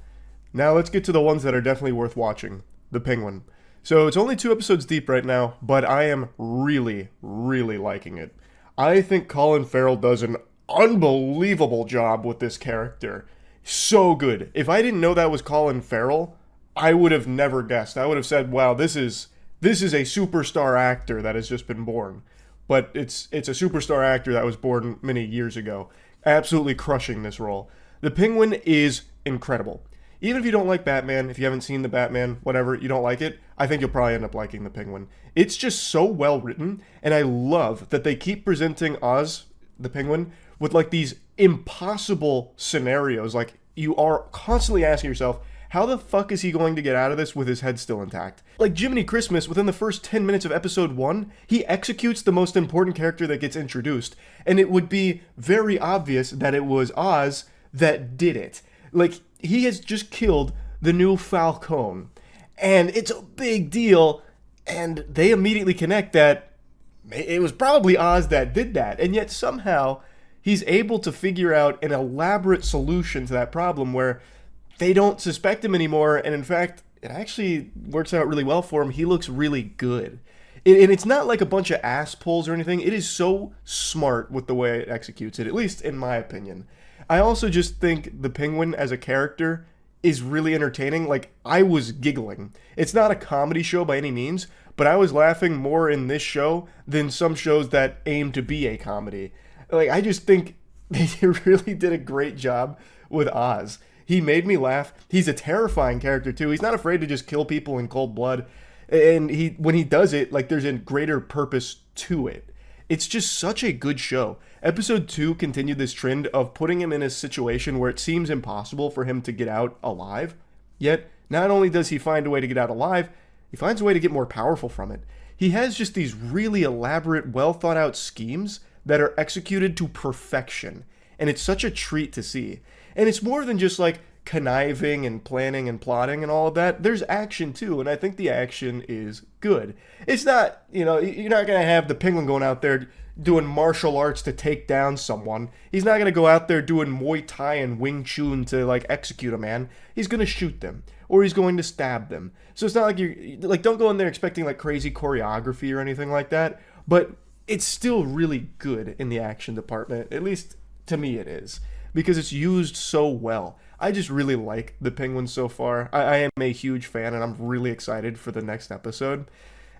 Now let's get to the ones that are definitely worth watching. The Penguin. So it's only 2 episodes deep right now, but I am really, really liking it. I think Colin Farrell does an unbelievable job with this character. So good. If I didn't know that was Colin Farrell, I would have never guessed. I would have said, wow, this is a superstar actor that has just been born. But it's a superstar actor that was born many years ago. Absolutely crushing this role. The Penguin is incredible. Even if you don't like Batman, if you haven't seen the Batman, whatever, you don't like it, I think you'll probably end up liking the Penguin. It's just so well written, and I love that they keep presenting Oz, the Penguin, with like these impossible scenarios. Like, you are constantly asking yourself, how the fuck is he going to get out of this with his head still intact? Like Jiminy Christmas, within the first 10 minutes of episode 1, he executes the most important character that gets introduced. And it would be very obvious that it was Oz that did it. Like, he has just killed the new Falcone. And it's a big deal. And they immediately connect that it was probably Oz that did that. And yet somehow he's able to figure out an elaborate solution to that problem where they don't suspect him anymore, and in fact, it actually works out really well for him. He looks really good. And it's not like a bunch of ass pulls or anything. It is so smart with the way it executes it, at least in my opinion. I also just think the Penguin as a character is really entertaining. Like, I was giggling. It's not a comedy show by any means, but I was laughing more in this show than some shows that aim to be a comedy. Like, I just think they really did a great job with Oz. He made me laugh. He's a terrifying character too. He's not afraid to just kill people in cold blood. And when he does it, like, there's a greater purpose to it. It's just such a good show. Episode 2 continued this trend of putting him in a situation where it seems impossible for him to get out alive. Yet, not only does he find a way to get out alive, he finds a way to get more powerful from it. He has just these really elaborate, well thought out schemes that are executed to perfection. And it's such a treat to see. And it's more than just like conniving and planning and plotting and all of that. There's action too, and I think the action is good. It's not, you're not going to have the Penguin going out there doing martial arts to take down someone. He's not going to go out there doing Muay Thai and Wing Chun to like execute a man. He's going to shoot them, or he's going to stab them. So it's not like don't go in there expecting like crazy choreography or anything like that, but it's still really good in the action department. At least to me it is, because it's used so well. I just really like the Penguin so far. I am a huge fan, and I'm really excited for the next episode.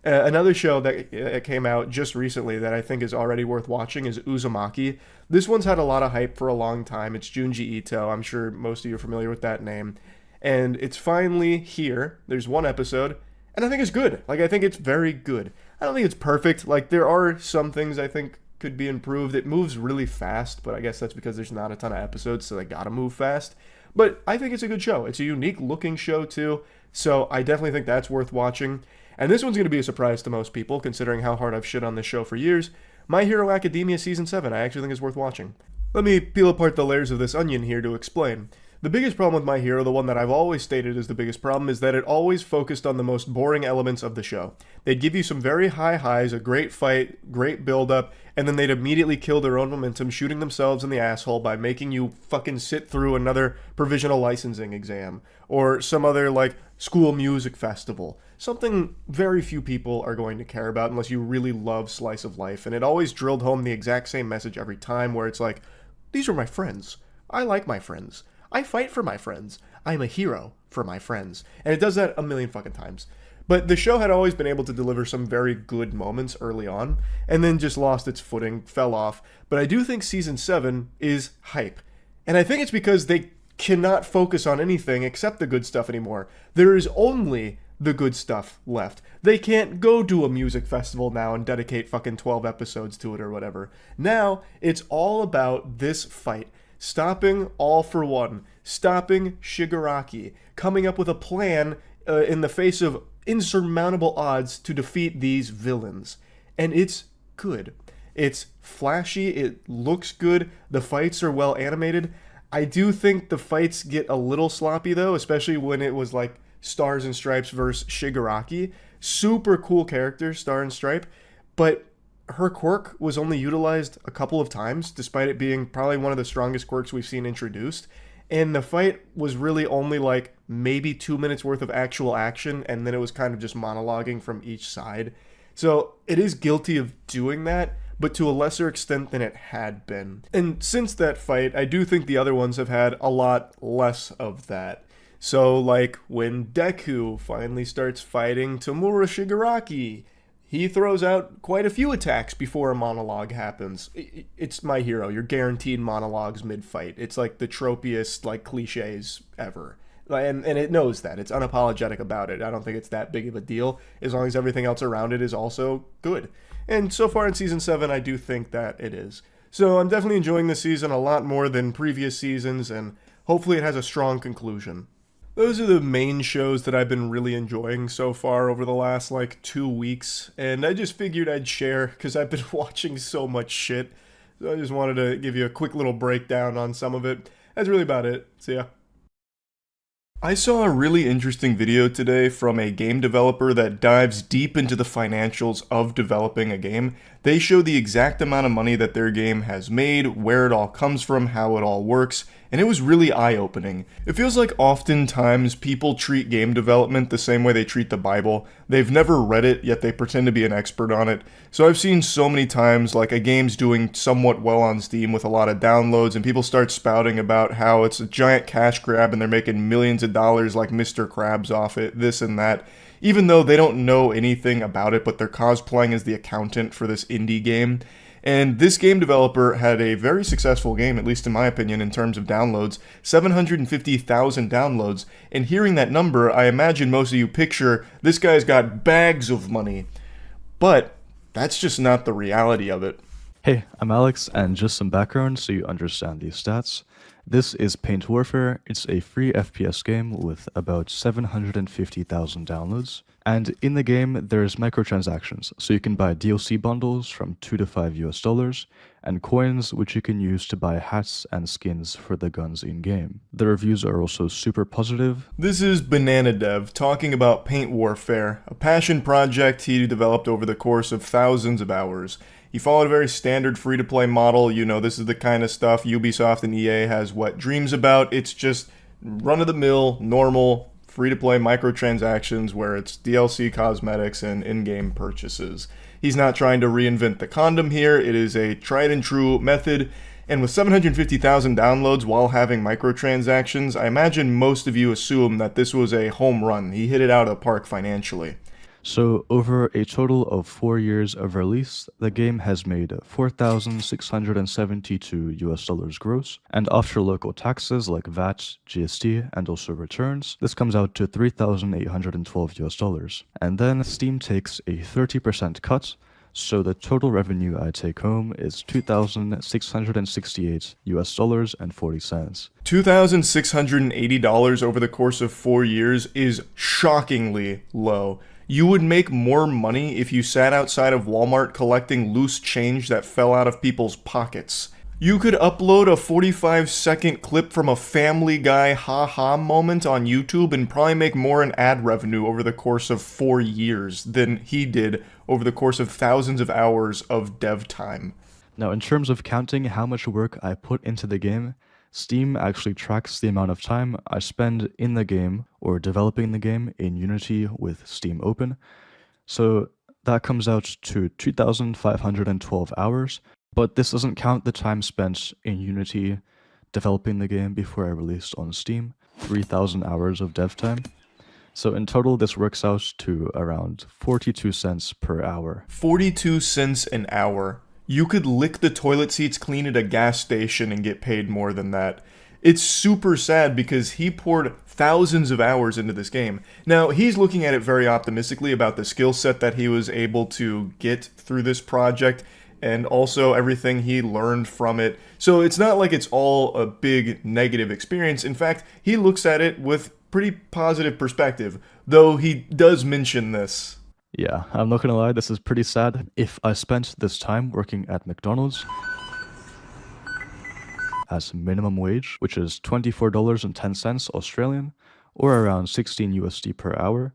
Another show that came out just recently that I think is already worth watching is Uzumaki. This one's had a lot of hype for a long time. It's Junji Ito. I'm sure most of you are familiar with that name. And it's finally here. There's one episode, and I think it's good. Like, I think it's very good. I don't think it's perfect. Like, there are some things I think could be improved. It moves really fast, but I guess that's because there's not a ton of episodes, so they gotta move fast. But I think it's a good show. It's a unique looking show too, so I definitely think that's worth watching. And this one's going to be a surprise to most people, considering how hard I've shit on this show for years. My Hero Academia Season 7 I actually think is worth watching. Let me peel apart the layers of this onion here to explain. The biggest problem with My Hero, the one that I've always stated is the biggest problem, is that it always focused on the most boring elements of the show. They'd give you some very high highs, a great fight, great build-up, and then they'd immediately kill their own momentum, shooting themselves in the asshole by making you fucking sit through another provisional licensing exam, or some other, like, school music festival. Something very few people are going to care about unless you really love slice of life, and it always drilled home the exact same message every time, where it's like, these are my friends. I like my friends. I fight for my friends. I'm a hero for my friends. And it does that a million fucking times. But the show had always been able to deliver some very good moments early on, and then just lost its footing, fell off. But I do think Season 7 is hype. And I think it's because they cannot focus on anything except the good stuff anymore. There is only the good stuff left. They can't go to a music festival now and dedicate fucking 12 episodes to it or whatever. Now, it's all about this fight. Stopping All for One, stopping Shigaraki, coming up with a plan in the face of insurmountable odds to defeat these villains. And it's good. It's flashy, it looks good, the fights are well animated. I do think the fights get a little sloppy though, especially when it was like Stars and Stripes versus Shigaraki. Super cool character, Star and Stripe, but her quirk was only utilized a couple of times, despite it being probably one of the strongest quirks we've seen introduced. And the fight was really only like maybe 2 minutes worth of actual action, and then it was kind of just monologuing from each side. So it is guilty of doing that, but to a lesser extent than it had been. And since that fight, I do think the other ones have had a lot less of that. So like when Deku finally starts fighting Tamura Shigaraki, he throws out quite a few attacks before a monologue happens. It's My Hero. You're guaranteed monologues mid-fight. It's like the tropiest, like, cliches ever. And it knows that. It's unapologetic about it. I don't think it's that big of a deal, as long as everything else around it is also good. And so far in Season 7, I do think that it is. So I'm definitely enjoying this season a lot more than previous seasons, and hopefully it has a strong conclusion. Those are the main shows that I've been really enjoying so far over the last, like, 2 weeks. And I just figured I'd share, because I've been watching so much shit. So I just wanted to give you a quick little breakdown on some of it. That's really about it. See ya. I saw a really interesting video today from a game developer that dives deep into the financials of developing a game. They show the exact amount of money that their game has made, where it all comes from, how it all works, and it was really eye-opening. It feels like oftentimes people treat game development the same way they treat the Bible. They've never read it, yet they pretend to be an expert on it. So I've seen so many times like a game's doing somewhat well on Steam with a lot of downloads, and people start spouting about how it's a giant cash grab and they're making millions of dollars like Mr. Krabs off it, this and that, even though they don't know anything about it, but they're cosplaying as the accountant for this indie game. And this game developer had a very successful game, at least in my opinion, in terms of downloads, 750,000 downloads, and hearing that number, I imagine most of you picture, this guy's got bags of money. But that's just not the reality of it. Hey, I'm Alex, and just some background so you understand these stats. This is Paint Warfare. It's a free FPS game with about 750,000 downloads. And in the game, there's microtransactions, so you can buy DLC bundles from $2 to $5 and coins which you can use to buy hats and skins for the guns in-game. The reviews are also super positive. This is Banana Dev talking about Paint Warfare, a passion project he developed over the course of thousands of hours. He followed a very standard free-to-play model. You know, this is the kind of stuff Ubisoft and EA has wet dreams about. It's just run-of-the-mill, normal, free-to-play microtransactions where it's DLC cosmetics and in-game purchases. He's not trying to reinvent the condom here. It is a tried-and-true method. And with 750,000 downloads while having microtransactions, I imagine most of you assume that this was a home run. He hit it out of the park financially. So over a total of 4 years of release, the game has made $4,672 gross, and after local taxes like VAT, GST, and also returns, this comes out to $3,812. And then Steam takes a 30% cut, so the total revenue I take home is $2,668.40. $2,680 over the course of 4 years is shockingly low. You would make more money if you sat outside of Walmart collecting loose change that fell out of people's pockets. You could upload a 45-second clip from a Family Guy ha-ha moment on YouTube and probably make more in ad revenue over the course of 4 years than he did over the course of thousands of hours of dev time. Now, in terms of counting how much work I put into the game, Steam actually tracks the amount of time I spend in the game or developing the game in Unity with Steam Open. So that comes out to 2,512 hours, but this doesn't count the time spent in Unity developing the game before I released on Steam, 3,000 hours of dev time. So in total, this works out to around 42 cents per hour. 42 cents an hour. You could lick the toilet seats clean at a gas station and get paid more than that. It's super sad because he poured thousands of hours into this game. Now, he's looking at it very optimistically about the skill set that he was able to get through this project and also everything he learned from it. So it's not like it's all a big negative experience. In fact, he looks at it with pretty positive perspective, though he does mention this. Yeah, I'm not gonna lie, this is pretty sad. If I spent this time working at McDonald's as minimum wage, which is $24.10 Australian, or around 16 USD per hour,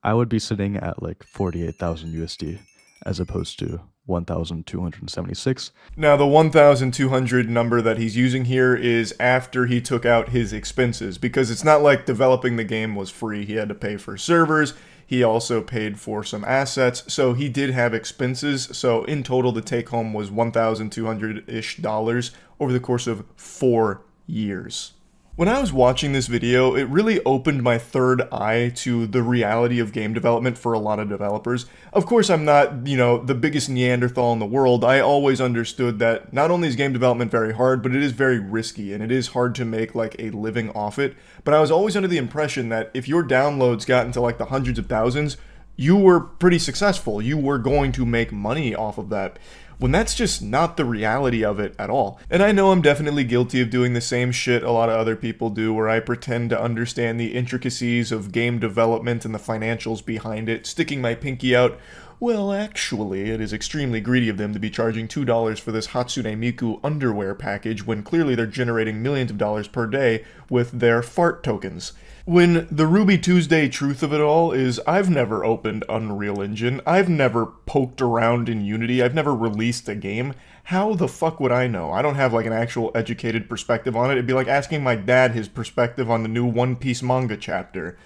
I would be sitting at like 48,000 USD, as opposed to 1,276. Now, the 1,200 number that he's using here is after he took out his expenses, because it's not like developing the game was free. He had to pay for servers. He also paid for some assets, so he did have expenses. So in total, the take home was $1,200-ish over the course of 4 years. When I was watching this video, it really opened my third eye to the reality of game development for a lot of developers. Of course, I'm not, the biggest Neanderthal in the world. I always understood that not only is game development very hard, but it is very risky, and it is hard to make like a living off it. But I was always under the impression that if your downloads got into like the hundreds of thousands, you were pretty successful. You were going to make money off of that, when that's just not the reality of it at all. And I know I'm definitely guilty of doing the same shit a lot of other people do, where I pretend to understand the intricacies of game development and the financials behind it, sticking my pinky out. Well, actually, it is extremely greedy of them to be charging $2 for this Hatsune Miku underwear package when clearly they're generating millions of dollars per day with their fart tokens. When the Ruby Tuesday truth of it all is I've never opened Unreal Engine, I've never poked around in Unity, I've never released a game. How the fuck would I know? I don't have like an actual educated perspective on it. It'd be like asking my dad his perspective on the new One Piece manga chapter.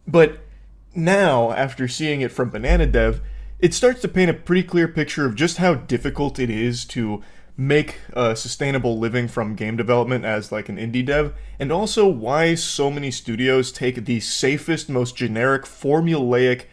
But now, after seeing it from Banana Dev, it starts to paint a pretty clear picture of just how difficult it is to make a sustainable living from game development as like an indie dev, and also why so many studios take the safest, most generic, formulaic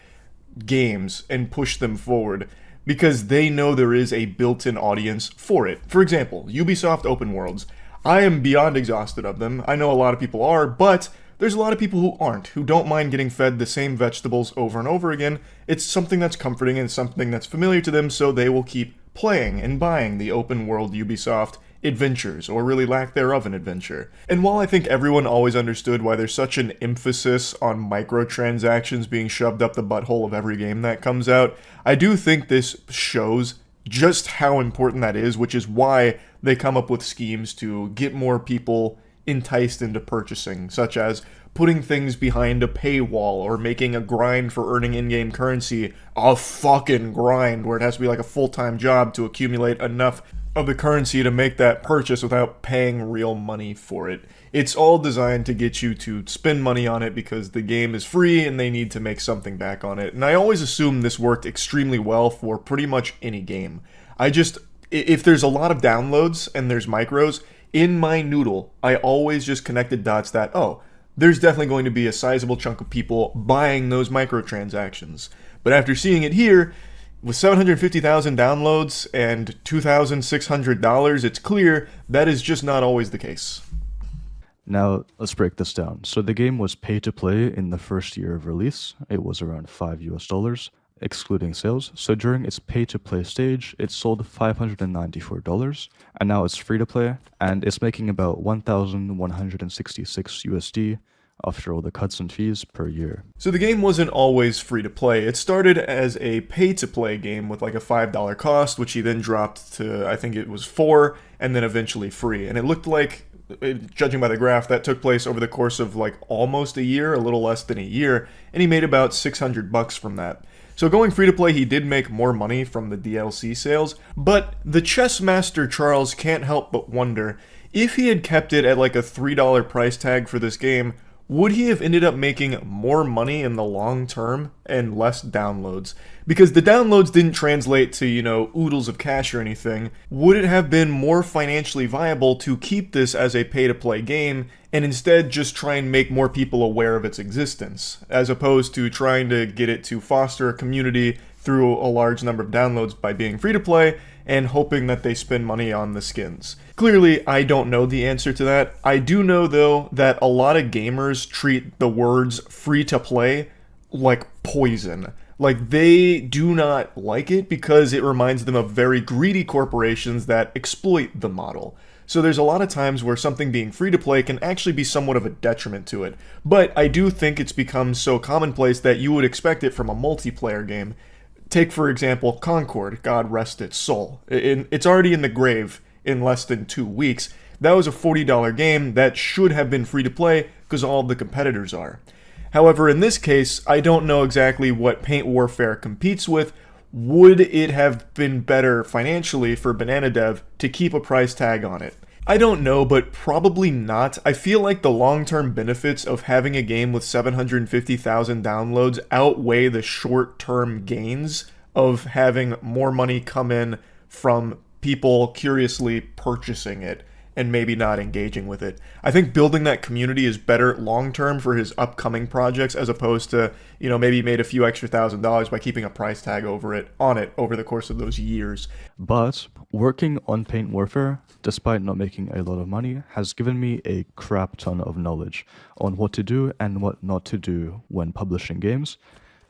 games and push them forward, because they know there is a built-in audience for it. For example, Ubisoft open worlds. I am beyond exhausted of them. I know a lot of people are, but there's a lot of people who aren't, who don't mind getting fed the same vegetables over and over again. It's something that's comforting and something that's familiar to them, so they will keep playing and buying the open world Ubisoft adventures, or really lack thereof an adventure. And while I think everyone always understood why there's such an emphasis on microtransactions being shoved up the butthole of every game that comes out, I do think this shows just how important that is, which is why they come up with schemes to get more people enticed into purchasing, such as putting things behind a paywall or making a grind for earning in-game currency a fucking grind, where it has to be like a full-time job to accumulate enough of the currency to make that purchase without paying real money for it. It's all designed to get you to spend money on it because the game is free and they need to make something back on it. And I always assumed this worked extremely well for pretty much any game. If there's a lot of downloads and there's micros, in my noodle, I always just connected dots that, there's definitely going to be a sizable chunk of people buying those microtransactions. But after seeing it here, with 750,000 downloads and $2,600, it's clear that is just not always the case. Now, let's break this down. So the game was pay to play in the first year of release. It was around $5, excluding sales. So during its pay to play stage, it sold $594, and now it's free to play, and it's making about 1,166 USD after all the cuts and fees per year. So the game wasn't always free to play. It started as a pay-to-play game with like a $5 cost, which he then dropped to, I think it was $4, and then eventually free. And it looked like, judging by the graph, that took place over the course of like almost a year, a little less than a year, and he made about $600 from that. So going free to play, he did make more money from the DLC sales, but the chess master Charles can't help but wonder, if he had kept it at like a $3 price tag for this game, would he have ended up making more money in the long term and less downloads? Because the downloads didn't translate to, oodles of cash or anything. Would it have been more financially viable to keep this as a pay-to-play game and instead just try and make more people aware of its existence, as opposed to trying to get it to foster a community through a large number of downloads by being free-to-play and hoping that they spend money on the skins? Clearly, I don't know the answer to that. I do know, though, that a lot of gamers treat the words free-to-play like poison. Like, they do not like it because it reminds them of very greedy corporations that exploit the model. So there's a lot of times where something being free-to-play can actually be somewhat of a detriment to it. But I do think it's become so commonplace that you would expect it from a multiplayer game. Take, for example, Concord, God rest its soul. It's already in the grave in less than 2 weeks. That was a $40 game that should have been free to play because all of the competitors are. However, in this case, I don't know exactly what Paint Warfare competes with. Would it have been better financially for Banana Dev to keep a price tag on it? I don't know, but probably not. I feel like the long-term benefits of having a game with 750,000 downloads outweigh the short-term gains of having more money come in from people curiously purchasing it and maybe not engaging with it. I think building that community is better long-term for his upcoming projects, as opposed to, maybe he made a few extra $1,000s by keeping a price tag on it over the course of those years. But working on Paint Warfare, despite not making a lot of money, has given me a crap ton of knowledge on what to do and what not to do when publishing games,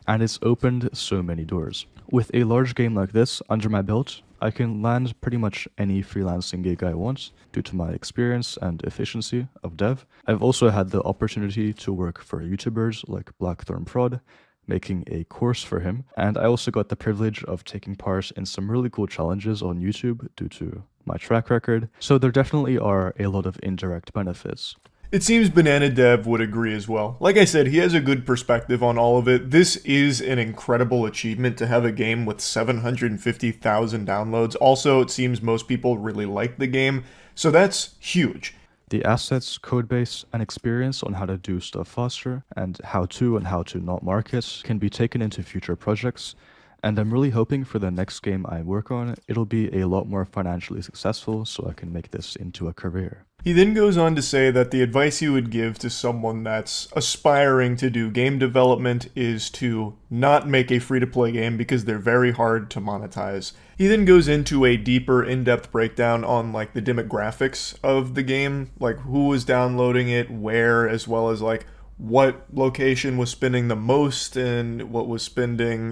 and it's opened so many doors. With a large game like this under my belt, I can land pretty much any freelancing gig I want due to my experience and efficiency of dev. I've also had the opportunity to work for YouTubers like Blackthorn Prod, making a course for him, and I also got the privilege of taking part in some really cool challenges on YouTube due to my track record, so there definitely are a lot of indirect benefits. It seems Banana Dev would agree as well. Like I said, he has a good perspective on all of it. This is an incredible achievement to have a game with 750,000 downloads. Also, it seems most people really like the game, so that's huge. The assets, codebase, and experience on how to do stuff faster, and how to not market, can be taken into future projects, and I'm really hoping for the next game I work on, it'll be a lot more financially successful so I can make this into a career. He then goes on to say that the advice he would give to someone that's aspiring to do game development is to not make a free-to-play game because they're very hard to monetize. He then goes into a deeper, in-depth breakdown on like the demographics of the game, like who was downloading it, where, as well as like what location was spending the most and what was spending,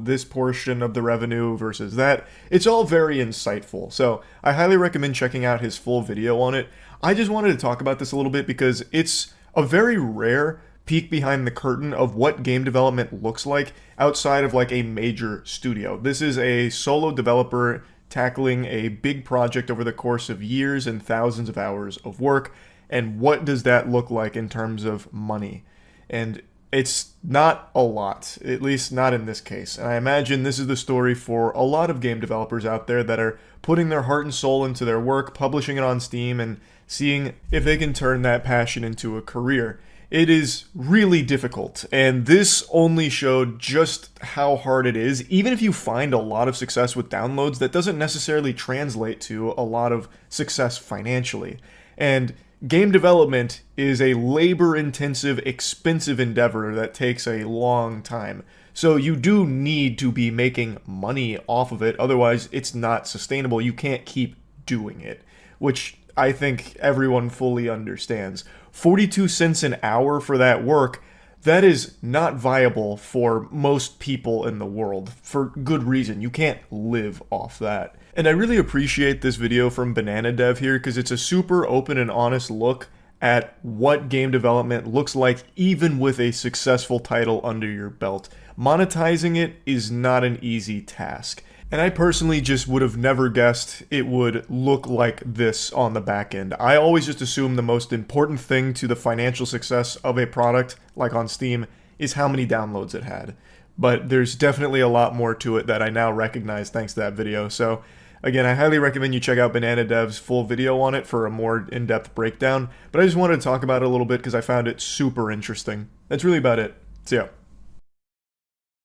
this portion of the revenue versus that. It's all very insightful, so I highly recommend checking out his full video on it. I just wanted to talk about this a little bit because it's a very rare peek behind the curtain of what game development looks like outside of like a major studio. This is a solo developer tackling a big project over the course of years and thousands of hours of work. And what does that look like in terms of money? And it's not a lot, at least not in this case. And I imagine this is the story for a lot of game developers out there that are putting their heart and soul into their work, publishing it on Steam, and seeing if they can turn that passion into a career. It is really difficult, and this only showed just how hard it is. Even if you find a lot of success with downloads, that doesn't necessarily translate to a lot of success financially. And game development is a labor-intensive, expensive endeavor that takes a long time. So you do need to be making money off of it, otherwise it's not sustainable. You can't keep doing it, which I think everyone fully understands. 42 cents an hour for that work, that is not viable for most people in the world, for good reason. You can't live off that. And I really appreciate this video from Banana Dev here because it's a super open and honest look at what game development looks like even with a successful title under your belt. Monetizing it is not an easy task. And I personally just would have never guessed it would look like this on the back end. I always just assume the most important thing to the financial success of a product, like on Steam, is how many downloads it had. But there's definitely a lot more to it that I now recognize thanks to that video. So again, I highly recommend you check out Banana Dev's full video on it for a more in-depth breakdown. But I just wanted to talk about it a little bit because I found it super interesting. That's really about it. See ya.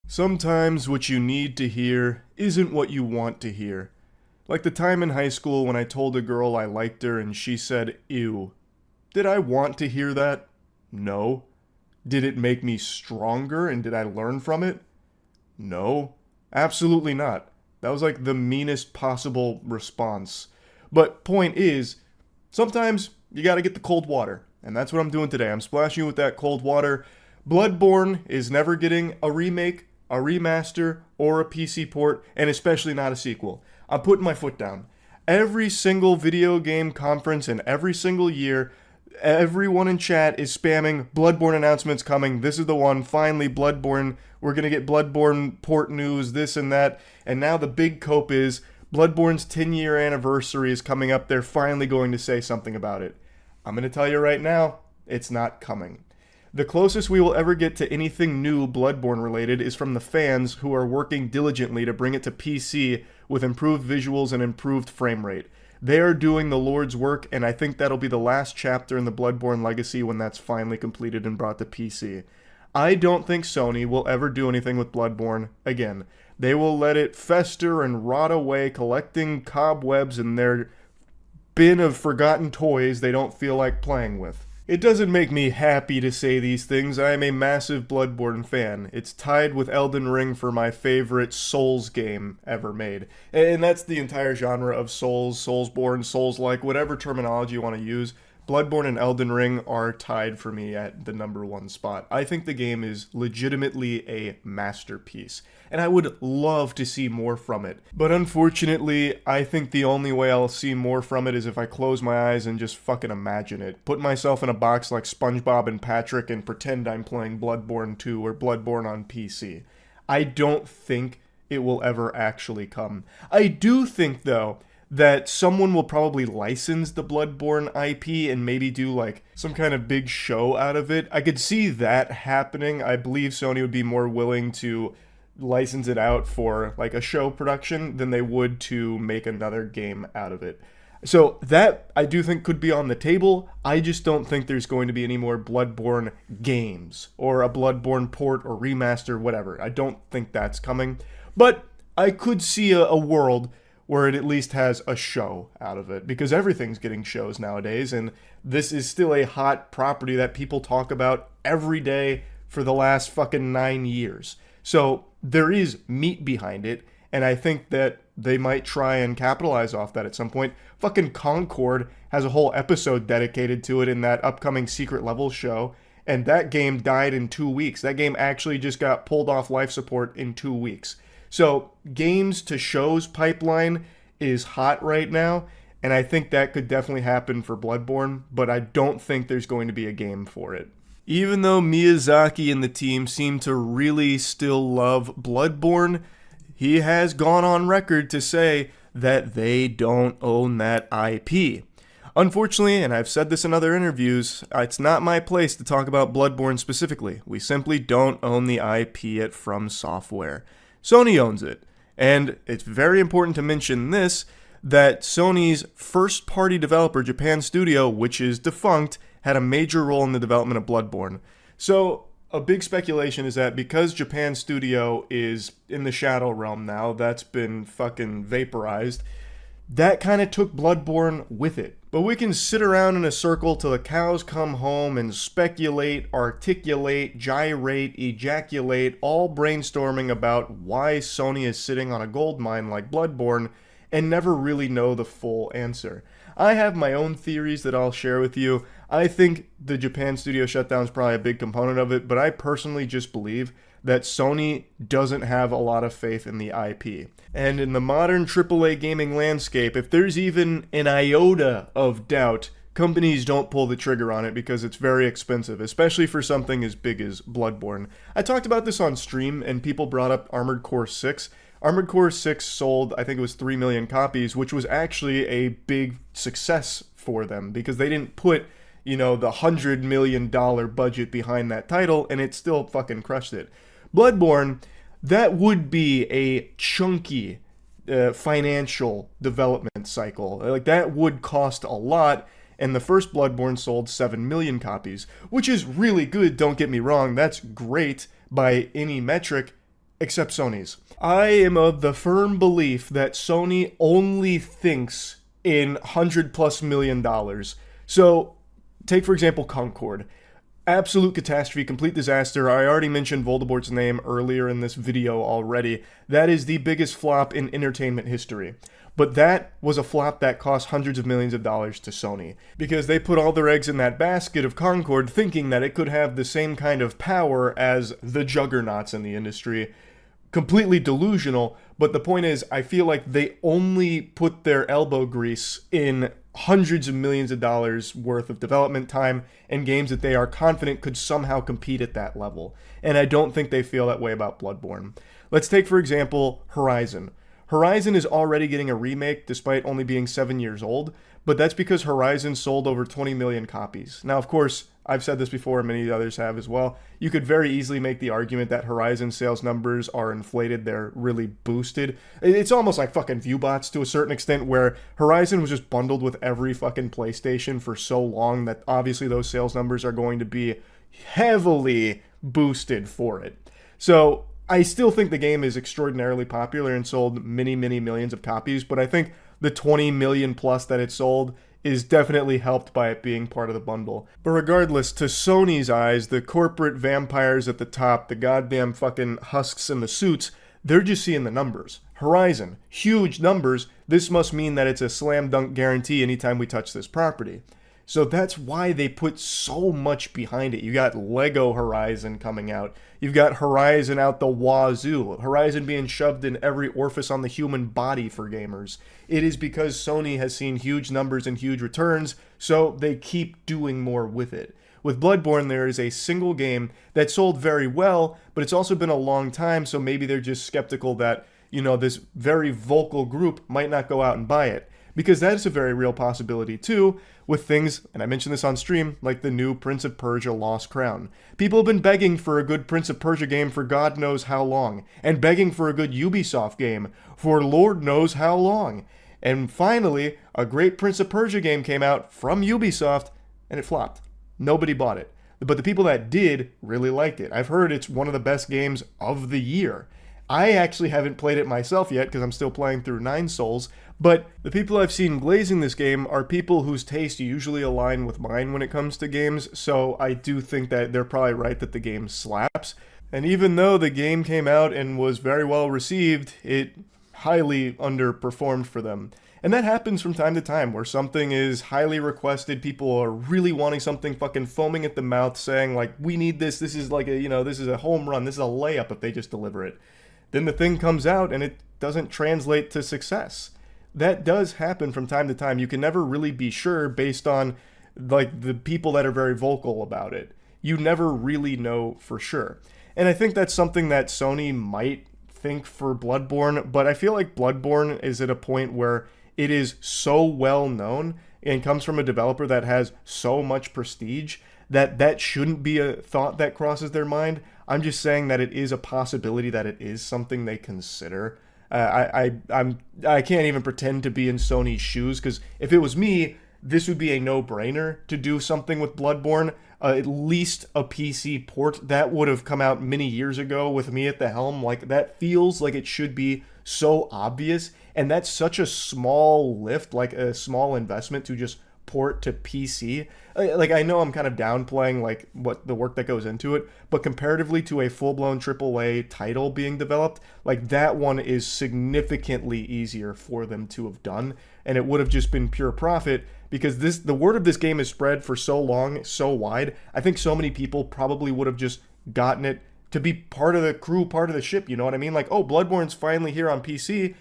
Sometimes what you need to hear isn't what you want to hear. Like the time in high school when I told a girl I liked her and she said, ew. Did I want to hear that? No. Did it make me stronger and did I learn from it? No. Absolutely not. That was like the meanest possible response. But point is, sometimes you gotta get the cold water. And that's what I'm doing today. I'm splashing you with that cold water. Bloodborne is never getting a remake, a remaster, or a PC port, and especially not a sequel. I'm putting my foot down. Every single video game conference and every single year, everyone in chat is spamming Bloodborne announcements coming. This is the one. Finally, Bloodborne. We're going to get Bloodborne port news, this and that. And now the big cope is Bloodborne's 10-year anniversary is coming up. They're finally going to say something about it. I'm going to tell you right now, it's not coming. The closest we will ever get to anything new Bloodborne related is from the fans who are working diligently to bring it to PC with improved visuals and improved frame rate. They are doing the Lord's work, and I think that'll be the last chapter in the Bloodborne legacy when that's finally completed and brought to PC. I don't think Sony will ever do anything with Bloodborne again. They will let it fester and rot away, collecting cobwebs in their bin of forgotten toys they don't feel like playing with. It doesn't make me happy to say these things. I am a massive Bloodborne fan. It's tied with Elden Ring for my favorite Souls game ever made. And that's the entire genre of Souls, Soulsborne, Souls-like, whatever terminology you want to use. Bloodborne and Elden Ring are tied for me at the #1 spot. I think the game is legitimately a masterpiece, and I would love to see more from it. But unfortunately, I think the only way I'll see more from it is if I close my eyes and just fucking imagine it. Put myself in a box like SpongeBob and Patrick and pretend I'm playing Bloodborne 2 or Bloodborne on PC. I don't think it will ever actually come. I do think, though, that someone will probably license the Bloodborne IP and maybe do like some kind of big show out of it. I could see that happening. I believe Sony would be more willing to license it out for like a show production than they would to make another game out of it. So that I do think could be on the table. I just don't think there's going to be any more Bloodborne games or a Bloodborne port or remaster, whatever. I don't think that's coming. But I could see a world where it at least has a show out of it, because everything's getting shows nowadays, and this is still a hot property that people talk about every day for the last fucking 9 years. So there is meat behind it, and I think that they might try and capitalize off that at some point. Fucking Concord has a whole episode dedicated to it in that upcoming Secret Level show, and that game died in 2 weeks. That game actually just got pulled off life support in 2 weeks. So games to shows pipeline is hot right now, and I think that could definitely happen for Bloodborne, but I don't think there's going to be a game for it. Even though Miyazaki and the team seem to really still love Bloodborne, he has gone on record to say that they don't own that IP. Unfortunately, and I've said this in other interviews, it's not my place to talk about Bloodborne specifically. We simply don't own the IP at From Software. Sony owns it, and it's very important to mention this, that Sony's first-party developer, Japan Studio, which is defunct, had a major role in the development of Bloodborne. So, a big speculation is that because Japan Studio is in the Shadow Realm now, that's been fucking vaporized, that kind of took Bloodborne with it. But we can sit around in a circle till the cows come home and speculate, articulate, gyrate, ejaculate, all brainstorming about why Sony is sitting on a gold mine like Bloodborne and never really know the full answer. I have my own theories that I'll share with you. I think the Japan Studio shutdown is probably a big component of it, but I personally just believe that Sony doesn't have a lot of faith in the IP. And in the modern AAA gaming landscape, if there's even an iota of doubt companies don't pull the trigger on it because it's very expensive, especially for something as big as Bloodborne. I talked about this on stream, and people brought up Armored Core 6. Armored Core 6 sold, I think it was 3 million copies, which was actually a big success for them because they didn't put, the $100 million budget behind that title, and it still fucking crushed it. Bloodborne, that would be a chunky financial development cycle. Like, that would cost a lot, and the first Bloodborne sold 7 million copies, which is really good, don't get me wrong, that's great by any metric, except Sony's. I am of the firm belief that Sony only thinks in $100+ million. So, take for example Concord. Absolute catastrophe, complete disaster. I already mentioned Voldemort's name earlier in this video already. That is the biggest flop in entertainment history. But that was a flop that cost hundreds of millions of dollars to Sony, because they put all their eggs in that basket of Concord thinking that it could have the same kind of power as the juggernauts in the industry. Completely delusional, but the point is, I feel like they only put their elbow grease in hundreds of millions of dollars worth of development time and games that they are confident could somehow compete at that level. And I don't think they feel that way about Bloodborne. Let's take, for example, Horizon. Horizon is already getting a remake despite only being 7 years old, but that's because Horizon sold over 20 million copies. Now, of course, I've said this before, and many others have as well. You could very easily make the argument that Horizon sales numbers are inflated, they're really boosted. It's almost like fucking Viewbots to a certain extent, where Horizon was just bundled with every fucking PlayStation for so long that obviously those sales numbers are going to be heavily boosted for it. So, I still think the game is extraordinarily popular and sold many, many millions of copies, but I think the 20 million plus that it sold is definitely helped by it being part of the bundle. But regardless, to Sony's eyes, the corporate vampires at the top, the goddamn fucking husks in the suits, they're just seeing the numbers. Horizon, huge numbers. This must mean that it's a slam dunk guarantee anytime we touch this property. So that's why they put so much behind it. You got Lego Horizon coming out. You've got Horizon out the wazoo. Horizon being shoved in every orifice on the human body for gamers. It is because Sony has seen huge numbers and huge returns, so they keep doing more with it. With Bloodborne, there is a single game that sold very well, but it's also been a long time, so maybe they're just skeptical that, this very vocal group might not go out and buy it. Because that is a very real possibility too, with things, and I mentioned this on stream, like the new Prince of Persia Lost Crown. People have been begging for a good Prince of Persia game for God knows how long, and begging for a good Ubisoft game for Lord knows how long. And finally, a great Prince of Persia game came out from Ubisoft, and it flopped. Nobody bought it. But the people that did really liked it. I've heard it's one of the best games of the year. I actually haven't played it myself yet because I'm still playing through 9 Souls, but the people I've seen glazing this game are people whose taste usually align with mine when it comes to games, so I do think that they're probably right that the game slaps. And even though the game came out and was very well received, it highly underperformed for them. And that happens from time to time, where something is highly requested, people are really wanting something, fucking foaming at the mouth, saying like, we need this is like a, this is a home run, this is a layup if they just deliver it. Then the thing comes out and it doesn't translate to success. That does happen from time to time. You can never really be sure based on like the people that are very vocal about it. You never really know for sure. And I think that's something that Sony might think for Bloodborne, but I feel like Bloodborne is at a point where it is so well known and comes from a developer that has so much prestige that shouldn't be a thought that crosses their mind. I'm just saying that it is a possibility that it is something they consider. I can't even pretend to be in Sony's shoes, because if it was me, this would be a no-brainer to do something with Bloodborne. At least a PC port that would have come out many years ago with me at the helm. Like, that feels like it should be so obvious, and that's such a small lift, like a small investment to just port to PC. Like, I know I'm kind of downplaying like what the work that goes into it, but comparatively to a full-blown AAA title being developed, like that one is significantly easier for them to have done, and it would have just been pure profit, because the word of this game is spread for so long, so wide. I think so many people probably would have just gotten it to be part of the crew, part of the ship, you know what I mean? Like, oh, Bloodborne's finally here on PC,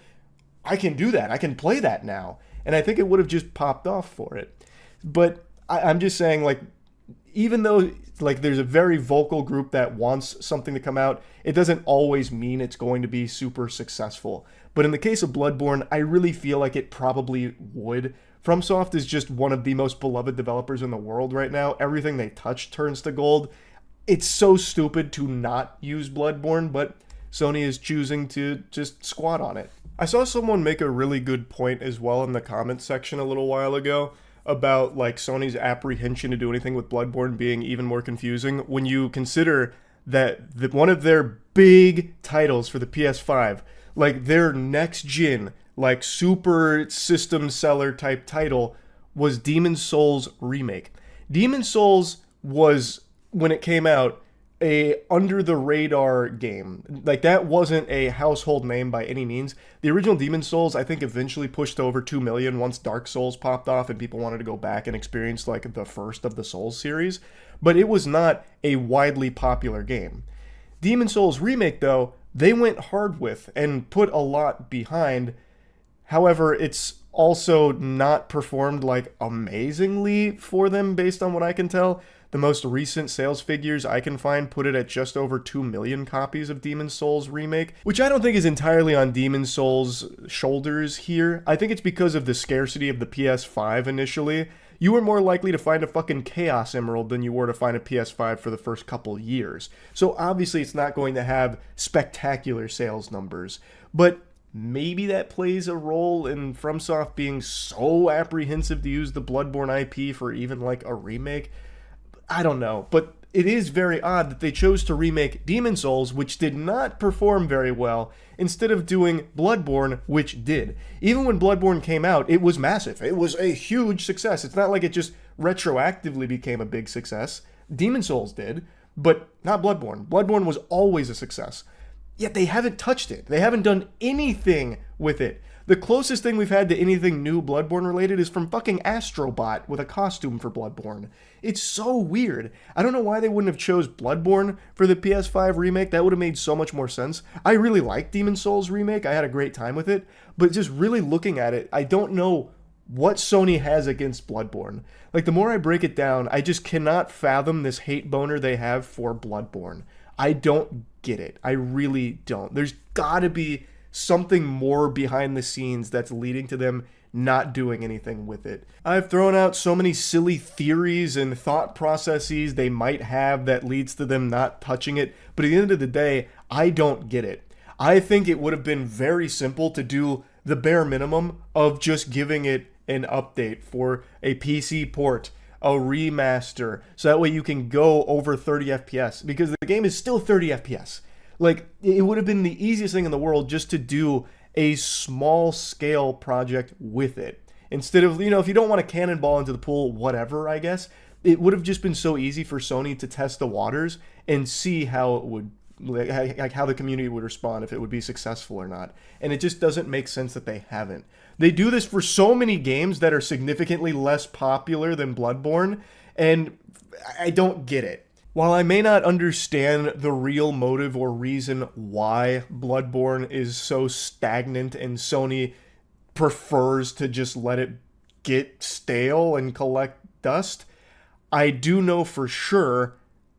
I can do that, I can play that now. And I think it would have just popped off for it. But I'm just saying, like, even though like there's a very vocal group that wants something to come out, it doesn't always mean it's going to be super successful. But in the case of Bloodborne, I really feel like it probably would. FromSoft is just one of the most beloved developers in the world right now. Everything they touch turns to gold. It's so stupid to not use Bloodborne, but Sony is choosing to just squat on it. I saw someone make a really good point as well in the comments section a little while ago about like Sony's apprehension to do anything with Bloodborne being even more confusing when you consider that one of their big titles for the PS5, like their next gen, like super system seller type title, was Demon's Souls Remake. Demon's Souls was, when it came out, a under the radar game. Like, that wasn't a household name by any means. The original Demon's Souls, I think, eventually pushed over 2 million once Dark Souls popped off and people wanted to go back and experience like the first of the Souls series, but it was not a widely popular game. Demon's Souls Remake, though, they went hard with and put a lot behind. However, it's also not performed like amazingly for them based on what I can tell. The most recent sales figures I can find put it at just over 2 million copies of Demon's Souls Remake, which I don't think is entirely on Demon's Souls' shoulders here. I think it's because of the scarcity of the PS5 initially. You were more likely to find a fucking Chaos Emerald than you were to find a PS5 for the first couple years. So obviously it's not going to have spectacular sales numbers, but maybe that plays a role in FromSoft being so apprehensive to use the Bloodborne IP for even like a remake. I don't know, but it is very odd that they chose to remake Demon's Souls, which did not perform very well, instead of doing Bloodborne, which did. Even when Bloodborne came out, it was massive. It was a huge success. It's not like it just retroactively became a big success. Demon's Souls did, but not Bloodborne. Bloodborne was always a success. Yet they haven't touched it. They haven't done anything with it. The closest thing we've had to anything new Bloodborne related is from fucking Astrobot with a costume for Bloodborne. It's so weird. I don't know why they wouldn't have chose Bloodborne for the PS5 remake. That would have made so much more sense. I really like Demon's Souls Remake. I had a great time with it. But just really looking at it, I don't know what Sony has against Bloodborne. Like, the more I break it down, I just cannot fathom this hate boner they have for Bloodborne. I don't get it. I really don't. There's gotta be something more behind the scenes that's leading to them not doing anything with it. I've thrown out so many silly theories and thought processes they might have that leads to them not touching it, but at the end of the day, I don't get it. I think it would have been very simple to do the bare minimum of just giving it an update for a PC port, a remaster, so that way you can go over 30 FPS, because the game is still 30 FPS. Like, it would have been the easiest thing in the world just to do a small scale project with it. Instead of, if you don't want to cannonball into the pool, whatever, I guess, it would have just been so easy for Sony to test the waters and see how it would, like how the community would respond, if it would be successful or not. And it just doesn't make sense that they haven't. They do this for so many games that are significantly less popular than Bloodborne, and I don't get it. While I may not understand the real motive or reason why Bloodborne is so stagnant and Sony prefers to just let it get stale and collect dust, I do know for sure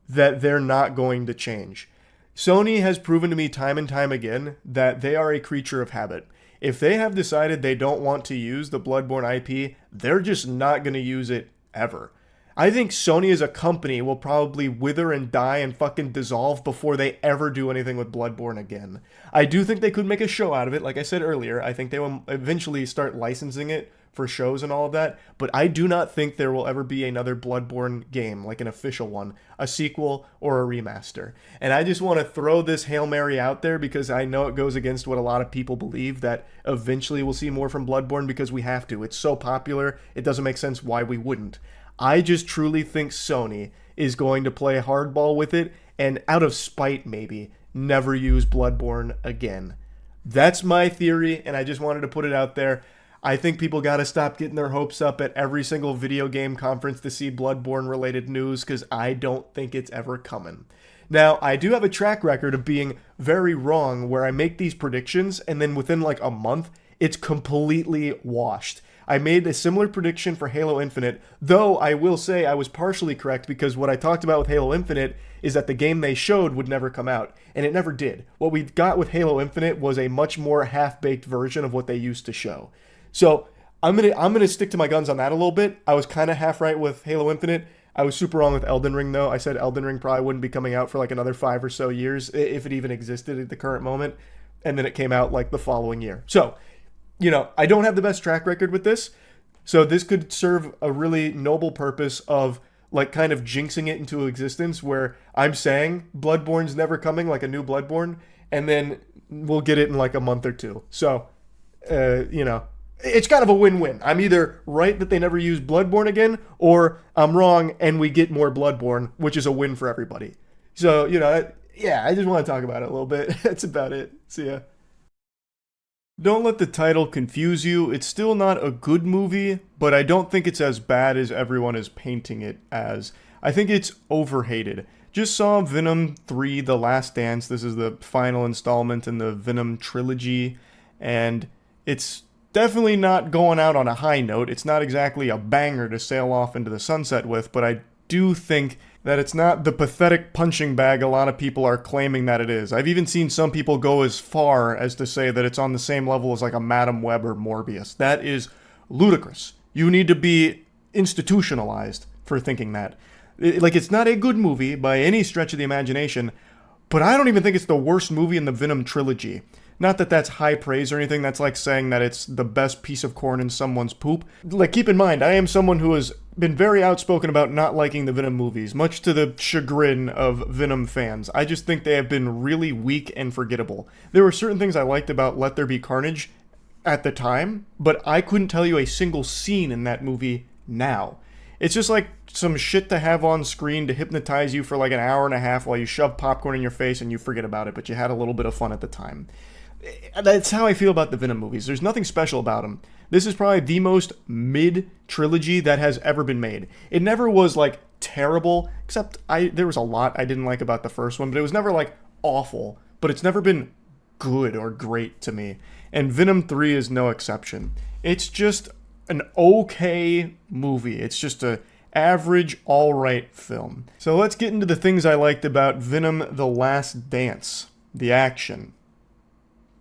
that they're not going to change. Sony has proven to me time and time again that they are a creature of habit. If they have decided they don't want to use the Bloodborne IP, they're just not going to use it ever. I think Sony as a company will probably wither and die and fucking dissolve before they ever do anything with Bloodborne again. I do think they could make a show out of it, like I said earlier. I think they will eventually start licensing it for shows and all of that, but I do not think there will ever be another Bloodborne game, like an official one, a sequel or a remaster. And I just want to throw this Hail Mary out there because I know it goes against what a lot of people believe, that eventually we'll see more from Bloodborne because we have to. It's so popular, it doesn't make sense why we wouldn't. I just truly think Sony is going to play hardball with it and, out of spite maybe, never use Bloodborne again. That's my theory, and I just wanted to put it out there. I think people gotta stop getting their hopes up at every single video game conference to see Bloodborne-related news, because I don't think it's ever coming. Now, I do have a track record of being very wrong, where I make these predictions, and then within like a month, it's completely washed. I made a similar prediction for Halo Infinite, though I will say I was partially correct because what I talked about with Halo Infinite is that the game they showed would never come out, and it never did. What we got with Halo Infinite was a much more half-baked version of what they used to show. So I'm gonna stick to my guns on that a little bit. I was kind of half right with Halo Infinite. I was super wrong with Elden Ring, though. I said Elden Ring probably wouldn't be coming out for like another 5 or so years, if it even existed at the current moment. And then it came out like the following year. So, I don't have the best track record with this. So this could serve a really noble purpose of like kind of jinxing it into existence, where I'm saying Bloodborne's never coming, like a new Bloodborne, and then we'll get it in like a month or two. So, it's kind of a win-win. I'm either right that they never use Bloodborne again, or I'm wrong and we get more Bloodborne, which is a win for everybody. So, I just want to talk about it a little bit. That's about it. See ya. Don't let the title confuse you. It's still not a good movie, but I don't think it's as bad as everyone is painting it as. I think it's overhated. Just saw Venom 3: The Last Dance. This is the final installment in the Venom trilogy, and it's definitely not going out on a high note. It's not exactly a banger to sail off into the sunset with, but I do think that it's not the pathetic punching bag a lot of people are claiming that it is. I've even seen some people go as far as to say that it's on the same level as like a Madam Web or Morbius. That is ludicrous. You need to be institutionalized for thinking that. It's not a good movie by any stretch of the imagination, but I don't even think it's the worst movie in the Venom trilogy. Not that that's high praise or anything. That's like saying that it's the best piece of corn in someone's poop. Like, keep in mind, I am someone who has been very outspoken about not liking the Venom movies, much to the chagrin of Venom fans. I just think they have been really weak and forgettable. There were certain things I liked about Let There Be Carnage at the time, but I couldn't tell you a single scene in that movie now. It's just like some shit to have on screen to hypnotize you for like an hour and a half while you shove popcorn in your face and you forget about it, but you had a little bit of fun at the time. That's how I feel about the Venom movies. There's nothing special about them. This is probably the most mid-trilogy that has ever been made. It never was, like, terrible, except there was a lot I didn't like about the first one, but it was never, like, awful. But it's never been good or great to me. And Venom 3 is no exception. It's just an okay movie. It's just a average, alright film. So let's get into the things I liked about Venom: The Last Dance. The action.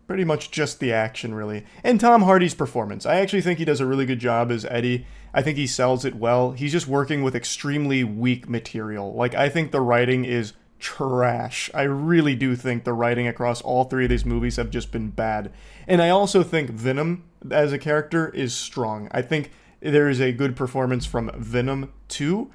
Pretty much just the action, really. And Tom Hardy's performance. I actually think he does a really good job as Eddie. I think he sells it well. He's just working with extremely weak material. Like, I think the writing is trash. I really do think the writing across all three of these movies have just been bad. And I also think Venom, as a character, is strong. I think there is a good performance from Venom 2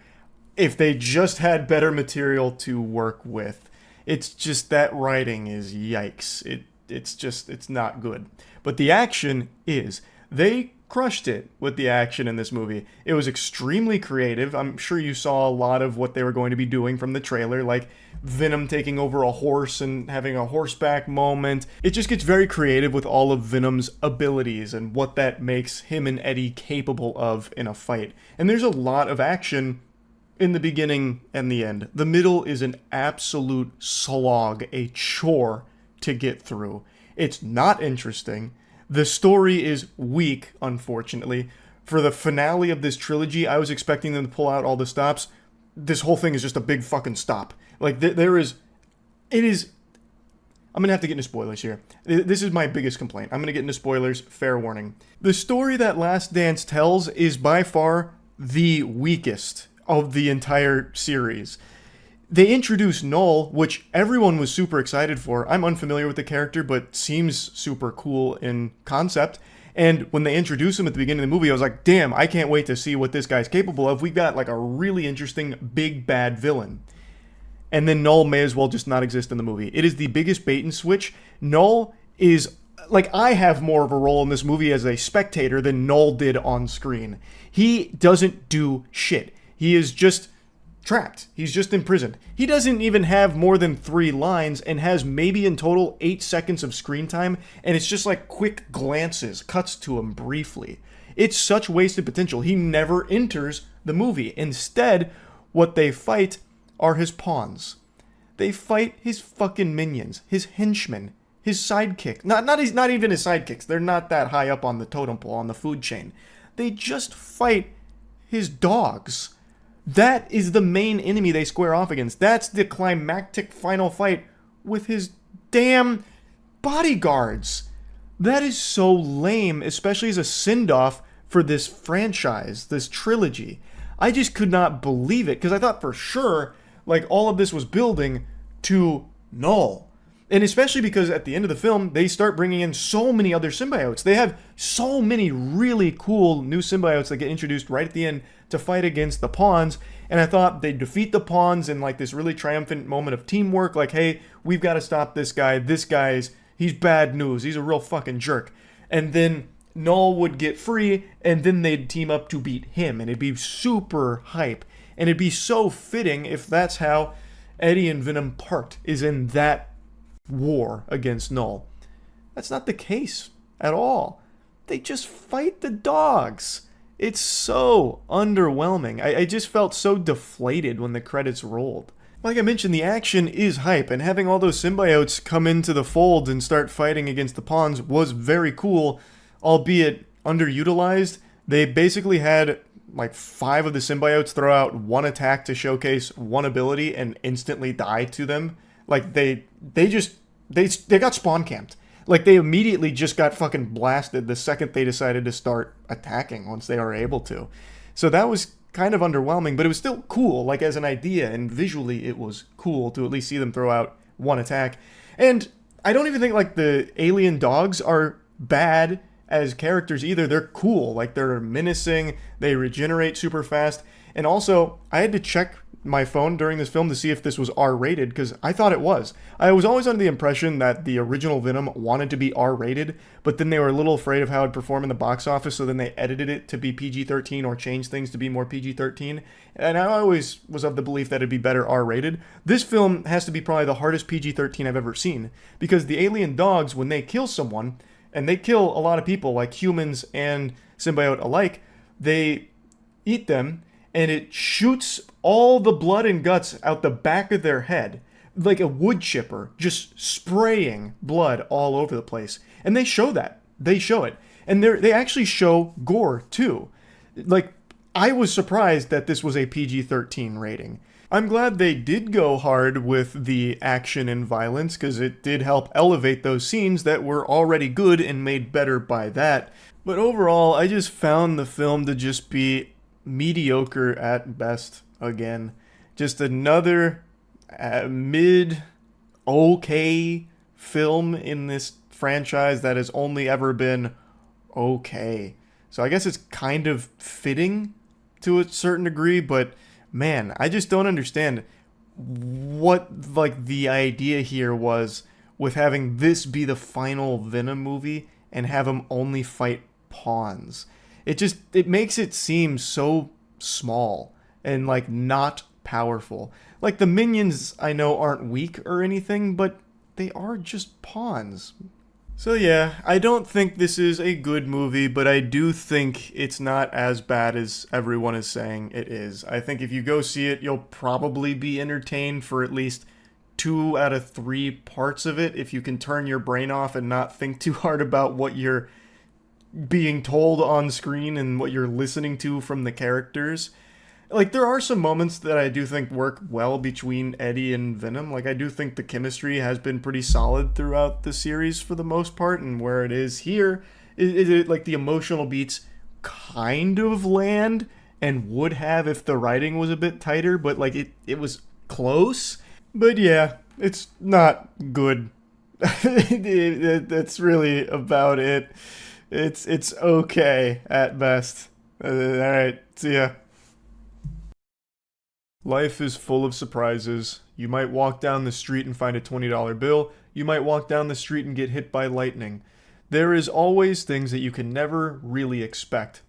if they just had better material to work with. It's just that writing is yikes. It's not good. But the action is. They crushed it with the action in this movie. It was extremely creative. I'm sure you saw a lot of what they were going to be doing from the trailer, like Venom taking over a horse and having a horseback moment. It just gets very creative with all of Venom's abilities and what that makes him and Eddie capable of in a fight. And there's a lot of action in the beginning and the end. The middle is an absolute slog, a chore to get through. It's not interesting. The story is weak, unfortunately. For the finale of this trilogy, I was expecting them to pull out all the stops. This whole thing is just a big fucking stop. Like, I'm gonna have to get into spoilers here. This is my biggest complaint. I'm gonna get into spoilers, fair warning. The story that Last Dance tells is by far the weakest of the entire series. They introduced Null, which everyone was super excited for. I'm unfamiliar with the character, but seems super cool in concept. And when they introduced him at the beginning of the movie, I was like, damn, I can't wait to see what this guy's capable of. We got like a really interesting big bad villain. And then Null may as well just not exist in the movie. It is the biggest bait and switch. Null is, like, I have more of a role in this movie as a spectator than Null did on screen. He doesn't do shit. He is just trapped. He's just imprisoned. He doesn't even have more than 3 lines and has maybe in total 8 seconds of screen time, and it's just like quick glances, cuts to him briefly. It's such wasted potential. He never enters the movie. Instead, what they fight are his pawns. They fight his fucking minions, his henchmen, his sidekick. Not even his sidekicks. They're not that high up on the totem pole, on the food chain. They just fight his dogs. That is the main enemy they square off against. That's the climactic final fight with his damn bodyguards. That is so lame, especially as a send-off for this franchise, this trilogy. I just could not believe it, because I thought for sure, like, all of this was building to Null. And especially because at the end of the film, they start bringing in so many other symbiotes. They have so many really cool new symbiotes that get introduced right at the end to fight against the pawns. And I thought they'd defeat the pawns in like this really triumphant moment of teamwork. Like, hey, we've got to stop this guy. This guy's, he's bad news. He's a real fucking jerk. And then Null would get free, and then they'd team up to beat him. And it'd be super hype. And it'd be so fitting if that's how Eddie and Venom part, is in that war against Null. That's not the case at all. They just fight the dogs. It's so underwhelming. I just felt so deflated when the credits rolled. Like I mentioned, the action is hype, and having all those symbiotes come into the fold and start fighting against the pawns was very cool, albeit underutilized. They basically had like 5 of the symbiotes throw out one attack to showcase one ability and instantly die to them. Like they got spawn camped. Like they immediately just got fucking blasted the second they decided to start attacking once they were able to. So that was kind of underwhelming, but it was still cool, like as an idea, and visually it was cool to at least see them throw out one attack. And I don't even think like the alien dogs are bad as characters either. They're cool, like they're menacing, they regenerate super fast, and also I had to check my phone during this film to see if this was R-rated, because I thought it was. I was always under the impression that the original Venom wanted to be R-rated, but then they were a little afraid of how it'd perform in the box office, so then they edited it to be PG-13 or changed things to be more PG-13, and I always was of the belief that it'd be better R-rated. This film has to be probably the hardest PG-13 I've ever seen, because the alien dogs, when they kill someone, and they kill a lot of people, like humans and symbiote alike, they eat them, and it shoots all the blood and guts out the back of their head, like a wood chipper, just spraying blood all over the place. And they show that. They show it. And they actually show gore, too. Like, I was surprised that this was a PG-13 rating. I'm glad they did go hard with the action and violence, because it did help elevate those scenes that were already good and made better by that. But overall, I just found the film to just be mediocre at best again. Just another mid-okay film in this franchise that has only ever been okay. So I guess it's kind of fitting to a certain degree, but man, I just don't understand what like the idea here was with having this be the final Venom movie and have him only fight pawns. It makes it seem so small and like not powerful. Like the minions I know aren't weak or anything, but they are just pawns. So yeah, I don't think this is a good movie, but I do think it's not as bad as everyone is saying it is. I think if you go see it, you'll probably be entertained for at least 2 out of 3 parts of it if you can turn your brain off and not think too hard about what you're being told on screen and what you're listening to from the characters. Like, there are some moments that I do think work well between Eddie and Venom. Like, I do think the chemistry has been pretty solid throughout the series for the most part, and where it is here, like, the emotional beats kind of land and would have if the writing was a bit tighter, but, like, it was close. But yeah, it's not good. That's really about it. It's okay at best. Alright, see ya. Life is full of surprises. You might walk down the street and find a $20 bill. You might walk down the street and get hit by lightning. There is always things that you can never really expect.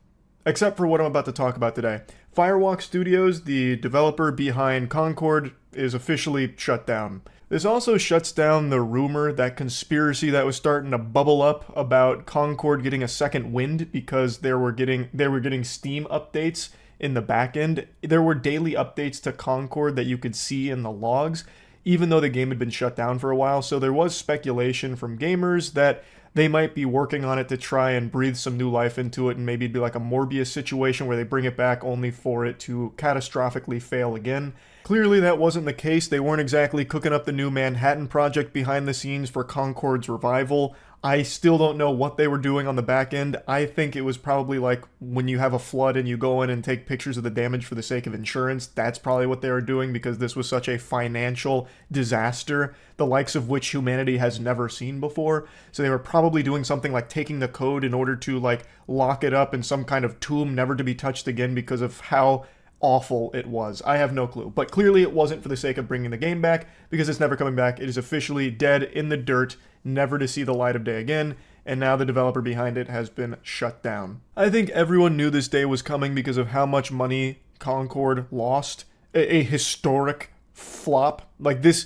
Except for what I'm about to talk about today. Firewalk Studios, the developer behind Concord, is officially shut down. This also shuts down the rumor, that conspiracy that was starting to bubble up about Concord getting a second wind because they were getting Steam updates in the back end. There were daily updates to Concord that you could see in the logs, even though the game had been shut down for a while. So there was speculation from gamers that they might be working on it to try and breathe some new life into it, and maybe it'd be like a Morbius situation where they bring it back only for it to catastrophically fail again. Clearly that wasn't the case. They weren't exactly cooking up the new Manhattan Project behind the scenes for Concord's revival. I still don't know what they were doing on the back end. I think it was probably like when you have a flood and you go in and take pictures of the damage for the sake of insurance. That's probably what they were doing, because this was such a financial disaster, the likes of which humanity has never seen before. So they were probably doing something like taking the code in order to like lock it up in some kind of tomb, never to be touched again because of how awful it was. I have no clue. But clearly it wasn't for the sake of bringing the game back, because it's never coming back. It is officially dead in the dirt, never to see the light of day again, and now the developer behind it has been shut down. I think everyone knew this day was coming because of how much money Concord lost. A historic flop. Like, this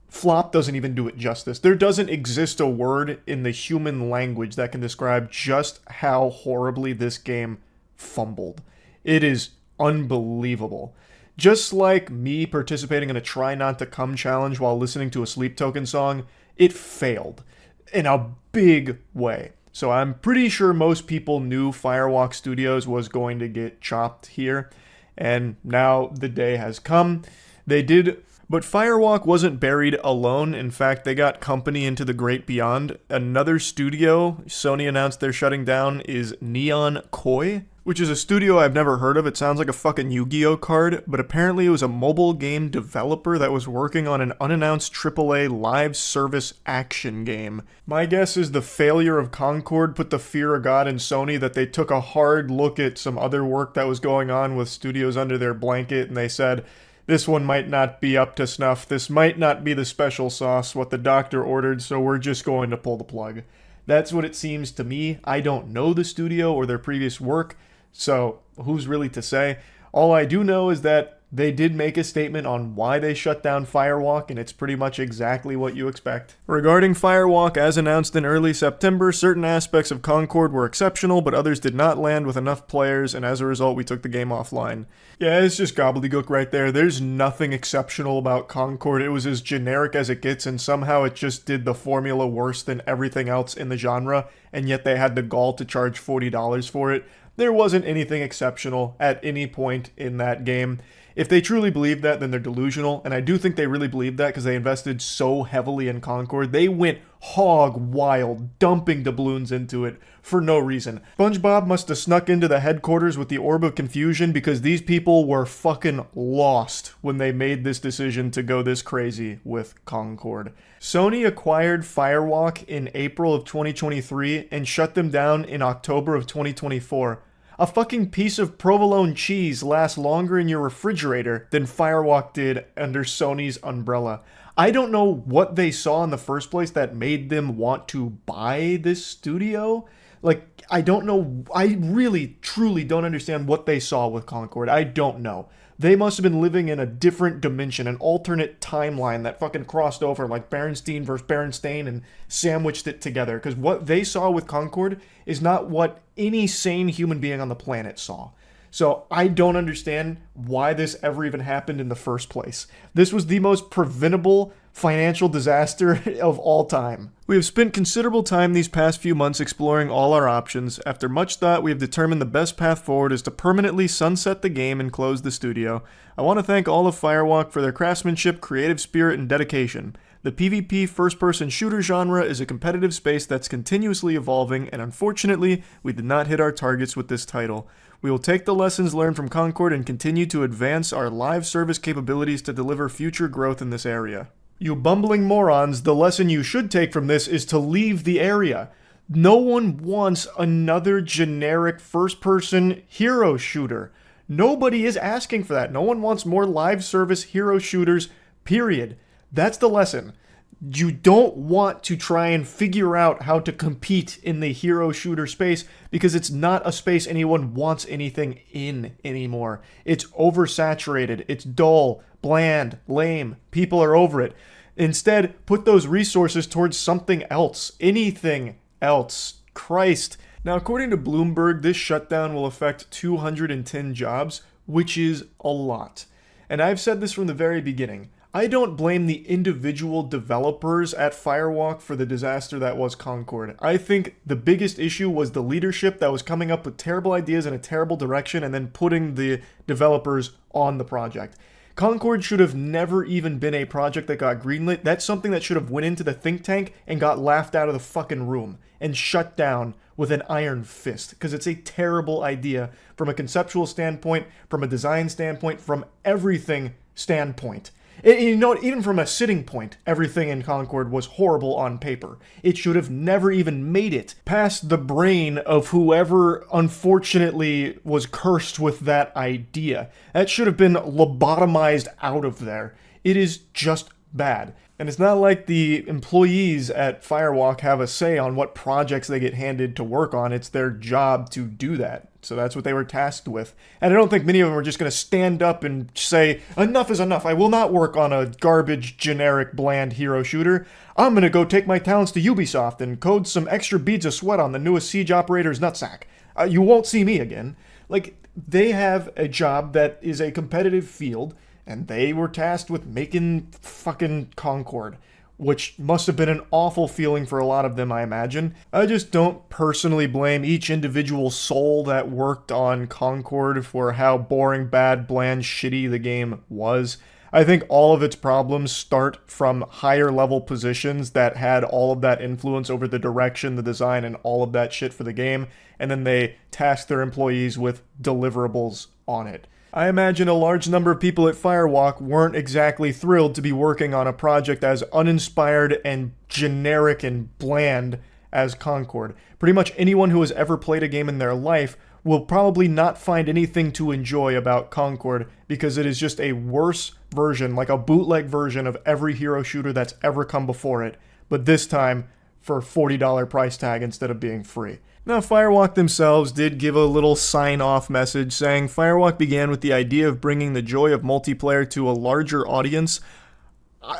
flop doesn't even do it justice. There doesn't exist a word in the human language that can describe just how horribly this game fumbled. It is unbelievable. Just like me participating in a Try Not to Come challenge while listening to a Sleep Token song, it failed in a big way. So I'm pretty sure most people knew Firewalk Studios was going to get chopped here, and now the day has come. They did, but Firewalk wasn't buried alone. In fact, they got company into the great beyond. Another studio Sony announced they're shutting down is Neon Koi, which is a studio I've never heard of. It sounds like a fucking Yu-Gi-Oh card, but apparently it was a mobile game developer that was working on an unannounced AAA live service action game. My guess is the failure of Concord put the fear of God in Sony that they took a hard look at some other work that was going on with studios under their blanket, and they said, this one might not be up to snuff, this might not be the special sauce, what the doctor ordered, so we're just going to pull the plug. That's what it seems to me. I don't know the studio or their previous work, so who's really to say? All I do know is that they did make a statement on why they shut down Firewalk, and it's pretty much exactly what you expect. Regarding Firewalk, as announced in early September, certain aspects of Concord were exceptional, but others did not land with enough players, and as a result, we took the game offline. Yeah, it's just gobbledygook right there. There's nothing exceptional about Concord. It was as generic as it gets, and somehow it just did the formula worse than everything else in the genre, and yet they had the gall to charge $40 for it. There wasn't anything exceptional at any point in that game. If they truly believe that, then they're delusional, and I do think they really believe that because they invested so heavily in Concord. They went hog wild, dumping doubloons into it for no reason. SpongeBob must have snuck into the headquarters with the Orb of Confusion because these people were fucking lost when they made this decision to go this crazy with Concord. Sony acquired Firewalk in April of 2023 and shut them down in October of 2024. A fucking piece of provolone cheese lasts longer in your refrigerator than Firewalk did under Sony's umbrella. I don't know what they saw in the first place that made them want to buy this studio. Like, I don't know. I really, truly don't understand what they saw with Concord. I don't know. They must have been living in a different dimension, an alternate timeline that fucking crossed over like Berenstein versus Berenstain and sandwiched it together. Because what they saw with Concord is not what any sane human being on the planet saw. So I don't understand why this ever even happened in the first place. This was the most preventable financial disaster of all time. We have spent considerable time these past few months exploring all our options. After much thought, we have determined the best path forward is to permanently sunset the game and close the studio. I want to thank all of Firewalk for their craftsmanship, creative spirit, and dedication. The PvP first-person shooter genre is a competitive space that's continuously evolving, and unfortunately, we did not hit our targets with this title. We will take the lessons learned from Concord and continue to advance our live service capabilities to deliver future growth in this area. You bumbling morons, the lesson you should take from this is to leave the area. No one wants another generic first-person hero shooter. Nobody is asking for that. No one wants more live service hero shooters, period. That's the lesson. You don't want to try and figure out how to compete in the hero shooter space because it's not a space anyone wants anything in anymore. It's oversaturated. It's dull, bland, lame. People are over it. Instead, put those resources towards something else. Anything else. Christ. Now, according to Bloomberg, this shutdown will affect 210 jobs, which is a lot. And I've said this from the very beginning. I don't blame the individual developers at Firewalk for the disaster that was Concord. I think the biggest issue was the leadership that was coming up with terrible ideas in a terrible direction and then putting the developers on the project. Concord should have never even been a project that got greenlit. That's something that should have went into the think tank and got laughed out of the fucking room and shut down with an iron fist, because it's a terrible idea from a conceptual standpoint, from a design standpoint, from everything standpoint. You know, even from a sitting point, everything in Concord was horrible on paper. It should have never even made it past the brain of whoever unfortunately was cursed with that idea. That should have been lobotomized out of there. It is just bad. And it's not like the employees at Firewalk have a say on what projects they get handed to work on. It's their job to do that. So that's what they were tasked with. And I don't think many of them are just going to stand up and say, enough is enough. I will not work on a garbage, generic, bland hero shooter. I'm going to go take my talents to Ubisoft and code some extra beads of sweat on the newest siege operator's nutsack. You won't see me again. Like, they have a job that is a competitive field, and they were tasked with making fucking Concord, which must have been an awful feeling for a lot of them, I imagine. I just don't personally blame each individual soul that worked on Concord for how boring, bad, bland, shitty the game was. I think all of its problems start from higher level positions that had all of that influence over the direction, the design, and all of that shit for the game, and then they tasked their employees with deliverables on it. I imagine a large number of people at Firewalk weren't exactly thrilled to be working on a project as uninspired and generic and bland as Concord. Pretty much anyone who has ever played a game in their life will probably not find anything to enjoy about Concord because it is just a worse version, like a bootleg version of every hero shooter that's ever come before it, but this time for a $40 price tag instead of being free. Now, Firewalk themselves did give a little sign-off message saying Firewalk began with the idea of bringing the joy of multiplayer to a larger audience.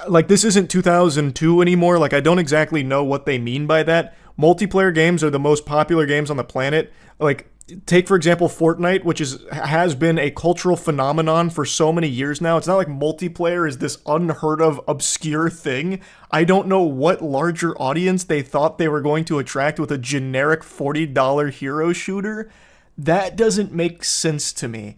Like, this isn't 2002 anymore. Like, I don't exactly know what they mean by that. Multiplayer games are the most popular games on the planet. Like, take, for example, Fortnite, which has been a cultural phenomenon for so many years now. It's not like multiplayer is this unheard of, obscure thing. I don't know what larger audience they thought they were going to attract with a generic $40 hero shooter. That doesn't make sense to me.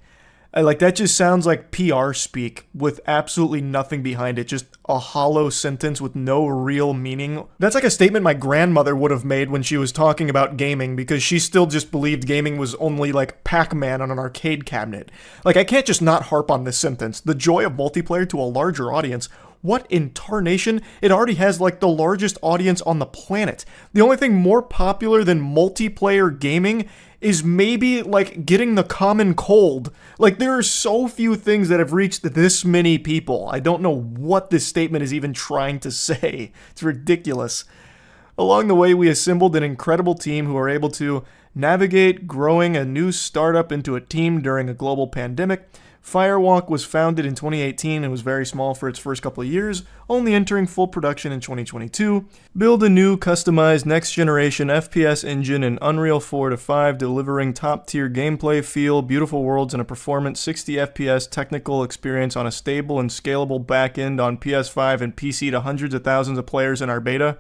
Like, that just sounds like PR speak with absolutely nothing behind it. Just a hollow sentence with no real meaning. That's like a statement my grandmother would have made when she was talking about gaming, because she still just believed gaming was only like Pac-Man on an arcade cabinet. Like, I can't just not harp on this sentence. The joy of multiplayer to a larger audience. What in tarnation? It already has like the largest audience on the planet. The only thing more popular than multiplayer gaming is maybe like getting the common cold. Like, there are so few things that have reached this many people. I don't know what this statement is even trying to say. It's ridiculous. Along the way, we assembled an incredible team who are able to navigate growing a new startup into a team during a global pandemic. Firewalk was founded in 2018 and was very small for its first couple of years, only entering full production in 2022. Build a new, customized, next-generation FPS engine in Unreal 4 to 5, delivering top-tier gameplay feel, beautiful worlds, and a performance 60 FPS technical experience on a stable and scalable backend on PS5 and PC to hundreds of thousands of players in our beta.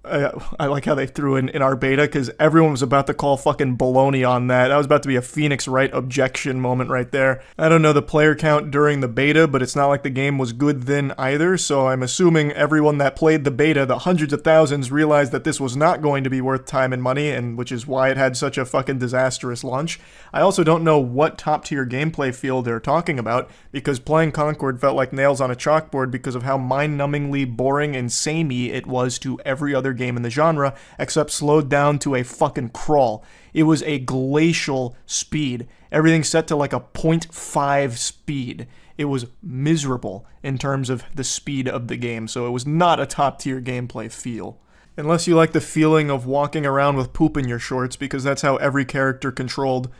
I like how they threw in our beta, because everyone was about to call fucking baloney on that. That was about to be a Phoenix Wright objection moment right there. I don't know the player count during the beta, but it's not like the game was good then either, so I'm assuming everyone that played the beta, the hundreds of thousands, realized that this was not going to be worth time and money, and which is why it had such a fucking disastrous launch. I also don't know what top-tier gameplay feel they're talking about, because playing Concord felt like nails on a chalkboard because of how mind-numbingly boring and samey it was to every other game in the genre, except slowed down to a fucking crawl. It was a glacial speed. Everything set to like a 0.5 speed. It was miserable in terms of the speed of the game, so it was not a top-tier gameplay feel. Unless you like the feeling of walking around with poop in your shorts, because that's how every character controlled.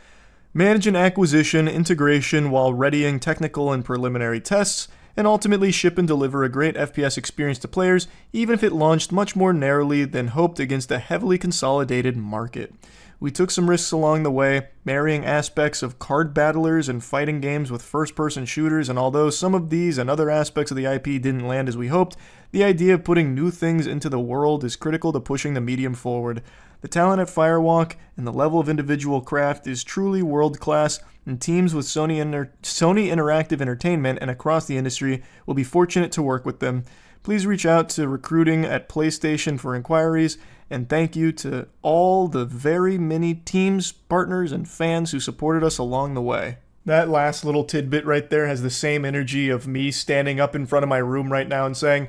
Manage an acquisition, integration while readying technical and preliminary tests, and ultimately ship and deliver a great FPS experience to players, even if it launched much more narrowly than hoped against a heavily consolidated market. We took some risks along the way, marrying aspects of card battlers and fighting games with first-person shooters, and although some of these and other aspects of the IP didn't land as we hoped, the idea of putting new things into the world is critical to pushing the medium forward. The talent at Firewalk and the level of individual craft is truly world-class, and teams with Sony Interactive Entertainment and across the industry will be fortunate to work with them. Please reach out to recruiting at PlayStation for inquiries, and thank you to all the very many teams, partners, and fans who supported us along the way. That last little tidbit right there has the same energy of me standing up in front of my room right now and saying,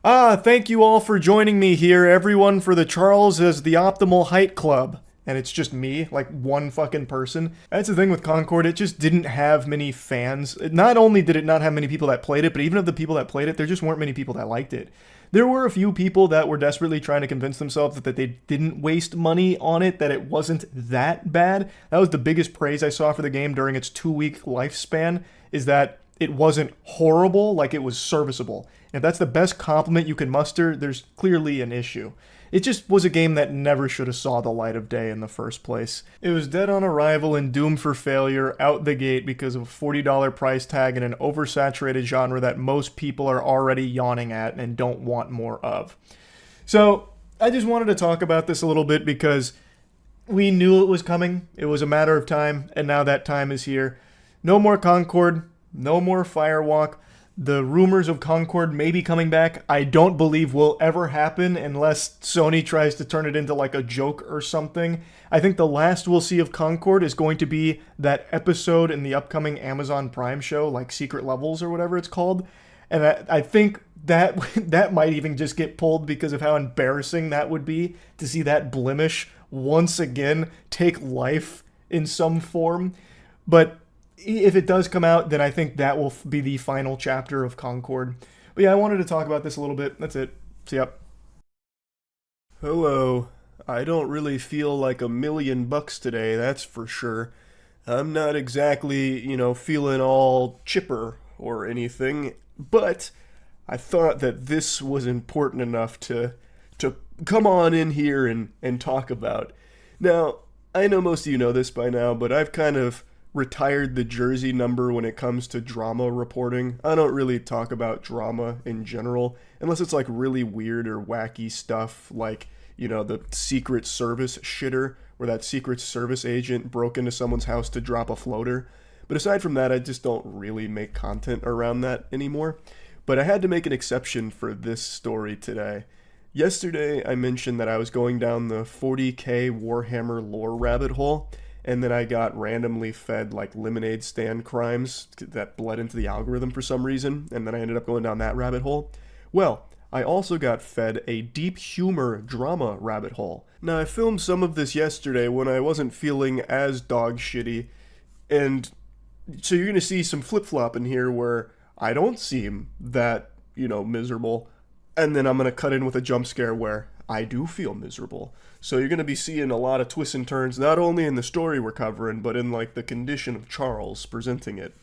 thank you all for joining me here, everyone, for the Charles as the Optimal Height Club. And it's just me, like one fucking person. That's the thing with Concord, it just didn't have many fans. Not only did it not have many people that played it, but even of the people that played it, there just weren't many people that liked it. There were a few people that were desperately trying to convince themselves that they didn't waste money on it, that it wasn't that bad. That was the biggest praise I saw for the game during its 2-week lifespan, is that it wasn't horrible, like it was serviceable. If that's the best compliment you can muster, there's clearly an issue. It just was a game that never should have saw the light of day in the first place. It was dead on arrival and doomed for failure out the gate because of a $40 price tag in an oversaturated genre that most people are already yawning at and don't want more of. So, I just wanted to talk about this a little bit because we knew it was coming. It was a matter of time, and now that time is here. No more Concord, no more Firewalk. The rumors of Concord may be coming back. I don't believe will ever happen unless Sony tries to turn it into like a joke or something. I think the last we'll see of Concord is going to be that episode in the upcoming Amazon Prime show, like Secret Levels or whatever it's called. And I think that might even just get pulled because of how embarrassing that would be to see that blemish once again take life in some form. But if it does come out, then I think that will be the final chapter of Concord. But yeah, I wanted to talk about this a little bit. That's it. See ya. Hello. I don't really feel like $1,000,000 today, that's for sure. I'm not exactly, feeling all chipper or anything, but I thought that this was important enough to come on in here and talk about. Now, I know most of you know this by now, but I've kind of retired the jersey number when it comes to drama reporting. I don't really talk about drama in general, unless it's like really weird or wacky stuff like, the Secret Service shitter, where that Secret Service agent broke into someone's house to drop a floater. But aside from that, I just don't really make content around that anymore. But I had to make an exception for this story today. Yesterday, I mentioned that I was going down the 40k Warhammer lore rabbit hole, and then I got randomly fed like lemonade stand crimes that bled into the algorithm for some reason, and then I ended up going down that rabbit hole. Well, I also got fed a deep humor drama rabbit hole. Now, I filmed some of this yesterday when I wasn't feeling as dog shitty, and so you're gonna see some flip-flop in here where I don't seem that, miserable, and then I'm gonna cut in with a jump scare where I do feel miserable. So you're going to be seeing a lot of twists and turns, not only in the story we're covering, but in like the condition of Charles presenting it.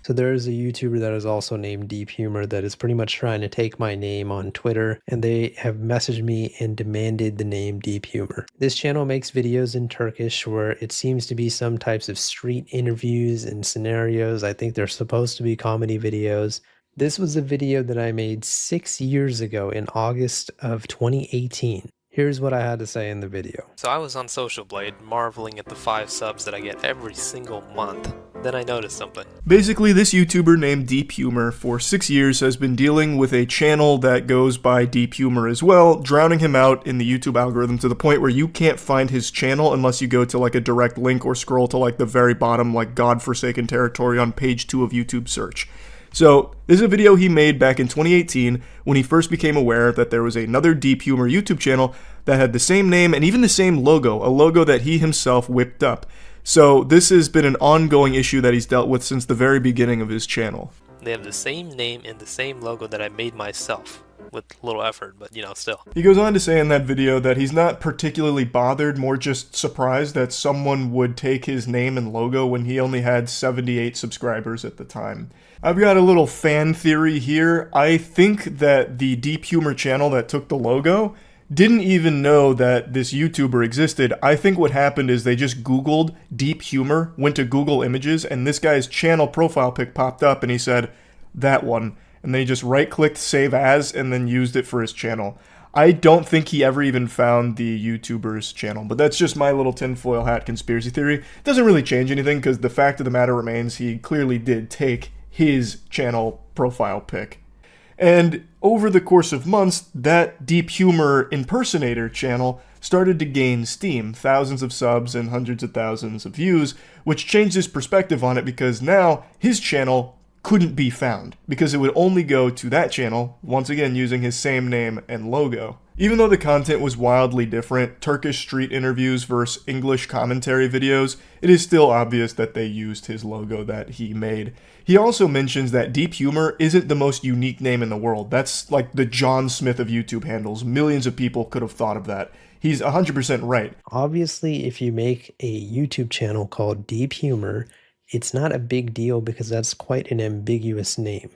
So there is a YouTuber that is also named Deep Humor that is pretty much trying to take my name on Twitter, and they have messaged me and demanded the name Deep Humor. This channel makes videos in Turkish where it seems to be some types of street interviews and scenarios. I think they're supposed to be comedy videos. This was a video that I made 6 years ago in August of 2018. Here's what I had to say in the video. So I was on Social Blade, marveling at the 5 subs that I get every single month. Then I noticed something. Basically, this YouTuber named Deep Humor for 6 years has been dealing with a channel that goes by Deep Humor as well, drowning him out in the YouTube algorithm to the point where you can't find his channel unless you go to like a direct link or scroll to like the very bottom, like godforsaken territory on page 2 of YouTube search. So, this is a video he made back in 2018 when he first became aware that there was another Deep Humor YouTube channel that had the same name and even the same logo, a logo that he himself whipped up. So, this has been an ongoing issue that he's dealt with since the very beginning of his channel. They have the same name and the same logo that I made myself, with little effort, but still. He goes on to say in that video that he's not particularly bothered, more just surprised that someone would take his name and logo when he only had 78 subscribers at the time. I've got a little fan theory here. I think that the Deep Humor channel that took the logo didn't even know that this YouTuber existed. I think what happened is they just Googled deep humor, went to Google Images, and this guy's channel profile pic popped up, and he said, that one. And they just right-clicked Save As, and then used it for his channel. I don't think he ever even found the YouTuber's channel, but that's just my little tinfoil hat conspiracy theory. It doesn't really change anything, because the fact of the matter remains he clearly did take his channel profile pic. And over the course of months, that Deep Humor impersonator channel started to gain steam, thousands of subs and hundreds of thousands of views, which changed his perspective on it because now his channel couldn't be found, because it would only go to that channel, once again using his same name and logo. Even though the content was wildly different, Turkish street interviews versus English commentary videos, it is still obvious that they used his logo that he made. He also mentions that Deep Humor isn't the most unique name in the world. That's like the John Smith of YouTube handles. Millions of people could have thought of that. He's 100% right. Obviously, if you make a YouTube channel called Deep Humor, it's not a big deal because that's quite an ambiguous name.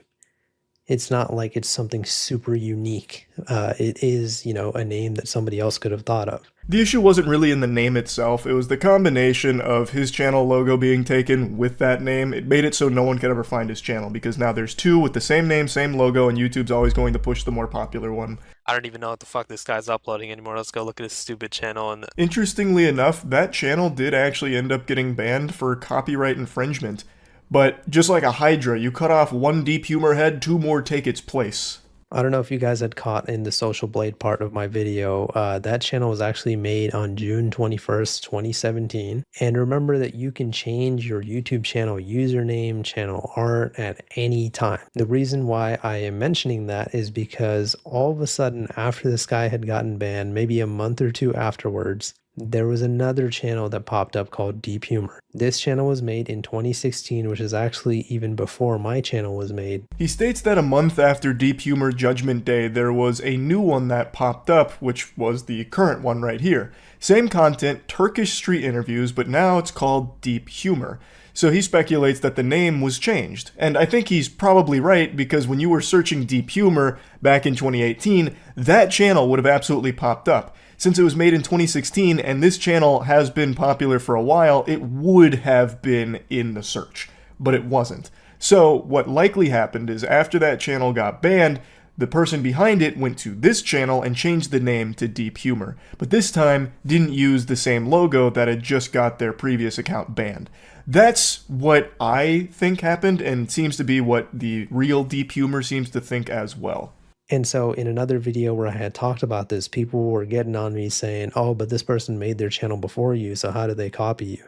It's not like it's something super unique. It is, a name that somebody else could have thought of. The issue wasn't really in the name itself, it was the combination of his channel logo being taken with that name. It made it so no one could ever find his channel, because now there's two with the same name, same logo, and YouTube's always going to push the more popular one. I don't even know what the fuck this guy's uploading anymore. Let's go look at his stupid channel. And Interestingly enough, that channel did actually end up getting banned for copyright infringement. But just like a Hydra, you cut off one Deep Humor head, two more take its place. I don't know if you guys had caught in the Social Blade part of my video, that channel was actually made on June 21st, 2017. And remember that you can change your YouTube channel username, channel art at any time. The reason why I am mentioning that is because all of a sudden after this guy had gotten banned, maybe a month or two afterwards, there was another channel that popped up called Deep Humor. This channel was made in 2016, which is actually even before my channel was made. He states that a month after Deep Humor Judgment Day, there was a new one that popped up, which was the current one right here. Same content, Turkish street interviews, but now it's called Deep Humor. So he speculates that the name was changed. And I think he's probably right, because when you were searching Deep Humor back in 2018, that channel would have absolutely popped up. Since it was made in 2016 and this channel has been popular for a while, it would have been in the search, but it wasn't. So what likely happened is after that channel got banned, the person behind it went to this channel and changed the name to Deep Humor, but this time didn't use the same logo that had just got their previous account banned. That's what I think happened, and seems to be what the real Deep Humor seems to think as well. And so in another video where I had talked about this, people were getting on me saying, oh, but this person made their channel before you, so how did they copy you?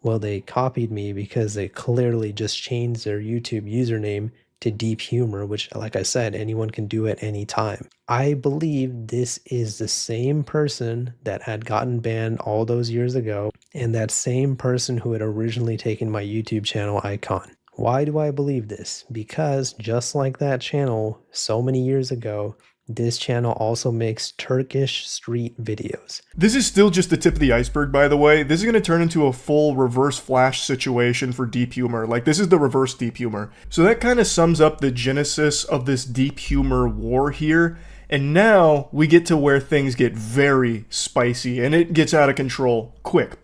Well, they copied me because they clearly just changed their YouTube username to Deep Humor, which, like I said, anyone can do at any time. I believe this is the same person that had gotten banned all those years ago, and that same person who had originally taken my YouTube channel icon. Why do I believe this? Because just like that channel so many years ago, this channel also makes Turkish street videos. This is still just the tip of the iceberg, by the way. This is going to turn into a full reverse flash situation for Deep Humor. Like, this is the reverse Deep Humor. So that kind of sums up the genesis of this Deep Humor war here. And now we get to where things get very spicy and it gets out of control quick.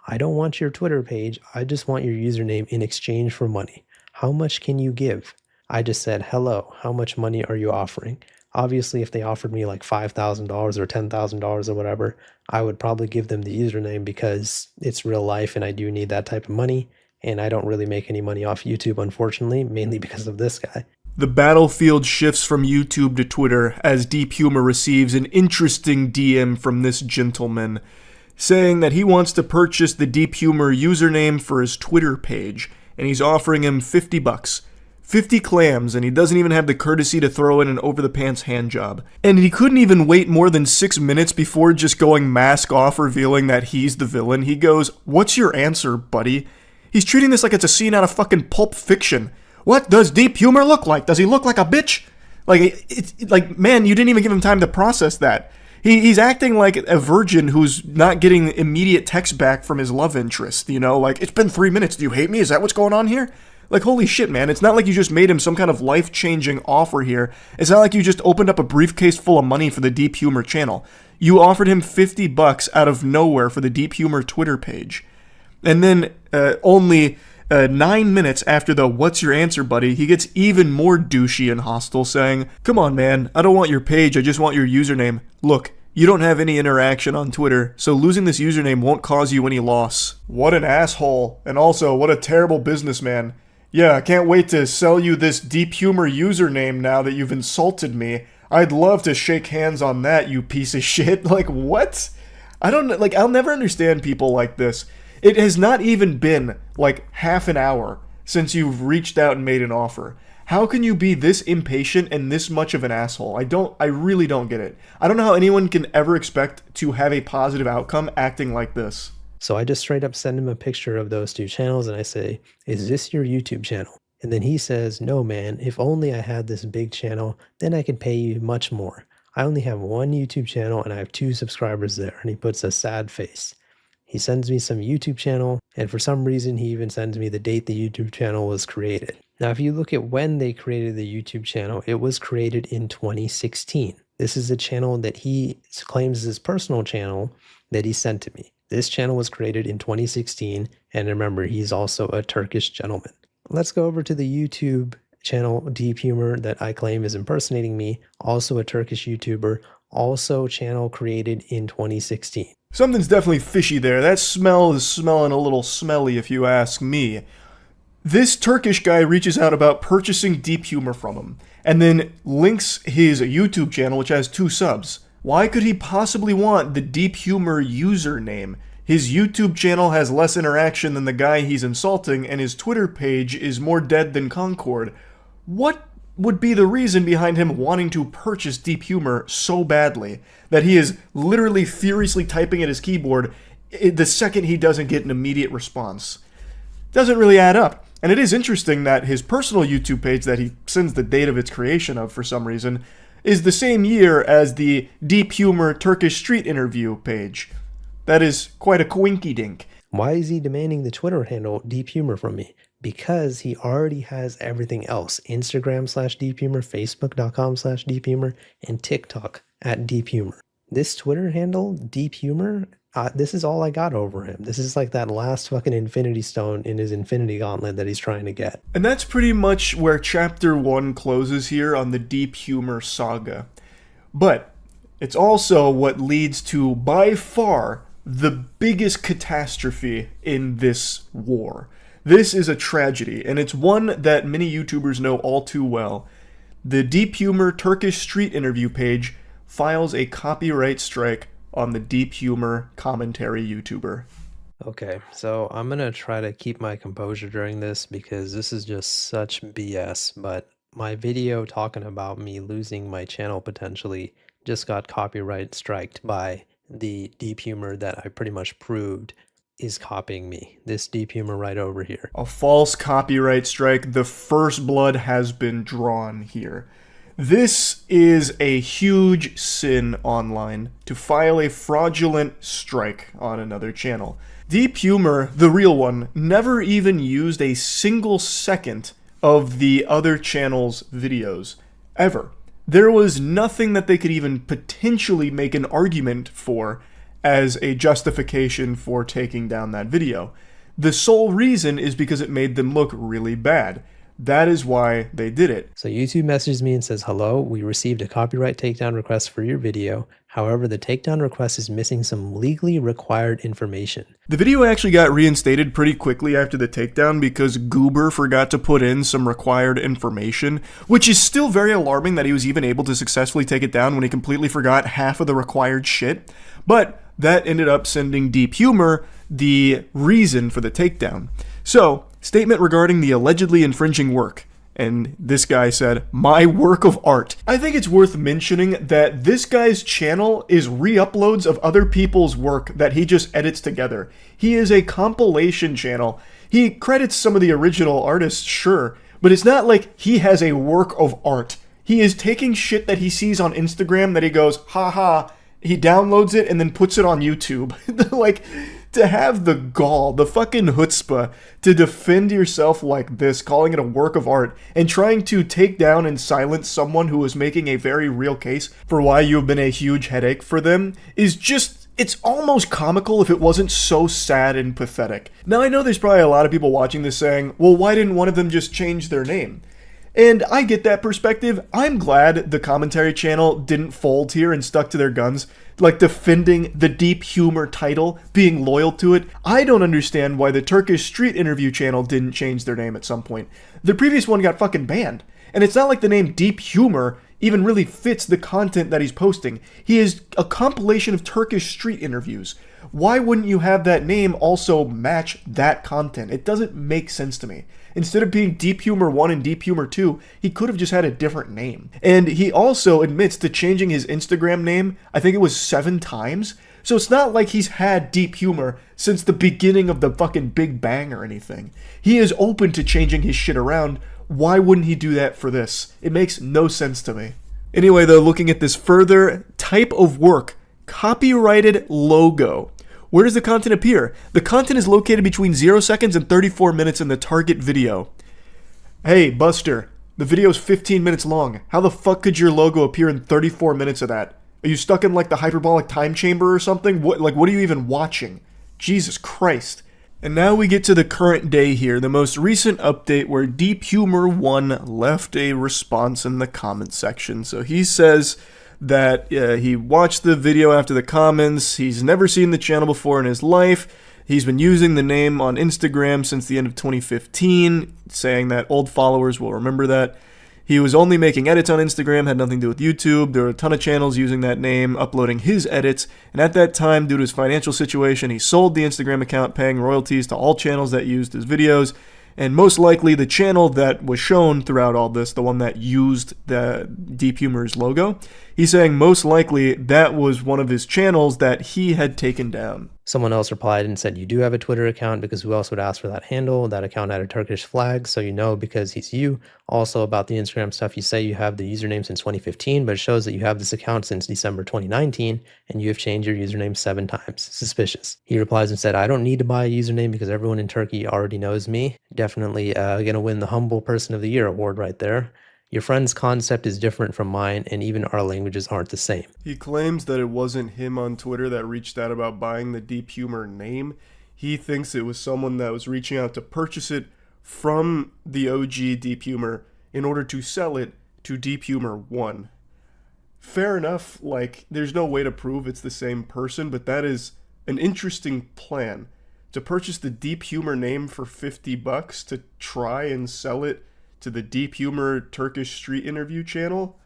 I don't want your Twitter page. I just want your username in exchange for money. How much can you give? I just said, hello, how much money are you offering? Obviously, if they offered me like $5,000 or $10,000 or whatever, I would probably give them the username because it's real life and I do need that type of money. And I don't really make any money off YouTube, unfortunately, mainly because of this guy. The battlefield shifts from YouTube to Twitter as Deep Humor receives an interesting DM from this gentleman, saying that he wants to purchase the Deep Humor username for his Twitter page, and he's offering him $50. 50 clams, and he doesn't even have the courtesy to throw in an over-the-pants hand job. And he couldn't even wait more than 6 minutes before just going mask off, revealing that he's the villain. He goes, "What's your answer, buddy?" He's treating this like it's a scene out of fucking Pulp Fiction. What does Deep Humor look like? Does he look like a bitch? Like, it's like, man, you didn't even give him time to process that. He's acting like a virgin who's not getting immediate text back from his love interest, you know? Like, it's been 3 minutes. Do you hate me? Is that what's going on here? Like, holy shit, man. It's not like you just made him some kind of life-changing offer here. It's not like you just opened up a briefcase full of money for the Deep Humor channel. You offered him $50 out of nowhere for the Deep Humor Twitter page. And then only 9 minutes after the "What's your answer, buddy?" he gets even more douchey and hostile, saying, "Come on, man. I don't want your page. I just want your username. Look, you don't have any interaction on Twitter, so losing this username won't cause you any loss." What an asshole. And also, what a terrible businessman. Yeah, I can't wait to sell you this Deep Humor username now that you've insulted me. I'd love to shake hands on that, you piece of shit. Like, what? I'll never understand people like this. It has not even been, like, half an hour since you've reached out and made an offer. How can you be this impatient and this much of an asshole? I really don't get it. I don't know how anyone can ever expect to have a positive outcome acting like this. So I just straight up send him a picture of those two channels and I say, "Is this your YouTube channel?" And then he says, "No, man, if only I had this big channel, then I could pay you much more. I only have one YouTube channel and I have 2 subscribers there." And he puts a sad face. He sends me some YouTube channel, and for some reason he even sends me the date the YouTube channel was created. Now, if you look at when they created the YouTube channel, it was created in 2016. This is a channel that he claims is his personal channel that he sent to me. This channel was created in 2016, and remember, he's also a Turkish gentleman. Let's go over to the YouTube channel Deep Humor that I claim is impersonating me, also a Turkish YouTuber, also channel created in 2016. Something's definitely fishy there. That smell is smelling a little smelly if you ask me. This Turkish guy reaches out about purchasing Deep Humor from him, and then links his YouTube channel, which has 2 subs. Why could he possibly want the Deep Humor username? His YouTube channel has less interaction than the guy he's insulting, and his Twitter page is more dead than Concord. What would be the reason behind him wanting to purchase Deep Humor so badly that he is literally furiously typing at his keyboard the second he doesn't get an immediate response? Doesn't really add up. And it is interesting that his personal YouTube page that he sends the date of its creation of for some reason is the same year as the Deep Humor Turkish Street Interview page. That is quite a coinky-dink. Why is he demanding the Twitter handle Deep Humor from me? Because he already has everything else. Instagram/Deep Humor, Facebook.com/Deep Humor, and TikTok @Deep Humor. This Twitter handle, Deep Humor, this is all I got over him. This is like that last fucking Infinity Stone in his Infinity Gauntlet that he's trying to get. And that's pretty much where Chapter 1 closes here on the Deep Humor saga. But it's also what leads to, by far, the biggest catastrophe in this war. This is a tragedy, and it's one that many YouTubers know all too well. The Deep Humor Turkish Street Interview page files a copyright strike on the Deep Humor commentary YouTuber. Okay, so I'm gonna try to keep my composure during this because this is just such BS, but my video talking about me losing my channel potentially just got copyright striked by the Deep Humor that I pretty much proved is copying me. This Deep Humor right over here. A false copyright strike. The first blood has been drawn here. This is a huge sin online to file a fraudulent strike on another channel. Deep Humor, the real one, never even used a single second of the other channel's videos. Ever. There was nothing that they could even potentially make an argument for as a justification for taking down that video. The sole reason is because it made them look really bad. That is why they did it. So YouTube messages me and says, "Hello, we received a copyright takedown request for your video. However, the takedown request is missing some legally required information." The video actually got reinstated pretty quickly after the takedown because Goober forgot to put in some required information, which is still very alarming that he was even able to successfully take it down when he completely forgot half of the required shit. But that ended up sending Deep Humor the reason for the takedown. So, statement regarding the allegedly infringing work. And this guy said, "My work of art." I think it's worth mentioning that this guy's channel is re-uploads of other people's work that he just edits together. He is a compilation channel. He credits some of the original artists, sure, but it's not like he has a work of art. He is taking shit that he sees on Instagram that he goes, haha, he downloads it and then puts it on YouTube. Like, to have the gall, the fucking chutzpah, to defend yourself like this, calling it a work of art, and trying to take down and silence someone who is making a very real case for why you have been a huge headache for them, is just, it's almost comical if it wasn't so sad and pathetic. Now, I know there's probably a lot of people watching this saying, well, why didn't one of them just change their name? And I get that perspective. I'm glad the commentary channel didn't fold here and stuck to their guns, like defending the deep humor title, being loyal to it. I don't understand why the Turkish Street Interview channel didn't change their name at some point. The previous one got fucking banned. And it's not like the name Deep Humor even really fits the content that he's posting. He is a compilation of Turkish street interviews. Why wouldn't you have that name also match that content? It doesn't make sense to me. Instead of being Deep Humor 1 and Deep Humor 2, he could have just had a different name. And he also admits to changing his Instagram name, I think it was 7 times. So it's not like he's had Deep Humor since the beginning of the fucking Big Bang or anything. He is open to changing his shit around. Why wouldn't he do that for this? It makes no sense to me. Anyway, though, looking at this further, type of work, copyrighted logo. Where does the content appear? The content is located between 0 seconds and 34 minutes in the target video. Hey, Buster, the video is 15 minutes long. How the fuck could your logo appear in 34 minutes of that? Are you stuck in like the hyperbolic time chamber or something? What are you even watching? Jesus Christ. And now we get to the current day here, the most recent update where Deep Humor 1 left a response in the comment section. So he says that he watched the video after the comments. He's never seen the channel before in his life. He's been using the name on Instagram since the end of 2015, saying that old followers will remember that. He was only making edits on Instagram, had nothing to do with YouTube. There were a ton of channels using that name, uploading his edits. And at that time, due to his financial situation, he sold the Instagram account, paying royalties to all channels that used his videos. And most likely the channel that was shown throughout all this, the one that used the Deep Humor's logo, he's saying most likely that was one of his channels that he had taken down. Someone else replied and said, you do have a Twitter account, because who else would ask for that handle? That account had a Turkish flag, so you know because he's you. Also about the Instagram stuff, you say you have the username since 2015, but it shows that you have this account since December 2019, and you have changed your username 7 times. Suspicious. He replies and said, I don't need to buy a username because everyone in Turkey already knows me. Definitely gonna win the Humble Person of the Year award right there. Your friend's concept is different from mine, and even our languages aren't the same. He claims that it wasn't him on Twitter that reached out about buying the Deep Humor name. He thinks it was someone that was reaching out to purchase it from the OG Deep Humor in order to sell it to Deep Humor 1. Fair enough, like, there's no way to prove it's the same person, but that is an interesting plan. To purchase the Deep Humor name for $50 to try and sell it to the Deep Humor Turkish Street Interview channel.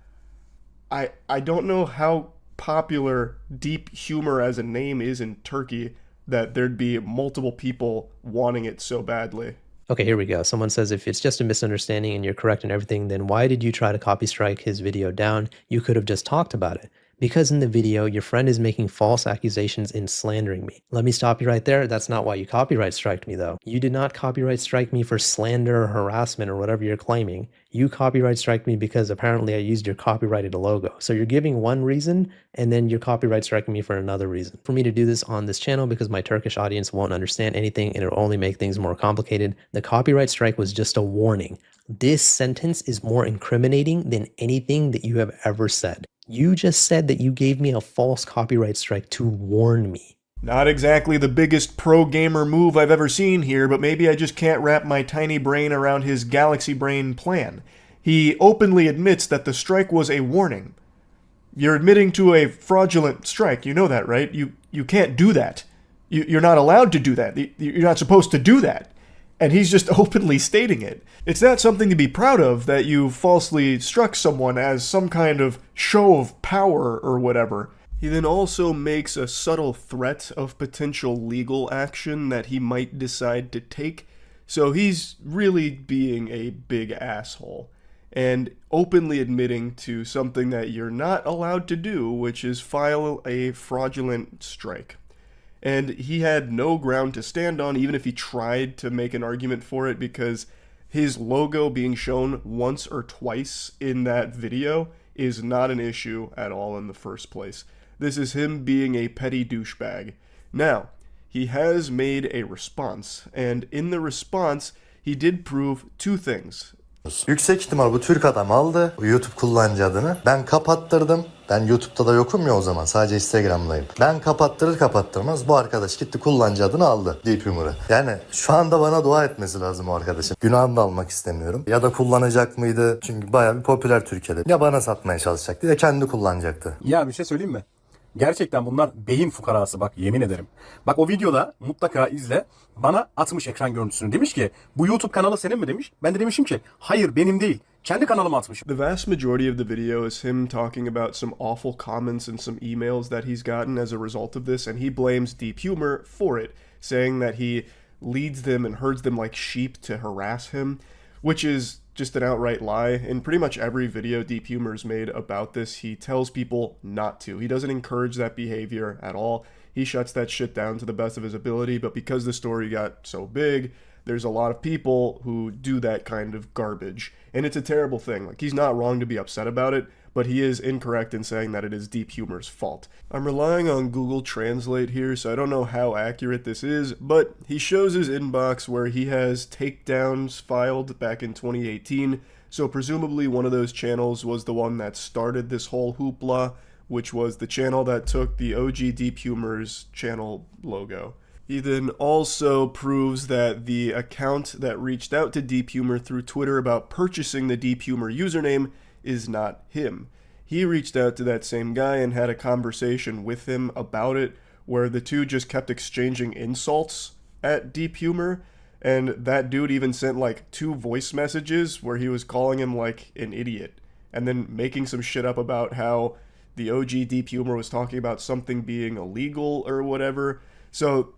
I don't know how popular Deep Humor as a name is in Turkey that there'd be multiple people wanting it so badly. Okay, here we go. Someone says, if it's just a misunderstanding and you're correct in everything, then why did you try to copy strike his video down? You could have just talked about it. Because in the video, your friend is making false accusations and slandering me. Let me stop you right there. That's not why you copyright striked me, though. You did not copyright strike me for slander or harassment or whatever you're claiming. You copyright strike me because apparently I used your copyrighted logo. So you're giving one reason, and then you're copyright striking me for another reason. For me to do this on this channel because my Turkish audience won't understand anything and it'll only make things more complicated, the copyright strike was just a warning. This sentence is more incriminating than anything that you have ever said. You just said that you gave me a false copyright strike to warn me. Not exactly the biggest pro-gamer move I've ever seen here, but maybe I just can't wrap my tiny brain around his galaxy brain plan. He openly admits that the strike was a warning. You're admitting to a fraudulent strike, you know that, right? You can't do that. You're not allowed to do that. You're not supposed to do that. And he's just openly stating it. It's not something to be proud of that you falsely struck someone as some kind of show of power or whatever. He then also makes a subtle threat of potential legal action that he might decide to take. So he's really being a big asshole and openly admitting to something that you're not allowed to do, which is file a fraudulent strike. And he had no ground to stand on, even if he tried to make an argument for it, because his logo being shown once or twice in that video is not an issue at all in the first place. This is him being a petty douchebag. Now, he has made a response, and in the response, he did prove two things. Yüksek ihtimal bu Türk adam aldı bu YouTube kullanıcı adını. Ben kapattırdım. Ben YouTube'da da yokum ya o zaman. Sadece Instagram'dayım. Ben kapattırır kapattırmaz bu arkadaş gitti kullanıcı adını aldı Deep Humor'ı. Yani şu anda bana dua etmesi lazım o arkadaşın. Günahını da almak istemiyorum. Ya da kullanacak mıydı? Çünkü bayağı bir popüler Türkiye'de. Ya bana satmaya çalışacaktı ya kendi kullanacaktı. Ya bir şey söyleyeyim mi? Gerçekten bunlar beyin fukarası bak yemin ederim. Bak o videoda mutlaka izle. Bana atmış ekran görüntüsünü. Demiş ki bu YouTube kanalı senin mi demiş. Ben de demişim ki hayır benim değil. Kendi kanalıma atmışım. The vast majority of the video is him talking about some awful comments and some emails that he's gotten as a result of this, and he blames Deep Humor for it, saying that he leads them and herds them like sheep to harass him, which is just an outright lie. In pretty much every video Deep Humor's made about this, he tells people not to. He doesn't encourage that behavior at all. He shuts that shit down to the best of his ability, but because the story got so big, there's a lot of people who do that kind of garbage. And it's a terrible thing. Like, he's not wrong to be upset about it, but he is incorrect in saying that it is Deep Humor's fault. I'm relying on Google Translate here, so I don't know how accurate this is, but he shows his inbox where he has takedowns filed back in 2018, so presumably one of those channels was the one that started this whole hoopla, which was the channel that took the OG Deep Humor's channel logo. He then also proves that the account that reached out to Deep Humor through Twitter about purchasing the Deep Humor username is not him. He reached out to that same guy and had a conversation with him about it, where the two just kept exchanging insults at Deep Humor, and that dude even sent like 2 voice messages where he was calling him like an idiot, and then making some shit up about how the OG Deep Humor was talking about something being illegal or whatever. So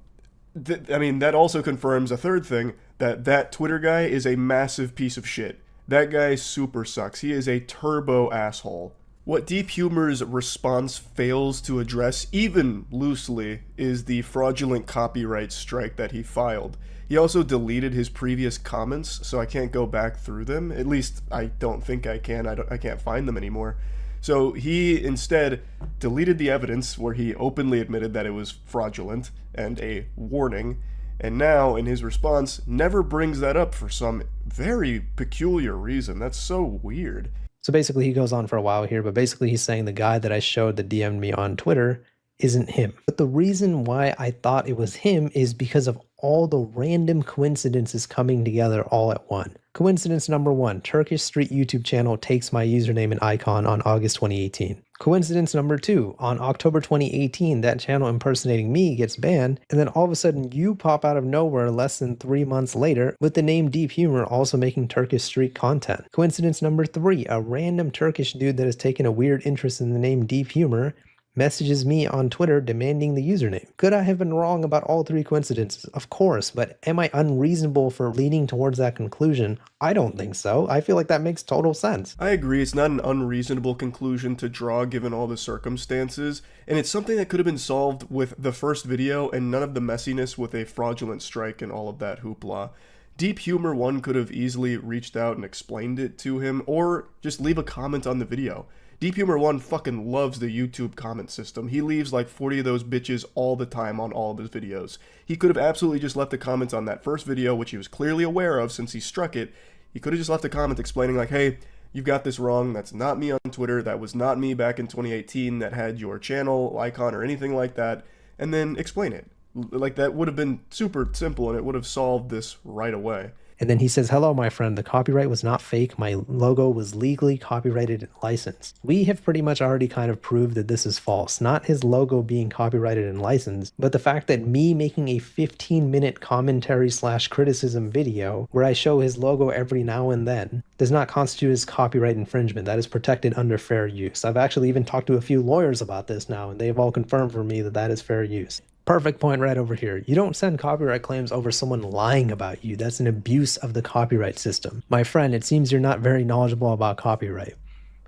I mean, that also confirms a third thing, that Twitter guy is a massive piece of shit. That guy super sucks. He is a turbo asshole. What Deep Humor's response fails to address, even loosely, is the fraudulent copyright strike that he filed. He also deleted his previous comments, so I can't go back through them. At least, I don't think I can. I can't find them anymore. So he instead deleted the evidence where he openly admitted that it was fraudulent and a warning, and now in his response never brings that up for some very peculiar reason. That's so weird. So basically he goes on for a while here, but basically he's saying the guy that I showed that DM'd me on Twitter isn't him. But the reason why I thought it was him is because of all the random coincidences coming together all at once. Coincidence number 1, Turkish Street YouTube channel takes my username and icon on August 2018. Coincidence number 2, on October 2018, that channel impersonating me gets banned, and then all of a sudden you pop out of nowhere less than 3 months later with the name Deep Humor also making Turkish Street content. Coincidence number 3, a random Turkish dude that has taken a weird interest in the name Deep Humor messages me on Twitter demanding the username. Could I have been wrong about all 3 coincidences? Of course, but am I unreasonable for leaning towards that conclusion? I don't think so. I feel like that makes total sense. I agree, it's not an unreasonable conclusion to draw given all the circumstances, and it's something that could have been solved with the first video and none of the messiness with a fraudulent strike and all of that hoopla. Deep Humor 1 could have easily reached out and explained it to him, or just leave a comment on the video. Deep Humor 1 fucking loves the YouTube comment system. He leaves like 40 of those bitches all the time on all of his videos. He could have absolutely just left a comment on that first video, which he was clearly aware of since he struck it. He could have just left a comment explaining like, hey, you've got this wrong. That's not me on Twitter. That was not me back in 2018 that had your channel icon or anything like that. And then explain it. Like, that would have been super simple and it would have solved this right away. And then he says, hello, my friend, the copyright was not fake. My logo was legally copyrighted and licensed. We have pretty much already kind of proved that this is false. Not his logo being copyrighted and licensed, but the fact that me making a 15-minute commentary/criticism video where I show his logo every now and then does not constitute as copyright infringement. That is protected under fair use. I've actually even talked to a few lawyers about this now, and they've all confirmed for me that that is fair use. Perfect point right over here. You don't send copyright claims over someone lying about you. That's an abuse of the copyright system. My friend, it seems you're not very knowledgeable about copyright.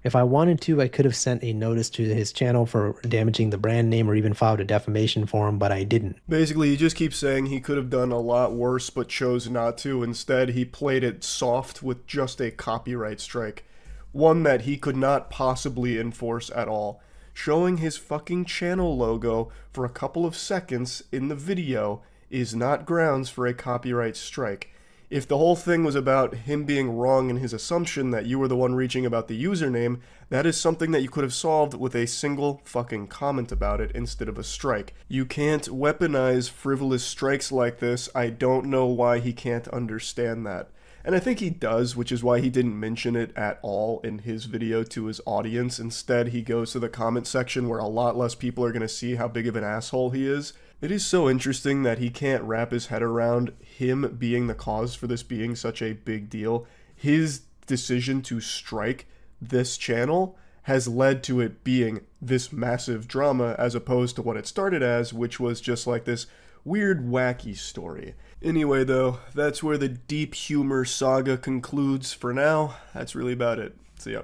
If I wanted to, I could have sent a notice to his channel for damaging the brand name or even filed a defamation for him, but I didn't. Basically, he just keeps saying he could have done a lot worse but chose not to. Instead, he played it soft with just a copyright strike. One that he could not possibly enforce at all. showing his fucking channel logo for a couple of seconds in the video is not grounds for a copyright strike. If the whole thing was about him being wrong in his assumption that you were the one reaching about the username, that is something that you could have solved with a single fucking comment about it instead of a strike. You can't weaponize frivolous strikes like this. I don't know why he can't understand that. And I think he does, which is why he didn't mention it at all in his video to his audience. Instead, he goes to the comment section where a lot less people are going to see how big of an asshole he is. It is so interesting that he can't wrap his head around him being the cause for this being such a big deal. His decision to strike this channel has led to it being this massive drama as opposed to what it started as, which was just like this weird, wacky story. Anyway, though, that's where the deep humor saga concludes for now. That's really about it. See ya.